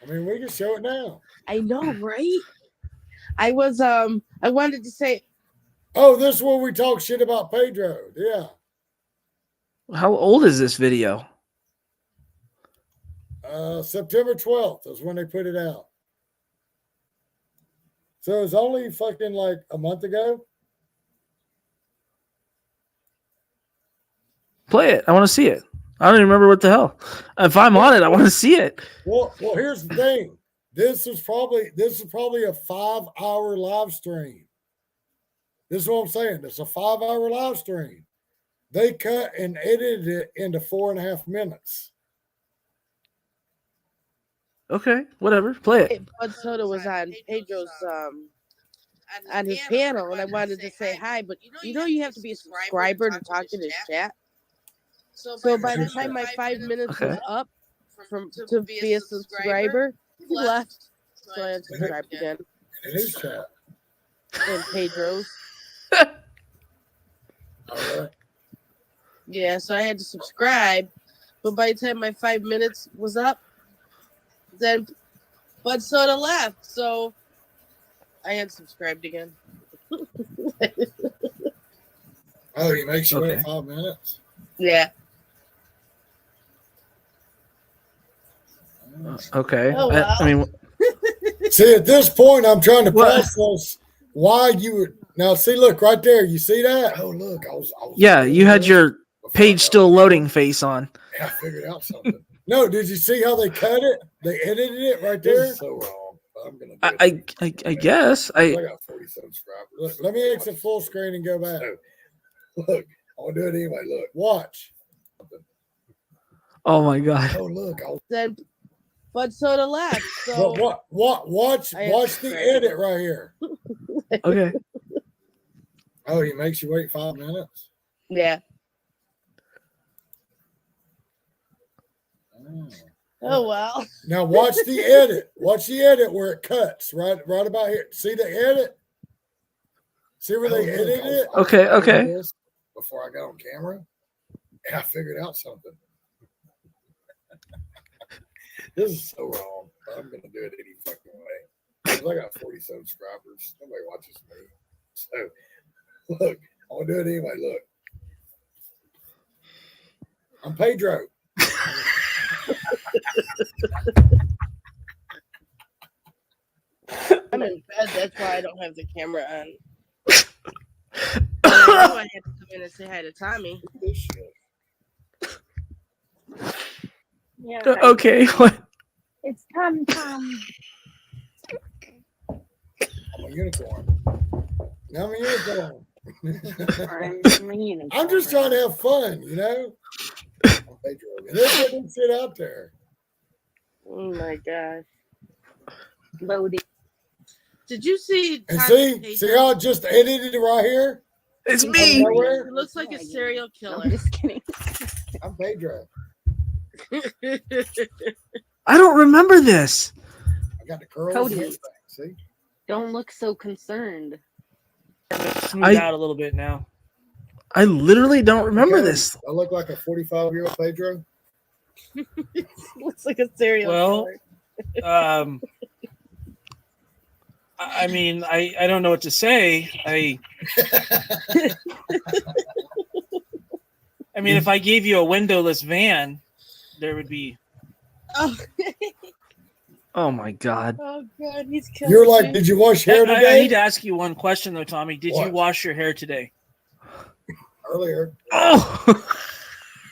I mean, we can show it now. I know, right? I wanted to say. Oh, this is where we talk shit about Pedro. Yeah. How old is this video? September 12th is when they put it out. So it's only fucking like a month ago. Play it. I want to see it. I don't even remember what the hell. If I'm on it, I want to see it. Well, here's the thing. This is probably a 5-hour live stream. This is what I'm saying. It's a 5-hour live stream. They cut and edited it into 4.5 minutes. Okay, whatever. Play it. Bud Soda was on Pedro's on his panel, and I wanted to say hi, but you have to be a subscriber to talk in his chat. So by the time my 5 minutes was up to be a subscriber, he left. So I unsubscribed again. In his chat. In Pedro's. Right. Yeah, so I had to subscribe, but by the time my 5 minutes was up, then Bud Soda left, so I unsubscribed again. Oh, he makes you wait 5 minutes? Yeah. Okay. Oh, wow. I mean, see, at this point, I'm trying to process why you would. Now, see, look right there. You see that? Oh, look. I was yeah, you had your page still loading face on. I figured out something. No, did you see how they cut it? They edited it right there. This is so wrong. I'm gonna do I guess I got 40 subscribers. Look, let me exit full screen and go back. Look, I'll do it anyway. Look, watch. Oh my god. Oh look. Then Bud Soda left. So watch the edit right here. Okay. Oh, he makes you wait 5 minutes? Yeah. Oh well. Now watch the edit. Watch the edit where it cuts right about here. See the edit? See where they edited it? Okay. Before I got on camera, I figured out something. This is so wrong. I'm gonna do it any fucking way. 'Cause I got 40 subscribers. Nobody watches me. So look, I'll do it anyway. Look. I'm Pedro. I'm in bed, that's why I don't have the camera on. I had to come in and say hi to Tommy. Yeah. Okay. It's Tom. I'm a unicorn. Now I'm a unicorn. I'm just trying to have fun, you know? I'm Pedro. And there's that shit out there. Oh my gosh. Loaded. Did you see? And see how I just edited it right here? It's me. It looks like a serial killer. I'm just kidding. I'm Pedro. I don't remember this. I got the curls. Cody. And everything. See? Don't look so concerned. Smooth out a little bit now. I literally don't remember Okay. this. I look like a 45-year-old Pedro. Looks like a serial killer. I mean, I don't know what to say. I mean, if I gave you a windowless van, there would be. Oh. Oh my God. Oh God, he's killing You're like, me. did you wash I hair today? need to ask you one question though, Tommy. Did you What? wash your hair today? Earlier. Oh.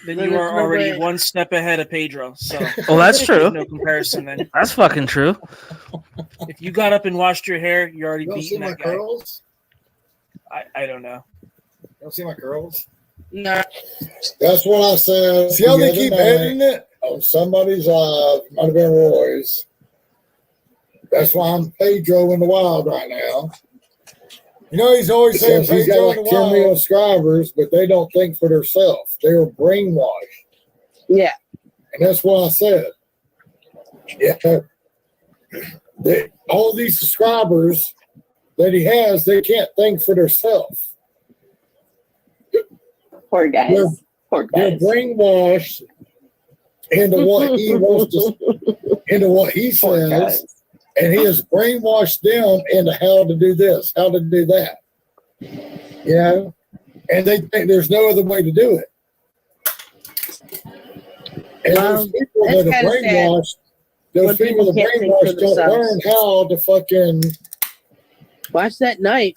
Then Then you there's are no already way. one step ahead of Pedro. So Well, that's true. no comparison then. That's fucking true. If you got up and washed your hair, you're already You don't see beating my that guy. curls? I don't know. You don't see my curls? No. That's what I said. See how they keep editing it on somebody's live? Might have been Roy's. That's why I'm Pedro in the wild right now. You know, he's always saying he's got like 10 million subscribers, but they don't think for themselves. They're brainwashed. Yeah. And that's what I said. Yeah. All these subscribers that he has, they can't think for themselves. Poor guys. Poor They're guys. brainwashed into what he wants to, into what he Poor says, guys. and he has brainwashed them into how to do this, how to do that. You know, and they think there's no other way to do it. And those people that are brainwashed, those people that are brainwashed don't learn how to fucking watch that knife.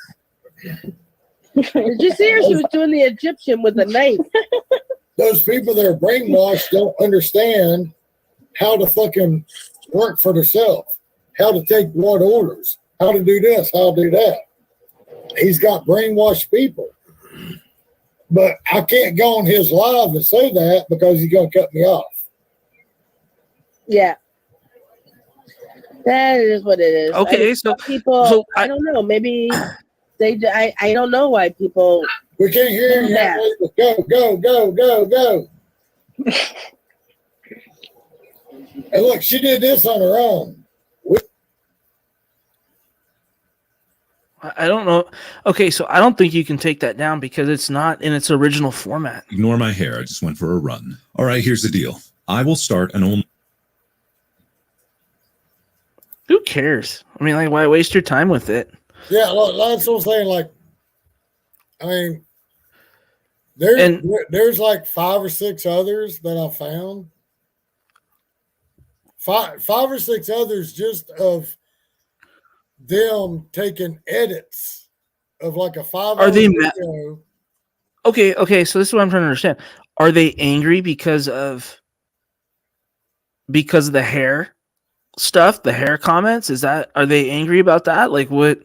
Did you see her? She was doing the Egyptian with a knife. Those people that are brainwashed don't understand how to fucking work for themselves, how to take what orders, how to do this, how to do that. He's got brainwashed people. But I can't go on his live and say that because he's going to cut me off. Yeah. That is what it is. Okay, people, I don't know. Maybe I don't know why people. We can't hear you. That. Go. And look, she did this on her own. I don't know. Okay, so I don't think you can take that down because it's not in its original format. Ignore my hair. I just went for a run. All right, here's the deal. I will start an only. Who cares? I mean, like, why waste your time with it? Yeah, look, that's what I'm saying. Like, I mean, there's like 5 or 6 others that I found. Five or six others just of them taking edits of like a 5 Are they video. Okay, so this is what I'm trying to understand. Are they angry because of the hair stuff, the hair comments? Are they angry about that? Like what?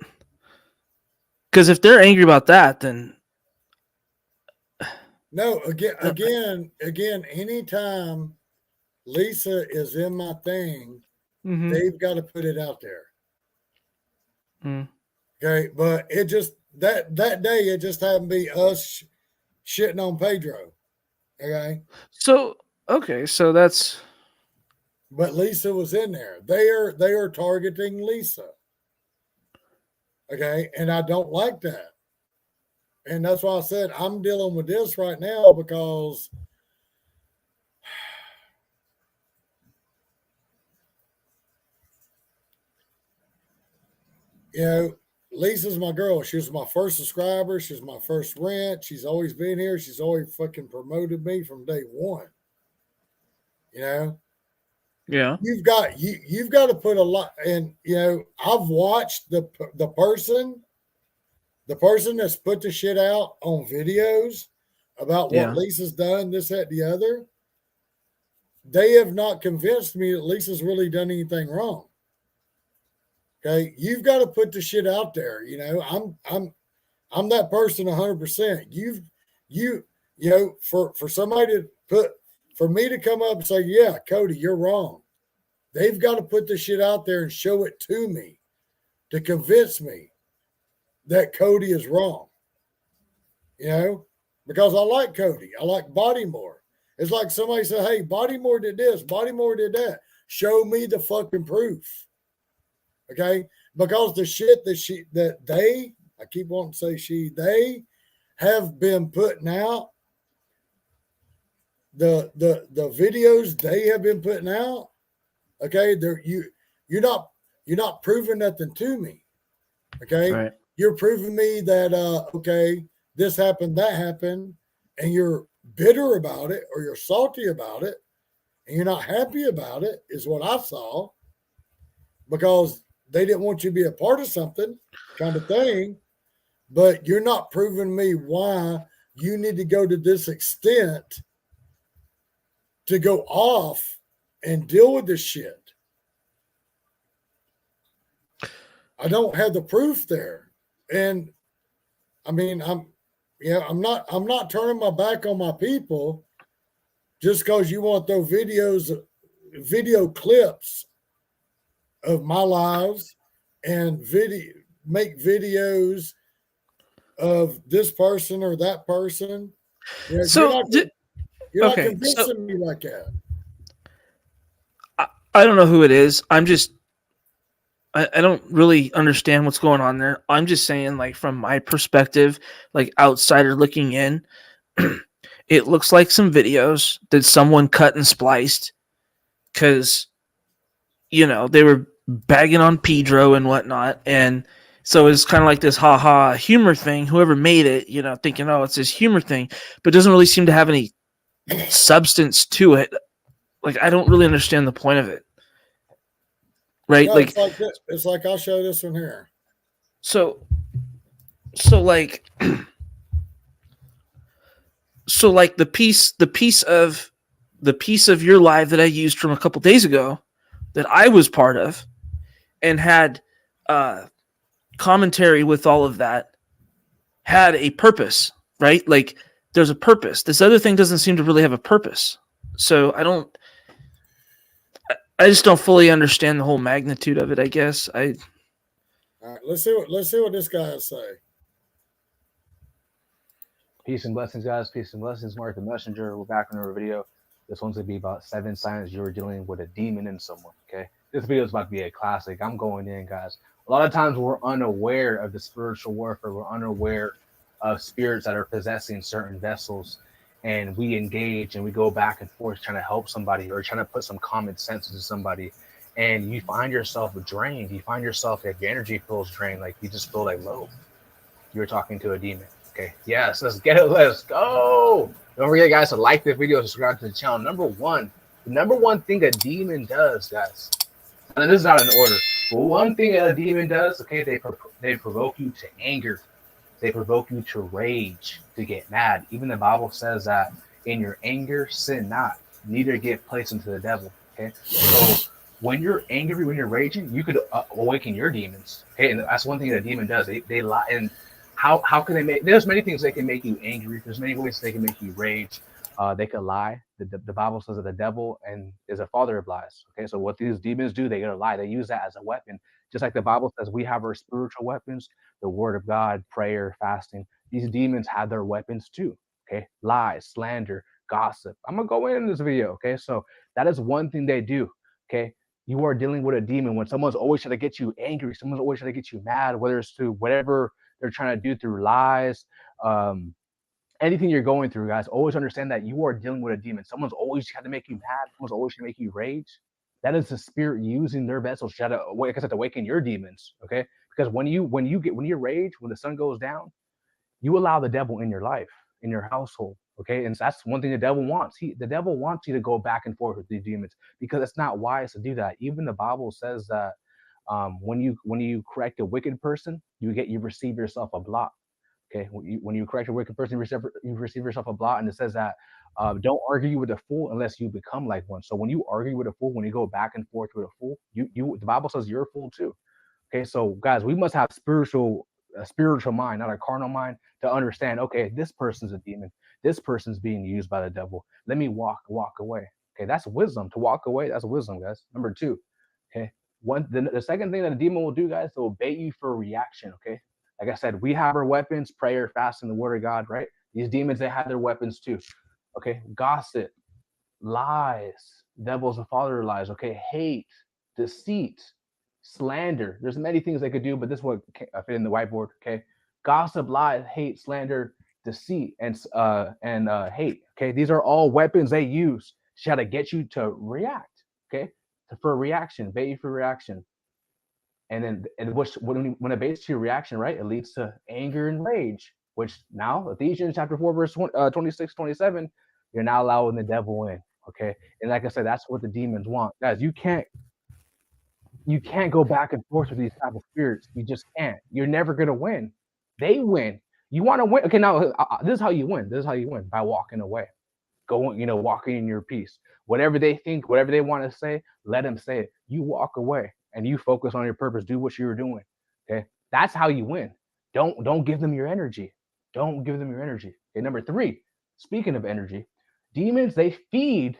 Because if they're angry about that, then No, again, anytime Lisa is in my thing, they've got to put it out there. Okay, but it just that day it just happened to be us shitting on Pedro. Okay. So that's. But Lisa was in there. They are targeting Lisa. Okay, and I don't like that. And that's why I said I'm dealing with this right now because you know, Lisa's my girl. She was my first subscriber. She's my first rent. She's always been here. She's always fucking promoted me from day one. You know? Yeah. You've got to put a lot, and you know, I've watched the person that's put the shit out on videos about what Lisa's done, this, that, the other. They have not convinced me that Lisa's really done anything wrong. Okay, you've got to put the shit out there. You know, I'm that person 100%. You know, for somebody to for me to come up and say, yeah, Cody, you're wrong. They've got to put the shit out there and show it to me to convince me that Cody is wrong. You know, because I like Cody. I like Bodymore. It's like somebody said, hey, Bodymore did this, Bodymore did that. Show me the fucking proof. Okay, because the shit that they, I keep wanting to say they have been putting out, the videos they have been putting out, okay, you're not proving nothing to me. Okay, right. You're proving me that okay, this happened, that happened, and you're bitter about it or you're salty about it and you're not happy about it, is what I saw. because they didn't want you to be a part of something kind of thing. But you're not proving me why you need to go to this extent to go off and deal with this shit. I don't have the proof there. And I mean, I'm not turning my back on my people just because you want those video clips of my lives and make videos of this person or that person. You know, So you're not okay, convincing me like that. I don't know who it is. I don't really understand what's going on there. I'm just saying, like, from my perspective, like outsider looking in, it looks like some videos that someone cut and spliced because, you know, they were bagging on Pedro and whatnot. And so it's kind of like this haha humor thing. Whoever made it, you know, thinking, oh, it's this humor thing, but doesn't really seem to have any substance to it. Like, I don't really understand the point of it. Right? No, like it's like this. It's like I'll show this one here. So like the piece of your live that I used from a couple days ago that I was part of and had commentary with all of that had a purpose, right? Like there's a purpose. This other thing doesn't seem to really have a purpose. So I just don't fully understand the whole magnitude of it, I guess. All right, let's see what this guy has to say. Peace and blessings, guys. Peace and blessings. Mark the Messenger. We're back on our video. This one's going to be about 7 signs you're dealing with a demon in someone, okay? This video is about to be a classic. I'm going in, guys. A lot of times we're unaware of the spiritual warfare. We're unaware of spirits that are possessing certain vessels. And we engage and we go back and forth trying to help somebody or trying to put some common sense into somebody. And you find yourself drained. You find yourself, like your energy feels drained. Like you just feel like low. You're talking to a demon. Okay, yes, let's get it. Let's go. Don't forget, guys, to like the video, subscribe to the channel. The number one thing a demon does, guys, and this is not in order, but one thing a demon does, okay, they provoke you to anger. They provoke you to rage, to get mad. Even the Bible says that in your anger, sin not, neither get placed into the devil. Okay, so when you're angry, when you're raging, you could awaken your demons. Okay, and that's one thing that a demon does. They lie. And how can they make? There's many things they can make you angry. There's many ways they can make you rage. They could lie. The Bible says that the devil is a father of lies. Okay, so what these demons do, they gotta lie. They use that as a weapon. Just like the Bible says, we have our spiritual weapons, the word of God, prayer, fasting. These demons have their weapons too. Okay, lies, slander, gossip. I'm gonna go in this video. Okay, so that is one thing they do. Okay, you are dealing with a demon when someone's always trying to get you angry, someone's always trying to get you mad, whether it's through whatever they're trying to do through lies, anything you're going through, guys. Always understand that you are dealing with a demon. Someone's always trying to make you mad, someone's always trying to make you rage. That is the spirit using their vessels to try to, like I said, to awaken your demons. Okay, because when you rage, when the sun goes down, you allow the devil in your life, in your household. Okay, and so that's one thing the devil wants. The devil wants you to go back and forth with these demons because it's not wise to do that. Even the Bible says that when you correct a wicked person, you receive yourself a blot. Okay, when you correct a wicked person, you receive yourself a blot, and it says that don't argue with a fool unless you become like one. So when you argue with a fool, when you go back and forth with a fool, the Bible says you're a fool too. Okay, so guys, we must have a spiritual mind, not a carnal mind, to understand. Okay, this person's a demon. This person's being used by the devil. Let me walk away. Okay, that's wisdom. To walk away, that's wisdom, guys. Number 2. Okay, the second thing that a demon will do, guys, they'll bait you for a reaction. Okay, like I said, we have our weapons: prayer, fasting, the word of God. Right? These demons, they have their weapons too. Okay, gossip, lies, devil's the father of lies. Okay, hate, deceit, slander. There's many things they could do, but this one fit in the whiteboard. Okay, gossip, lies, hate, slander, deceit, and hate. Okay, these are all weapons they use to try to get you to react. Okay, for a reaction, bait you for reaction, and then when it baits to your reaction, right, it leads to anger and rage. Which now Ephesians chapter 4 verse 26, 27, you're now allowing the devil in. Okay, and like I said, that's what the demons want, guys. You can't You can't go back and forth with these type of spirits. You just can't. You're never gonna win. They win. You want to win. Okay, now this is how you win. This is how you win by walking away. Go, walking in your peace. Whatever they think, whatever they want to say, let them say it. You walk away and you focus on your purpose. Do what you're doing. Okay, that's how you win. Don't give them your energy. Don't give them your energy. Okay, number 3. Speaking of energy, demons they feed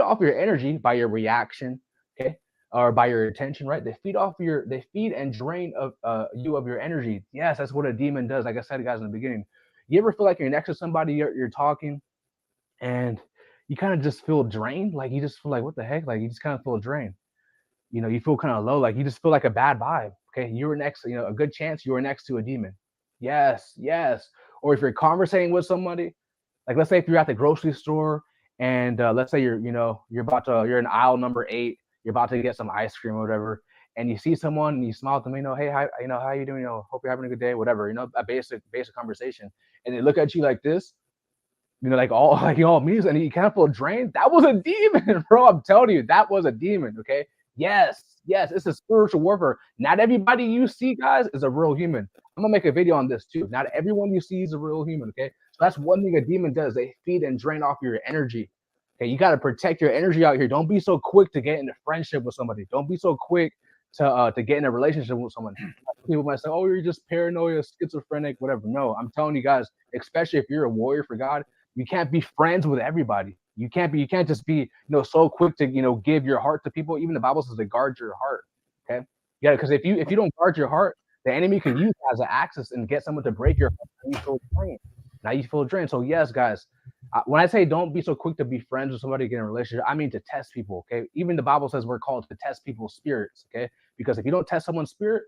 off your energy by your reaction. Okay, or by your attention, right? They feed and drain of you of your energy. Yes, that's what a demon does. Like I said, guys, in the beginning, you ever feel like you're next to somebody, you're talking, and you kind of just feel drained, like you just feel like, what the heck, like you just kind of feel drained. You feel kind of low, like you just feel like a bad vibe. Okay, you were next, a good chance you were next to a demon. Yes, yes. Or if you're conversating with somebody, like let's say if you're at the grocery store and let's say you're you're in aisle number 8, you're about to get some ice cream or whatever, and you see someone and you smile at them, hey, hi, how you doing? Hope you're having a good day, whatever, a basic conversation, and they look at you like this, like all immediately, and you kind of feel drained. That was a demon, bro. I'm telling you, that was a demon. Okay. Yes, it's a spiritual warfare. Not everybody you see, guys, is a real human. I'm gonna make a video on this too. Not everyone you see is a real human. Okay. So that's one thing a demon does. They feed and drain off your energy. Okay. You got to protect your energy out here. Don't be so quick to get into friendship with somebody. Don't be so quick to get in a relationship with someone. People might say, oh, you're just paranoid, schizophrenic, whatever. No, I'm telling you guys, especially if you're a warrior for God, you can't be friends with everybody. You can't just be, so quick to, give your heart to people. Even the Bible says to guard your heart. Okay. Yeah. Because if you don't guard your heart, the enemy can use that as an access and get someone to break your heart. And you feel drained. Now you feel drained. So yes, guys, when I say don't be so quick to be friends with somebody, get in a relationship, I mean to test people. Okay. Even the Bible says we're called to test people's spirits. Okay. Because if you don't test someone's spirit,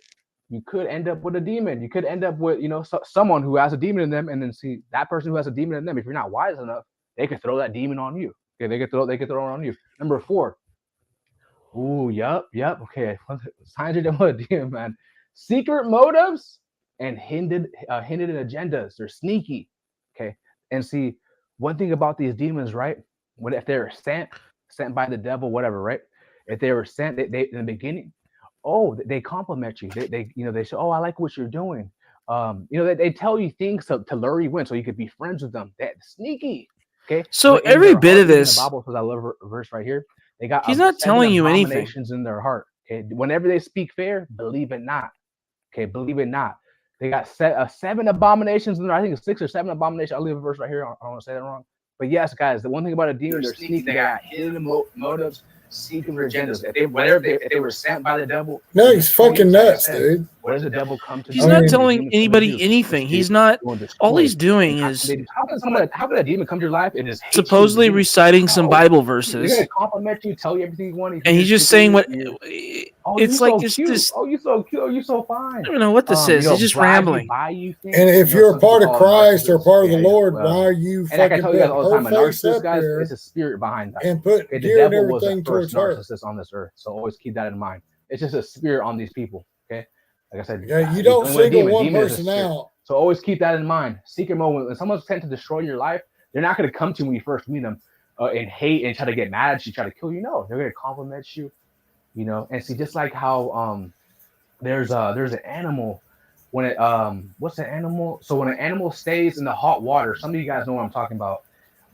you could end up with a demon. You could end up with, someone who has a demon in them, and then see that person who has a demon in them. If you're not wise enough, they could throw that demon on you. Okay, they could throw it on you. Number 4. Ooh, yep. Okay, signs you're dealing with a demon, man. Secret motives and hidden agendas. They're sneaky. Okay, and see, one thing about these demons, right? If they're sent by the devil, whatever, right? If they were sent, they in the beginning, they compliment you. They say, oh, I like what you're doing. They tell you things to lure you in so you could be friends with them. They're sneaky. Okay. So every bit of this, the Bible says, I love a verse right here. They got he's not telling you anything. Abominations in their heart. Okay. Whenever they speak fair, believe it not. Okay. Believe it not. They got 7 abominations in there. I think it's 6 or 7 abominations. I'll leave a verse right here. I don't want to say that wrong. But yes, guys, the one thing about a demon, they're sneaky. They got hidden motives, secret agendas. If they were sent by the devil, no, he's fucking nuts, dude. What does the devil come to do? He's not telling anybody anything. He's not. All he's doing is how could a demon come to your life and just supposedly reciting some Bible verses. They're gonna compliment you, tell you everything you want, and he's just saying what. It's like this. Oh, you so cute. Oh, you so fine. I don't know what this is. He's just rambling. And if you're a part of Christ or part of the Lord, why are you fucking putting her face up there? It's a spirit behind that. And put gear and everything towards her. Narcissist on this earth. So always keep that in mind. It's just a spirit on these people. Okay. Like I said, yeah, you don't single one person out. So always keep that in mind. Secret moment. When someone's trying to destroy your life, they're not going to come to you when you first meet them and hate and try to get mad at you, try to kill you. No, they're going to compliment you. And see, just like how there's an animal when it what's the animal? So when an animal stays in the hot water, some of you guys know what I'm talking about.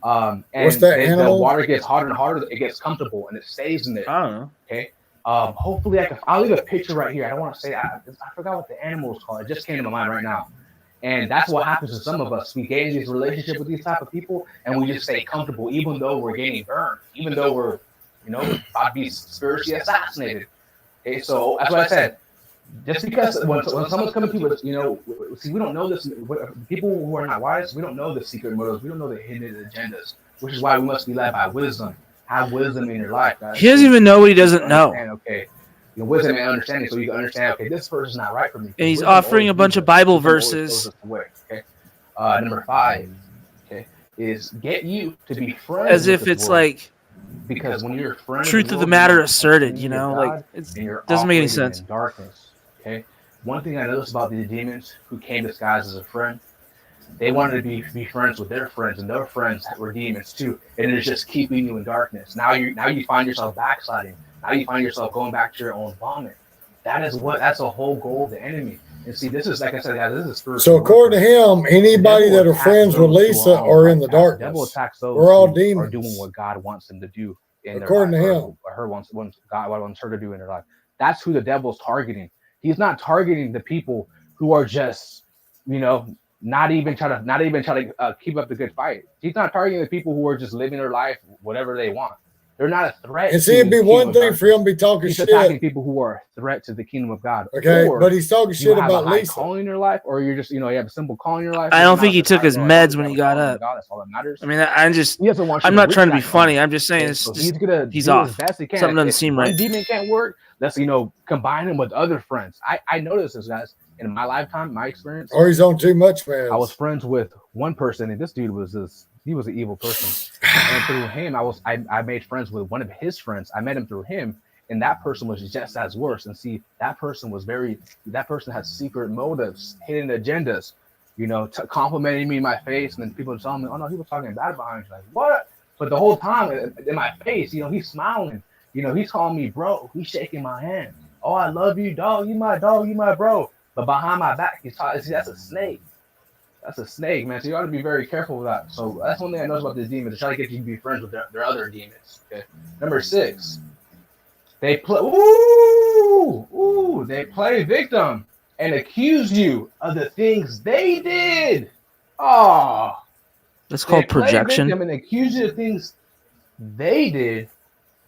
And the water gets hotter and hotter, it gets comfortable and it stays in there. I don't know. Okay. Hopefully I'll leave a picture right here. I don't want to say I forgot what the animal is called. It just came to my mind right now. And that's what happens to some of us. We get in these relationships with these type of people and we just stay comfortable, even though we're getting burned, even though we're about to be spiritually assassinated. Okay, so that's what I said. Just because when someone's coming to us, see, we don't know this. People who are not wise, we don't know the secret motives. We don't know the hidden agendas, which is why we must be led by wisdom. Have wisdom in your life, guys. He doesn't even know what he doesn't know. Okay, wisdom and understanding, so you can understand. Okay, this person's not right for me. And he's offering a bunch of Bible verses. Okay, number 5, okay, is get you to be friends. As if it's like. Because when you're friends, truth of the matter asserted, like it doesn't make any sense. Darkness. Okay. One thing I noticed about these demons who came disguised as a friend, they wanted to be friends with their friends, and their friends were demons too, and it's just keeping you in darkness. Now you find yourself backsliding. Now you find yourself going back to your own vomit. That's the whole goal of the enemy. And see, this is, like I said, guys, this is spiritual. So according to him, anybody that are friends with Lisa are in the darkness. The devil attacks those We're all who demons. are doing what God wants them to do in According their life. to him. Or God wants her to do in their life. That's who the devil's targeting. He's not targeting the people who are just, not even trying to keep up the good fight. He's not targeting the people who are just living their life whatever they want. They're not a threat. And see, it'd be one thing for him to be talking he's shit. attacking people who are a threat to the kingdom of God. Okay, or but he's talking shit about Lisa. Calling in your life, or you're just, you have a simple calling in your life. I don't think he took his meds when he got up. God, that's all that matters. I mean, I'm not trying to be funny. I'm just saying he's off. Something doesn't seem right. One demon can't work. Let's combine him with other friends. I noticed this, guys, in my lifetime, my experience. Or he's on too much, man. I was friends with one person, and this dude was he was an evil person. And through him, I made friends with one of his friends. I met him through him, and that person was just as worse. And see, that person had secret motives, hidden agendas, complimenting me in my face, and then people telling me, "Oh no, he was talking bad behind you." Like, what? But the whole time in my face, he's smiling. He's calling me bro. He's shaking my hand. Oh, I love you, dog. You my bro. But behind my back, he's talking. See, that's a snake. That's a snake, man. So you ought to be very careful with that. So that's one thing I know about this demon. To try to get you to be friends with their other demons. Okay. Number 6, they play. They play victim and accuse you of the things they did. Oh, that's called projection. And accuse you of things they did,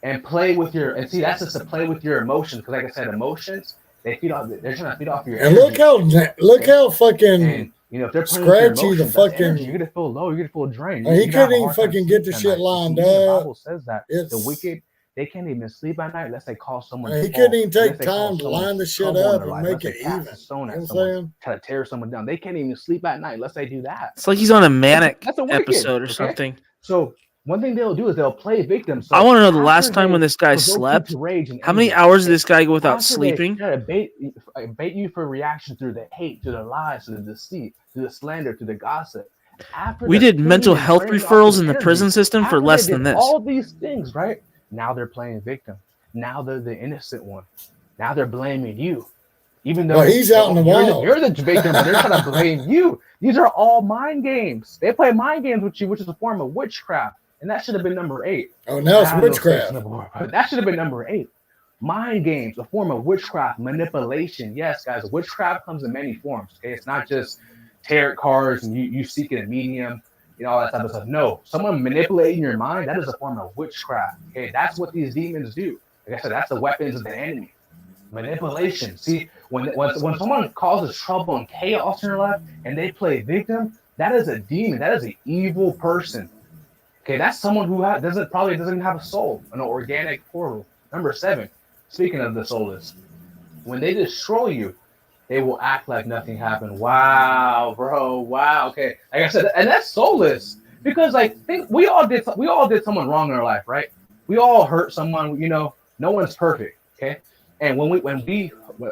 and play with your. And see, that's just to play with your emotions. Because, like I said, emotions. They're trying to feed off your energy. And look how fucking if they're scratchy the fucking energy, you're gonna feel low, you're gonna feel drained. He couldn't even fucking get the shit lined up. The Bible says that the wicked, they can't even sleep at night unless they call someone. He couldn't even take time to line the shit up and make it even. Stone at someone, try to tear someone down. They can't even sleep at night unless they do that. It's like he's on a manic episode or something. So one thing they'll do is they'll play victim. So I want to know the last time when this guy slept. How many hours did this guy go without sleeping? They try to bait you for reaction through the hate, to the lies, to the deceit, to the slander, to the gossip. We did mental health referrals in the prison system for less than this. All these things, right? Now they're playing victim. Now they're the innocent one. Now they're blaming you. Even though he's out in the wild. You're the victim, but they're trying to blame you. These are all mind games. They play mind games with you, which is a form of witchcraft. And that should have been number 8. Oh, now it's witchcraft. That should have been number 8. Mind games, a form of witchcraft, manipulation. Yes, guys, witchcraft comes in many forms. Okay, it's not just tarot cards and you seeking a medium, all that type of stuff. No, someone manipulating your mind, that is a form of witchcraft. Okay, that's what these demons do. Like I said, that's the weapons of the enemy. Manipulation. See, when someone causes trouble and chaos in your life and they play victim, that is a demon. That is an evil person. Okay, that's someone who probably doesn't have a soul, an organic portal. Number 7, speaking of the soulless, when they destroy you, they will act like nothing happened. Wow, bro. Wow. Okay, like I said, and that's soulless because we all did someone wrong in our life, right? We all hurt someone. No one's perfect. Okay, and when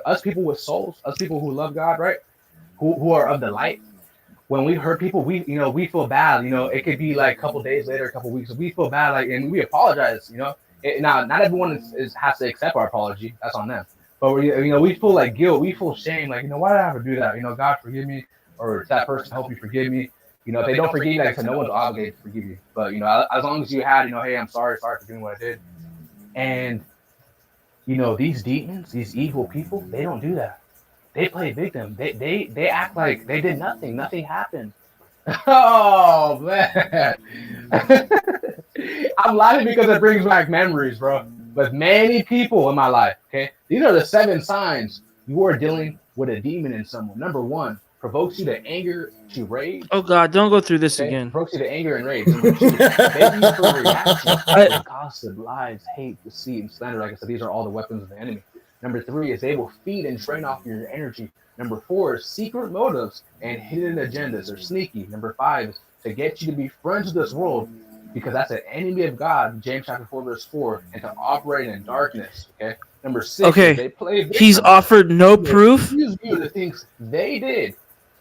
us people with souls, us people who love God, right, who are of the light. When we hurt people, we feel bad. It could be like a couple days later, a couple weeks. We feel bad, and we apologize. Now, not everyone has to accept our apology. That's on them. But we feel like guilt. We feel shame. Like, why did I have to do that? God, forgive me, or that person help you forgive me. If they don't forgive you, like I said, no one's obligated to forgive you. But as long as you had, hey, I'm sorry for doing what I did. And these demons, these evil people, they don't do that. They play victim. They act like they did nothing. Nothing happened. Oh, man. I'm laughing because it brings back memories, bro. But many people in my life, okay? These are the 7 signs you are dealing with a demon in someone. Number 1, provokes you to anger, to rage. Oh, God, don't go through this again. Provokes you to anger and rage. Number 2, begging you for reaction. Gossip, lies, hate, deceit, and slander. Like I said, these are all the weapons of the enemy. Number 3 is they will feed and drain off your energy. Number 4 is secret motives and hidden agendas are sneaky. Number 5 is to get you to be friends with this world because that's an enemy of God, James chapter 4, verse 4, and to operate in darkness. Okay. Number 6. Okay. They play he's offered no proof. The things they did.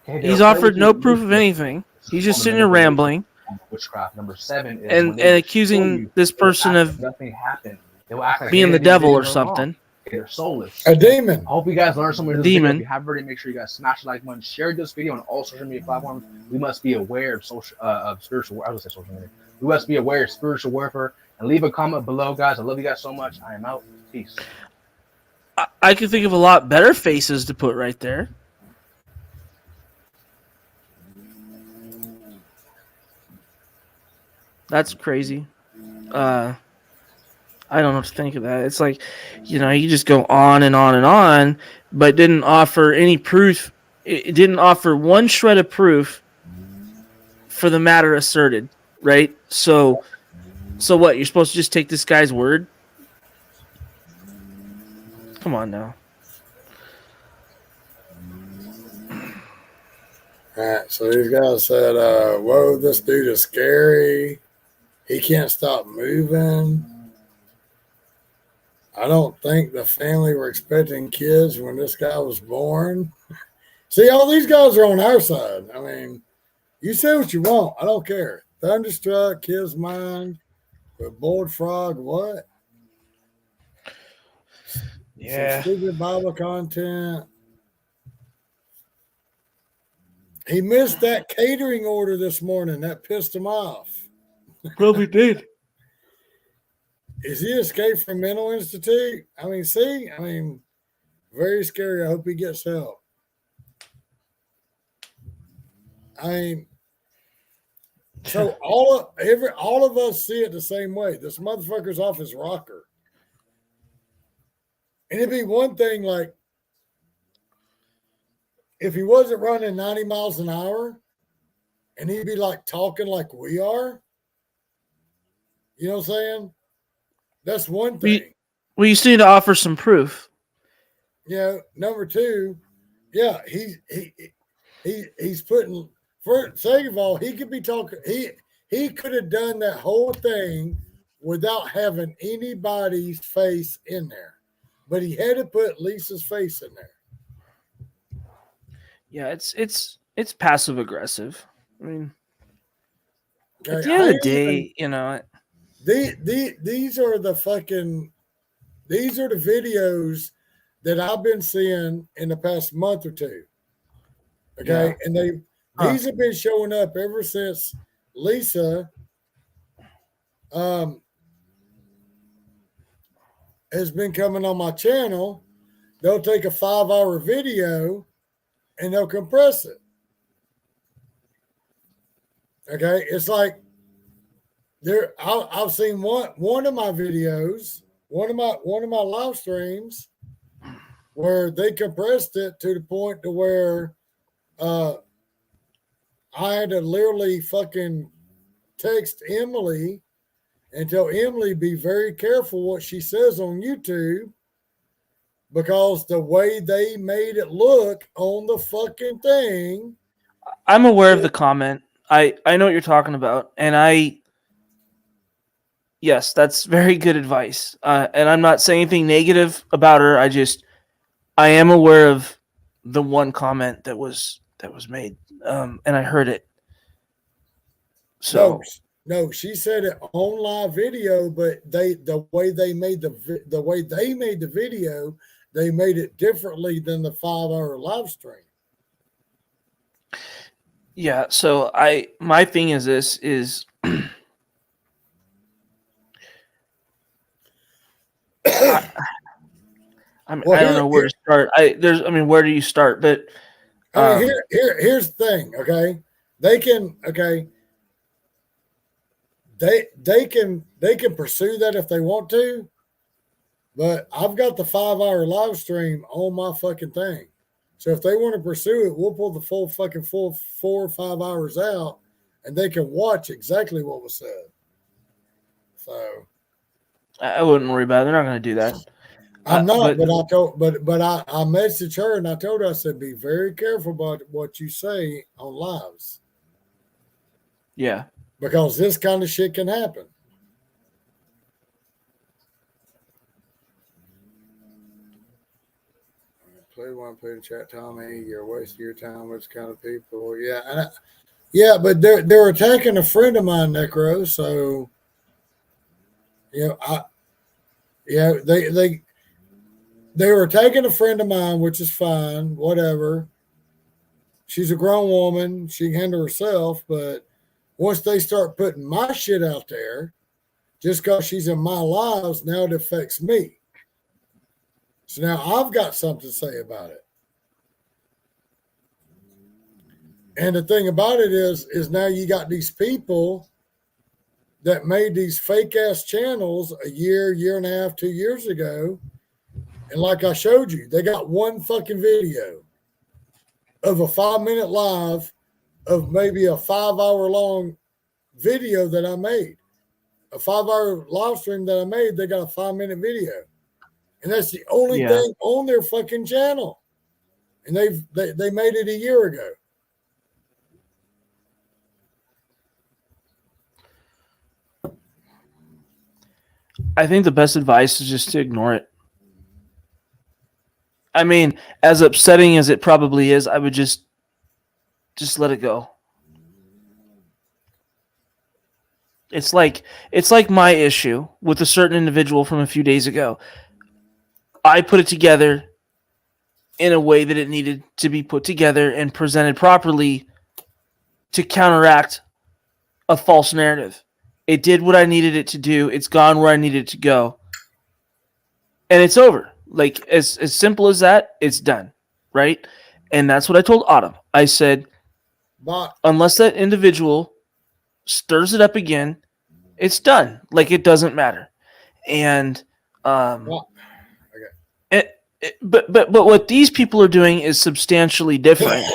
Okay, he's offered no proof of anything. He's just sitting there rambling. Witchcraft. Number 7 is and accusing this person of nothing happened. They will act like being the they devil did or no something. wrong. They're soulless. A demon. I hope you guys learned something in this Demon. video. If you haven't already, make sure you guys smash the like button, share this video on all social media platforms. We must be aware of spiritual. I would say social media. We must be aware of spiritual warfare. And leave a comment below, guys. I love you guys so much. I am out. Peace. I can think of a lot better faces to put right there. That's crazy. I don't know what to think of that. It's like, you know, you just go on and on and on, but didn't offer any proof. It didn't offer one shred of proof for the matter asserted, right? So what? You're supposed to just take this guy's word? Come on now. Alright, so these guys said, whoa, this dude is scary. He can't stop moving. I don't think the family were expecting kids when this guy was born. See, all these guys are on our side. I mean, you say what you want. I don't care. Thunderstruck, Kids Mind, but Boiled Frog, what? Yeah. Some stupid Bible content. He missed that catering order this morning. That pissed him off. Probably did. Is he escaped from mental institute? I mean, see, very scary. I hope he gets help. I mean, so all of us see it the same way. This motherfucker's off his rocker. And it'd be one thing like if he wasn't running 90 miles an hour and he'd be like talking like we are. You know what I'm saying? That's one thing. We used to need to offer some proof. Yeah. Number two, yeah, he's putting. Second of all, he could be talking. He could have done that whole thing without having anybody's face in there, but he had to put Lisa's face in there. Yeah, it's passive aggressive. I mean, Okay, at the end of the day, you know. These are the videos that I've been seeing in the past month or two. Okay, Yeah. and these have been showing up ever since Lisa has been coming on my channel. They'll take a 5-hour video and they'll compress it. Okay, it's like I've seen one of my videos, one of my live streams, where they compressed it to the point to where I had to literally fucking text Emily and tell Emily be very careful what she says on YouTube because the way they made it look on the fucking thing. I'm aware of the comment. I know what you're talking about, and yes, that's very good advice. And I'm not saying anything negative about her. I am aware of the one comment that was made, and I heard it. So no, she said it on live video, but the way they made the video, they made it differently than the 5-hour live stream. yeah, so my thing is this is I don't know where to start. Where do you start? But here's the thing, okay? They can pursue that if they want to, but I've got the 5-hour live stream on my fucking thing. So if they want to pursue it, we'll pull the full 4 or 5 hours out and they can watch exactly what was said. So I wouldn't worry about it. They're not going to do that. I'm not, but I messaged her and I told her, I said, be very careful about what you say on lives. Yeah. Because this kind of shit can happen. Please want to put in chat, Tommy, you're wasting your time with this kind of people. Yeah, but they're attacking a friend of mine, Necro. So, Yeah, they were taking a friend of mine, which is fine, whatever. She's a grown woman, she can handle herself, but once they start putting my shit out there, just because she's in my lives, now it affects me. So now I've got something to say about it. And the thing about it is now you got these people that made these fake ass channels a year and a half, 2 years ago. And like I showed you, they got one fucking video of a 5-minute live of maybe a 5-hour long video that I made. A 5-hour live stream that I made, they got a 5-minute video. And that's the only thing on their fucking channel. And they made it a year ago. I think the best advice is just to ignore it. I mean, as upsetting as it probably is, I would just let it go. It's like my issue with a certain individual from a few days ago. I put it together in a way that it needed to be put together and presented properly to counteract a false narrative. It did what I needed it to do. It's gone where I needed it to go. And it's over. Like, as simple as that, it's done. Right? And that's what I told Autumn. I said, unless that individual stirs it up again, it's done. Like, it doesn't matter. And but what these people are doing is substantially different.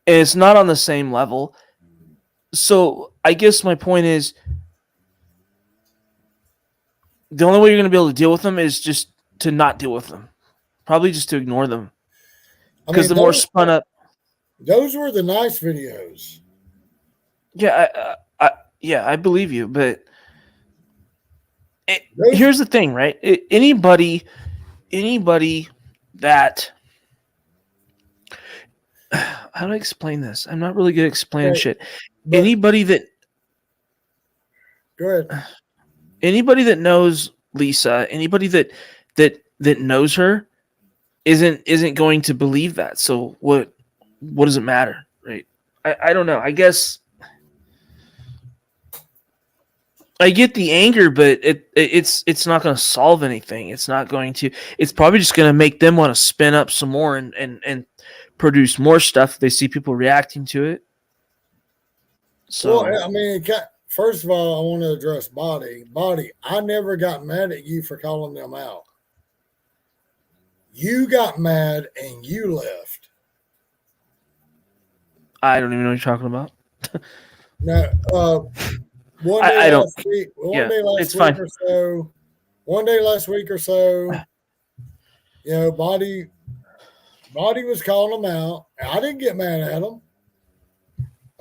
And it's not on the same level. So I guess my point is, the only way you're going to be able to deal with them is just to not deal with them. Probably just to ignore them. Because the more spun up. Those were the nice videos. Yeah, I believe you. But here's the thing, right? Anybody that... How do I explain this? I'm not really good at explaining shit. Anybody that... Go ahead. Anybody that knows Lisa, anybody that knows her, isn't going to believe that. So what does it matter, right? I don't know. I guess I get the anger, but it's not going to solve anything. It's not going to. It's probably just going to make them want to spin up some more and produce more stuff. They see people reacting to it. So well, I mean, first of all, I want to address Body. Body, I never got mad at you for calling them out. You got mad and you left. I don't even know what you're talking about. No, one day last week or so, you know, Body was calling them out. I didn't get mad at him.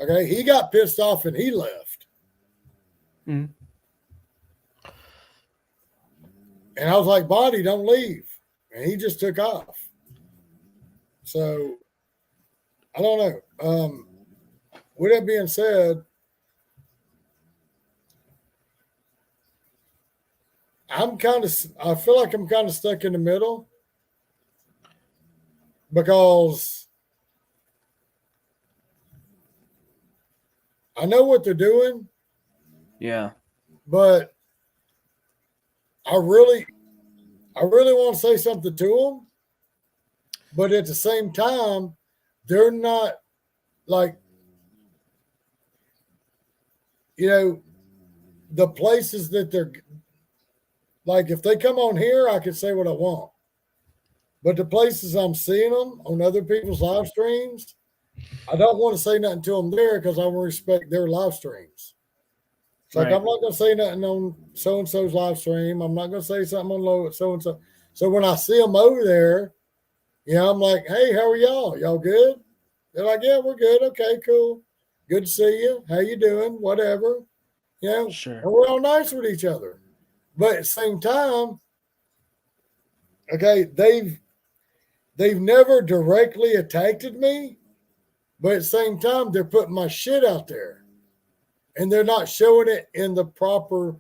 Okay, he got pissed off and he left. Mm. And I was like, Body, don't leave. And he just took off. So, I don't know. With that being said, I feel like I'm kind of stuck in the middle because I know what they're doing. Yeah. But I really want to say something to them. But at the same time, they're not like, you know, the places that they're like, if they come on here, I can say what I want. But the places I'm seeing them on other people's live streams, I don't want to say nothing to them there because I want to respect their live streams. It's like, I'm not going to say nothing on so-and-so's live stream. I'm not going to say something on so-and-so. So when I see them over there, you know, I'm like, hey, how are y'all? Y'all good? They're like, yeah, we're good. Okay, cool. Good to see you. How you doing? Whatever. You know, sure. And we're all nice with each other. But at the same time, okay, they've never directly attacked me, but at the same time, they're putting my shit out there. And they're not showing it in the proper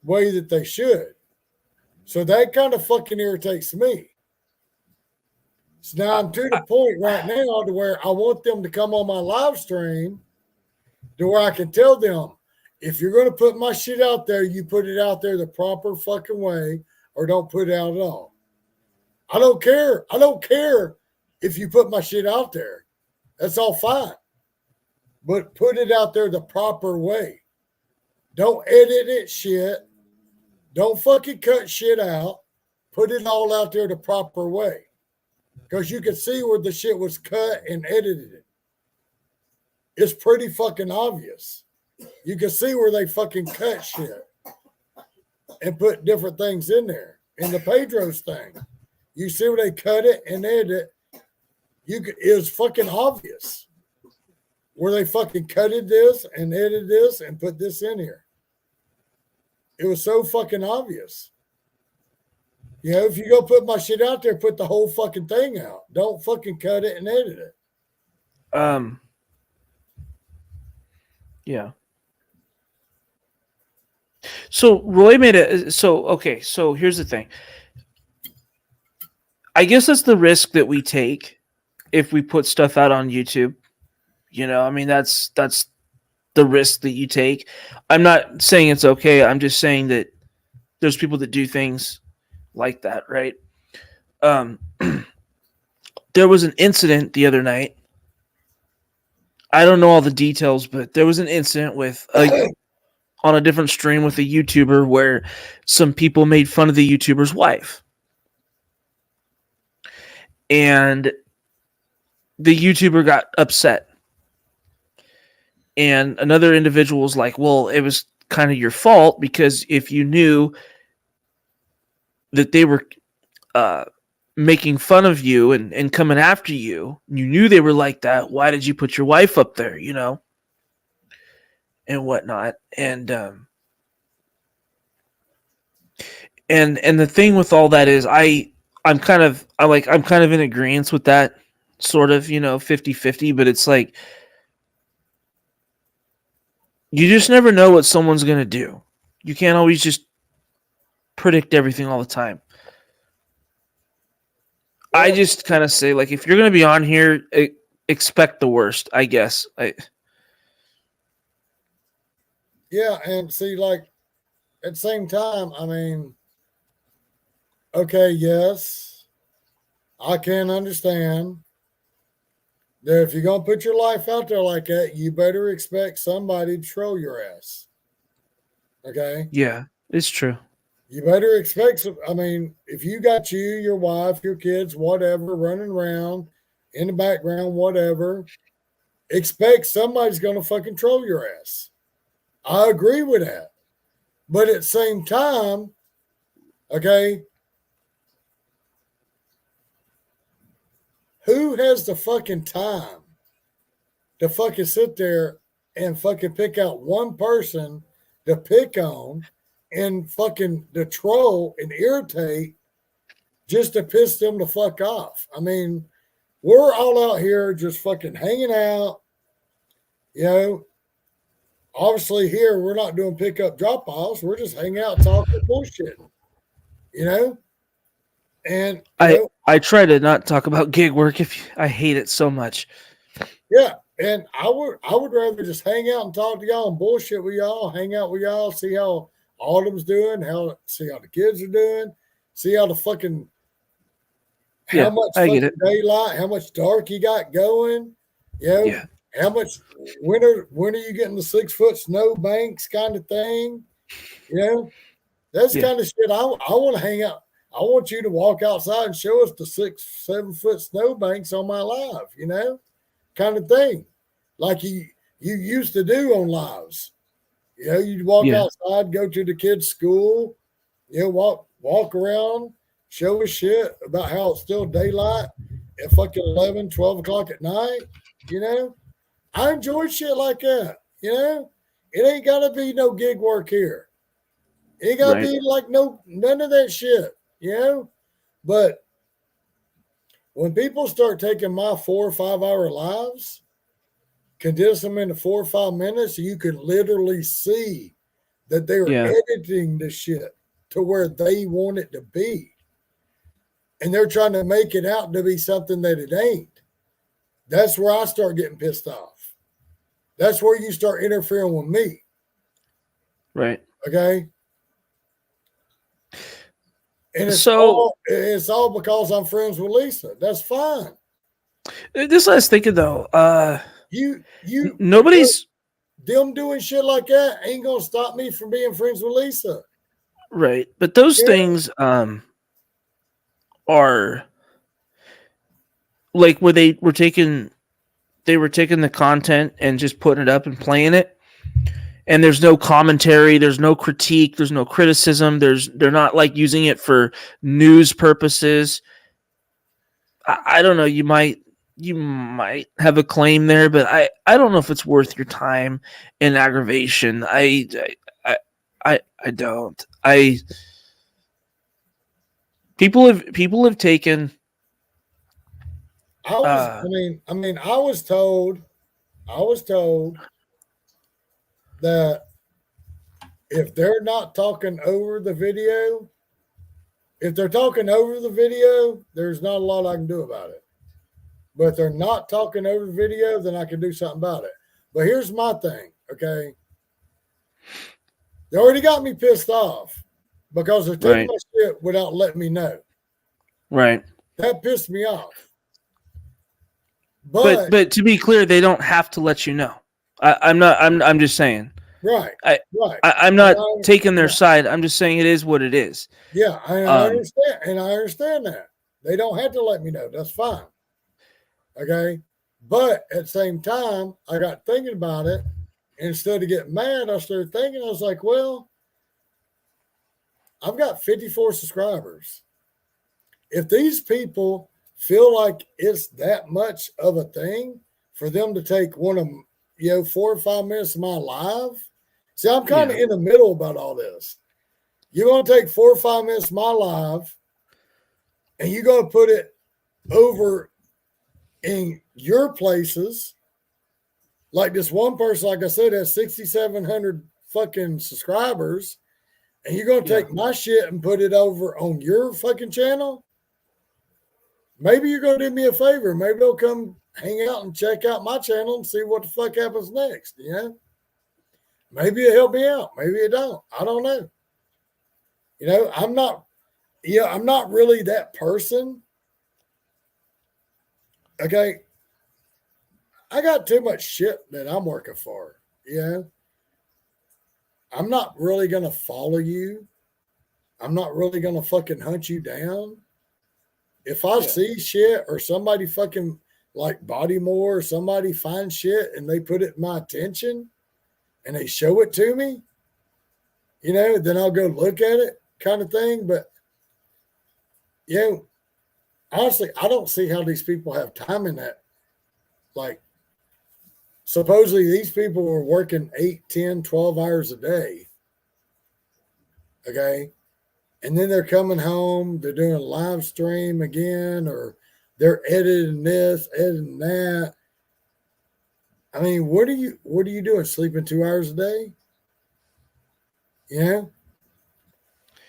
way that they should. So that kind of fucking irritates me. So now I'm to the point right now to where I want them to come on my live stream to where I can tell them, if you're going to put my shit out there, you put it out there the proper fucking way or don't put it out at all. I don't care. I don't care if you put my shit out there. That's all fine. But put it out there the proper way. Don't edit it shit. Don't fucking cut shit out. Put it all out there the proper way. Because you can see where the shit was cut and edited. It's pretty fucking obvious. You can see where they fucking cut shit and put different things in there. In the Pedro's thing, you see where they cut it and edit it. It was fucking obvious where they fucking cutted this and edited this and put this in here. It was so fucking obvious. You know, if you go put my shit out there, put the whole fucking thing out. Don't fucking cut it and edit it. Yeah. So Roy made a so here's the thing. I guess that's the risk that we take if we put stuff out on YouTube. You know, I mean that's the risk that you take. I'm not saying it's okay. I'm just saying that there's people that do things like that, right? There was an incident the other night. I don't know all the details, but there was an incident with on a different stream with a YouTuber where some people made fun of the YouTuber's wife. And the YouTuber got upset. And another individual was like, well, it was kind of your fault because if you knew that they were making fun of you and coming after you, you knew they were like that, why did you put your wife up there, you know? And whatnot. And the thing with all that is I'm kind of in agreement with that sort of, you know, 50-50, but it's like you just never know what someone's going to do. You can't always just predict everything all the time. I just kind of say, like, if you're going to be on here, expect the worst, I guess. Yeah, and see, like, at the same time, I mean, okay, yes, I can understand that if you're going to put your life out there like that, you better expect somebody to troll your ass. Okay? Yeah, it's true. You better expect some, I mean, if you got you, your wife, your kids, whatever, running around in the background, whatever, expect somebody's going to fucking troll your ass. I agree with that. But at the same time, okay, who has the fucking time to fucking sit there and fucking pick out one person to pick on and fucking to troll and irritate just to piss them the fuck off? I mean, we're all out here just fucking hanging out, you know. Obviously, here we're not doing pickup drop offs. We're just hanging out, talking bullshit, you know. And I try to not talk about gig work I hate it so much. Yeah, and I would rather just hang out and talk to y'all and bullshit with y'all, hang out with y'all, see how Autumn's doing, see how the kids are doing, see how the fucking how much fucking daylight, how much dark you got going, you know. Yeah. How much when are you getting the 6 foot snow banks kind of thing? You know, that's kind of shit I want to hang out. I want you to walk outside and show us the 6-7 foot snow banks on my live, you know, kind of thing. Like you used to do on lives. You know, you'd walk outside, go to the kids' school, you know, walk around, show us shit about how it's still daylight at fucking 11, 12 o'clock at night, you know. I enjoy shit like that, you know. It ain't gotta be no gig work here. It ain't gotta be like none of that shit, you know. But when people start taking my 4 or 5 hour lives, condense them into 4 or 5 minutes, you can literally see that they're Yeah. editing the shit to where they want it to be. And they're trying to make it out to be something that it ain't. That's where I start getting pissed off. That's where you start interfering with me. Right. Okay. And it's So all because I'm friends with Lisa. That's fine. this I was thinking though. You Nobody's them doing shit like that ain't gonna stop me from being friends with Lisa. right, but those Yeah. things are like where they were taking the content and just putting it up and playing it, and there's no commentary, there's no critique, there's no criticism, they're not like using it for news purposes. I don't know, you might have a claim there, but I don't know if it's worth your time and aggravation. I don't. People have taken I was told that if they're not talking over the video, if they're talking over the video, there's not a lot I can do about it. But if they're not talking over the video, then I can do something about it. But here's my thing, okay? They already got me pissed off because they're taking my shit without letting me know. Right. That pissed me off. But to be clear, they don't have to let you know. I'm just saying. Right. I'm not taking their side. I'm just saying it is what it is. Yeah, I understand, and I understand that. They don't have to let me know. That's fine. Okay. But at the same time, I got thinking about it. Instead of getting mad, I started thinking, I was like, well, I've got 54 subscribers. If these people feel like it's that much of a thing for them to take 4 or 5 minutes of my live. See, I'm kind of in the middle about all this. You're going to take 4 or 5 minutes of my live and you're going to put it over in your places. Like this one person, like I said, has 6,700 fucking subscribers, and you're going to take my shit and put it over on your fucking channel. Maybe you're going to do me a favor. Maybe they'll come hang out and check out my channel and see what the fuck happens next. You know, maybe it'll help me out. Maybe it don't. I don't know. You know, I'm not really that person. Okay. I got too much shit that I'm working for. You know, I'm not really going to follow you. I'm not really going to fucking hunt you down. If I see shit or somebody fucking like Bodymore or somebody finds shit and they put it in my attention and they show it to me, you know, then I'll go look at it kind of thing. But, you know, honestly, I don't see how these people have time in that. Like, supposedly these people were working 8, 10, 12 hours a day. Okay. And then they're coming home, they're doing a live stream again, or they're editing this, editing that. I mean, what are you doing? Sleeping 2 hours a day? You know?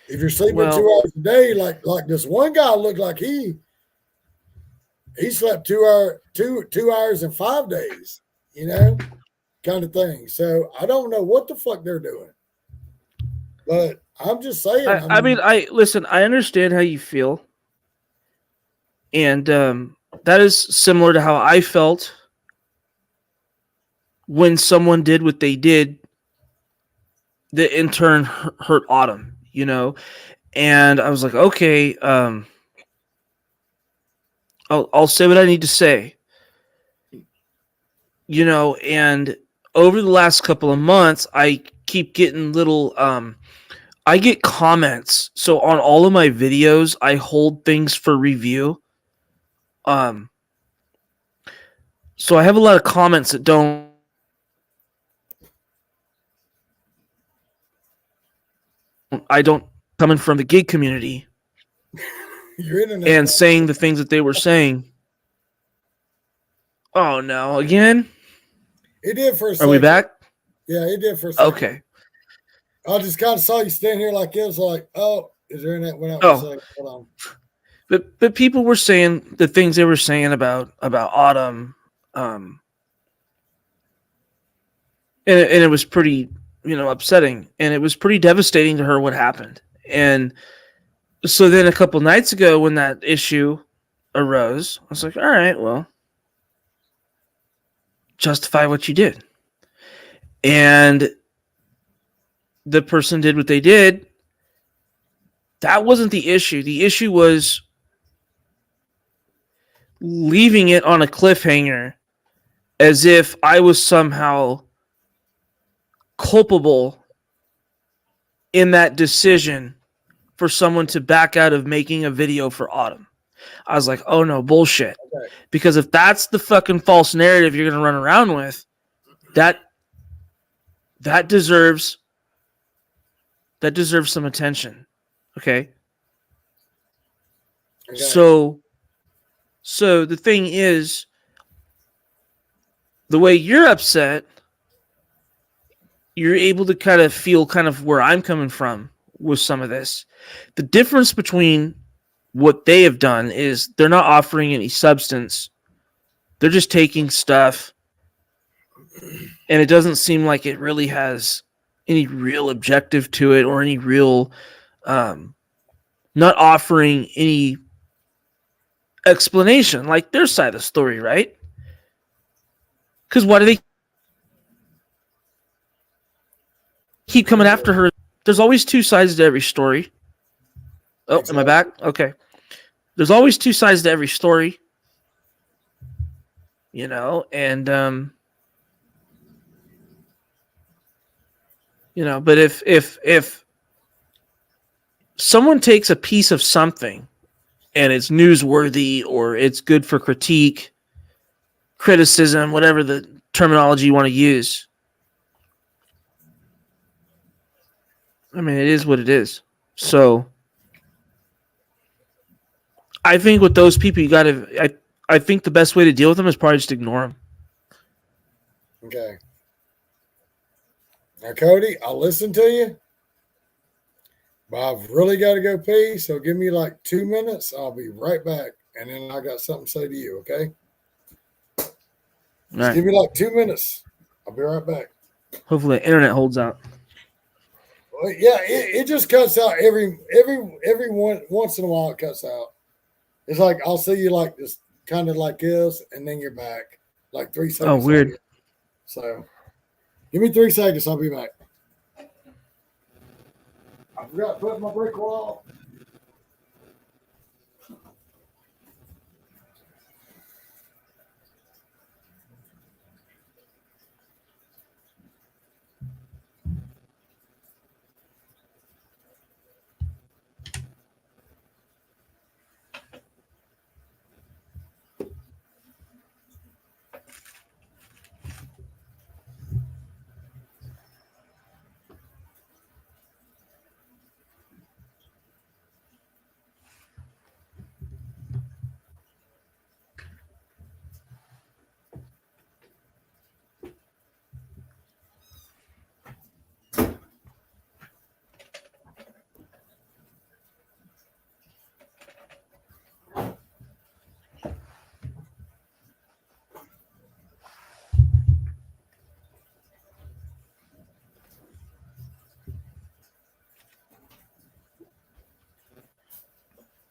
If you're sleeping 2 hours a day, like this one guy looked like he slept 2 hours in 5 days, you know, kind of thing. So I don't know what the fuck they're doing. But I'm just saying. I mean, listen, I understand how you feel. And that is similar to how I felt when someone did what they did that in turn hurt Autumn, you know? And I was like, okay, I'll say what I need to say. You know, and over the last couple of months, I keep getting little I get comments. So on all of my videos, I hold things for review. So I have a lot of comments that don't coming from the gig community and saying the things that they were saying. Oh no, again? It did for a second. Are we back? Yeah, it did for a second. Okay. I just kind of saw you stand here like this, like, oh, is there internet went out Oh. for a second? Hold on. But people were saying the things they were saying about Autumn, and it was pretty, upsetting, and it was pretty devastating to her what happened. And so then a couple nights ago when that issue arose, I was like, all right, well, justify what you did. And the person did what they did. That wasn't the issue. The issue was leaving it on a cliffhanger as if I was somehow culpable in that decision for someone to back out of making a video for Autumn. I was like, oh no, bullshit. Okay. Because if that's the fucking false narrative you're going to run around with, that deserves some attention. Okay? So the thing is, the way you're upset, you're able to kind of feel kind of where I'm coming from with some of this. The difference between what they have done is they're not offering any substance. They're just taking stuff, and it doesn't seem like it really has any real objective to it or any real, not offering any explanation, like their side of the story, right? Because why do they keep coming after her? There's always two sides to every story. Oh, am I back? Okay. There's always two sides to every story. And but if someone takes a piece of something and it's newsworthy or it's good for critique, criticism, whatever the terminology you want to use, I mean, it is what it is. So I think with those people, you got to. I think the best way to deal with them is probably just ignore them. Okay. Now, Cody, I'll listen to you, but I've really got to go pee. So give me like 2 minutes. I'll be right back, and then I got something to say to you. Okay. Just give me like 2 minutes. I'll be right back. Hopefully, the internet holds out. Well, yeah, it just cuts out every once in a while. It cuts out. It's like I'll see you like this, kind of like this, and then you're back like 3 seconds. Oh, weird. Later. So give me 3 seconds. I'll be back. I forgot to put my brick wall.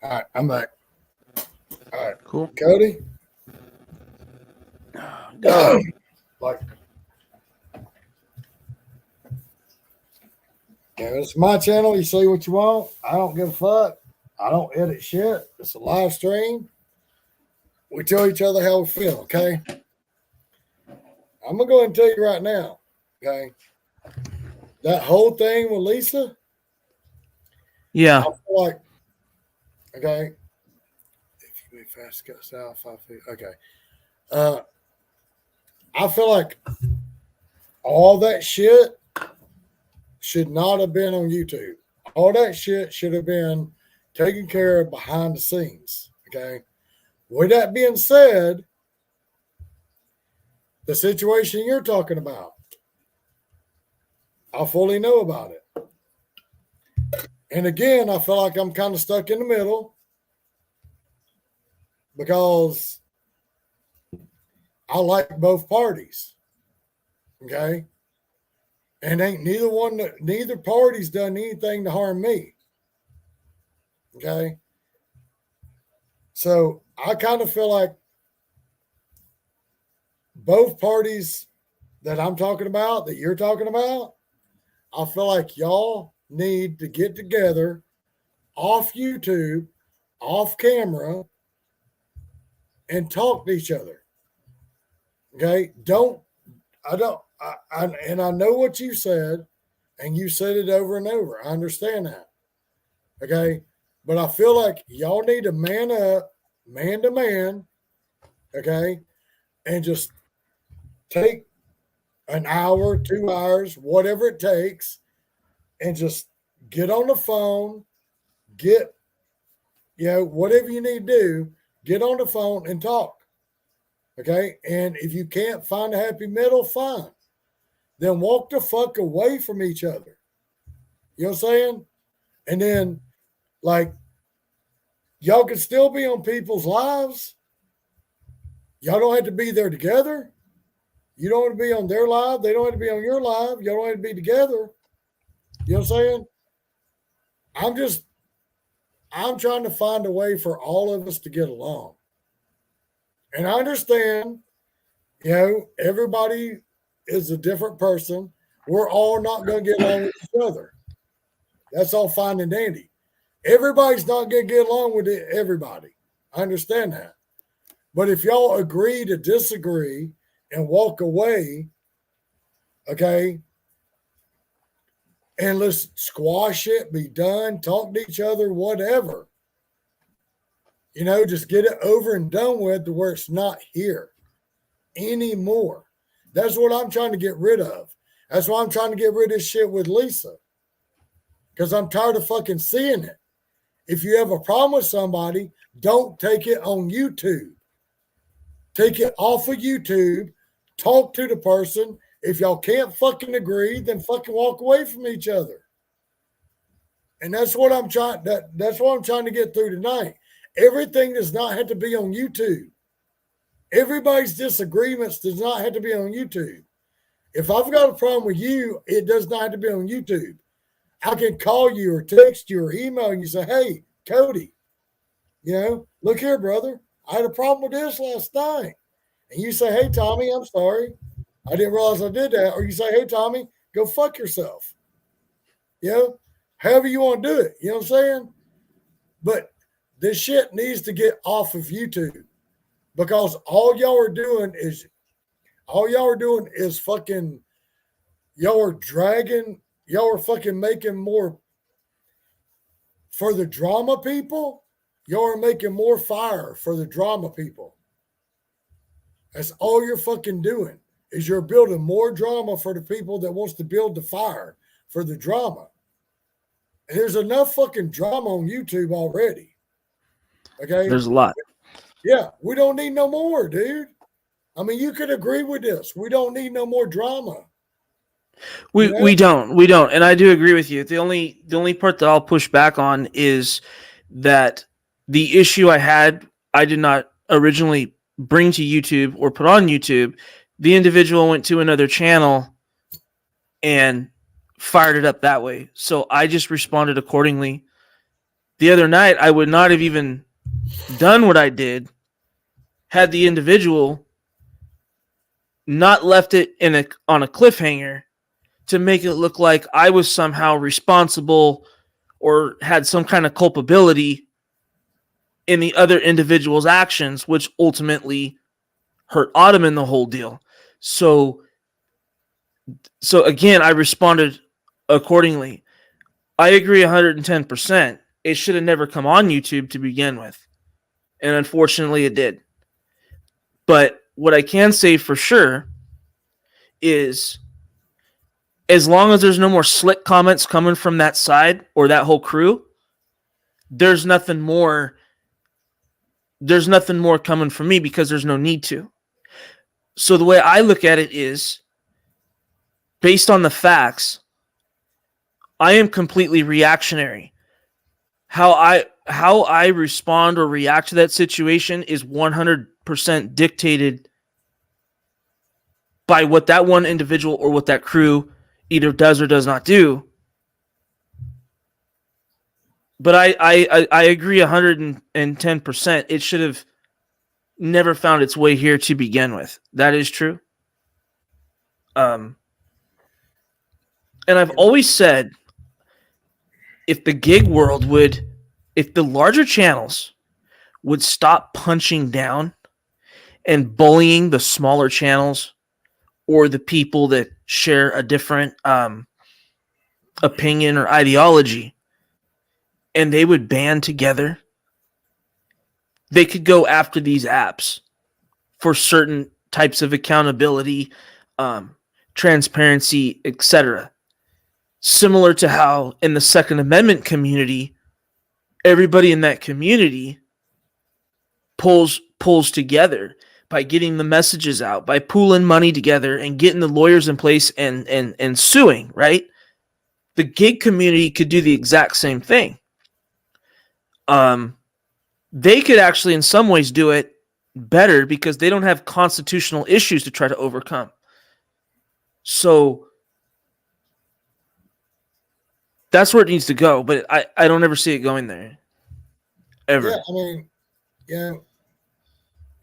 All right, I'm back. All right, cool. Cody, go. Like, yeah, it's my channel. You see what you want. I don't give a fuck. I don't edit shit. It's a live stream. We tell each other how we feel. Okay. I'm gonna go ahead and tell you right now. Okay. That whole thing with Lisa. Yeah. I feel like, okay. If you move fast, go south 5 feet. Okay. I feel like all that shit should not have been on YouTube. All that shit should have been taken care of behind the scenes. Okay. With that being said, the situation you're talking about, I fully know about it. And again, I feel like I'm kind of stuck in the middle because I like both parties. Okay. And ain't neither party's done anything to harm me. Okay. So I kind of feel like both parties that I'm talking about, that you're talking about, I feel like y'all need to get together off YouTube, off camera, and talk to each other. Okay. And I know what you said, and you said it over and over. I understand that. Okay. But I feel like y'all need to man up, man to man. Okay. And just take an hour, 2 hours, whatever it takes, and just get on the phone, whatever you need to do, get on the phone and talk. Okay. And if you can't find a happy middle, fine. Then walk the fuck away from each other. You know what I'm saying? And then, like, y'all can still be on people's lives. Y'all don't have to be there together. You don't want to be on their live. They don't have to be on your live. Y'all don't have to be together. You know what I'm saying? I'm trying to find a way for all of us to get along. And I understand, everybody is a different person. We're all not going to get along with each other. That's all fine and dandy. Everybody's not going to get along with everybody. I understand that. But if y'all agree to disagree and walk away, okay, and let's squash it, be done, talk to each other, whatever. Just get it over and done with to where it's not here anymore. That's what I'm trying to get rid of. That's why I'm trying to get rid of shit with Lisa. Because I'm tired of fucking seeing it. If you have a problem with somebody, don't take it on YouTube. Take it off of YouTube. Talk to the person. If y'all can't fucking agree, then fucking walk away from each other. And that's what I'm trying. That's what I'm trying to get through tonight. Everything does not have to be on YouTube. Everybody's disagreements does not have to be on YouTube. If I've got a problem with you, it does not have to be on YouTube. I can call you or text you or email you and say, hey, Cody, look here, brother. I had a problem with this last night. And you say, hey, Tommy, I'm sorry. I didn't realize I did that. Or you say, hey, Tommy, go fuck yourself. However you want to do it. You know what I'm saying? But this shit needs to get off of YouTube because all y'all are doing is fucking, y'all are fucking making more for the drama people. Y'all are making more fire for the drama people. That's all you're fucking doing is you're building more drama for the people that wants to build the fire for the drama. And there's enough fucking drama on YouTube already. Okay. There's a lot. Yeah. We don't need no more, dude. I mean, you could agree with this. We don't need no more drama. We don't, and I do agree with you. The only part that I'll push back on is that the issue I did not originally bring to YouTube or put on YouTube. The individual went to another channel and fired it up that way. So I just responded accordingly. The other night, I would not have even done what I did had the individual not left it on a cliffhanger to make it look like I was somehow responsible or had some kind of culpability in the other individual's actions, which ultimately hurt Autumn in the whole deal. So again, I responded accordingly. I agree 110%. It should have never come on YouTube to begin with. And unfortunately it did. But what I can say for sure is as long as there's no more slick comments coming from that side or that whole crew, there's nothing more coming from me because there's no need to. So the way I look at it is based on the facts, I am completely reactionary. how I respond or react to that situation is 100% dictated by what that one individual or what that crew either does or does not do. But I agree 110%. It should have never found its way here to begin with. That is true. And I've always said, if the gig world if the larger channels would stop punching down and bullying the smaller channels or the people that share a different opinion or ideology, and they would band together, they could go after these apps for certain types of accountability, transparency, etc. Similar to how in the Second Amendment community, everybody in that community pulls together by getting the messages out, by pooling money together and getting the lawyers in place and suing, right? The gig community could do the exact same thing. They could actually in some ways do it better because they don't have constitutional issues to try to overcome. So that's where it needs to go, but I don't ever see it going there. Ever. Yeah, I mean, yeah,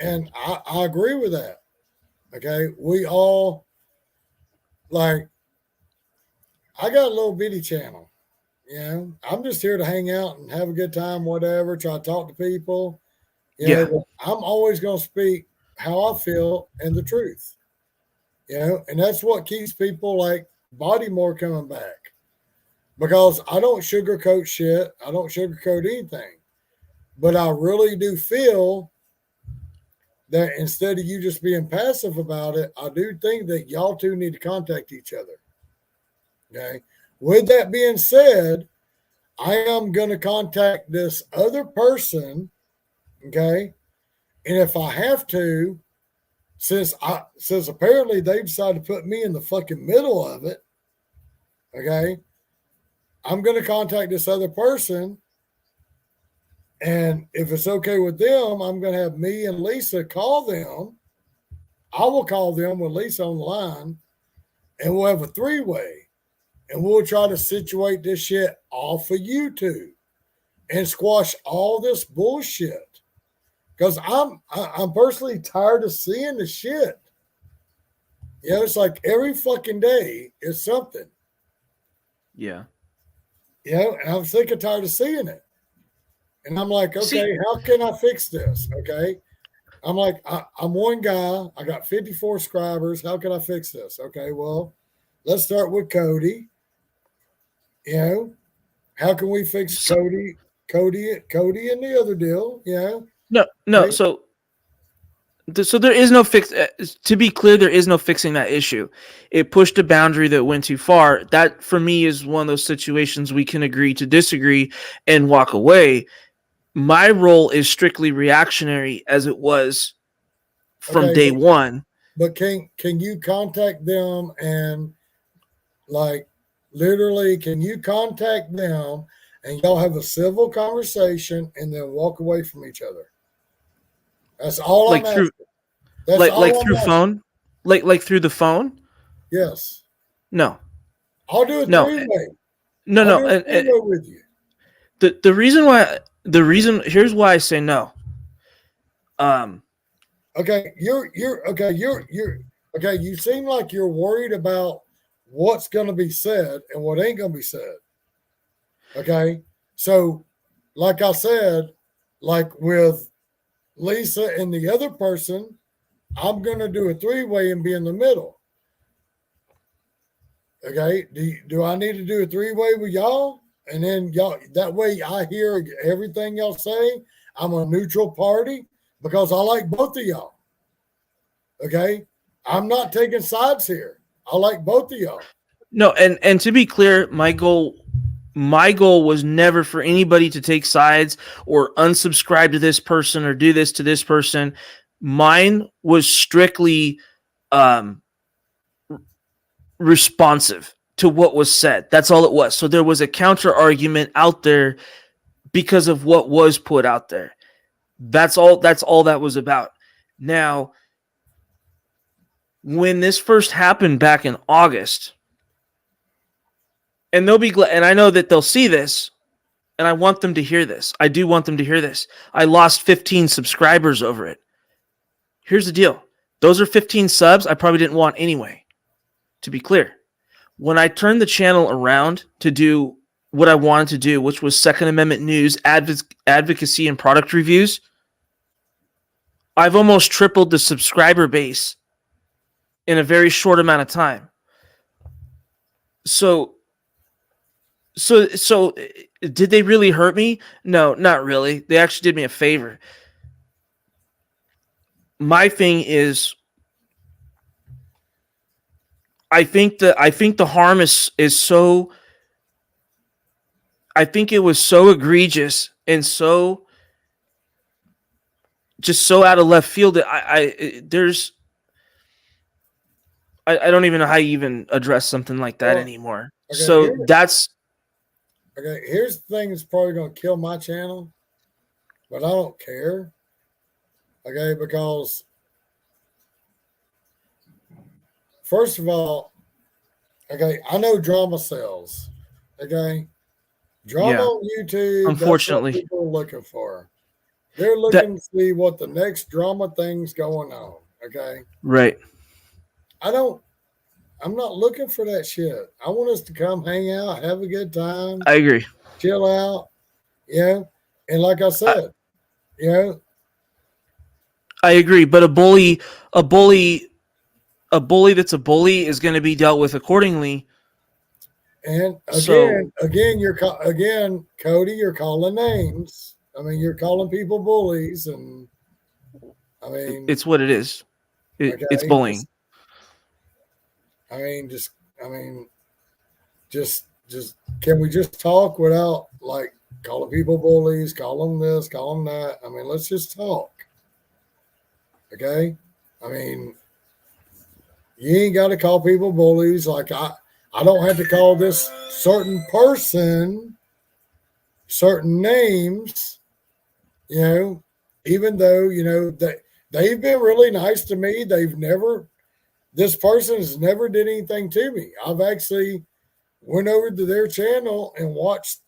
and I agree with that. Okay, we all, like, I got a little bitty channel. You know, I'm just here to hang out and have a good time, whatever, try to talk to people. You know, I'm always going to speak how I feel and the truth. You know, and that's what keeps people like Bodymore coming back. Because I don't sugarcoat shit. I don't sugarcoat anything. But I really do feel that instead of you just being passive about it, I do think that y'all two need to contact each other. Okay. With that being said, I am going to contact this other person. Okay. And if I have to, since apparently they decided to put me in the fucking middle of it, okay, I'm going to contact this other person. And if it's okay with them, I'm going to have me and Lisa call them. I will call them with Lisa on the line, and we'll have a three-way. And we'll try to situate this shit off of YouTube and squash all this bullshit. Because I'm personally tired of seeing the shit. You know, it's like every fucking day is something. Yeah. You know, and I'm sick and tired of seeing it. And I'm like, okay, how can I fix this? Okay. I'm like, I'm one guy. I got 54 subscribers. How can I fix this? Okay, well, let's start with Cody. You know, how can we fix Cody and the other deal? You know? No. Right? So there is no fix. To be clear, there is no fixing that issue. It pushed a boundary that went too far. That, for me, is one of those situations we can agree to disagree and walk away. My role is strictly reactionary, as it was from day one. But can you contact them and, like, literally, can you contact them and y'all have a civil conversation and then walk away from each other? That's all I'm asking. Like through phone? Like through the phone? Yes. No. I'll do a three-way. No. With you. The reason here's why I say no. Okay, you're okay. You seem like you're worried about what's going to be said and what ain't going to be said. Okay, so like I said, like with Lisa and the other person, I'm going to do a three-way and be in the middle. Okay, do I need to do a three-way with y'all? And then y'all, that way I hear everything y'all say. I'm a neutral party because I like both of y'all. Okay, I'm not taking sides here. I like both of y'all. No, and to be clear, my goal was never for anybody to take sides or unsubscribe to this person or do this to this person. Mine was strictly responsive to what was said. That's all it was. So there was a counter argument out there because of what was put out there. That's all that was about. Now, when this first happened back in August, and they'll be glad, and I know that they'll see this, and I want them to hear this. I do want them to hear this. I lost 15 subscribers over it. Here's the deal. Those are 15 subs I probably didn't want anyway, to be clear. When I turned the channel around to do what I wanted to do, which was Second Amendment news, advocacy, and product reviews, I've almost tripled the subscriber base in a very short amount of time. So did they really hurt me? No, not really. They actually did me a favor. My thing is, I think the harm is so. I think it was so egregious and so just so out of left field that I don't even know how you even address something like that anymore. Okay, So that's okay. Here's the thing that's probably going to kill my channel, but I don't care. Okay, because first of all, okay, I know drama sells. Okay, drama on YouTube. Unfortunately, that's what people are looking for. They're looking to see what the next drama thing's going on. Okay, right. I'm not looking for that shit. I want us to come hang out, have a good time. I agree. Chill out. And like I said, I agree. But a bully that's a bully is going to be dealt with accordingly. And So, again, Cody, you're calling names. I mean, you're calling people bullies, and I mean, it's what it is. It's bullying. Just can we just talk without like calling people bullies, call them this, call them that? I mean, let's just talk. Okay? I mean, you ain't got to call people bullies. Like I don't have to call this certain person certain names, even though, they've been really nice to me. This person has never did anything to me. I've actually went over to their channel and watched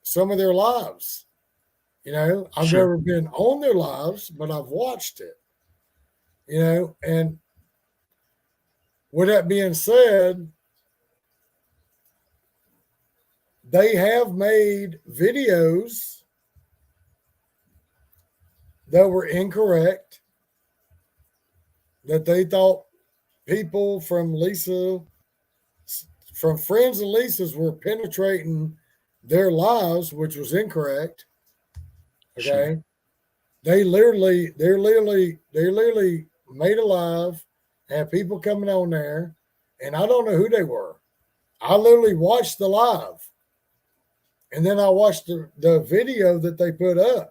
some of their lives. I've never been on their lives, but I've watched it. And with that being said, they have made videos that were incorrect, that they thought people from friends of Lisa's were penetrating their lives, which was incorrect. Okay. Sure. They literally made a live, had people coming on there, and I don't know who they were. I literally watched the live, and then I watched the video that they put up.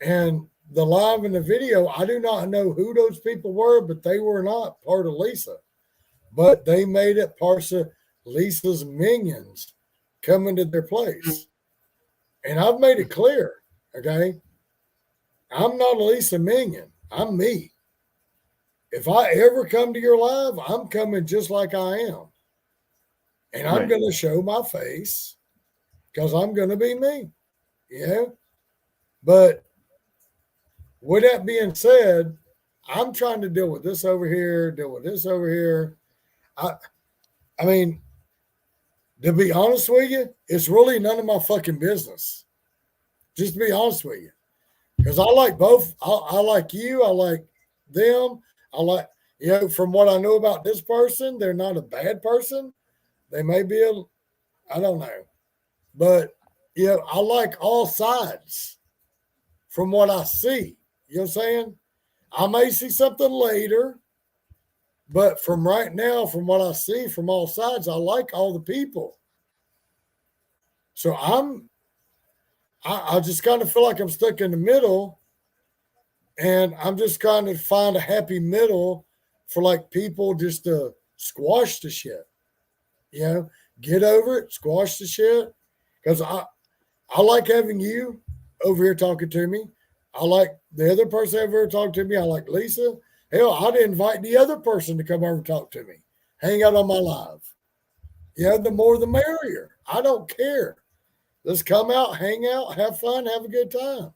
And the live and the video, I do not know who those people were, but they were not part of Lisa. But they made it part of Lisa's minions coming to their place. And I've made it clear, okay? I'm not a Lisa minion. I'm me. If I ever come to your live, I'm coming just like I am. And I'm going to show my face because I'm going to be me. But with that being said, I'm trying to deal with this over here, deal with this over here. I mean, to be honest with you, it's really none of my fucking business. Just to be honest with you. Because I like both. I like you. I like them. I like, from what I know about this person, they're not a bad person. They may be I don't know. But, I like all sides from what I see. You know what I'm saying? I may see something later, but from right now, from what I see from all sides, I like all the people. So I just kind of feel like I'm stuck in the middle, and I'm just trying to find a happy middle for like people just to squash the shit. Get over it, squash the shit. Because I like having you over here talking to me. I like the other person over here talking to me. I like Lisa. Hell, I'd invite the other person to come over and talk to me. Hang out on my live. Yeah, the more the merrier. I don't care. Let's come out, hang out, have fun, have a good time.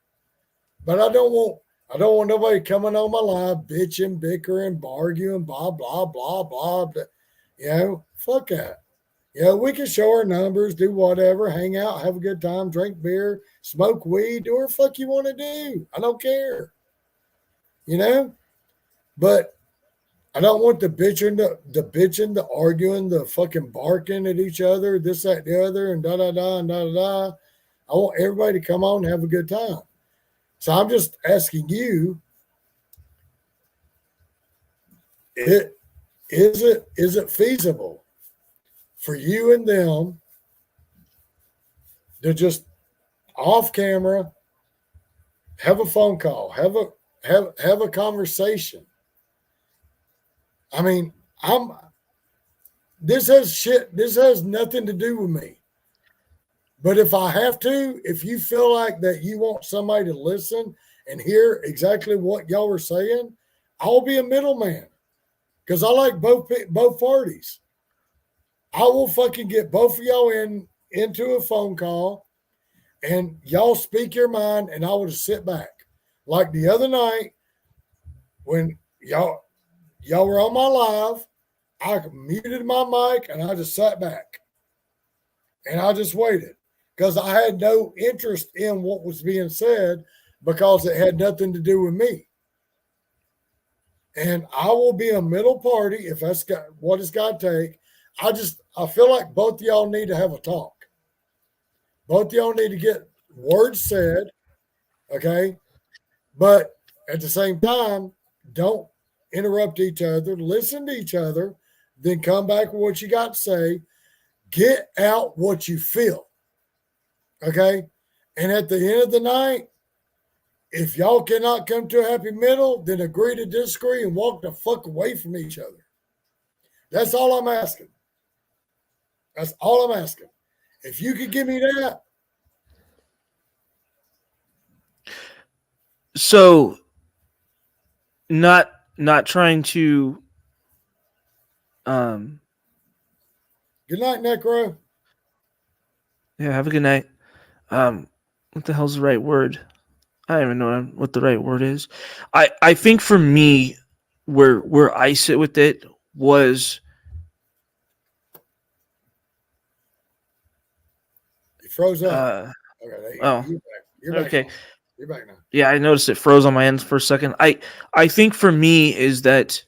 But I don't want nobody coming on my live bitching, bickering, arguing, blah, blah, blah, blah. Fuck that. We can show our numbers, do whatever, hang out, have a good time, drink beer, smoke weed, do whatever fuck you want to do. I don't care. But I don't want the bitching, the arguing, the fucking barking at each other, this, that, the other, and da da da and da da da. I want everybody to come on and have a good time. So I'm just asking you, is it feasible for you and them to just off camera have a phone call, have a conversation? I mean, this has nothing to do with me. But if I have to, if you feel like that you want somebody to listen and hear exactly what y'all are saying, I'll be a middleman because I like both parties. I will fucking get both of y'all into a phone call and y'all speak your mind and I will just sit back. Like the other night when y'all were on my live, I muted my mic and I just sat back and I just waited because I had no interest in what was being said because it had nothing to do with me. And I will be a middle party if that's what it's got to take. I feel like both of y'all need to have a talk. Both of y'all need to get words said, okay? But at the same time, don't interrupt each other, listen to each other, then come back with what you got to say. Get out what you feel, okay? And at the end of the night, if y'all cannot come to a happy middle, then agree to disagree and walk the fuck away from each other. That's all I'm asking. That's all I'm asking. If you could give me that. So, not trying to. Good night, Necro. Yeah, have a good night. What the hell's the right word? I don't even know what the right word is. I think for me, where I sit with it was. You froze up. Okay, you're back. Okay. Now. You're back now. Yeah, I noticed it froze on my end for a second. I think for me is that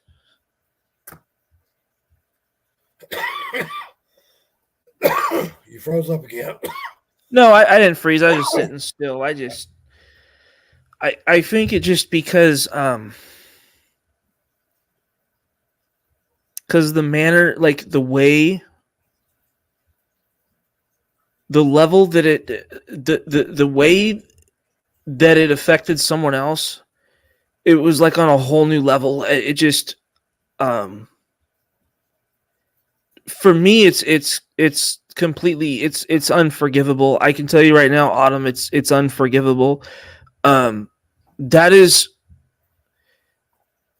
you froze up again. No, I didn't freeze. I was just sitting still. I think it just because the manner, like the way, the level that the way that it affected someone else, it was like on a whole new level. It just for me it's completely it's unforgivable. I can tell you right now, Autumn, it's unforgivable. That is,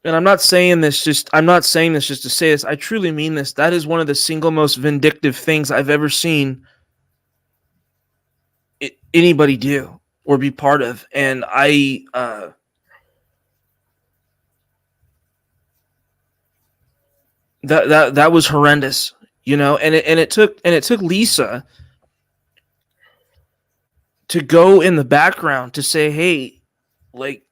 and I'm not saying this just to say this. I truly mean this. That is one of the single most vindictive things I've ever seen anybody do or be part of. And that was horrendous, and it took Lisa to go in the background to say, hey, like,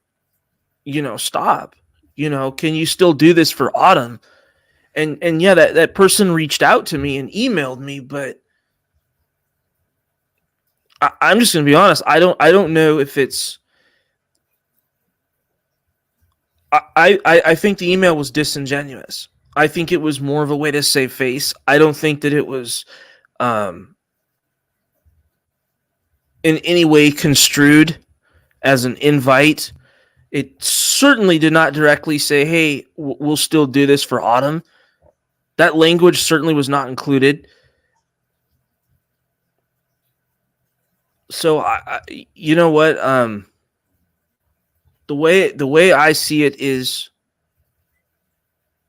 stop, can you still do this for Autumn? And yeah, that person reached out to me and emailed me, but I'm just going to be honest. I don't know if it's, I think the email was disingenuous. I think it was more of a way to save face. I don't think that it was in any way construed as an invite. It certainly did not directly say, hey, we'll still do this for Autumn. That language certainly was not included. So you know what? The way I see it is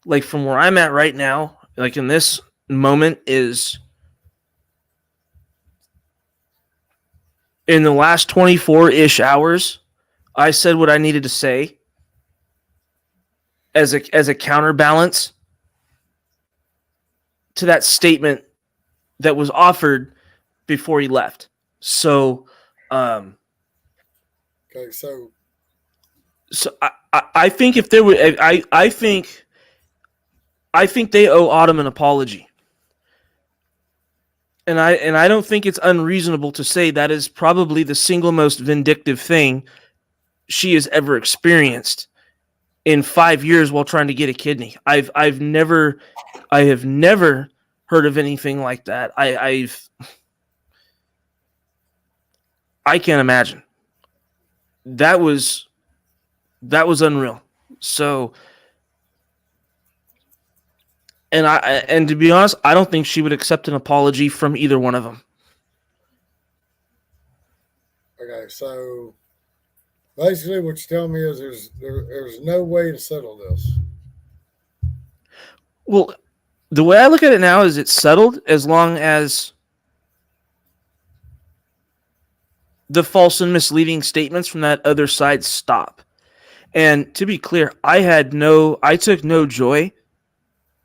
like from where I'm at right now, like in this moment is in the last 24-ish hours, I said what I needed to say as a counterbalance to that statement that was offered before he left. So, Okay, so I think if there were, I think they owe Autumn an apology, and I don't think it's unreasonable to say that is probably the single most vindictive thing she has ever experienced in 5 years while trying to get a kidney. I have never heard of anything like that. I can't imagine. That was unreal. So, and to be honest, I don't think she would accept an apology from either one of them. okay, so basically, what you're telling me is there's no way to settle this. Well, the way I look at it now is it's settled as long as the false and misleading statements from that other side stop. And to be clear, I took no joy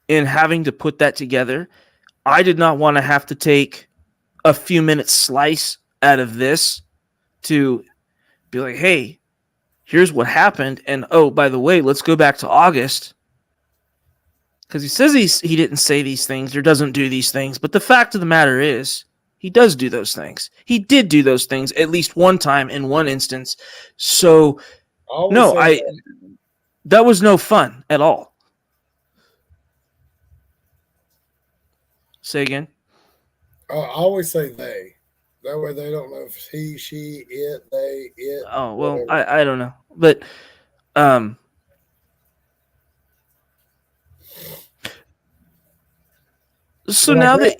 in having to put that together. I did not want to have to take a few minutes slice out of this to be like, hey, here's what happened. And oh, by the way, let's go back to August. Because he says he didn't say these things or doesn't do these things. But the fact of the matter is, he does do those things. He did do those things at least one time in one instance. So, no, that was no fun at all. Say again? I always say they. That way they don't know if it's he, she, it, they, it. Oh, well, whatever. I don't know. But, so Well, now that,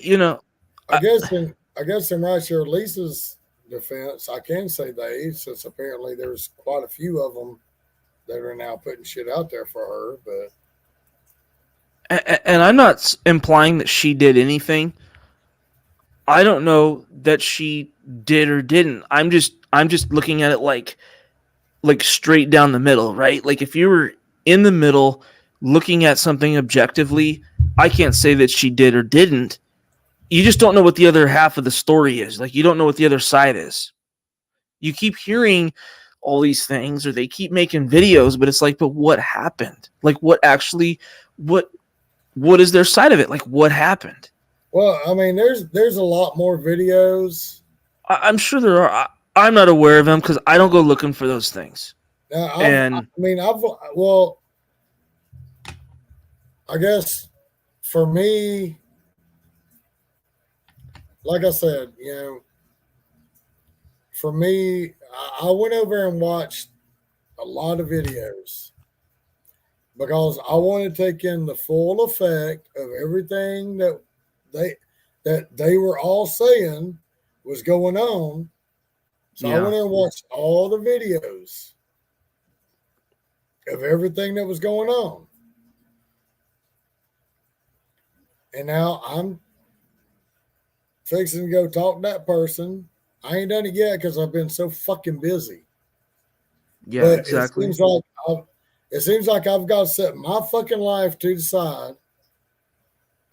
I guess in right here, Lisa's defense, I can say they, since apparently there's quite a few of them that are now putting shit out there for her. But and I'm not implying that she did anything. I don't know that she did or didn't. I'm just looking at it like straight down the middle, right? Like if you were in the middle looking at something objectively, I can't say that she did or didn't. You just don't know what the other half of the story is. Like you don't know what the other side is. You keep hearing all these things or they keep making videos, but it's like, but what happened? Like what is their side of it? Like what happened? Well, I mean, there's a lot more videos. I'm sure there are. I'm not aware of them because I don't go looking for those things. I guess for me, like I said, for me, I went over and watched a lot of videos because I want to take in the full effect of everything that they were all saying was going on. So I went and watched all the videos of everything that was going on. And now I'm fixing to go talk to that person. I ain't done it yet because I've been so fucking busy. Yeah, but exactly. It seems like I've got to set my fucking life to the side,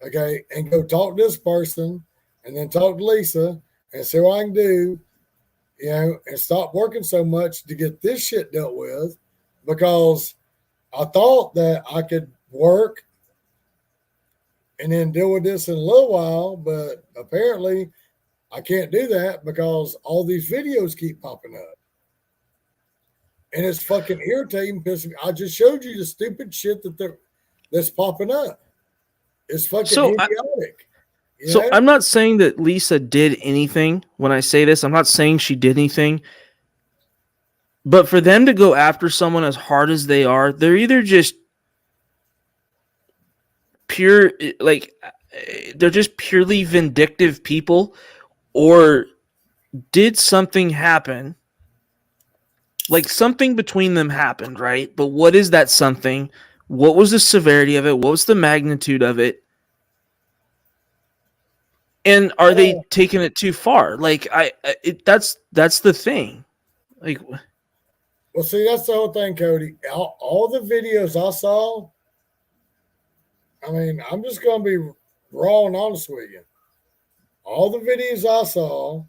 okay, and go talk to this person and then talk to Lisa and see what I can do, and stop working so much to get this shit dealt with, because I thought that I could work and then deal with this in a little while, but apparently I can't do that because all these videos keep popping up. And it's fucking irritating, pissing me. I just showed you the stupid shit that's popping up. It's fucking idiotic. So I'm not saying that Lisa did anything when I say this. I'm not saying she did anything. But for them to go after someone as hard as they are, they're either just they're just purely vindictive people, or did something happen? Like something between them happened, right? But what is that something? What was the severity of it? What was the magnitude of it? And are they taking it too far? Like that's the thing. Like, well, see, that's the whole thing, Cody. All the videos I saw, I mean, I'm just going to be raw and honest with you. All the videos I saw,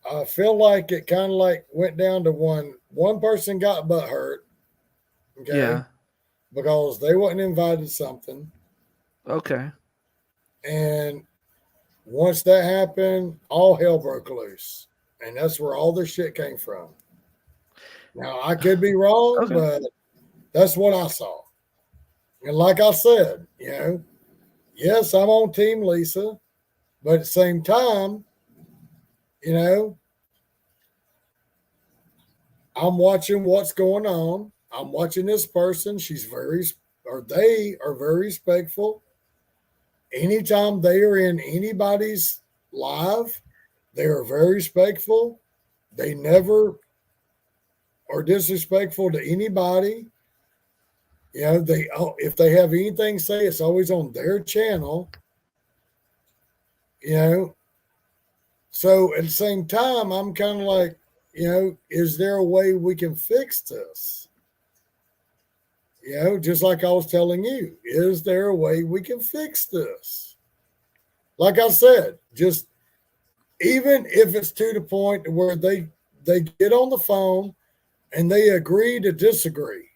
I feel like it kind of like went down to one person got butt hurt, okay, yeah. because they wasn't invited to something, Okay. and once that happened, all hell broke loose, and that's where all this shit came from. Now I could be wrong, Okay. but that's what I saw. And like I said, yes, I'm on Team Lisa, but at the same time, I'm watching what's going on. I'm watching this person. They are very respectful. Anytime they are in anybody's live, they are very respectful. They never are disrespectful to anybody. If they have anything to say, it's always on their channel. So at the same time, I'm kind of like, is there a way we can fix this? Just like I was telling you, is there a way we can fix this? Like I said, just even if it's to the point where they get on the phone and they agree to disagree,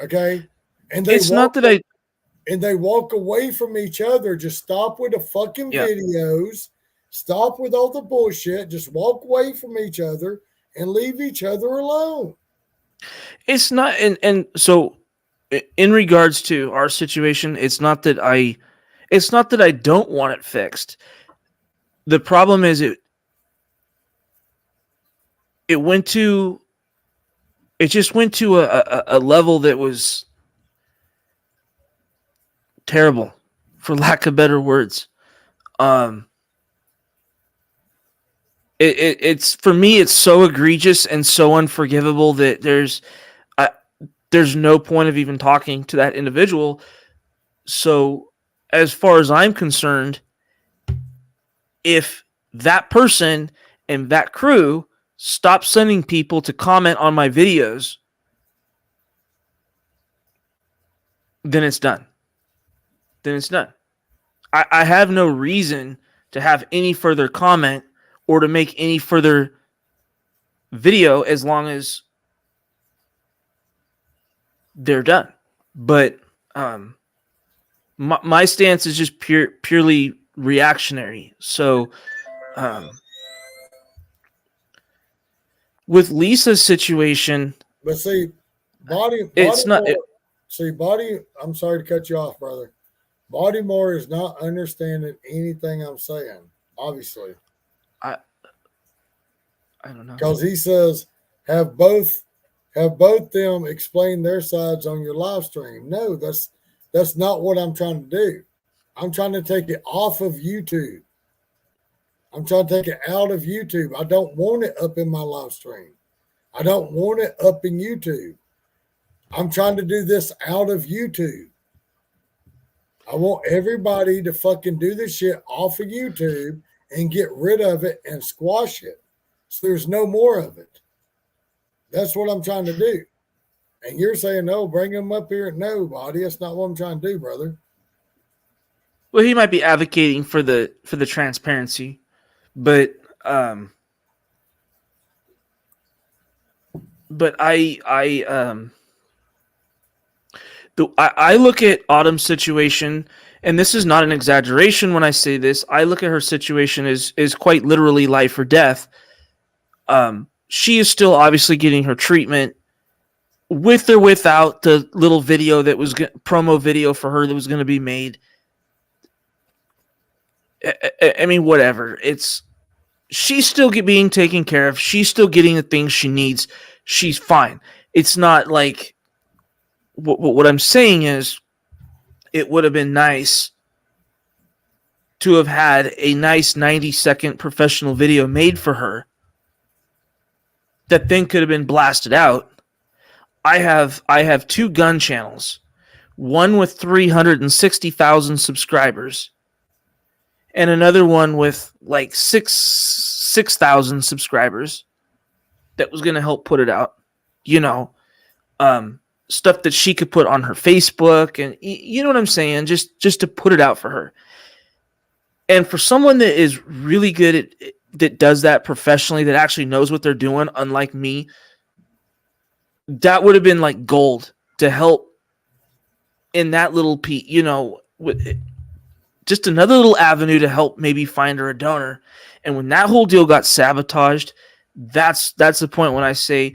okay, and they walk away from each other. Just stop with the fucking videos. Stop with all the bullshit. Just walk away from each other and leave each other alone. It's not, and so in regards to our situation, it's not that I don't want it fixed. The problem is it just went to a level that was terrible, for lack of better words. It's for me, it's so egregious and so unforgivable that there's no point of even talking to that individual. So, as far as I'm concerned, if that person and that crew stop sending people to comment on my videos, then it's done. I have no reason to have any further comment or to make any further video as long as they're done. But my stance is just purely reactionary. So with Lisa's situation, but see, it's not. I'm sorry to cut you off, brother. Baltimore is not understanding anything I'm saying. Obviously, I don't know, because he says have both them explain their sides on your live stream. No, that's not what I'm trying to do. I'm trying to take it off of YouTube. I'm trying to take it out of YouTube. I don't want it up in my live stream. I don't want it up in YouTube. I'm trying to do this out of YouTube. I want everybody to fucking do this shit off of YouTube and get rid of it and squash it. So there's no more of it. That's what I'm trying to do. And you're saying, no, bring them up here. No, buddy, that's not what I'm trying to do, brother. Well, he might be advocating for the transparency, but I look at Autumn's situation, and this is not an exaggeration when I say this. I look at her situation as quite literally life or death. She is still obviously getting her treatment, with or without the little video that was promo video for her that was going to be made. I mean, whatever. She's still being taken care of. She's still getting the things she needs. She's fine. It's not like what I'm saying is, it would have been nice to have had a nice 90-second professional video made for her that then could have been blasted out. I have 2 gun channels, one with 360,000 subscribers and another one with like 6,000 subscribers that was going to help put it out. Stuff that she could put on her Facebook, and you know what I'm saying, just to put it out for her. And for someone that is really good at that, does that professionally, that actually knows what they're doing, unlike me, that would have been like gold to help in that little piece, just another little avenue to help maybe find her a donor. And when that whole deal got sabotaged, that's the point when I say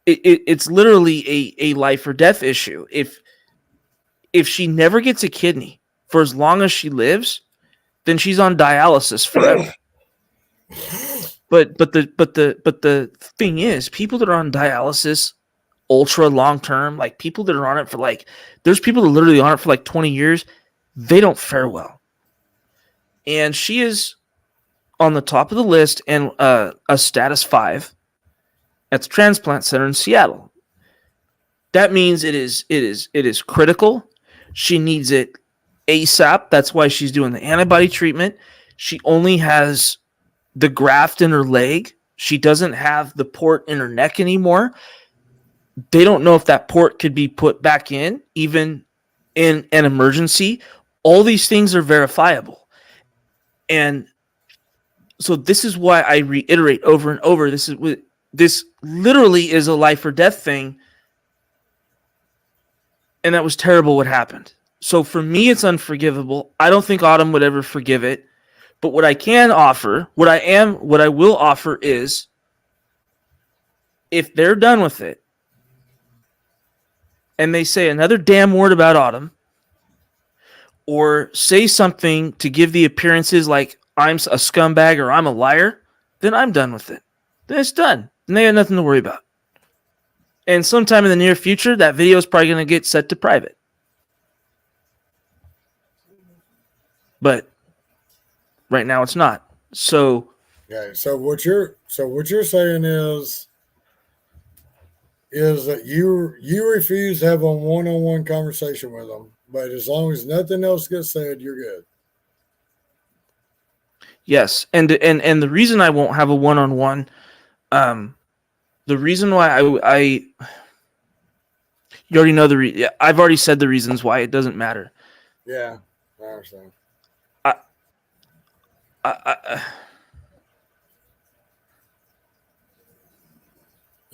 it's literally a life or death issue. If she never gets a kidney for as long as she lives, then she's on dialysis forever. But the thing is, people that are on dialysis ultra long term, like people that are on it for like, there's people that literally on it for like 20 years, they don't fare well. And she is on the top of the list and a status 5 at the transplant center in Seattle. That means it is critical. She needs it ASAP. That's why she's doing the antibody treatment. She only has the graft in her leg. She doesn't have the port in her neck anymore. They don't know if that port could be put back in, even in an emergency. All these things are verifiable. And so this is why I reiterate over and over, this literally is a life or death thing. And that was terrible what happened. So for me, it's unforgivable. I don't think Autumn would ever forgive it. But what I can offer, what I will offer is, if they're done with it and they say another damn word about Autumn, or say something to give the appearances like I'm a scumbag or I'm a liar, then I'm done with it. Then it's done. Then they have nothing to worry about. And sometime in the near future, that video is probably going to get set to private. But right now it's not. So okay. So what you're saying is that you refuse to have a one-on-one conversation with them, but as long as nothing else gets said, you're good. yes, and the reason I won't have a one-on-one, the reason why I you already know I've already said the reasons why. It doesn't matter. Yeah, I understand.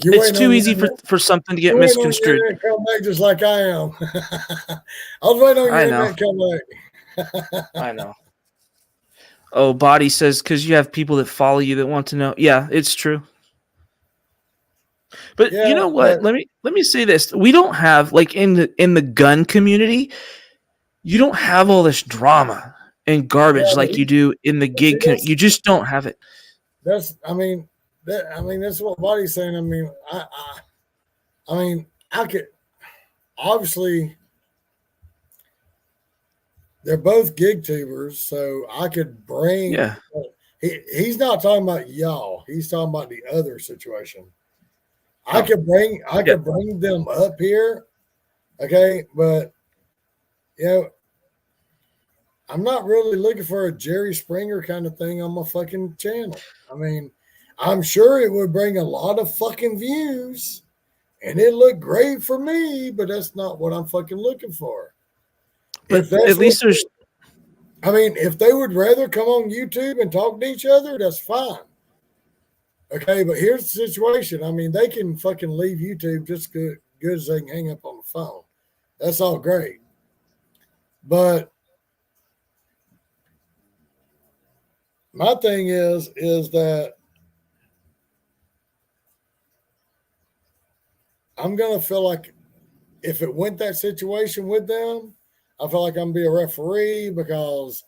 It's too easy for something to get misconstrued. Come back just like I am. I was waiting on your to come back. I know. Oh, Body says because you have people that follow you that want to know. Yeah, it's true. But you know what? Let me say this. We don't have, like, in the gun community, you don't have all this drama and garbage like you do in the gig community. You just don't have it. That's what Body's saying. I mean, I could obviously they're both gig tubers, so I could bring. Yeah. He's not talking about y'all. He's talking about the other situation. I could bring them up here, okay, but I'm not really looking for a Jerry Springer kind of thing on my fucking channel. I mean, I'm sure it would bring a lot of fucking views and it looked great for me, but that's not what I'm fucking looking for. But at least there's. I mean, if they would rather come on YouTube and talk to each other, that's fine. Okay, but here's the situation. I mean, they can fucking leave YouTube just good as they can hang up on the phone. That's all great. But my thing is that I'm going to feel like if it went that situation with them, I feel like I'm going to be a referee, because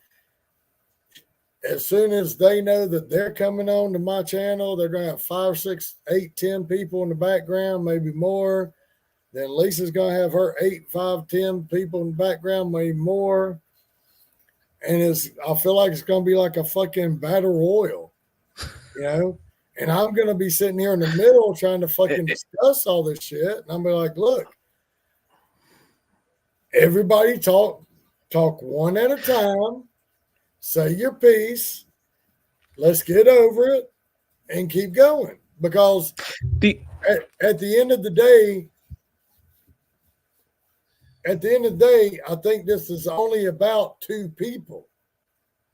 as soon as they know that they're coming on to my channel, they're going to have 5, 6, 8, 10 people in the background, maybe more. Then Lisa's going to have her 8, 5, 10 people in the background, maybe more. and I feel like it's going to be like a fucking battle royal, you know. And I'm going to be sitting here in the middle trying to fucking discuss all this shit, and I'm be like, look, everybody talk one at a time, say your piece, let's get over it, and keep going. Because at the end of the day, I think this is only about 2 people.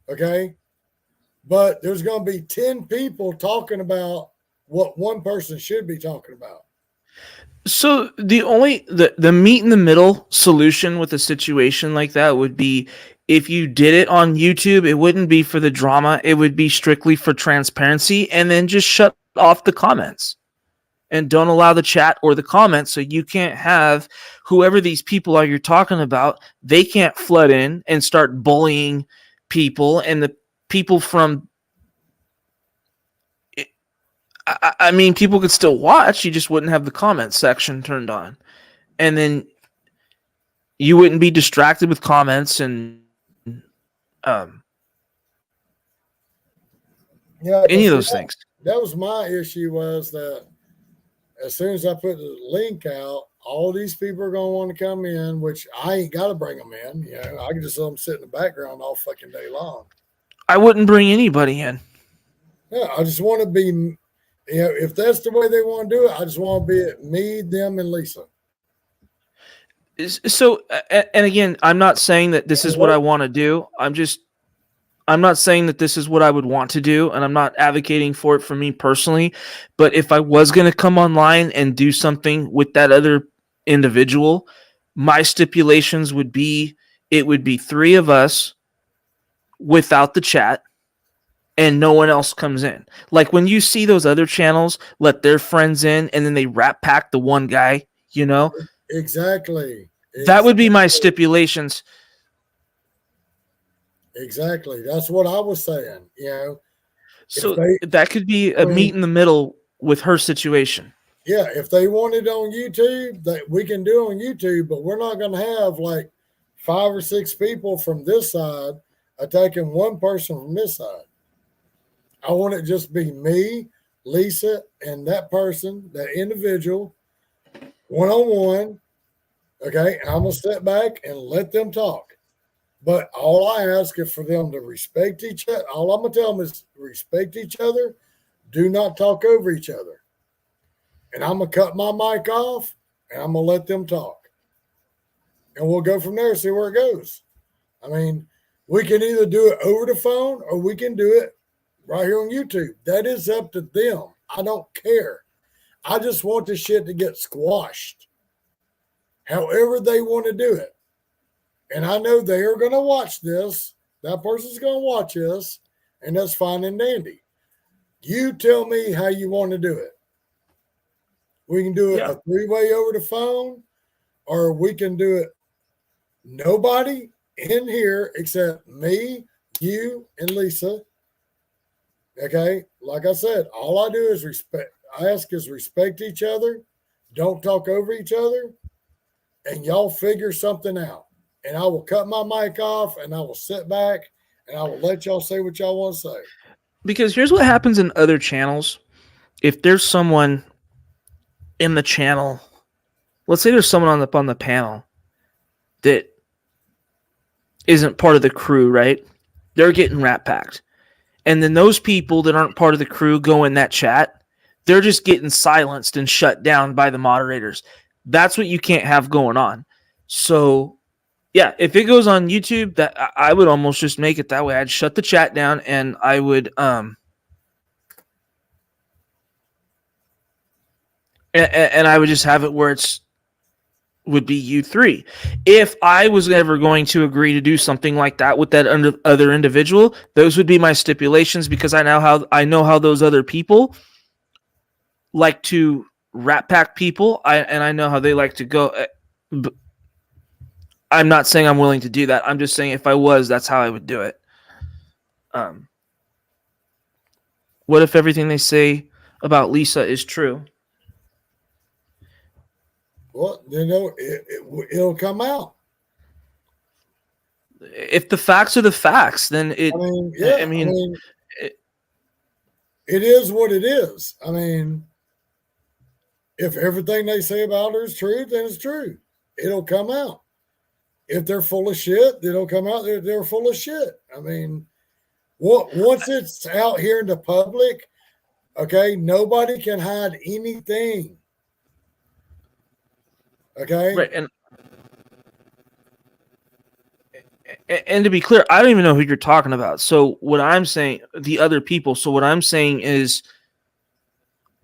Okay. But there's going to be 10 people talking about what one person should be talking about. So the meet in the middle solution with a situation like that would be, if you did it on YouTube, it wouldn't be for the drama. It would be strictly for transparency, and then just shut off the comments and don't allow the chat or the comments. So you can't have whoever these people are you're talking about. They can't flood in and start bullying people, and the people from, I mean, people could still watch. You just wouldn't have the comment section turned on, and then you wouldn't be distracted with comments and any of those things. That was my issue, was that as soon as I put the link out, all these people are going to want to come in, which I ain't got to bring them in. You know, I can just let them sit in the background all fucking day long. I wouldn't bring anybody in. Yeah, I just want to be, you know, if that's the way they want to do it, I just want to be it, me, them, and Lisa. So, and again, I'm not saying that this is what I want to do. I'm not saying that this is what I would want to do, and I'm not advocating for it for me personally. But if I was going to come online and do something with that other individual, my stipulations would be, it would be 3 of us without the chat, and no one else comes in. Like when you see those other channels let their friends in and then they rat pack the one guy, you know? Exactly. That would be my stipulations. Exactly. That's what I was saying, you know. So that could be a meet in the middle with her situation. Yeah, if they want it on YouTube, that we can do it on YouTube, but we're not going to have like 5 or 6 people from this side attacking one person from this side. I want it just be me, Lisa, and that person, that individual, one-on-one. Okay, and I'm going to step back and let them talk. But all I ask is for them to respect each other. All I'm going to tell them is respect each other. Do not talk over each other. And I'm going to cut my mic off, and I'm going to let them talk. And we'll go from there, see where it goes. I mean, we can either do it over the phone or we can do it right here on YouTube. That is up to them. I don't care. I just want this shit to get squashed. However they want to do it. And I know they are going to watch this. That person's going to watch this, and that's fine and dandy. You tell me how you want to do it. We can do it a 3-way over the phone, or we can do it nobody in here except me, you, and Lisa. Okay? Like I said, all I do is respect each other. Don't talk over each other. And y'all figure something out. And I will cut my mic off, and I will sit back, and I will let y'all say what y'all want to say. Because here's what happens in other channels. If there's someone in the channel, let's say there's someone on the panel that isn't part of the crew, right? They're getting rat packed. And then those people that aren't part of the crew go in that chat. They're just getting silenced and shut down by the moderators. That's what you can't have going on. So yeah, if it goes on YouTube, that I would almost just make it that way. I'd shut the chat down, and I would and I would just have it where it's would be you 3. If I was ever going to agree to do something like that with that other individual, those would be my stipulations, because I know how those other people like to rat pack people. I know how they like to go. I'm not saying I'm willing to do that. I'm just saying if I was, that's how I would do it. What if everything they say about Lisa is true? Well, you know, it'll come out. if the facts are the facts, then it. I mean, yeah. I mean, it is what it is. I mean, if everything they say about her is true, then it's true. It'll come out. If they're full of shit, it'll come out. They're full of shit. I mean, once it's out here in the public, okay, nobody can hide anything. Okay, right, and to be clear, I don't even know who you're talking about. So what I'm saying, the other people. So what I'm saying is,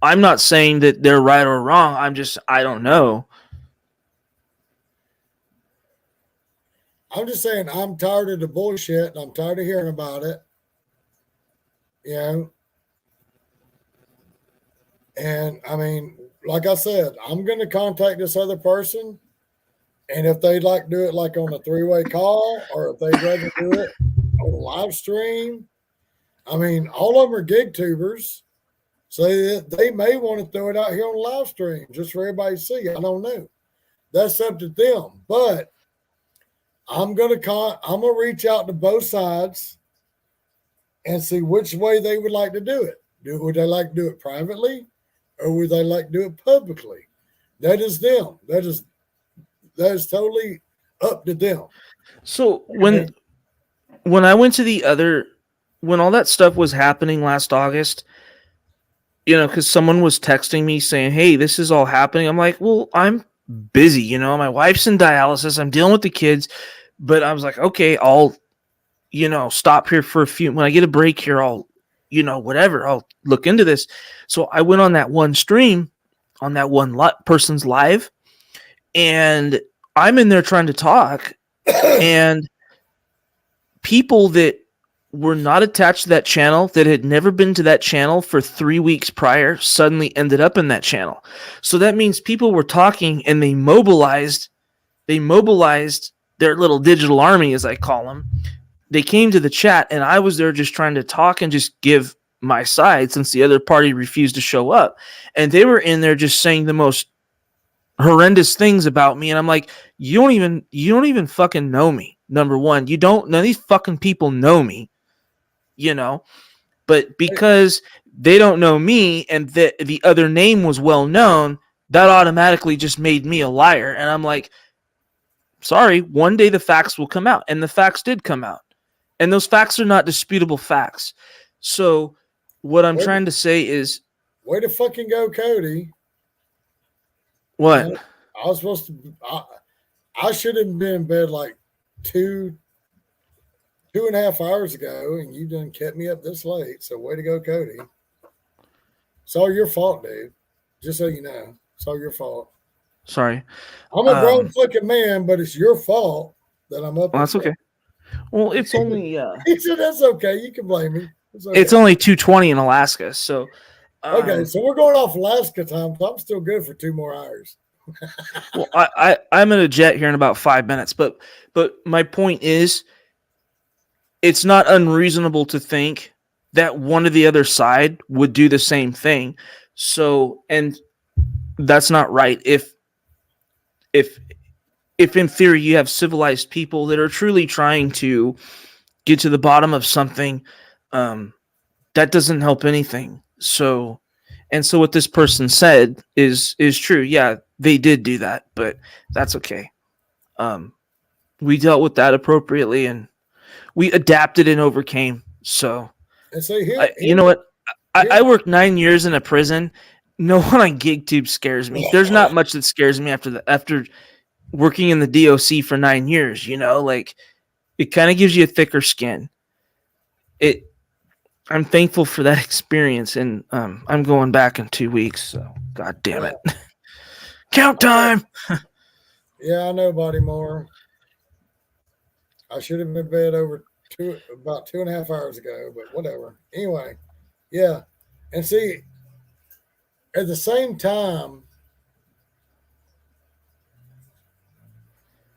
I'm not saying that they're right or wrong. I don't know. I'm just saying I'm tired of the bullshit and I'm tired of hearing about it. You know? And I mean, like I said, I'm going to contact this other person. And if they'd like to do it like on a 3-way call, or if they'd rather do it on a live stream, I mean, all of them are gig tubers. So they may want to throw it out here on a live stream just for everybody to see. I don't know. That's up to them. But I'm gonna reach out to both sides and see which way they would like to do it. Would they like to do it privately, or would they like to do it publicly? That is them. That is totally up to them. So when I went to when all that stuff was happening last August, because someone was texting me saying, "Hey, this is all happening." I'm like, "Well, I'm busy. My wife's in dialysis. I'm dealing with the kids." But I was like, "Okay, I'll, stop here for a few. When I get a break here, I'll, whatever. I'll look into this." So I went on that one stream, on that one person's live, and I'm in there trying to talk, and people that were not attached to that channel, that had never been to that channel for 3 weeks prior, suddenly ended up in that channel. So that means people were talking and they mobilized their little digital army, as I call them. They came to the chat, and I was there just trying to talk and just give my side, since the other party refused to show up. And they were in there just saying the most horrendous things about me. And I'm like, you don't even fucking know me. Number one, none of these fucking people know me. But because they don't know me and the other name was well known, that automatically just made me a liar. And I'm like, sorry, one day the facts will come out. And the facts did come out. And those facts are not disputable facts. So what I'm trying to say is, way to fucking go, Cody. What? I was supposed to, I should have been in bed like 2.5 hours ago, and you done kept me up this late. So way to go, Cody. It's all your fault, dude. Just so you know, it's all your fault. Sorry. I'm a grown fucking man, but it's your fault that I'm up. Well, that's okay. Well, it's only. He said that's okay. You can blame me. It's only 2:20 in Alaska, so. Okay, so we're going off Alaska time, so I'm still good for 2 more hours. Well, I'm in a jet here in about 5 minutes, but my point is, it's not unreasonable to think that one of the other side would do the same thing. So, and that's not right. If in theory you have civilized people that are truly trying to get to the bottom of something, that doesn't help anything. So what this person said is true. Yeah, they did do that, but that's okay. We dealt with that appropriately, and we adapted and overcame. So, and so you know what? I worked 9 years in a prison. No one on GigTube scares me. There's not much that scares me after working in the DOC for 9 years. Like, it kind of gives you a thicker skin. I'm thankful for that experience, and I'm going back in 2 weeks. So, God damn it, count time. Yeah, I know, Body Moore. I should have been in bed about 2.5 hours ago, but whatever. Anyway, yeah, and see, at the same time,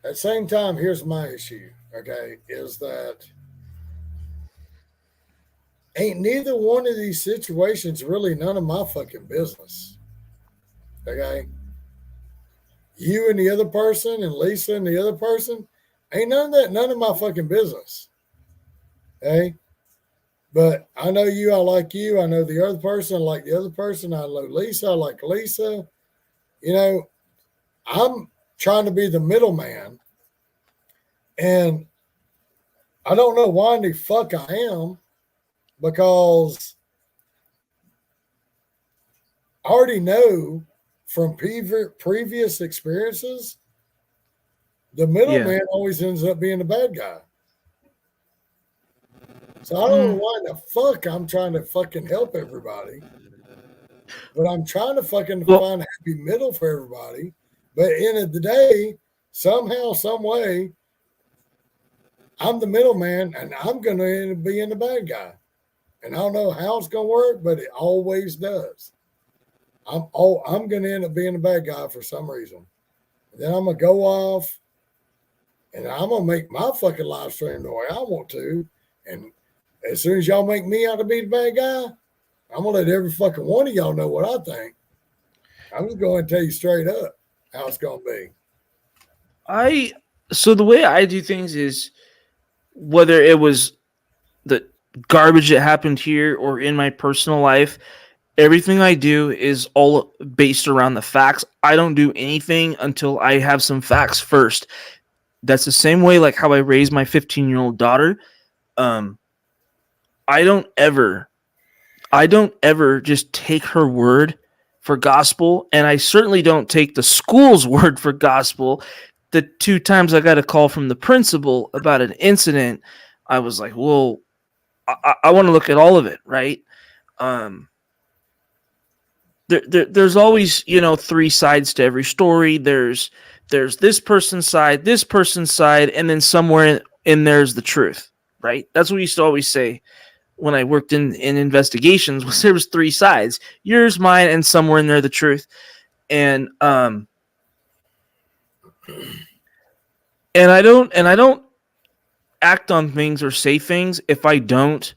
here's my issue. Okay, is that ain't neither one of these situations really none of my fucking business. Okay. You and the other person, and Lisa and the other person, Ain't none of my fucking business. Okay? But I know you, I like you. I know the other person, I like the other person. I know Lisa, I like Lisa. You know, I'm trying to be the middleman. And I don't know why in the fuck I am, because I already know from previous experiences, the middleman always ends up being the bad guy. So I don't know why in the fuck I'm trying to fucking help everybody, but I'm trying to fucking find a happy middle for everybody. But end of the day, somehow, some way, I'm the middleman, and I'm going to end up being the bad guy. And I don't know how it's going to work, but it always does. I'm going to end up being the bad guy for some reason. And then I'm going to go off, and I'm going to make my fucking live stream the way I want to. And as soon as y'all make me out to be the bad guy, I'm going to let every fucking one of y'all know what I think. I'm just going to tell you straight up how it's going to be. So the way I do things is, whether it was the garbage that happened here or in my personal life, everything I do is all based around the facts. I don't do anything until I have some facts first. That's the same way like how I raised my 15-year-old daughter. I don't ever just take her word for gospel, and I certainly don't take the school's word for gospel. The 2 times I got a call from the principal about an incident, I was like, well, I want to look at all of it, right? There's always, 3 sides to every story. There's this person's side, and then somewhere in there's the truth, right? That's what we used to always say when I worked in investigations, was there was 3 sides: yours, mine, and somewhere in there the truth. And I don't act on things or say things if I don't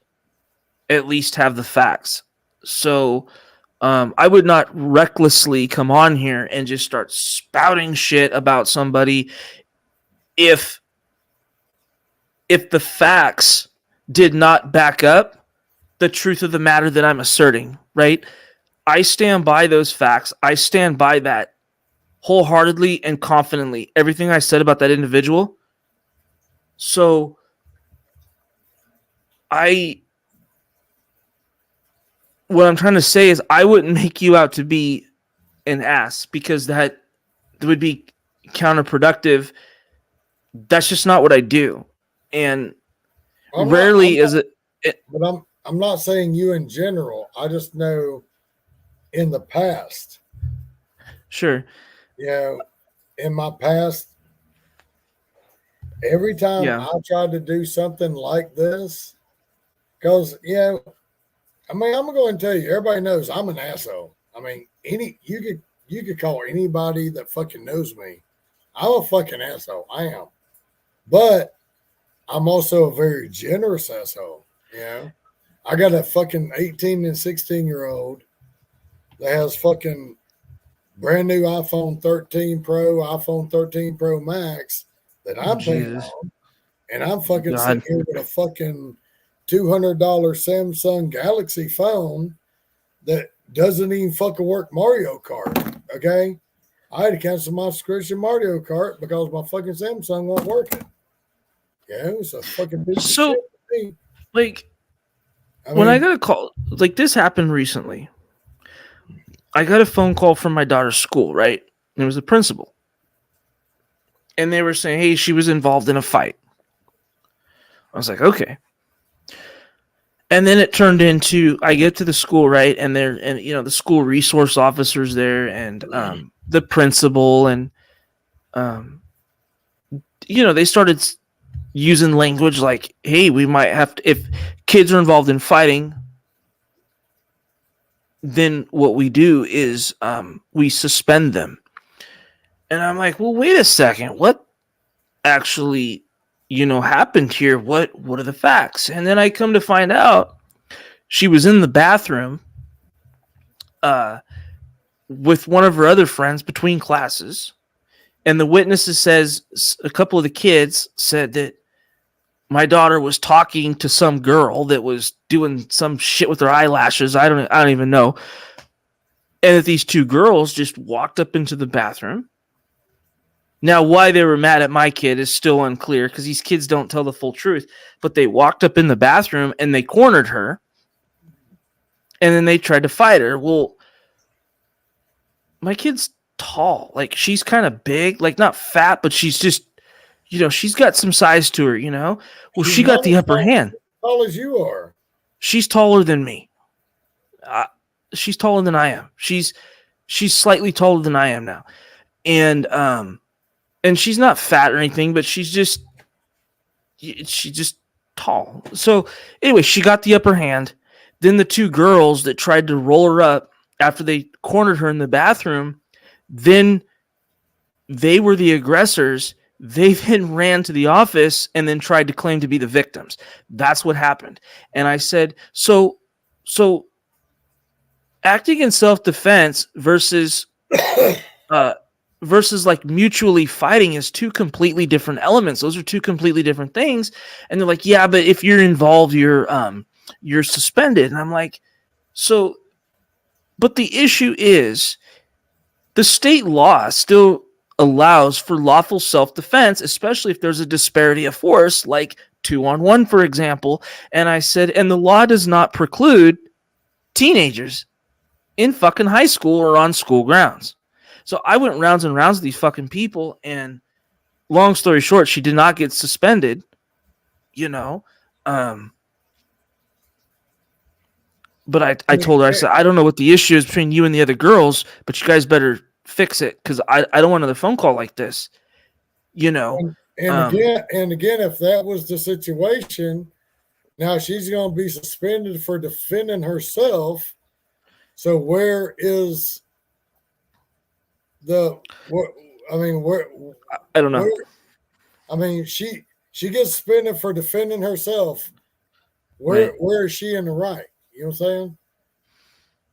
at least have the facts. So I would not recklessly come on here and just start spouting shit about somebody if the facts did not back up the truth of the matter that I'm asserting, right? I stand by those facts. I stand by that wholeheartedly and confidently. Everything I said about that individual. So what I'm trying to say is I wouldn't make you out to be an ass, because that would be counterproductive. That's just not what I do. And rarely is it. But I'm not saying you in general. I just know in the past. Sure. In my past, every time I tried to do something like this, because I mean, I'm gonna go and tell you, everybody knows I'm an asshole. I mean, you could call anybody that fucking knows me. I'm a fucking asshole. I am. But I'm also a very generous asshole. I got a fucking 18 and 16-year-old that has fucking brand new iPhone 13 Pro, iPhone 13 Pro Max that I'm paying on, and I'm fucking sitting here with a fucking $200 Samsung Galaxy phone that doesn't even fucking work Mario Kart. Okay, I had to cancel my subscription Mario Kart because my fucking Samsung won't work it. It's a fucking piece of shit to me. Like, when I got a call, like this happened recently. I got a phone call from my daughter's school, right? And it was the principal. And they were saying, hey, she was involved in a fight. I was like, okay. And then it turned into, I get to the school, right? And the school resource officers there, and the principal, and they started using language like, hey, we might have to, if kids are involved in fighting, then what we do is we suspend them. And I'm like, well, wait a second. What actually, happened here? What are the facts? And then I come to find out she was in the bathroom with one of her other friends between classes. And the witnesses says a couple of the kids said that my daughter was talking to some girl that was doing some shit with her eyelashes. I don't even know. And that these two girls just walked up into the bathroom. Now, why they were mad at my kid is still unclear because these kids don't tell the full truth. But they walked up in the bathroom and they cornered her. And then they tried to fight her. Well, my kid's tall. Like, she's kind of big. Like, not fat, but she's just, she's got some size to her, Well, she got the upper hand. Tall as you are. She's taller than me. She's taller than I am. She's slightly taller than I am now. And she's not fat or anything, but she's just tall. So anyway, she got the upper hand. Then the two girls that tried to roll her up after they cornered her in the bathroom, then they were the aggressors. They then ran to the office and then tried to claim to be the victims. That's what happened. And I said, so acting in self-defense versus like mutually fighting is two completely different elements. Those are two completely different things. And they're like, yeah, but if you're involved, you're suspended. And I'm like, but the issue is the state law still allows for lawful self-defense, especially if there's a disparity of force, like 2-on-1, for example. And I said, and the law does not preclude teenagers in fucking high school or on school grounds. So I went rounds and rounds with these fucking people, and long story short, she did not get suspended, But I told her, I said, I don't know what the issue is between you and the other girls, but you guys better fix it because I don't want another phone call like this, And again, if that was the situation, now she's going to be suspended for defending herself. So where is where I don't know. She gets suspended for defending herself. Where is she in the right? You know what I'm saying?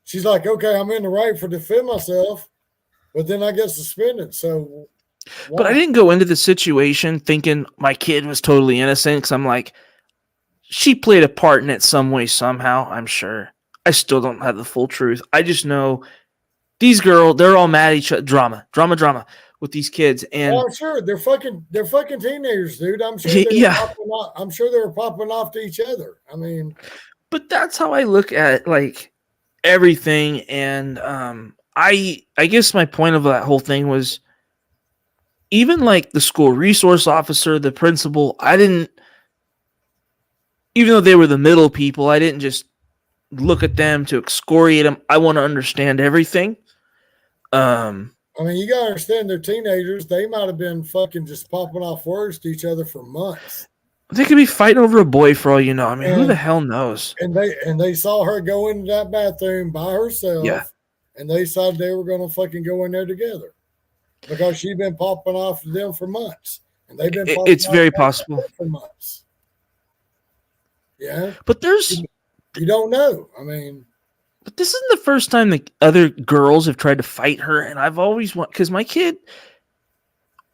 She's like, okay, I'm in the right for defend myself, but then I get suspended. So, why? But I didn't go into the situation thinking my kid was totally innocent because I'm like, she played a part in it some way, somehow, I'm sure. I still don't have the full truth. I just know these girls, they're all mad at each other. Drama with these kids. And I'm sure they're fucking teenagers, dude. I'm sure I'm sure they were popping off to each other. But that's how I look at like everything. And I guess my point of that whole thing was even like the school resource officer, the principal, even though they were the middle people, I didn't just look at them to excoriate them. I want to understand everything. You gotta understand they're teenagers. They might have been fucking just popping off words to each other for months. They could be fighting over a boy for all you know. Who the hell knows? And they saw her go into that bathroom by herself. Yeah. And they decided they were gonna fucking go in there together because she'd been popping off to them for months, and they've been. It's very possible for months. Yeah, but you don't know. But this isn't the first time the other girls have tried to fight her, and I've always because my kid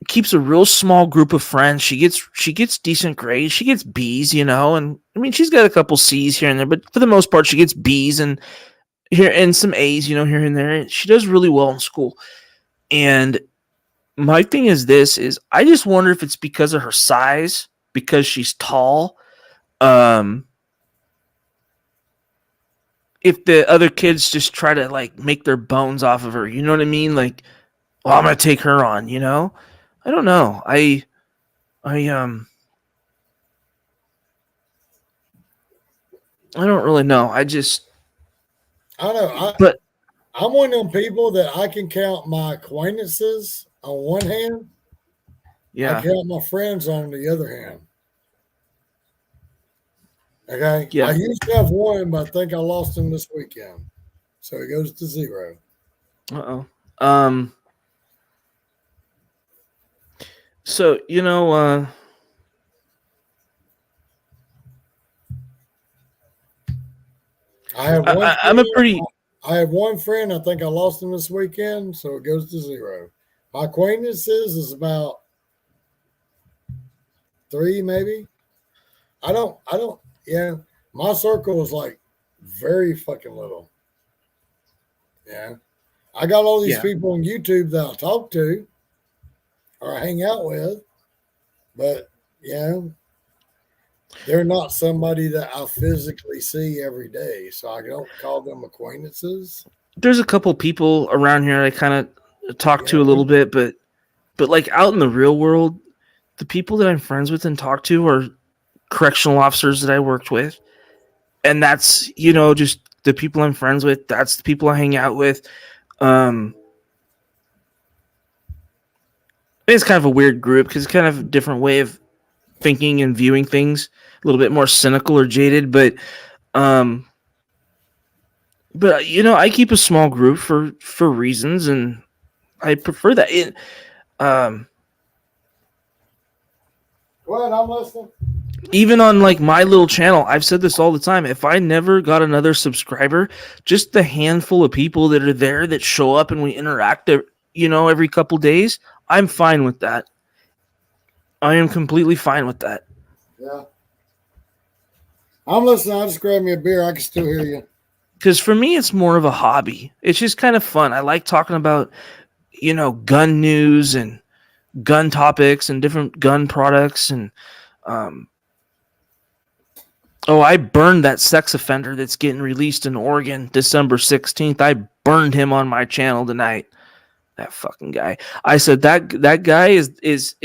keeps a real small group of friends. She gets decent grades. She gets B's, and she's got a couple C's here and there, but for the most part, she gets B's and some A's, here and there. She does really well in school. And my thing is I just wonder if it's because of her size, because she's tall. If the other kids just try to like make their bones off of her, you know what I mean? Like, well, I'm gonna take her on, I don't know. I don't really know. I don't know. I'm one of them people that I can count my acquaintances on one hand. Yeah. I count my friends on the other hand. Okay. Yeah. I used to have one, but I think I lost him this weekend. So it goes to 0. So, I have one. I have one friend. I think I lost him this weekend, so it goes to 0. My acquaintances is about 3, maybe. I don't. Yeah, my circle is like very fucking little. Yeah, I got all these Yeah. people on YouTube that I talk to or I hang out with, but yeah, they're not somebody that I physically see every day, so I don't call them acquaintances. There's a couple people around here I kind of talk You to a know, little bit, but like out in the real world, the people that I'm friends with and talk to are correctional officers that I worked with. And that's, just the people I'm friends with. That's the people I hang out with. Um, it's kind of a weird group because it's kind of a different way of thinking and viewing things, a little bit more cynical or jaded. Um, but I keep a small group for reasons, and I prefer that. Um, go ahead, I'm listening. Even on like my little channel, I've said this all the time. If I never got another subscriber, just the handful of people that are there that show up and we interact, every couple days, I'm fine with that. I am completely fine with that. Yeah, I'm listening. I just grabbed me a beer. I can still hear you. Because for me, it's more of a hobby. It's just kind of fun. I like talking about, gun news and gun topics and different gun products. And, I burned that sex offender that's getting released in Oregon December 16th. I burned him on my channel tonight. That fucking guy. I said that guy is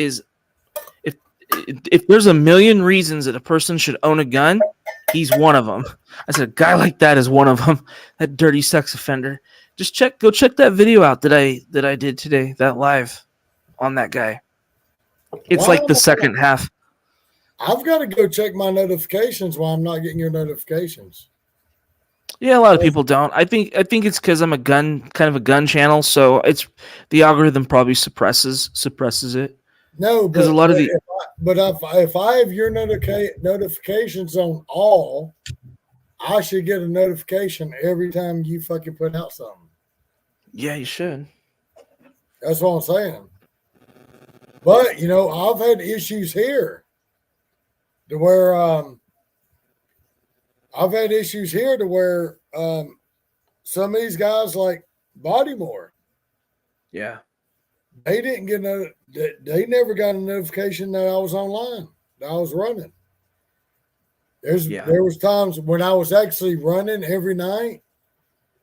if there's a million reasons that a person should own a gun, he's one of them. I said a guy like that is one of them. That dirty sex offender. Go check that video out that I did today, that live on that guy. It's like the second half. I've got to go check my notifications while I'm not getting your notifications. Yeah, a lot of people don't. I think it's because I'm kind of a gun channel, so it's the algorithm probably suppresses it. No, because a lot of the if I have your notifications on all, I should get a notification every time you fucking put out something. Yeah, you should. That's what I'm saying. But I've had issues here to where some of these guys like Bodymore. Yeah. They didn't get they never got a notification that I was online, that I was running. There was times when I was actually running every night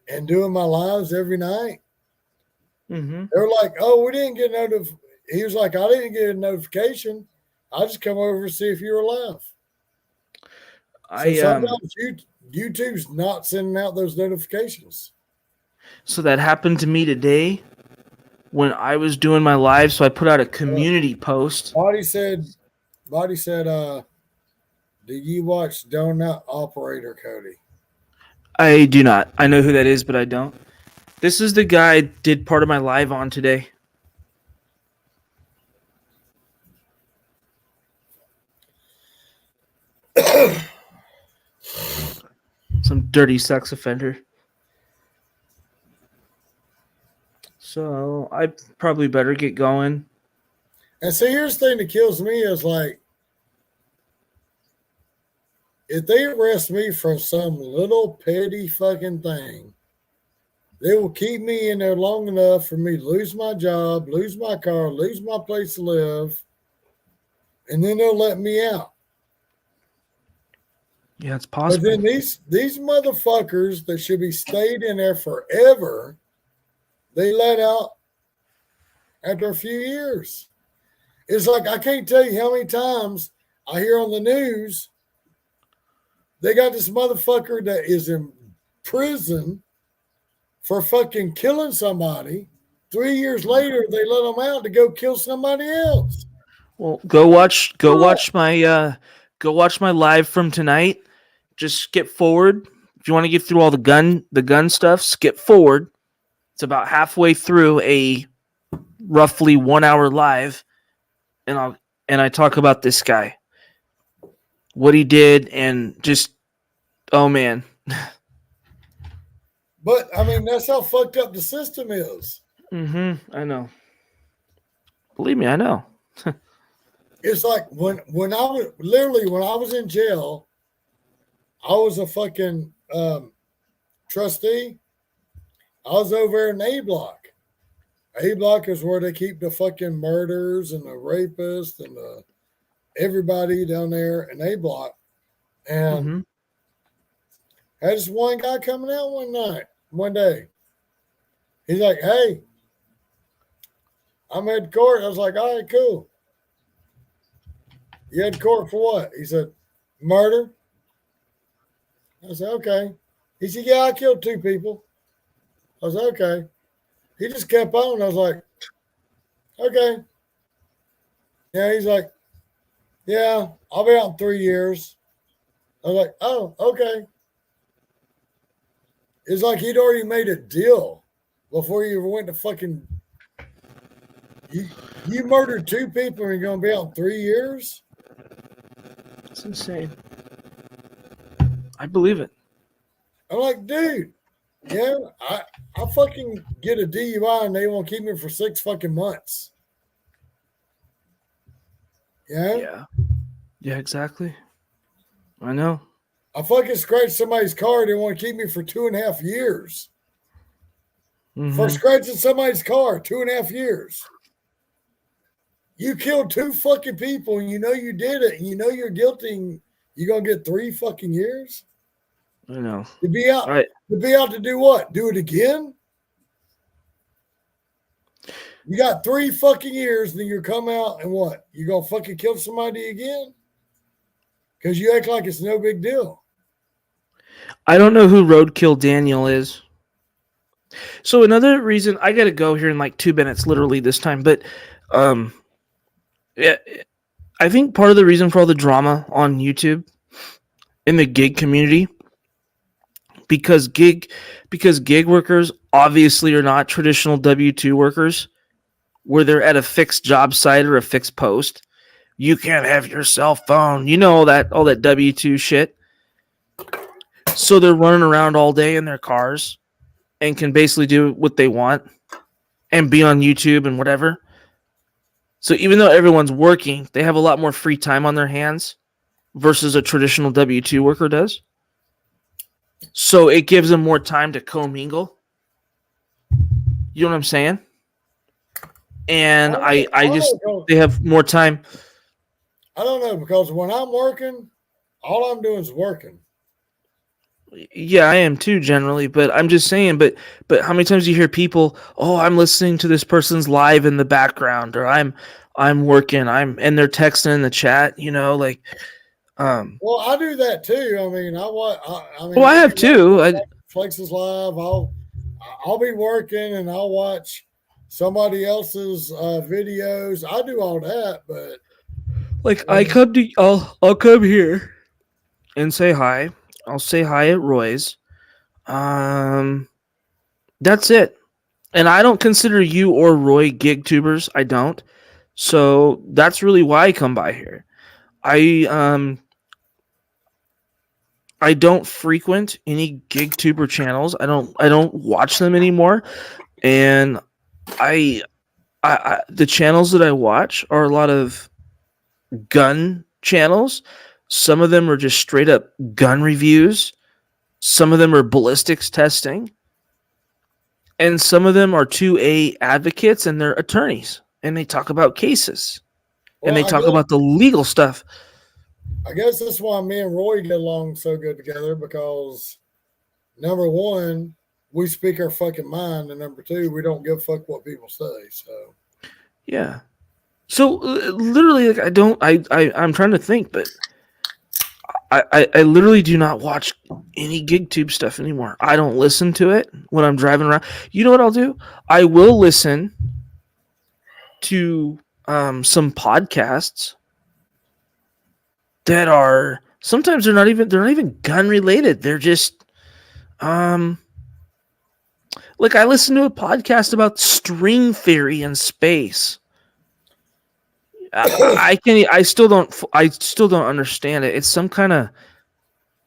and doing my lives every night. Mm-hmm. They were like, "Oh, we didn't get He was like, "I didn't get a notification. I just come over to see if you were alive." So sometimes YouTube's not sending out those notifications. So that happened to me today when I was doing my live. So I put out a community post. Body said, do you watch Donut Operator, Cody? I do not. I know who that is, but I don't. This is the guy I did part of my live on today. Some dirty sex offender. So I probably better get going. And see, here's the thing that kills me is like, if they arrest me for some little petty fucking thing, they will keep me in there long enough for me to lose my job, lose my car, lose my place to live, and then they'll let me out. Yeah, it's possible. But then these motherfuckers that should be stayed in there forever, they let out after a few years. It's like, I can't tell you how many times I hear on the news they got this motherfucker that is in prison for fucking killing somebody. 3 years later, they let him out to go kill somebody else. Well, go watch my live from tonight. Just skip forward. If you want to get through all the gun stuff, skip forward. It's about halfway through a roughly 1 hour live, and I talk about this guy, what he did, and just, oh man. But I mean, that's how fucked up the system is. Mm-hmm. I know. Believe me, I know. It's like when I was in jail, I was a fucking trustee. I was over in A block. A block is where they keep the fucking murders and the rapists and everybody down there in A block. And had this one guy coming out one day. He's like, "Hey, I'm at court." I was like, "All right, cool. You had court for what?" He said, "Murder." I said, "Okay." He said, "Yeah, I killed 2 people." I was like, "Okay." He just kept on. I was like, "Okay." Yeah, he's like, "Yeah, I'll be out in 3 years." I was like, "Oh, okay." It's like he'd already made a deal before you ever went to fucking. You murdered 2 people and you're going to be out in 3 years? It's insane. I believe it. I'm like, dude, yeah, I fucking get a DUI and they won't keep me for 6 fucking months. Yeah? Yeah. Yeah, exactly. I know. I fucking scratched somebody's car. They want to keep me for 2.5 years. For scratching somebody's car, 2.5 years. You killed 2 fucking people and you know you did it and you know you're guilty and you're going to get 3 fucking years? I know. To be out, to do what? Do it again? You got 3 fucking years, and then you come out and what? You gonna fucking kill somebody again? Because you act like it's no big deal. I don't know who Roadkill Daniel is. So another reason I gotta go here in like 2 minutes, literally this time. But yeah, I think part of the reason for all the drama on YouTube in the gig community, because gig workers obviously are not traditional W-2 workers, where they're at a fixed job site or a fixed post. You can't have your cell phone. You know all that W-2 shit. So they're running around all day in their cars and can basically do what they want and be on YouTube and whatever. So even though everyone's working, they have a lot more free time on their hands versus a traditional W-2 worker does. So it gives them more time to commingle. You know what I'm saying? And they have more time. I don't know, because when I'm working, all I'm doing is working. Yeah, I am too generally, but I'm just saying, but how many times do you hear people, "Oh, I'm listening to this person's live in the background," or I'm working, and they're texting in the chat, like Well, I do that too. I mean, I have too. Flex is live. I'll be working and I'll watch somebody else's videos. I do all that, but I'll come here and say hi. I'll say hi at Roy's. That's it. And I don't consider you or Roy gig tubers. I don't. So that's really why I come by here. I don't frequent any gig tuber channels. I don't watch them anymore. And I the channels that I watch are a lot of gun channels. Some of them are just straight up gun reviews. Some of them are ballistics testing. And some of them are 2A advocates and they're attorneys. And they talk about cases. And they talk about the legal stuff. I guess that's why me and Roy get along so good together, because number one, we speak our fucking mind, and number two, we don't give a fuck what people say. So yeah. So literally, I'm trying to think, but I literally do not watch any gig tube stuff anymore. I don't listen to it when I'm driving around. You know what I'll do? I will listen to some podcasts that are sometimes they're not even gun related. They're just like I listened to a podcast about string theory in space. I still don't understand it. It's some kind of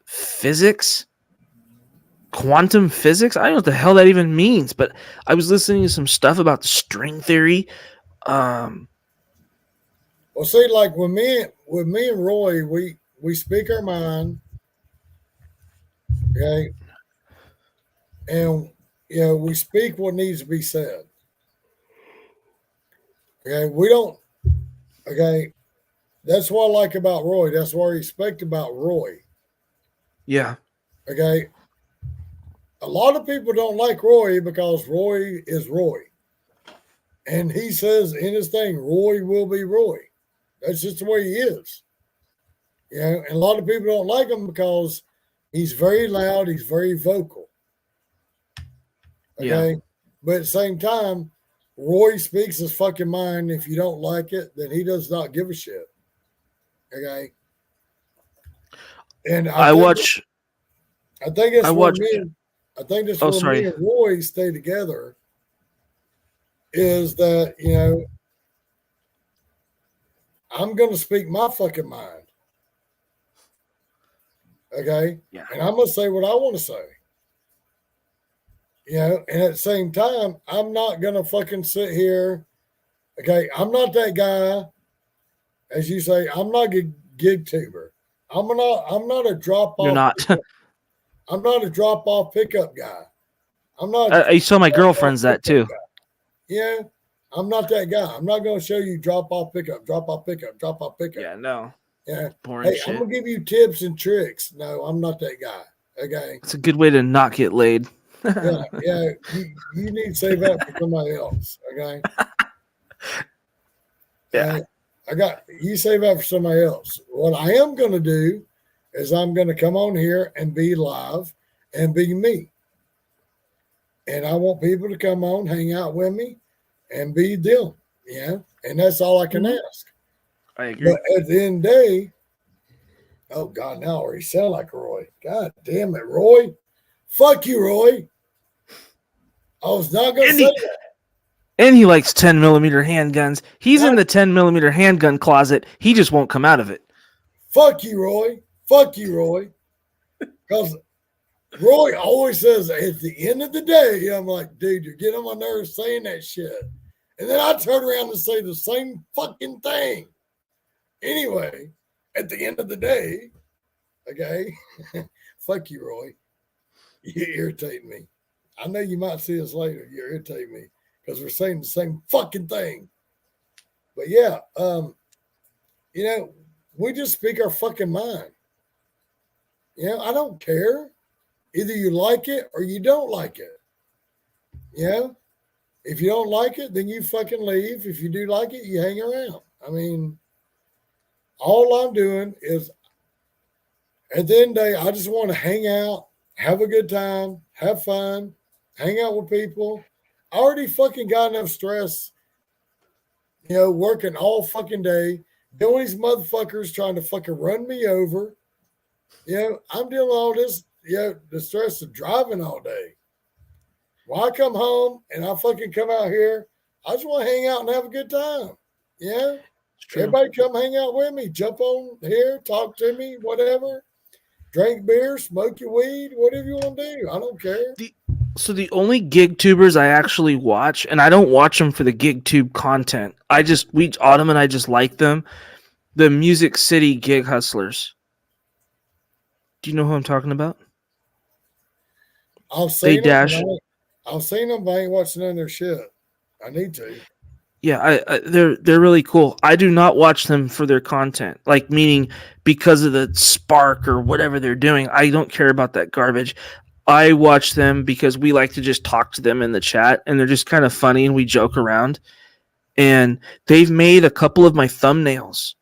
physics, quantum physics. I don't know what the hell that even means, but I was listening to some stuff about the string theory. Well, see, like with me and Roy, we speak our mind, okay, and we speak what needs to be said. Okay, we don't. Okay, that's what I like about Roy. That's what I respect about Roy. Yeah. Okay, a lot of people don't like Roy because Roy is Roy, and he says in his thing, Roy will be Roy. That's just the way he is. And a lot of people don't like him because he's very loud. He's very vocal. Okay. Yeah. But at the same time, Roy speaks his fucking mind. If you don't like it, then he does not give a shit. Okay. And I think that's where me and Roy stay together. Is that I'm going to speak my fucking mind. Okay. Yeah. And I'm going to say what I want to say. And at the same time, I'm not going to fucking sit here. Okay. I'm not that guy. As you say, I'm not a gig tuber. I'm not a drop off. You're not. I'm not a drop off pickup guy. I'm not. I tell my girlfriends that too. Guy. Yeah. I'm not that guy. I'm not going to show you drop off pickup, drop off pickup, drop off pickup. Yeah, no. Yeah. Boring hey, shit. I'm going to give you tips and tricks. No, I'm not that guy. Okay. It's a good way to not get laid. yeah. You need to save up for somebody else. Okay. Yeah. You save up for somebody else. What I am going to do is I'm going to come on here and be live and be me. And I want people to come on, hang out with me, and be them. And that's all I can ask. I agree. But at the end of the day, oh God, now I already sound like Roy. God damn it, Roy. Fuck you, Roy. I was not going to say that. And he likes 10mm handguns. He's in the 10mm handgun closet. He just won't come out of it. Fuck you, Roy. Fuck you, Roy. Because Roy always says at the end of the day, I'm like, dude, you're getting on my nerves saying that shit. And then I turn around and say the same fucking thing. Anyway, at the end of the day, okay, fuck you, Roy. You irritate me. I know you might see us later. You irritate me because we're saying the same fucking thing. But yeah, we just speak our fucking mind. I don't care. Either you like it or you don't like it. If you don't like it, then you fucking leave. If you do like it, you hang around. I mean, all I'm doing is at the end of the day, I just want to hang out, have a good time, have fun, hang out with people. I already fucking got enough stress, working all fucking day, doing these motherfuckers trying to fucking run me over. I'm dealing with all this, the stress of driving all day. When I come home and I fucking come out here, I just want to hang out and have a good time. Yeah. Everybody come hang out with me. Jump on here, talk to me, whatever. Drink beer, smoke your weed, whatever you want to do. I don't care. So the only gig tubers I actually watch, and I don't watch them for the gig tube content. Autumn and I just like them. The Music City Gig Hustlers. Do you know who I'm talking about? I've seen them, but I ain't watching none of their shit. I need to. Yeah, they're really cool. I do not watch them for their content, like meaning because of the spark or whatever they're doing. I don't care about that garbage. I watch them because we like to just talk to them in the chat, and they're just kind of funny, and we joke around. And they've made a couple of my thumbnails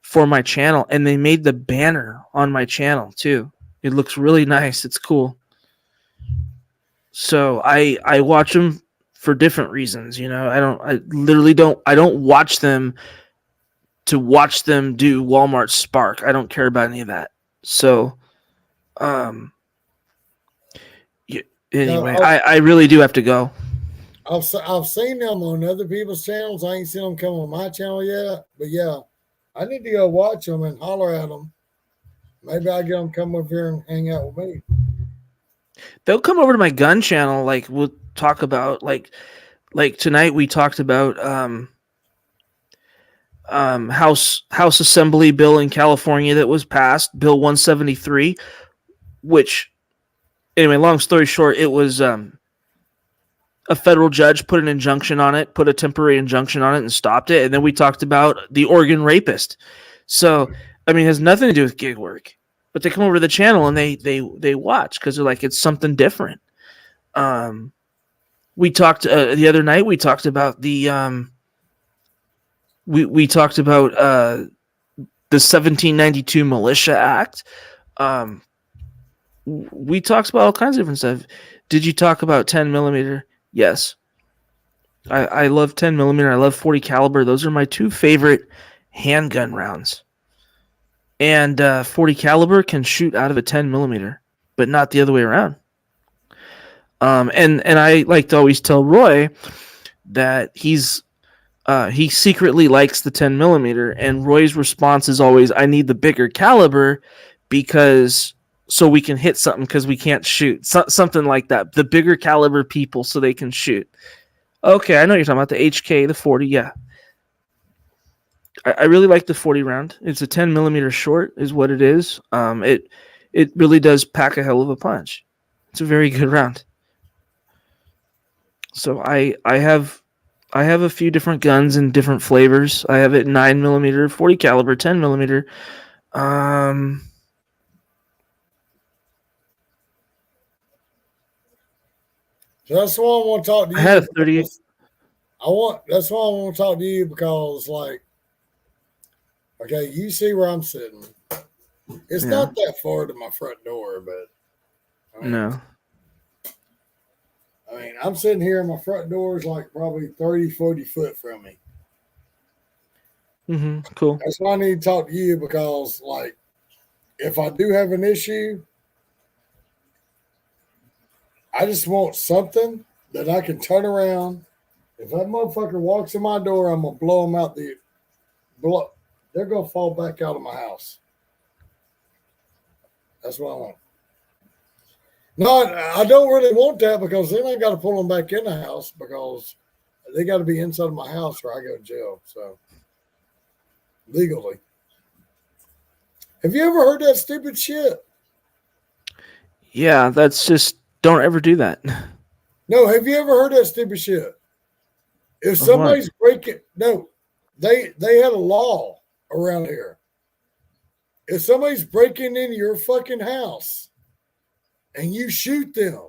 for my channel, and they made the banner on my channel too. It looks really nice. It's cool. So I watch them for different reasons, I don't watch them to watch them do Walmart Spark. I don't care about any of that. So, anyway, I really do have to go. I've seen them on other people's channels. I ain't seen them come on my channel yet, but yeah, I need to go watch them and holler at them. Maybe I'll get them come over here and hang out with me. They'll come over to my gun channel. Like we'll talk about like tonight we talked about House Assembly bill in California that was passed, Bill 173, which, anyway, long story short, it was a federal judge put an injunction on it, put a temporary injunction on it, and stopped it. And then we talked about the Oregon rapist. So, I mean, it has nothing to do with gig work, but they come over to the channel and they watch because they're like, it's something different. We talked the other night. We talked about the we talked about the 1792 Militia Act. We talked about all kinds of different stuff. Did you talk about 10 millimeter? Yes. I love 10 millimeter. I love 40 caliber. Those are my two favorite handgun rounds. And 40 caliber can shoot out of a 10 millimeter, but not the other way around. And I like to always tell Roy that he secretly likes the 10 millimeter, and Roy's response is always, "I need the bigger caliber because so we can hit something because we can't shoot." Something like that. The bigger caliber people so they can shoot. Okay, I know you're talking about the HK, the 40. Yeah, I really like the 40 round. It's a 10 millimeter short, is what it is. It really does pack a hell of a punch. It's a very good round. So I have a few different guns in different flavors. I have it 9 millimeter, 40 caliber, 10 millimeter. So that's why I want to talk to you. I had a 38. That's why I want to talk to you because, like, okay, you see where I'm sitting. It's not that far to my front door, but No. I mean, I'm sitting here, and my front door is like probably 30, 40 foot from me. Cool. That's why I need to talk to you because, like, if I do have an issue, I just want something that I can turn around. If that motherfucker walks in my door, I'm gonna blow them out they're gonna fall back out of my house. That's what I want. No, I don't really want that because then I got to pull them back in the house because they got to be inside of my house or I go to jail. So legally, have you ever heard that stupid shit? Yeah, that's just, don't ever do that. No, have you ever heard that stupid shit? If Of somebody's breaking, no, they had a law around here. If somebody's breaking into your fucking house and you shoot them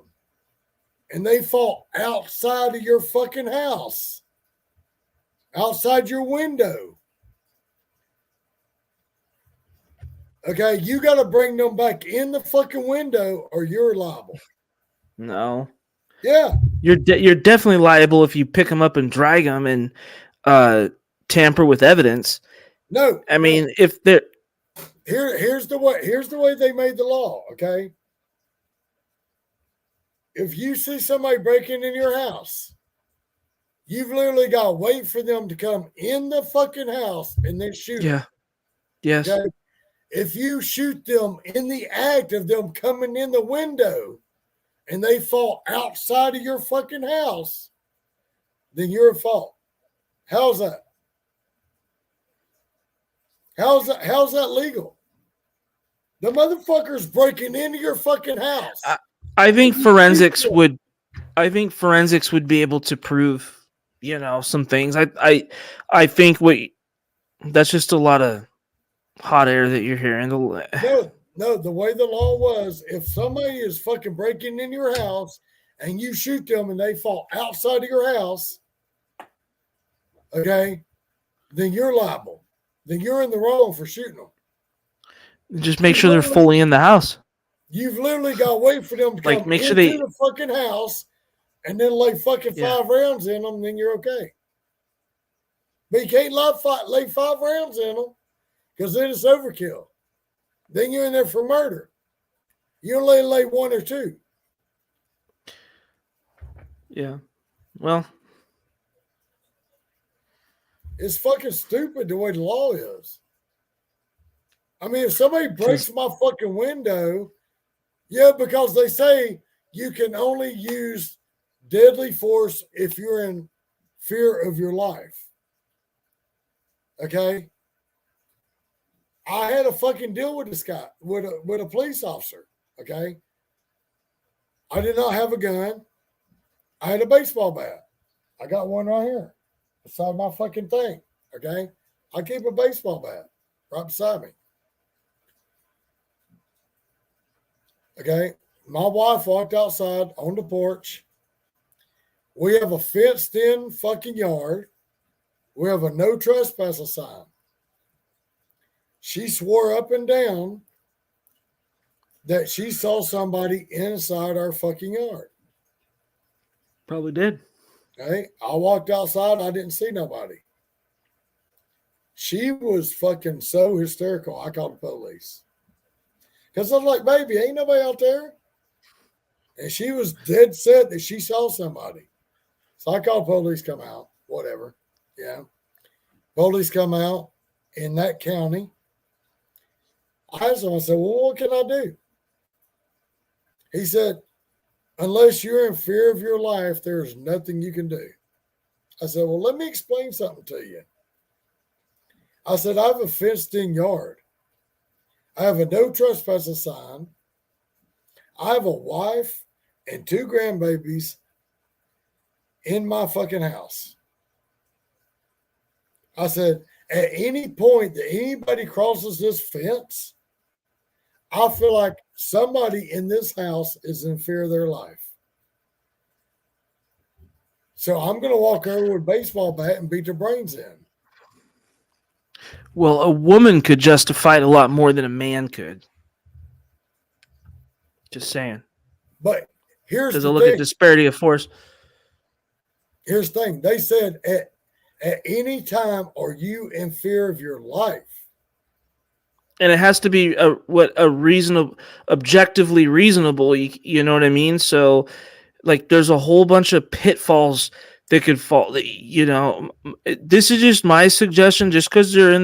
and they fall outside of your fucking house, outside your window, okay, you got to bring them back in the fucking window or you're liable. No. Yeah. You're definitely liable if you pick them up and drag them and tamper with evidence. No. I mean, if they're here's the way they made the law, okay? If you see somebody breaking in your house, you've literally got to wait for them to come in the fucking house and then shoot them. Yes. Okay? If you shoot them in the act of them coming in the window and they fall outside of your fucking house, then you're at fault. How's that? How's that legal? The motherfucker's breaking into your fucking house. I think forensics would be able to prove, some things. I think that's just a lot of hot air that you're hearing. No, the way the law was, if somebody is fucking breaking in your house and you shoot them and they fall outside of your house, okay, then you're liable. Then you're in the wrong for shooting them. Just make sure they're fully in the house. You've literally got to wait for them to come Make sure into the fucking house and then lay fucking 5 rounds in them, then you're okay. But you can't lay 5 rounds in them because then it's overkill. Then you're in there for murder. You only lay 1 or 2. Yeah. Well, it's fucking stupid the way the law is. I mean, if somebody breaks my fucking window, because they say you can only use deadly force if you're in fear of your life. Okay. I had a fucking deal with this guy, with a police officer. Okay. I did not have a gun. I had a baseball bat. I got one right here beside my fucking thing. Okay. I keep a baseball bat right beside me. Okay. My wife walked outside on the porch. We have a fenced in fucking yard. We have a no trespassing sign. She swore up and down that she saw somebody inside our fucking yard. Probably did. Okay. I walked outside. I didn't see nobody. She was fucking so hysterical. I called the police. Because I was like, baby, ain't nobody out there. And she was dead set that she saw somebody. So I called police, come out, whatever. Yeah. Police come out in that county. I asked him, I said, well, what can I do? He said, unless you're in fear of your life, there's nothing you can do. I said, well, let me explain something to you. I said, I have a fenced in yard. I have a no trespassing sign. I have a wife and 2 grandbabies in my fucking house. I said, at any point that anybody crosses this fence, I feel like somebody in this house is in fear of their life. So I'm going to walk over with a baseball bat and beat their brains in. Well, a woman could justify it a lot more than a man could. Just saying. But here's Because the I look thing. at disparity of force. Here's the thing. They said at any time are you in fear of your life? And it has to be a reasonable, objectively reasonable. You know what I mean? So, like, there's a whole bunch of pitfalls that could fall. You know, this is just my suggestion. Just because they're in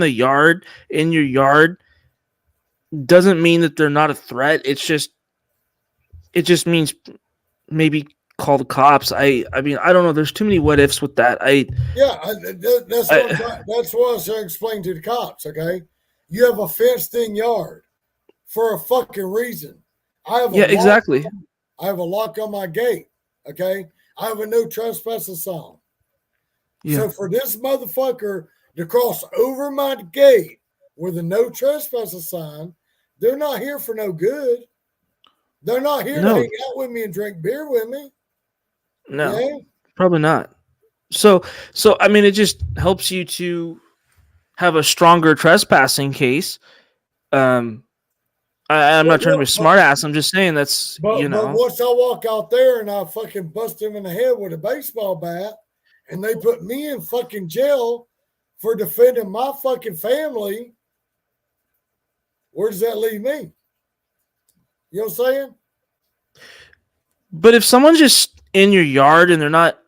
your yard, doesn't mean that they're not a threat. It just means maybe call the cops. I mean, I don't know. There's too many what ifs with that. That's what I was trying to explain to the cops. Okay, you have a fenced-in yard for a fucking reason. I have exactly. I have a lock on my gate. Okay, I have a no trespassing sign. Yeah. So for this motherfucker to cross over my gate with a no trespassing sign, they're not here for no good. They're not here to hang out with me and drink beer with me. No, yeah? Probably not. So I mean, it just helps you to have a stronger trespassing case. I'm not trying to be smart ass. I'm just saying that's But once I walk out there and I fucking bust him in the head with a baseball bat, and they put me in fucking jail for defending my fucking family, where does that leave me? You know what I'm saying? But if someone's just in your yard and they're not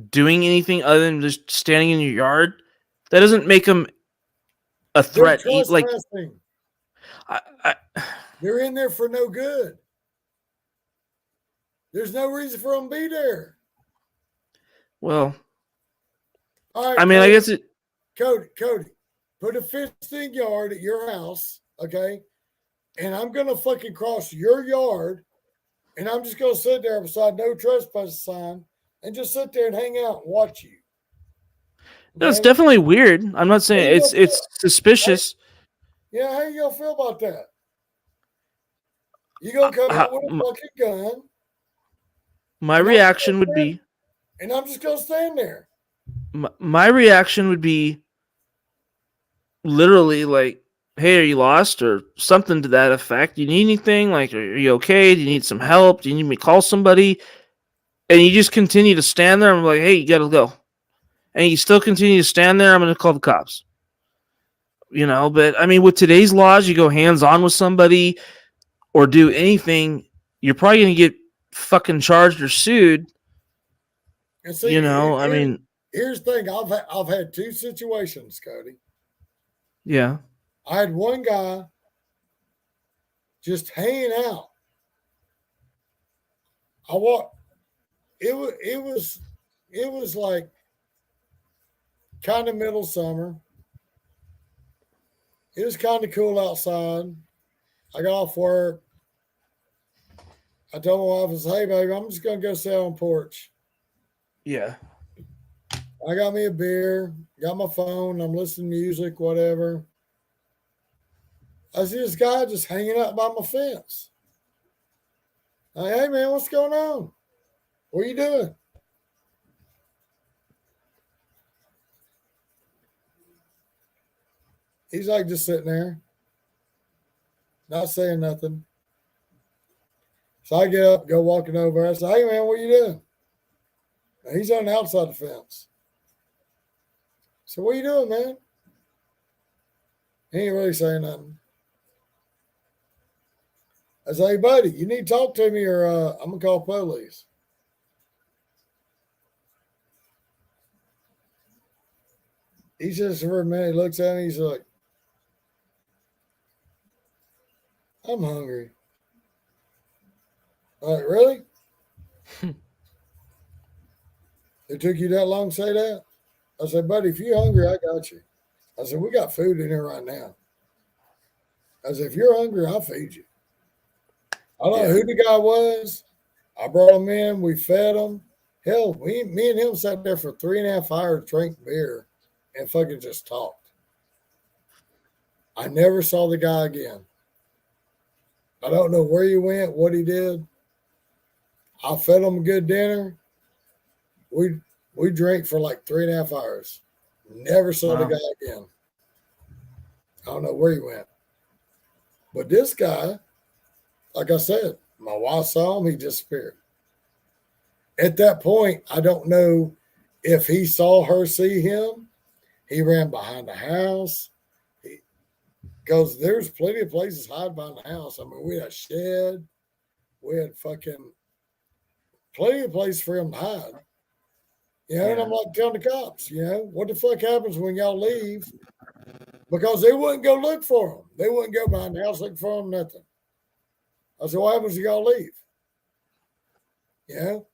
doing anything other than just standing in your yard, that doesn't make them a threat. They're Like, trespassing. They're in there for no good. There's no reason for them to be there. Well, all right, I mean, Cody, I guess it. Cody, put a fenced-in yard at your house, okay? And I'm gonna fucking cross your yard, and I'm just gonna sit there beside no trespassing sign and just sit there and hang out and watch you. No, it's definitely weird. I'm not saying it's suspicious. Yeah, how you gonna feel about that? You gonna come out with a fucking gun? My reaction would be, and I'm just gonna stand there. My reaction would be literally like, "Hey, are you lost?" or something to that effect. You need anything? Like, are you okay? Do you need some help? Do you need me to call somebody? And you just continue to stand there. I'm like, "Hey, you gotta go," and you still continue to stand there. I'm gonna call the cops. You know, but I mean, with today's laws, you go hands on with somebody or do anything, you're probably gonna get fucking charged or sued. And see, I mean, here's the thing. I've had 2 situations, Cody. Yeah. I had one guy just hanging out. It was like kind of middle summer. It was kind of cool outside. I got off work. I told my wife, I said, hey, baby, I'm just going to go sit on the porch. Yeah. I got me a beer, got my phone, I'm listening to music, whatever. I see this guy just hanging out by my fence. Like, hey, man, what's going on? What are you doing? He's like just sitting there, not saying nothing. So I get up, go walking over. I say, hey, man, what are you doing? And he's on the outside of the fence. So what are you doing, man? He ain't really saying nothing. I say, hey, buddy, you need to talk to me or I'm going to call police. He sits for a minute, looks at me, he's like, I'm hungry. I'm like, really? It took you that long to say that? I said, buddy, if you're hungry, I got you. I said, we got food in here right now. I said, if you're hungry, I'll feed you. I don't know who the guy was. I brought him in. We fed him. Hell, me and him sat there for 3.5 hours, drank beer, and fucking just talked. I never saw the guy again. I don't know where he went, what he did. I fed him a good dinner. We drank for like 3.5 hours. Never saw the guy again. I don't know where he went. But this guy, like I said, my wife saw him, he disappeared. At that point, I don't know if he saw her see him. He ran behind the house. Because there's plenty of places to hide behind the house. I mean, we had a shed. We had fucking plenty of places for him to hide. You know, and I'm like telling the cops, you know, what the fuck happens when y'all leave? Because they wouldn't go look for him. They wouldn't go behind the house looking for him, nothing. I said, what happens when y'all leave? You know?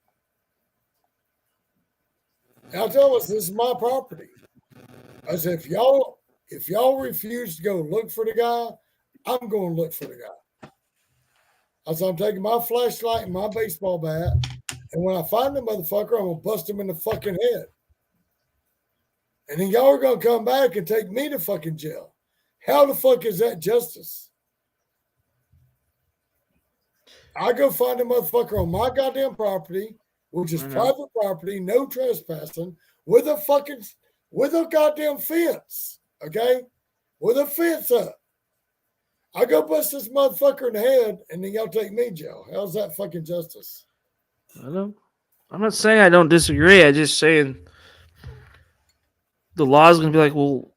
And I tell us, this is my property. I said, if y'all refuse to go look for the guy, I'm going to look for the guy. I said, I'm taking my flashlight and my baseball bat, and when I find the motherfucker, I'm going to bust him in the fucking head. And then y'all are going to come back and take me to fucking jail. How the fuck is that justice? I go find a motherfucker on my goddamn property, which is private property, no trespassing, with a goddamn fence, okay? With a fence up. I go bust this motherfucker in the head, and then y'all take me to jail. How's that fucking justice? I'm not saying I don't disagree. I'm just saying the law is going to be like, well,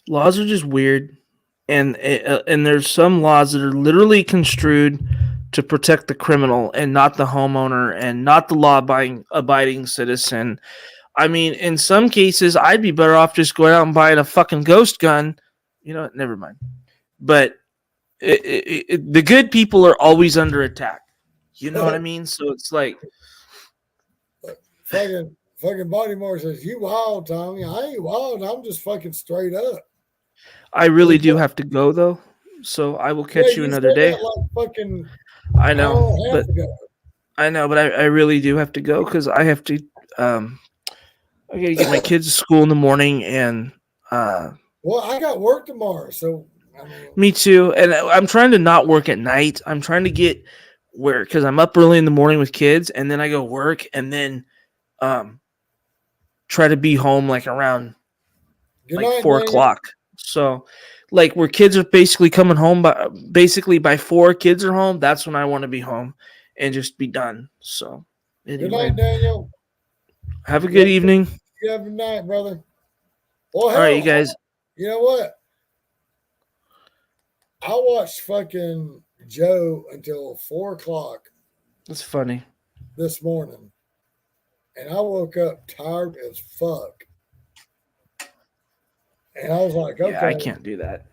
laws are just weird, and there's some laws that are literally construed to protect the criminal and not the homeowner and not the law-abiding citizen. I mean, in some cases, I'd be better off just going out and buying a fucking ghost gun. You know what? Never mind. But the good people are always under attack. You know what I mean? So it's like... Fucking Bodymore says, you wild, Tommy. I ain't wild. I'm just fucking straight up. I really do have to go, though. So I will catch you another day. Like fucking I know, but I really do have to go because I have to... I gotta get my kids to school in the morning, and well, I got work tomorrow, so I mean, me too. And I'm trying to not work at night. I'm trying to get where because I'm up early in the morning with kids, and then I go work, and then try to be home like around like 4 o'clock. So, like where kids are basically coming home by 4, kids are home. That's when I want to be home and just be done. So, anyway. Good night, Daniel. Have a good evening. You have a night, brother. Well, all right, you guys. You know what? I watched fucking Joe until 4 o'clock. That's funny. This morning. And I woke up tired as fuck. And I was like, okay. Yeah, I can't do that.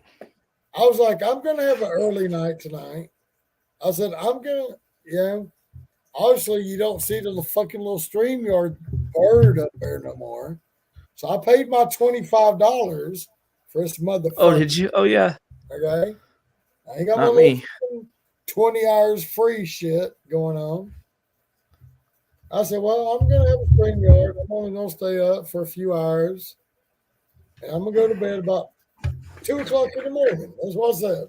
I was like, I'm going to have an early night tonight. I said, I'm going to, you know, obviously you don't see the fucking little StreamYard bird up there no more. So I paid my $25 for this motherfucker. Oh, did you? Oh, yeah. Okay. I ain't got my Not little me. 20 hours free shit going on. I said, well, I'm going to have a StreamYard. I'm only going to stay up for a few hours. And I'm going to go to bed about 2 o'clock in the morning. That's what I said.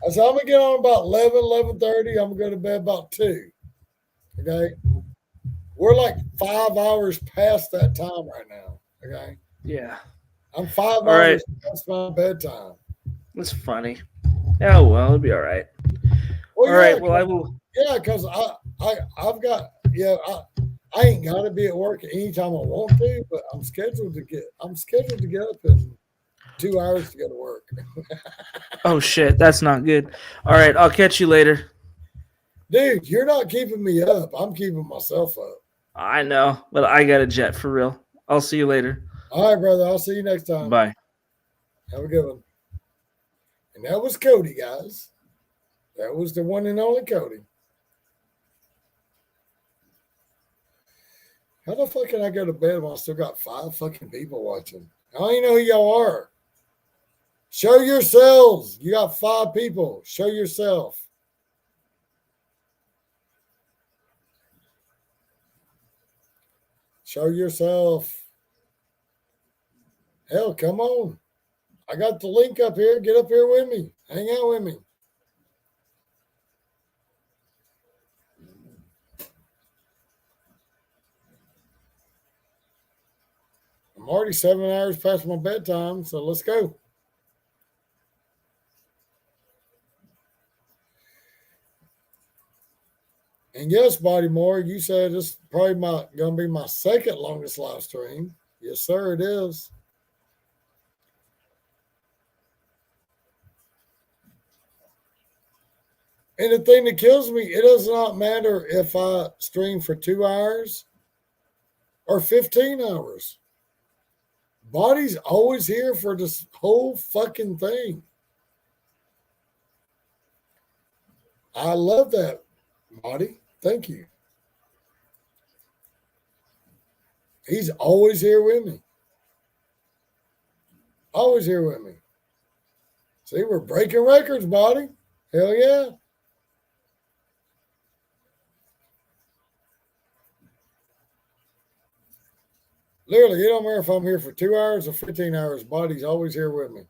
I said, I'm going to get on about 11:30. I'm going to go to bed about 2. Okay. We're like 5 hours past that time right now. Okay. Yeah. I'm 5 All right. hours past my bedtime. That's funny. Oh, well, it'll be all right. Well, All right. Well, I will. Yeah, because I've got I ain't got to be at work anytime I want to, but I'm scheduled to get up in 2 hours to go to work. Oh, shit. That's not good. All right. I'll catch you later. Dude, you're not keeping me up. I'm keeping myself up. I know, but I got a jet for real. I'll see you later. All right, brother. I'll see you next time. Bye. Have a good one. And that was Cody, guys. That was the one and only Cody. How the fuck can I go to bed when I still got 5 fucking people watching? I don't even know who y'all are. Show yourselves. You got 5 people. Show yourself. Show yourself. Hell, come on. I got the link up here. Get up here with me. Hang out with me. I'm already 7 hours past my bedtime, so let's go. And yes, Body Moore, you said this is probably going to be my second longest live stream. Yes, sir, it is. And the thing that kills me, it does not matter if I stream for 2 hours or 15 hours. Body's always here for this whole fucking thing. I love that, Body. Thank you. He's always here with me. Always here with me. See, we're breaking records, Body. Hell yeah. Literally, it don't matter if I'm here for 2 hours or 15 hours. Body's always here with me.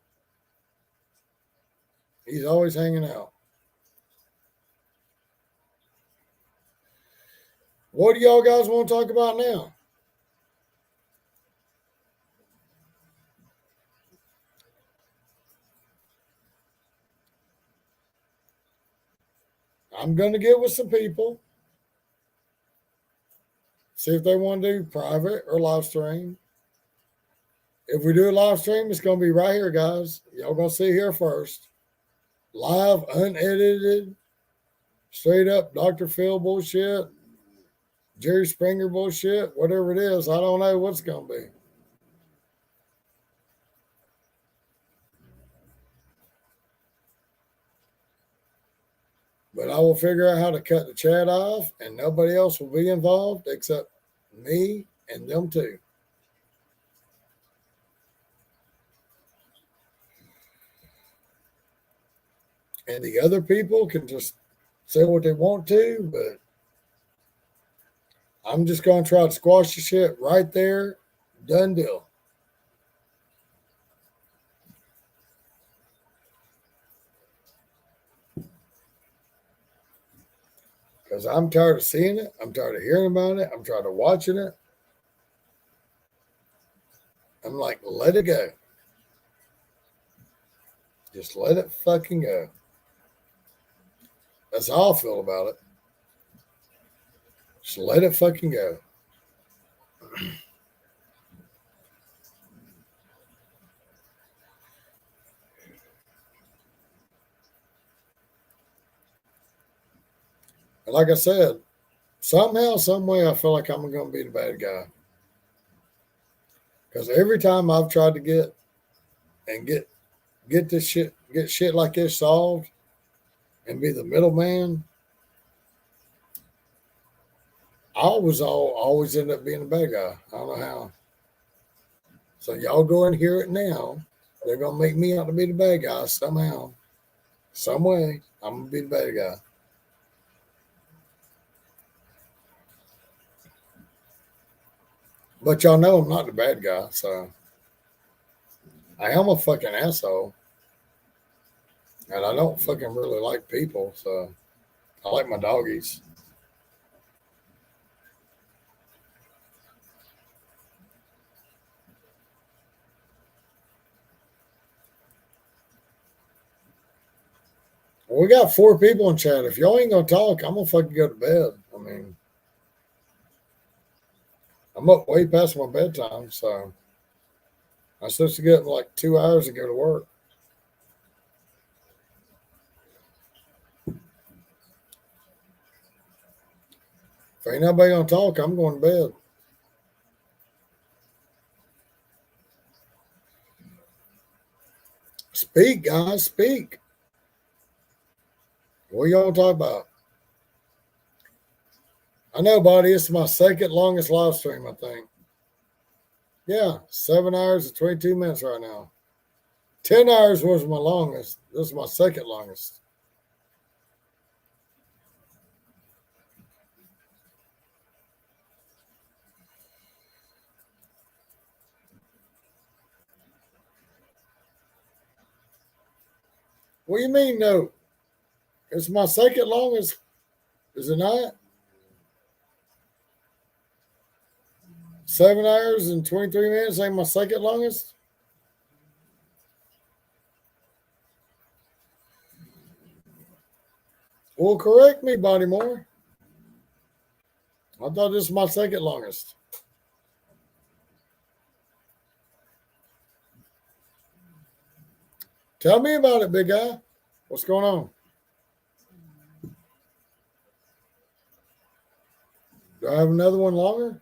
He's always hanging out. What do y'all guys want to talk about now? I'm going to get with some people. See if they want to do private or live stream. If we do a live stream, it's going to be right here, guys. Y'all going to see here first. Live, unedited, straight up Dr. Phil bullshit, Jerry Springer bullshit, whatever it is. I don't know what's going to be. But I will figure out how to cut the chat off, and nobody else will be involved except me and them two. And the other people can just say what they want to, but I'm just going to try to squash the shit right there. Done deal. Because I'm tired of seeing it. I'm tired of hearing about it. I'm tired of watching it. I'm like, let it go. Just let it fucking go. That's how I feel about it. Just let it fucking go. And like I said, somehow, some way, I feel like I'm going to be the bad guy. Because every time I've tried to get this shit, get shit like this solved, and be the middleman, I always end up being the bad guy. I don't know how. So y'all go and hear it now. They're gonna make me out to be the bad guy somehow, some way. I'm gonna be the bad guy. But y'all know I'm not the bad guy, so I am a fucking asshole. And I don't fucking really like people, so I like my doggies. Well, we got 4 people in chat. If y'all ain't gonna talk, I'm gonna fucking go to bed. I mean, I'm up way past my bedtime, so I'm supposed to get up in like 2 hours to go to work. If ain't nobody gonna talk, I'm going to bed. Speak, guys, speak. What y'all talk about? I know, buddy, it's my second longest live stream, I think. Yeah, 7 hours and 22 minutes right now. 10 hours was my longest. This is my second longest. What do you mean, no? It's my second longest. Is it not? 7 hours and 23 minutes ain't my second longest? Well, correct me, Bodymore. I thought this was my second longest. Tell me about it, big guy. What's going on? Do I have another one longer?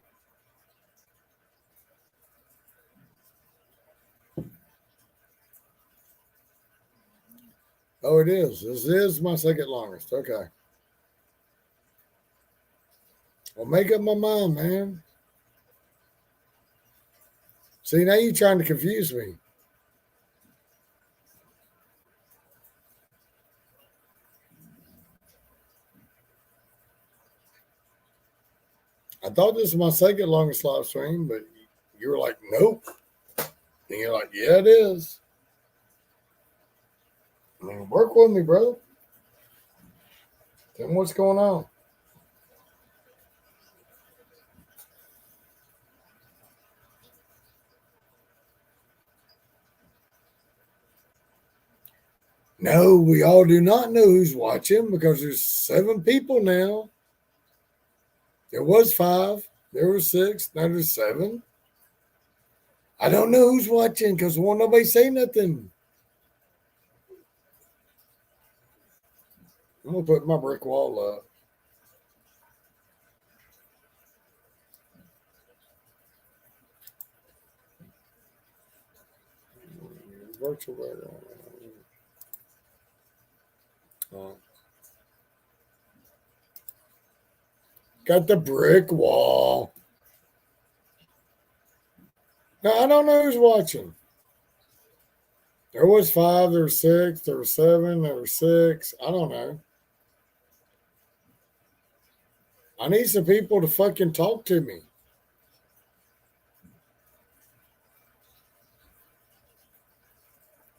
Oh, it is. This is my second longest. Okay. Well, make up my mind, man. See, now you're trying to confuse me. I thought this was my second longest live stream, but you were like, nope. And you're like, yeah, it is. I mean, work with me, bro. Tell me what's going on. No, we all do not know who's watching because there's 7 people now. There was 5. There was 6. Now there's 7. I don't know who's watching because won't nobody say nothing. I'm going to put my brick wall up. Virtual background. Got the brick wall. Now, I don't know who's watching. There was 5, there was 6, there was 7, there was 6. I don't know. I need some people to fucking talk to me.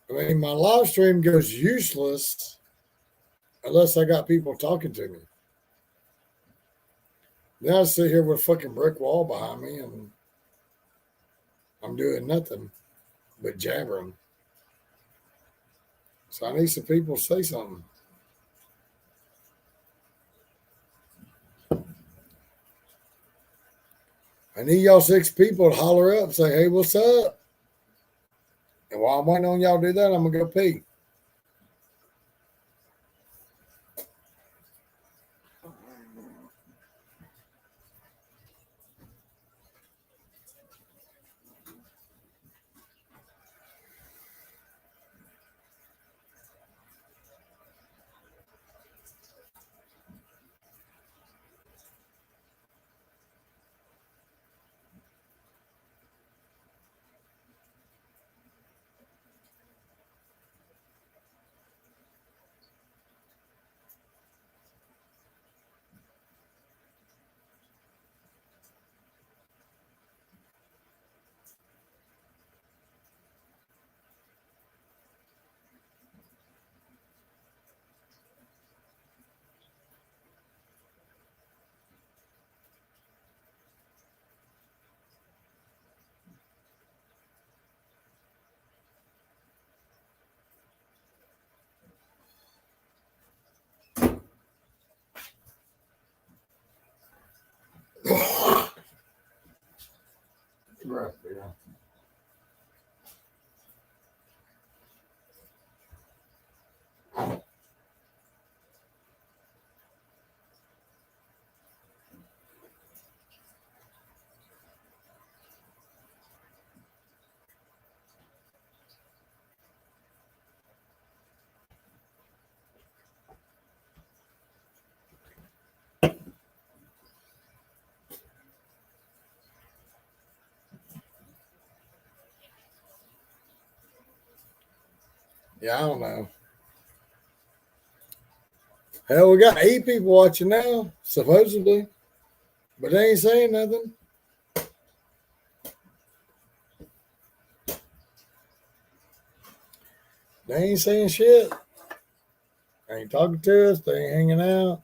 I mean, my live stream goes useless unless I got people talking to me. Then I sit here with a fucking brick wall behind me and I'm doing nothing but jabbering. So I need some people to say something. I need y'all 6 people to holler up, say, hey, what's up? And while I'm waiting on y'all to do that, I'm going to go pee. Yeah, I don't know. Hell, we got 8 people watching now, supposedly. But they ain't saying nothing. They ain't saying shit. They ain't talking to us. They ain't hanging out.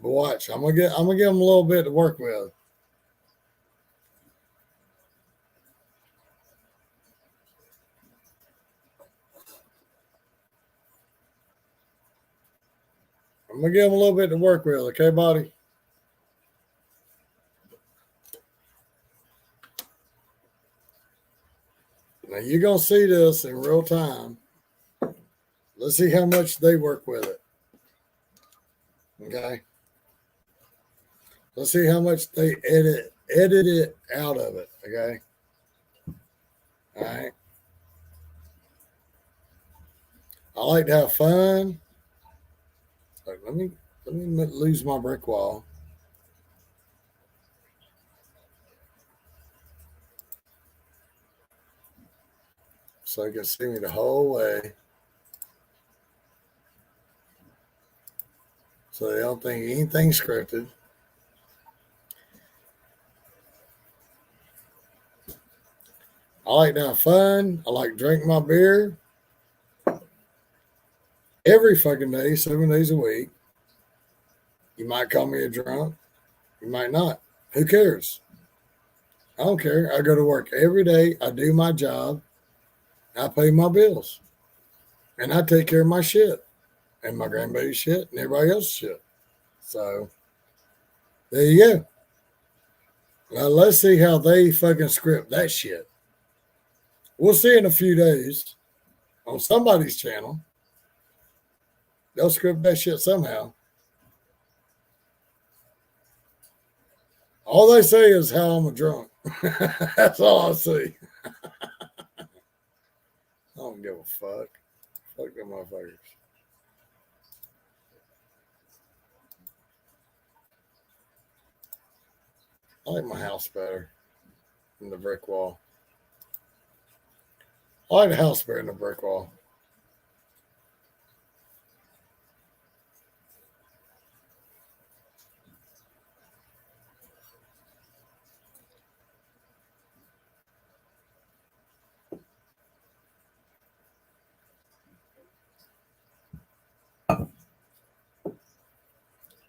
But watch, I'm gonna give them a little bit to work with. I'm gonna give them a little bit to work with, okay, buddy? Now you're gonna see this in real time. Let's see how much they work with it. Okay. Let's see how much they edit it out of it. Okay. All right. I like to have fun. Like, let me lose my brick wall. So you can see me the whole way. So they don't think anything's scripted. I like to have fun. I like to drink my beer every fucking day, 7 days a week. You might call me a drunk. You might not. Who cares? I don't care. I go to work every day. I do my job. I pay my bills. And I take care of my shit and my grandbaby's shit and everybody else's shit. So there you go. Now let's see how they fucking script that shit. We'll see in a few days on somebody's channel. They'll script that shit somehow. All they say is how I'm a drunk. That's all I see. I don't give a fuck. Fuck them motherfuckers. I like my house better than the brick wall. I like the house better than the brick wall.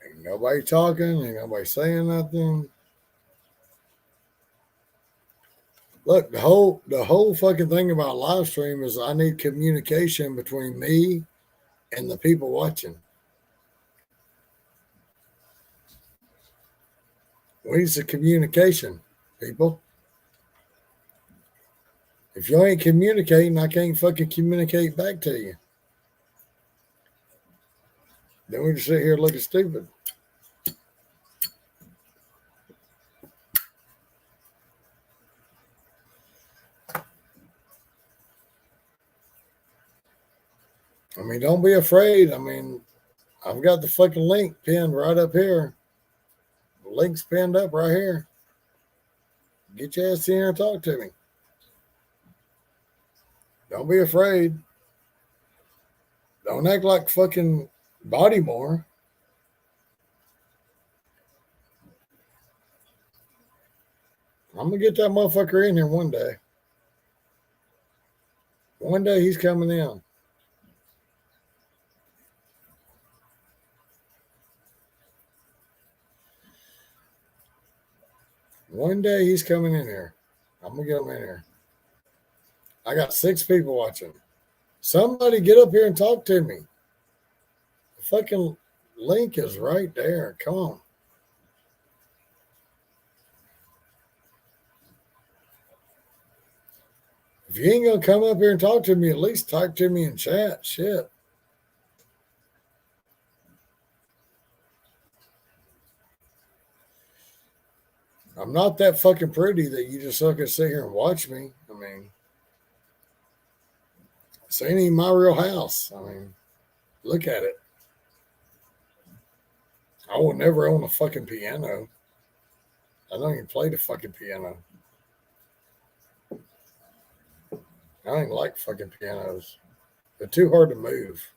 Ain't nobody talking. Ain't nobody saying nothing. Look, the whole fucking thing about live stream is I need communication between me and the people watching. We need some communication, people. If you ain't communicating, I can't fucking communicate back to you. Then we just sit here looking stupid. I mean, don't be afraid. I mean, I've got the fucking link pinned right up here. The link's pinned up right here. Get your ass in here and talk to me. Don't be afraid. Don't act like fucking Bodymore. I'm going to get that motherfucker in here one day. One day he's coming in. One day he's coming in here. I'm going to get him in here. I got 6 people watching. Somebody get up here and talk to me. The fucking link is right there. Come on. If you ain't going to come up here and talk to me, at least talk to me in chat. Shit. I'm not that fucking pretty that you just suck and sit here and watch me. I mean, this ain't even my real house. I mean, look at it. I would never own a fucking piano. I don't even play the fucking piano. I don't even like fucking pianos. They're too hard to move.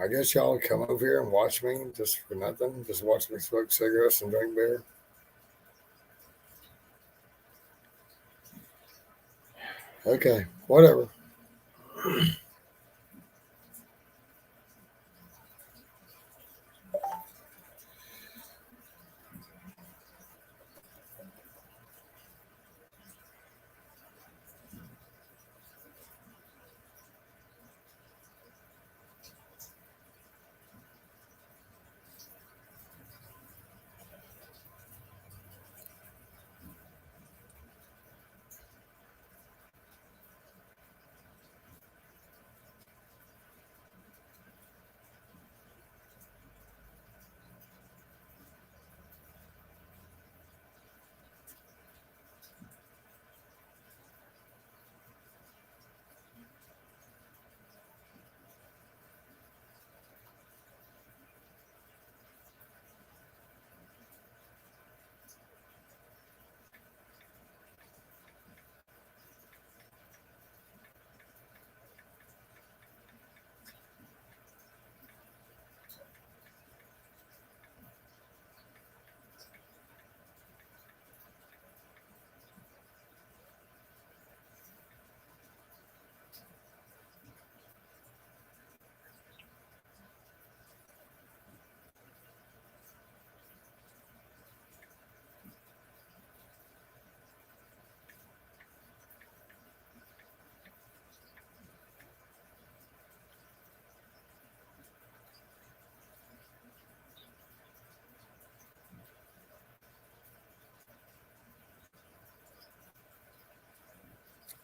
I guess y'all would come over here and watch me just for nothing. Just watch me smoke cigarettes and drink beer. Okay, whatever.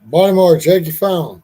Baltimore, check your phone.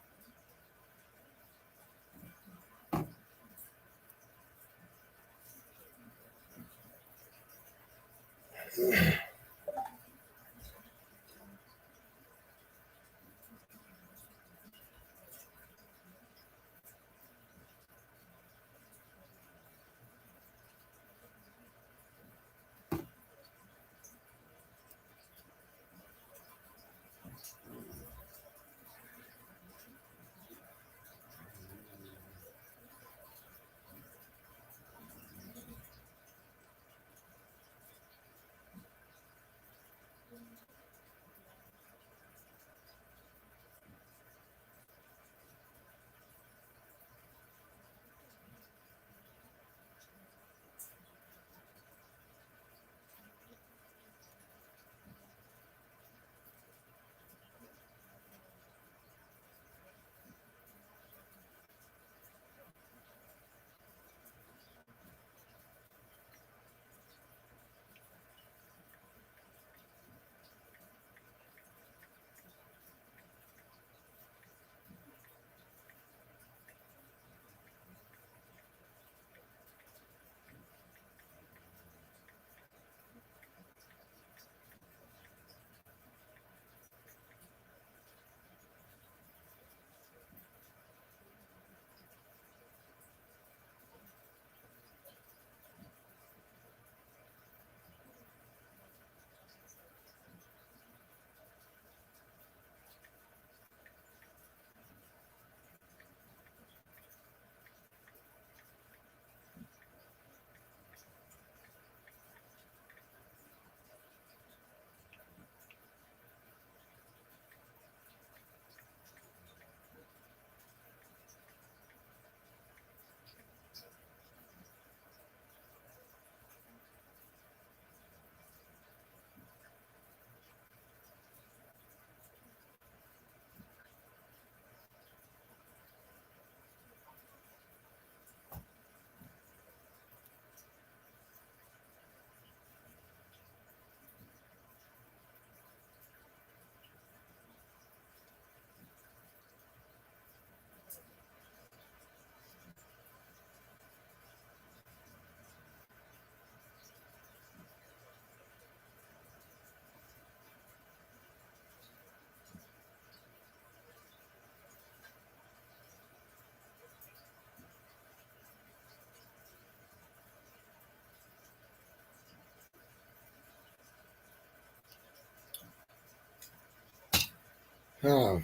Huh.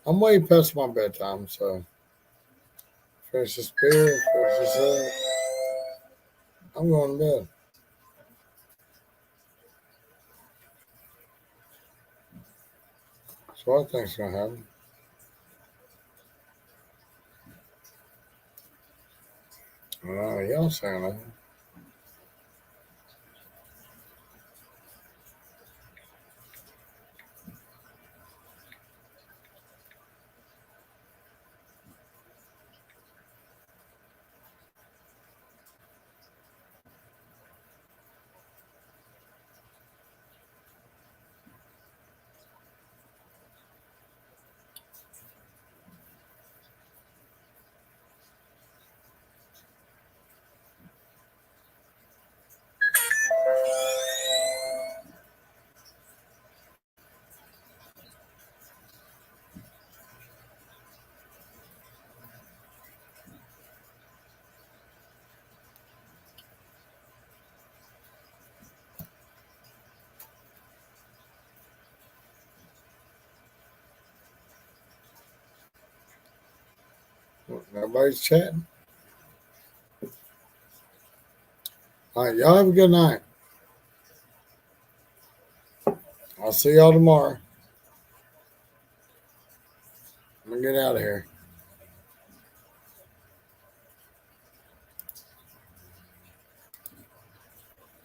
I'm way past my bedtime, so finish this beer, finish this up. I'm going to bed. So what I think's going to happen. Y'all saying that. Nobody's chatting. All right, y'all have a good night. I'll see y'all tomorrow. I'm going to get out of here.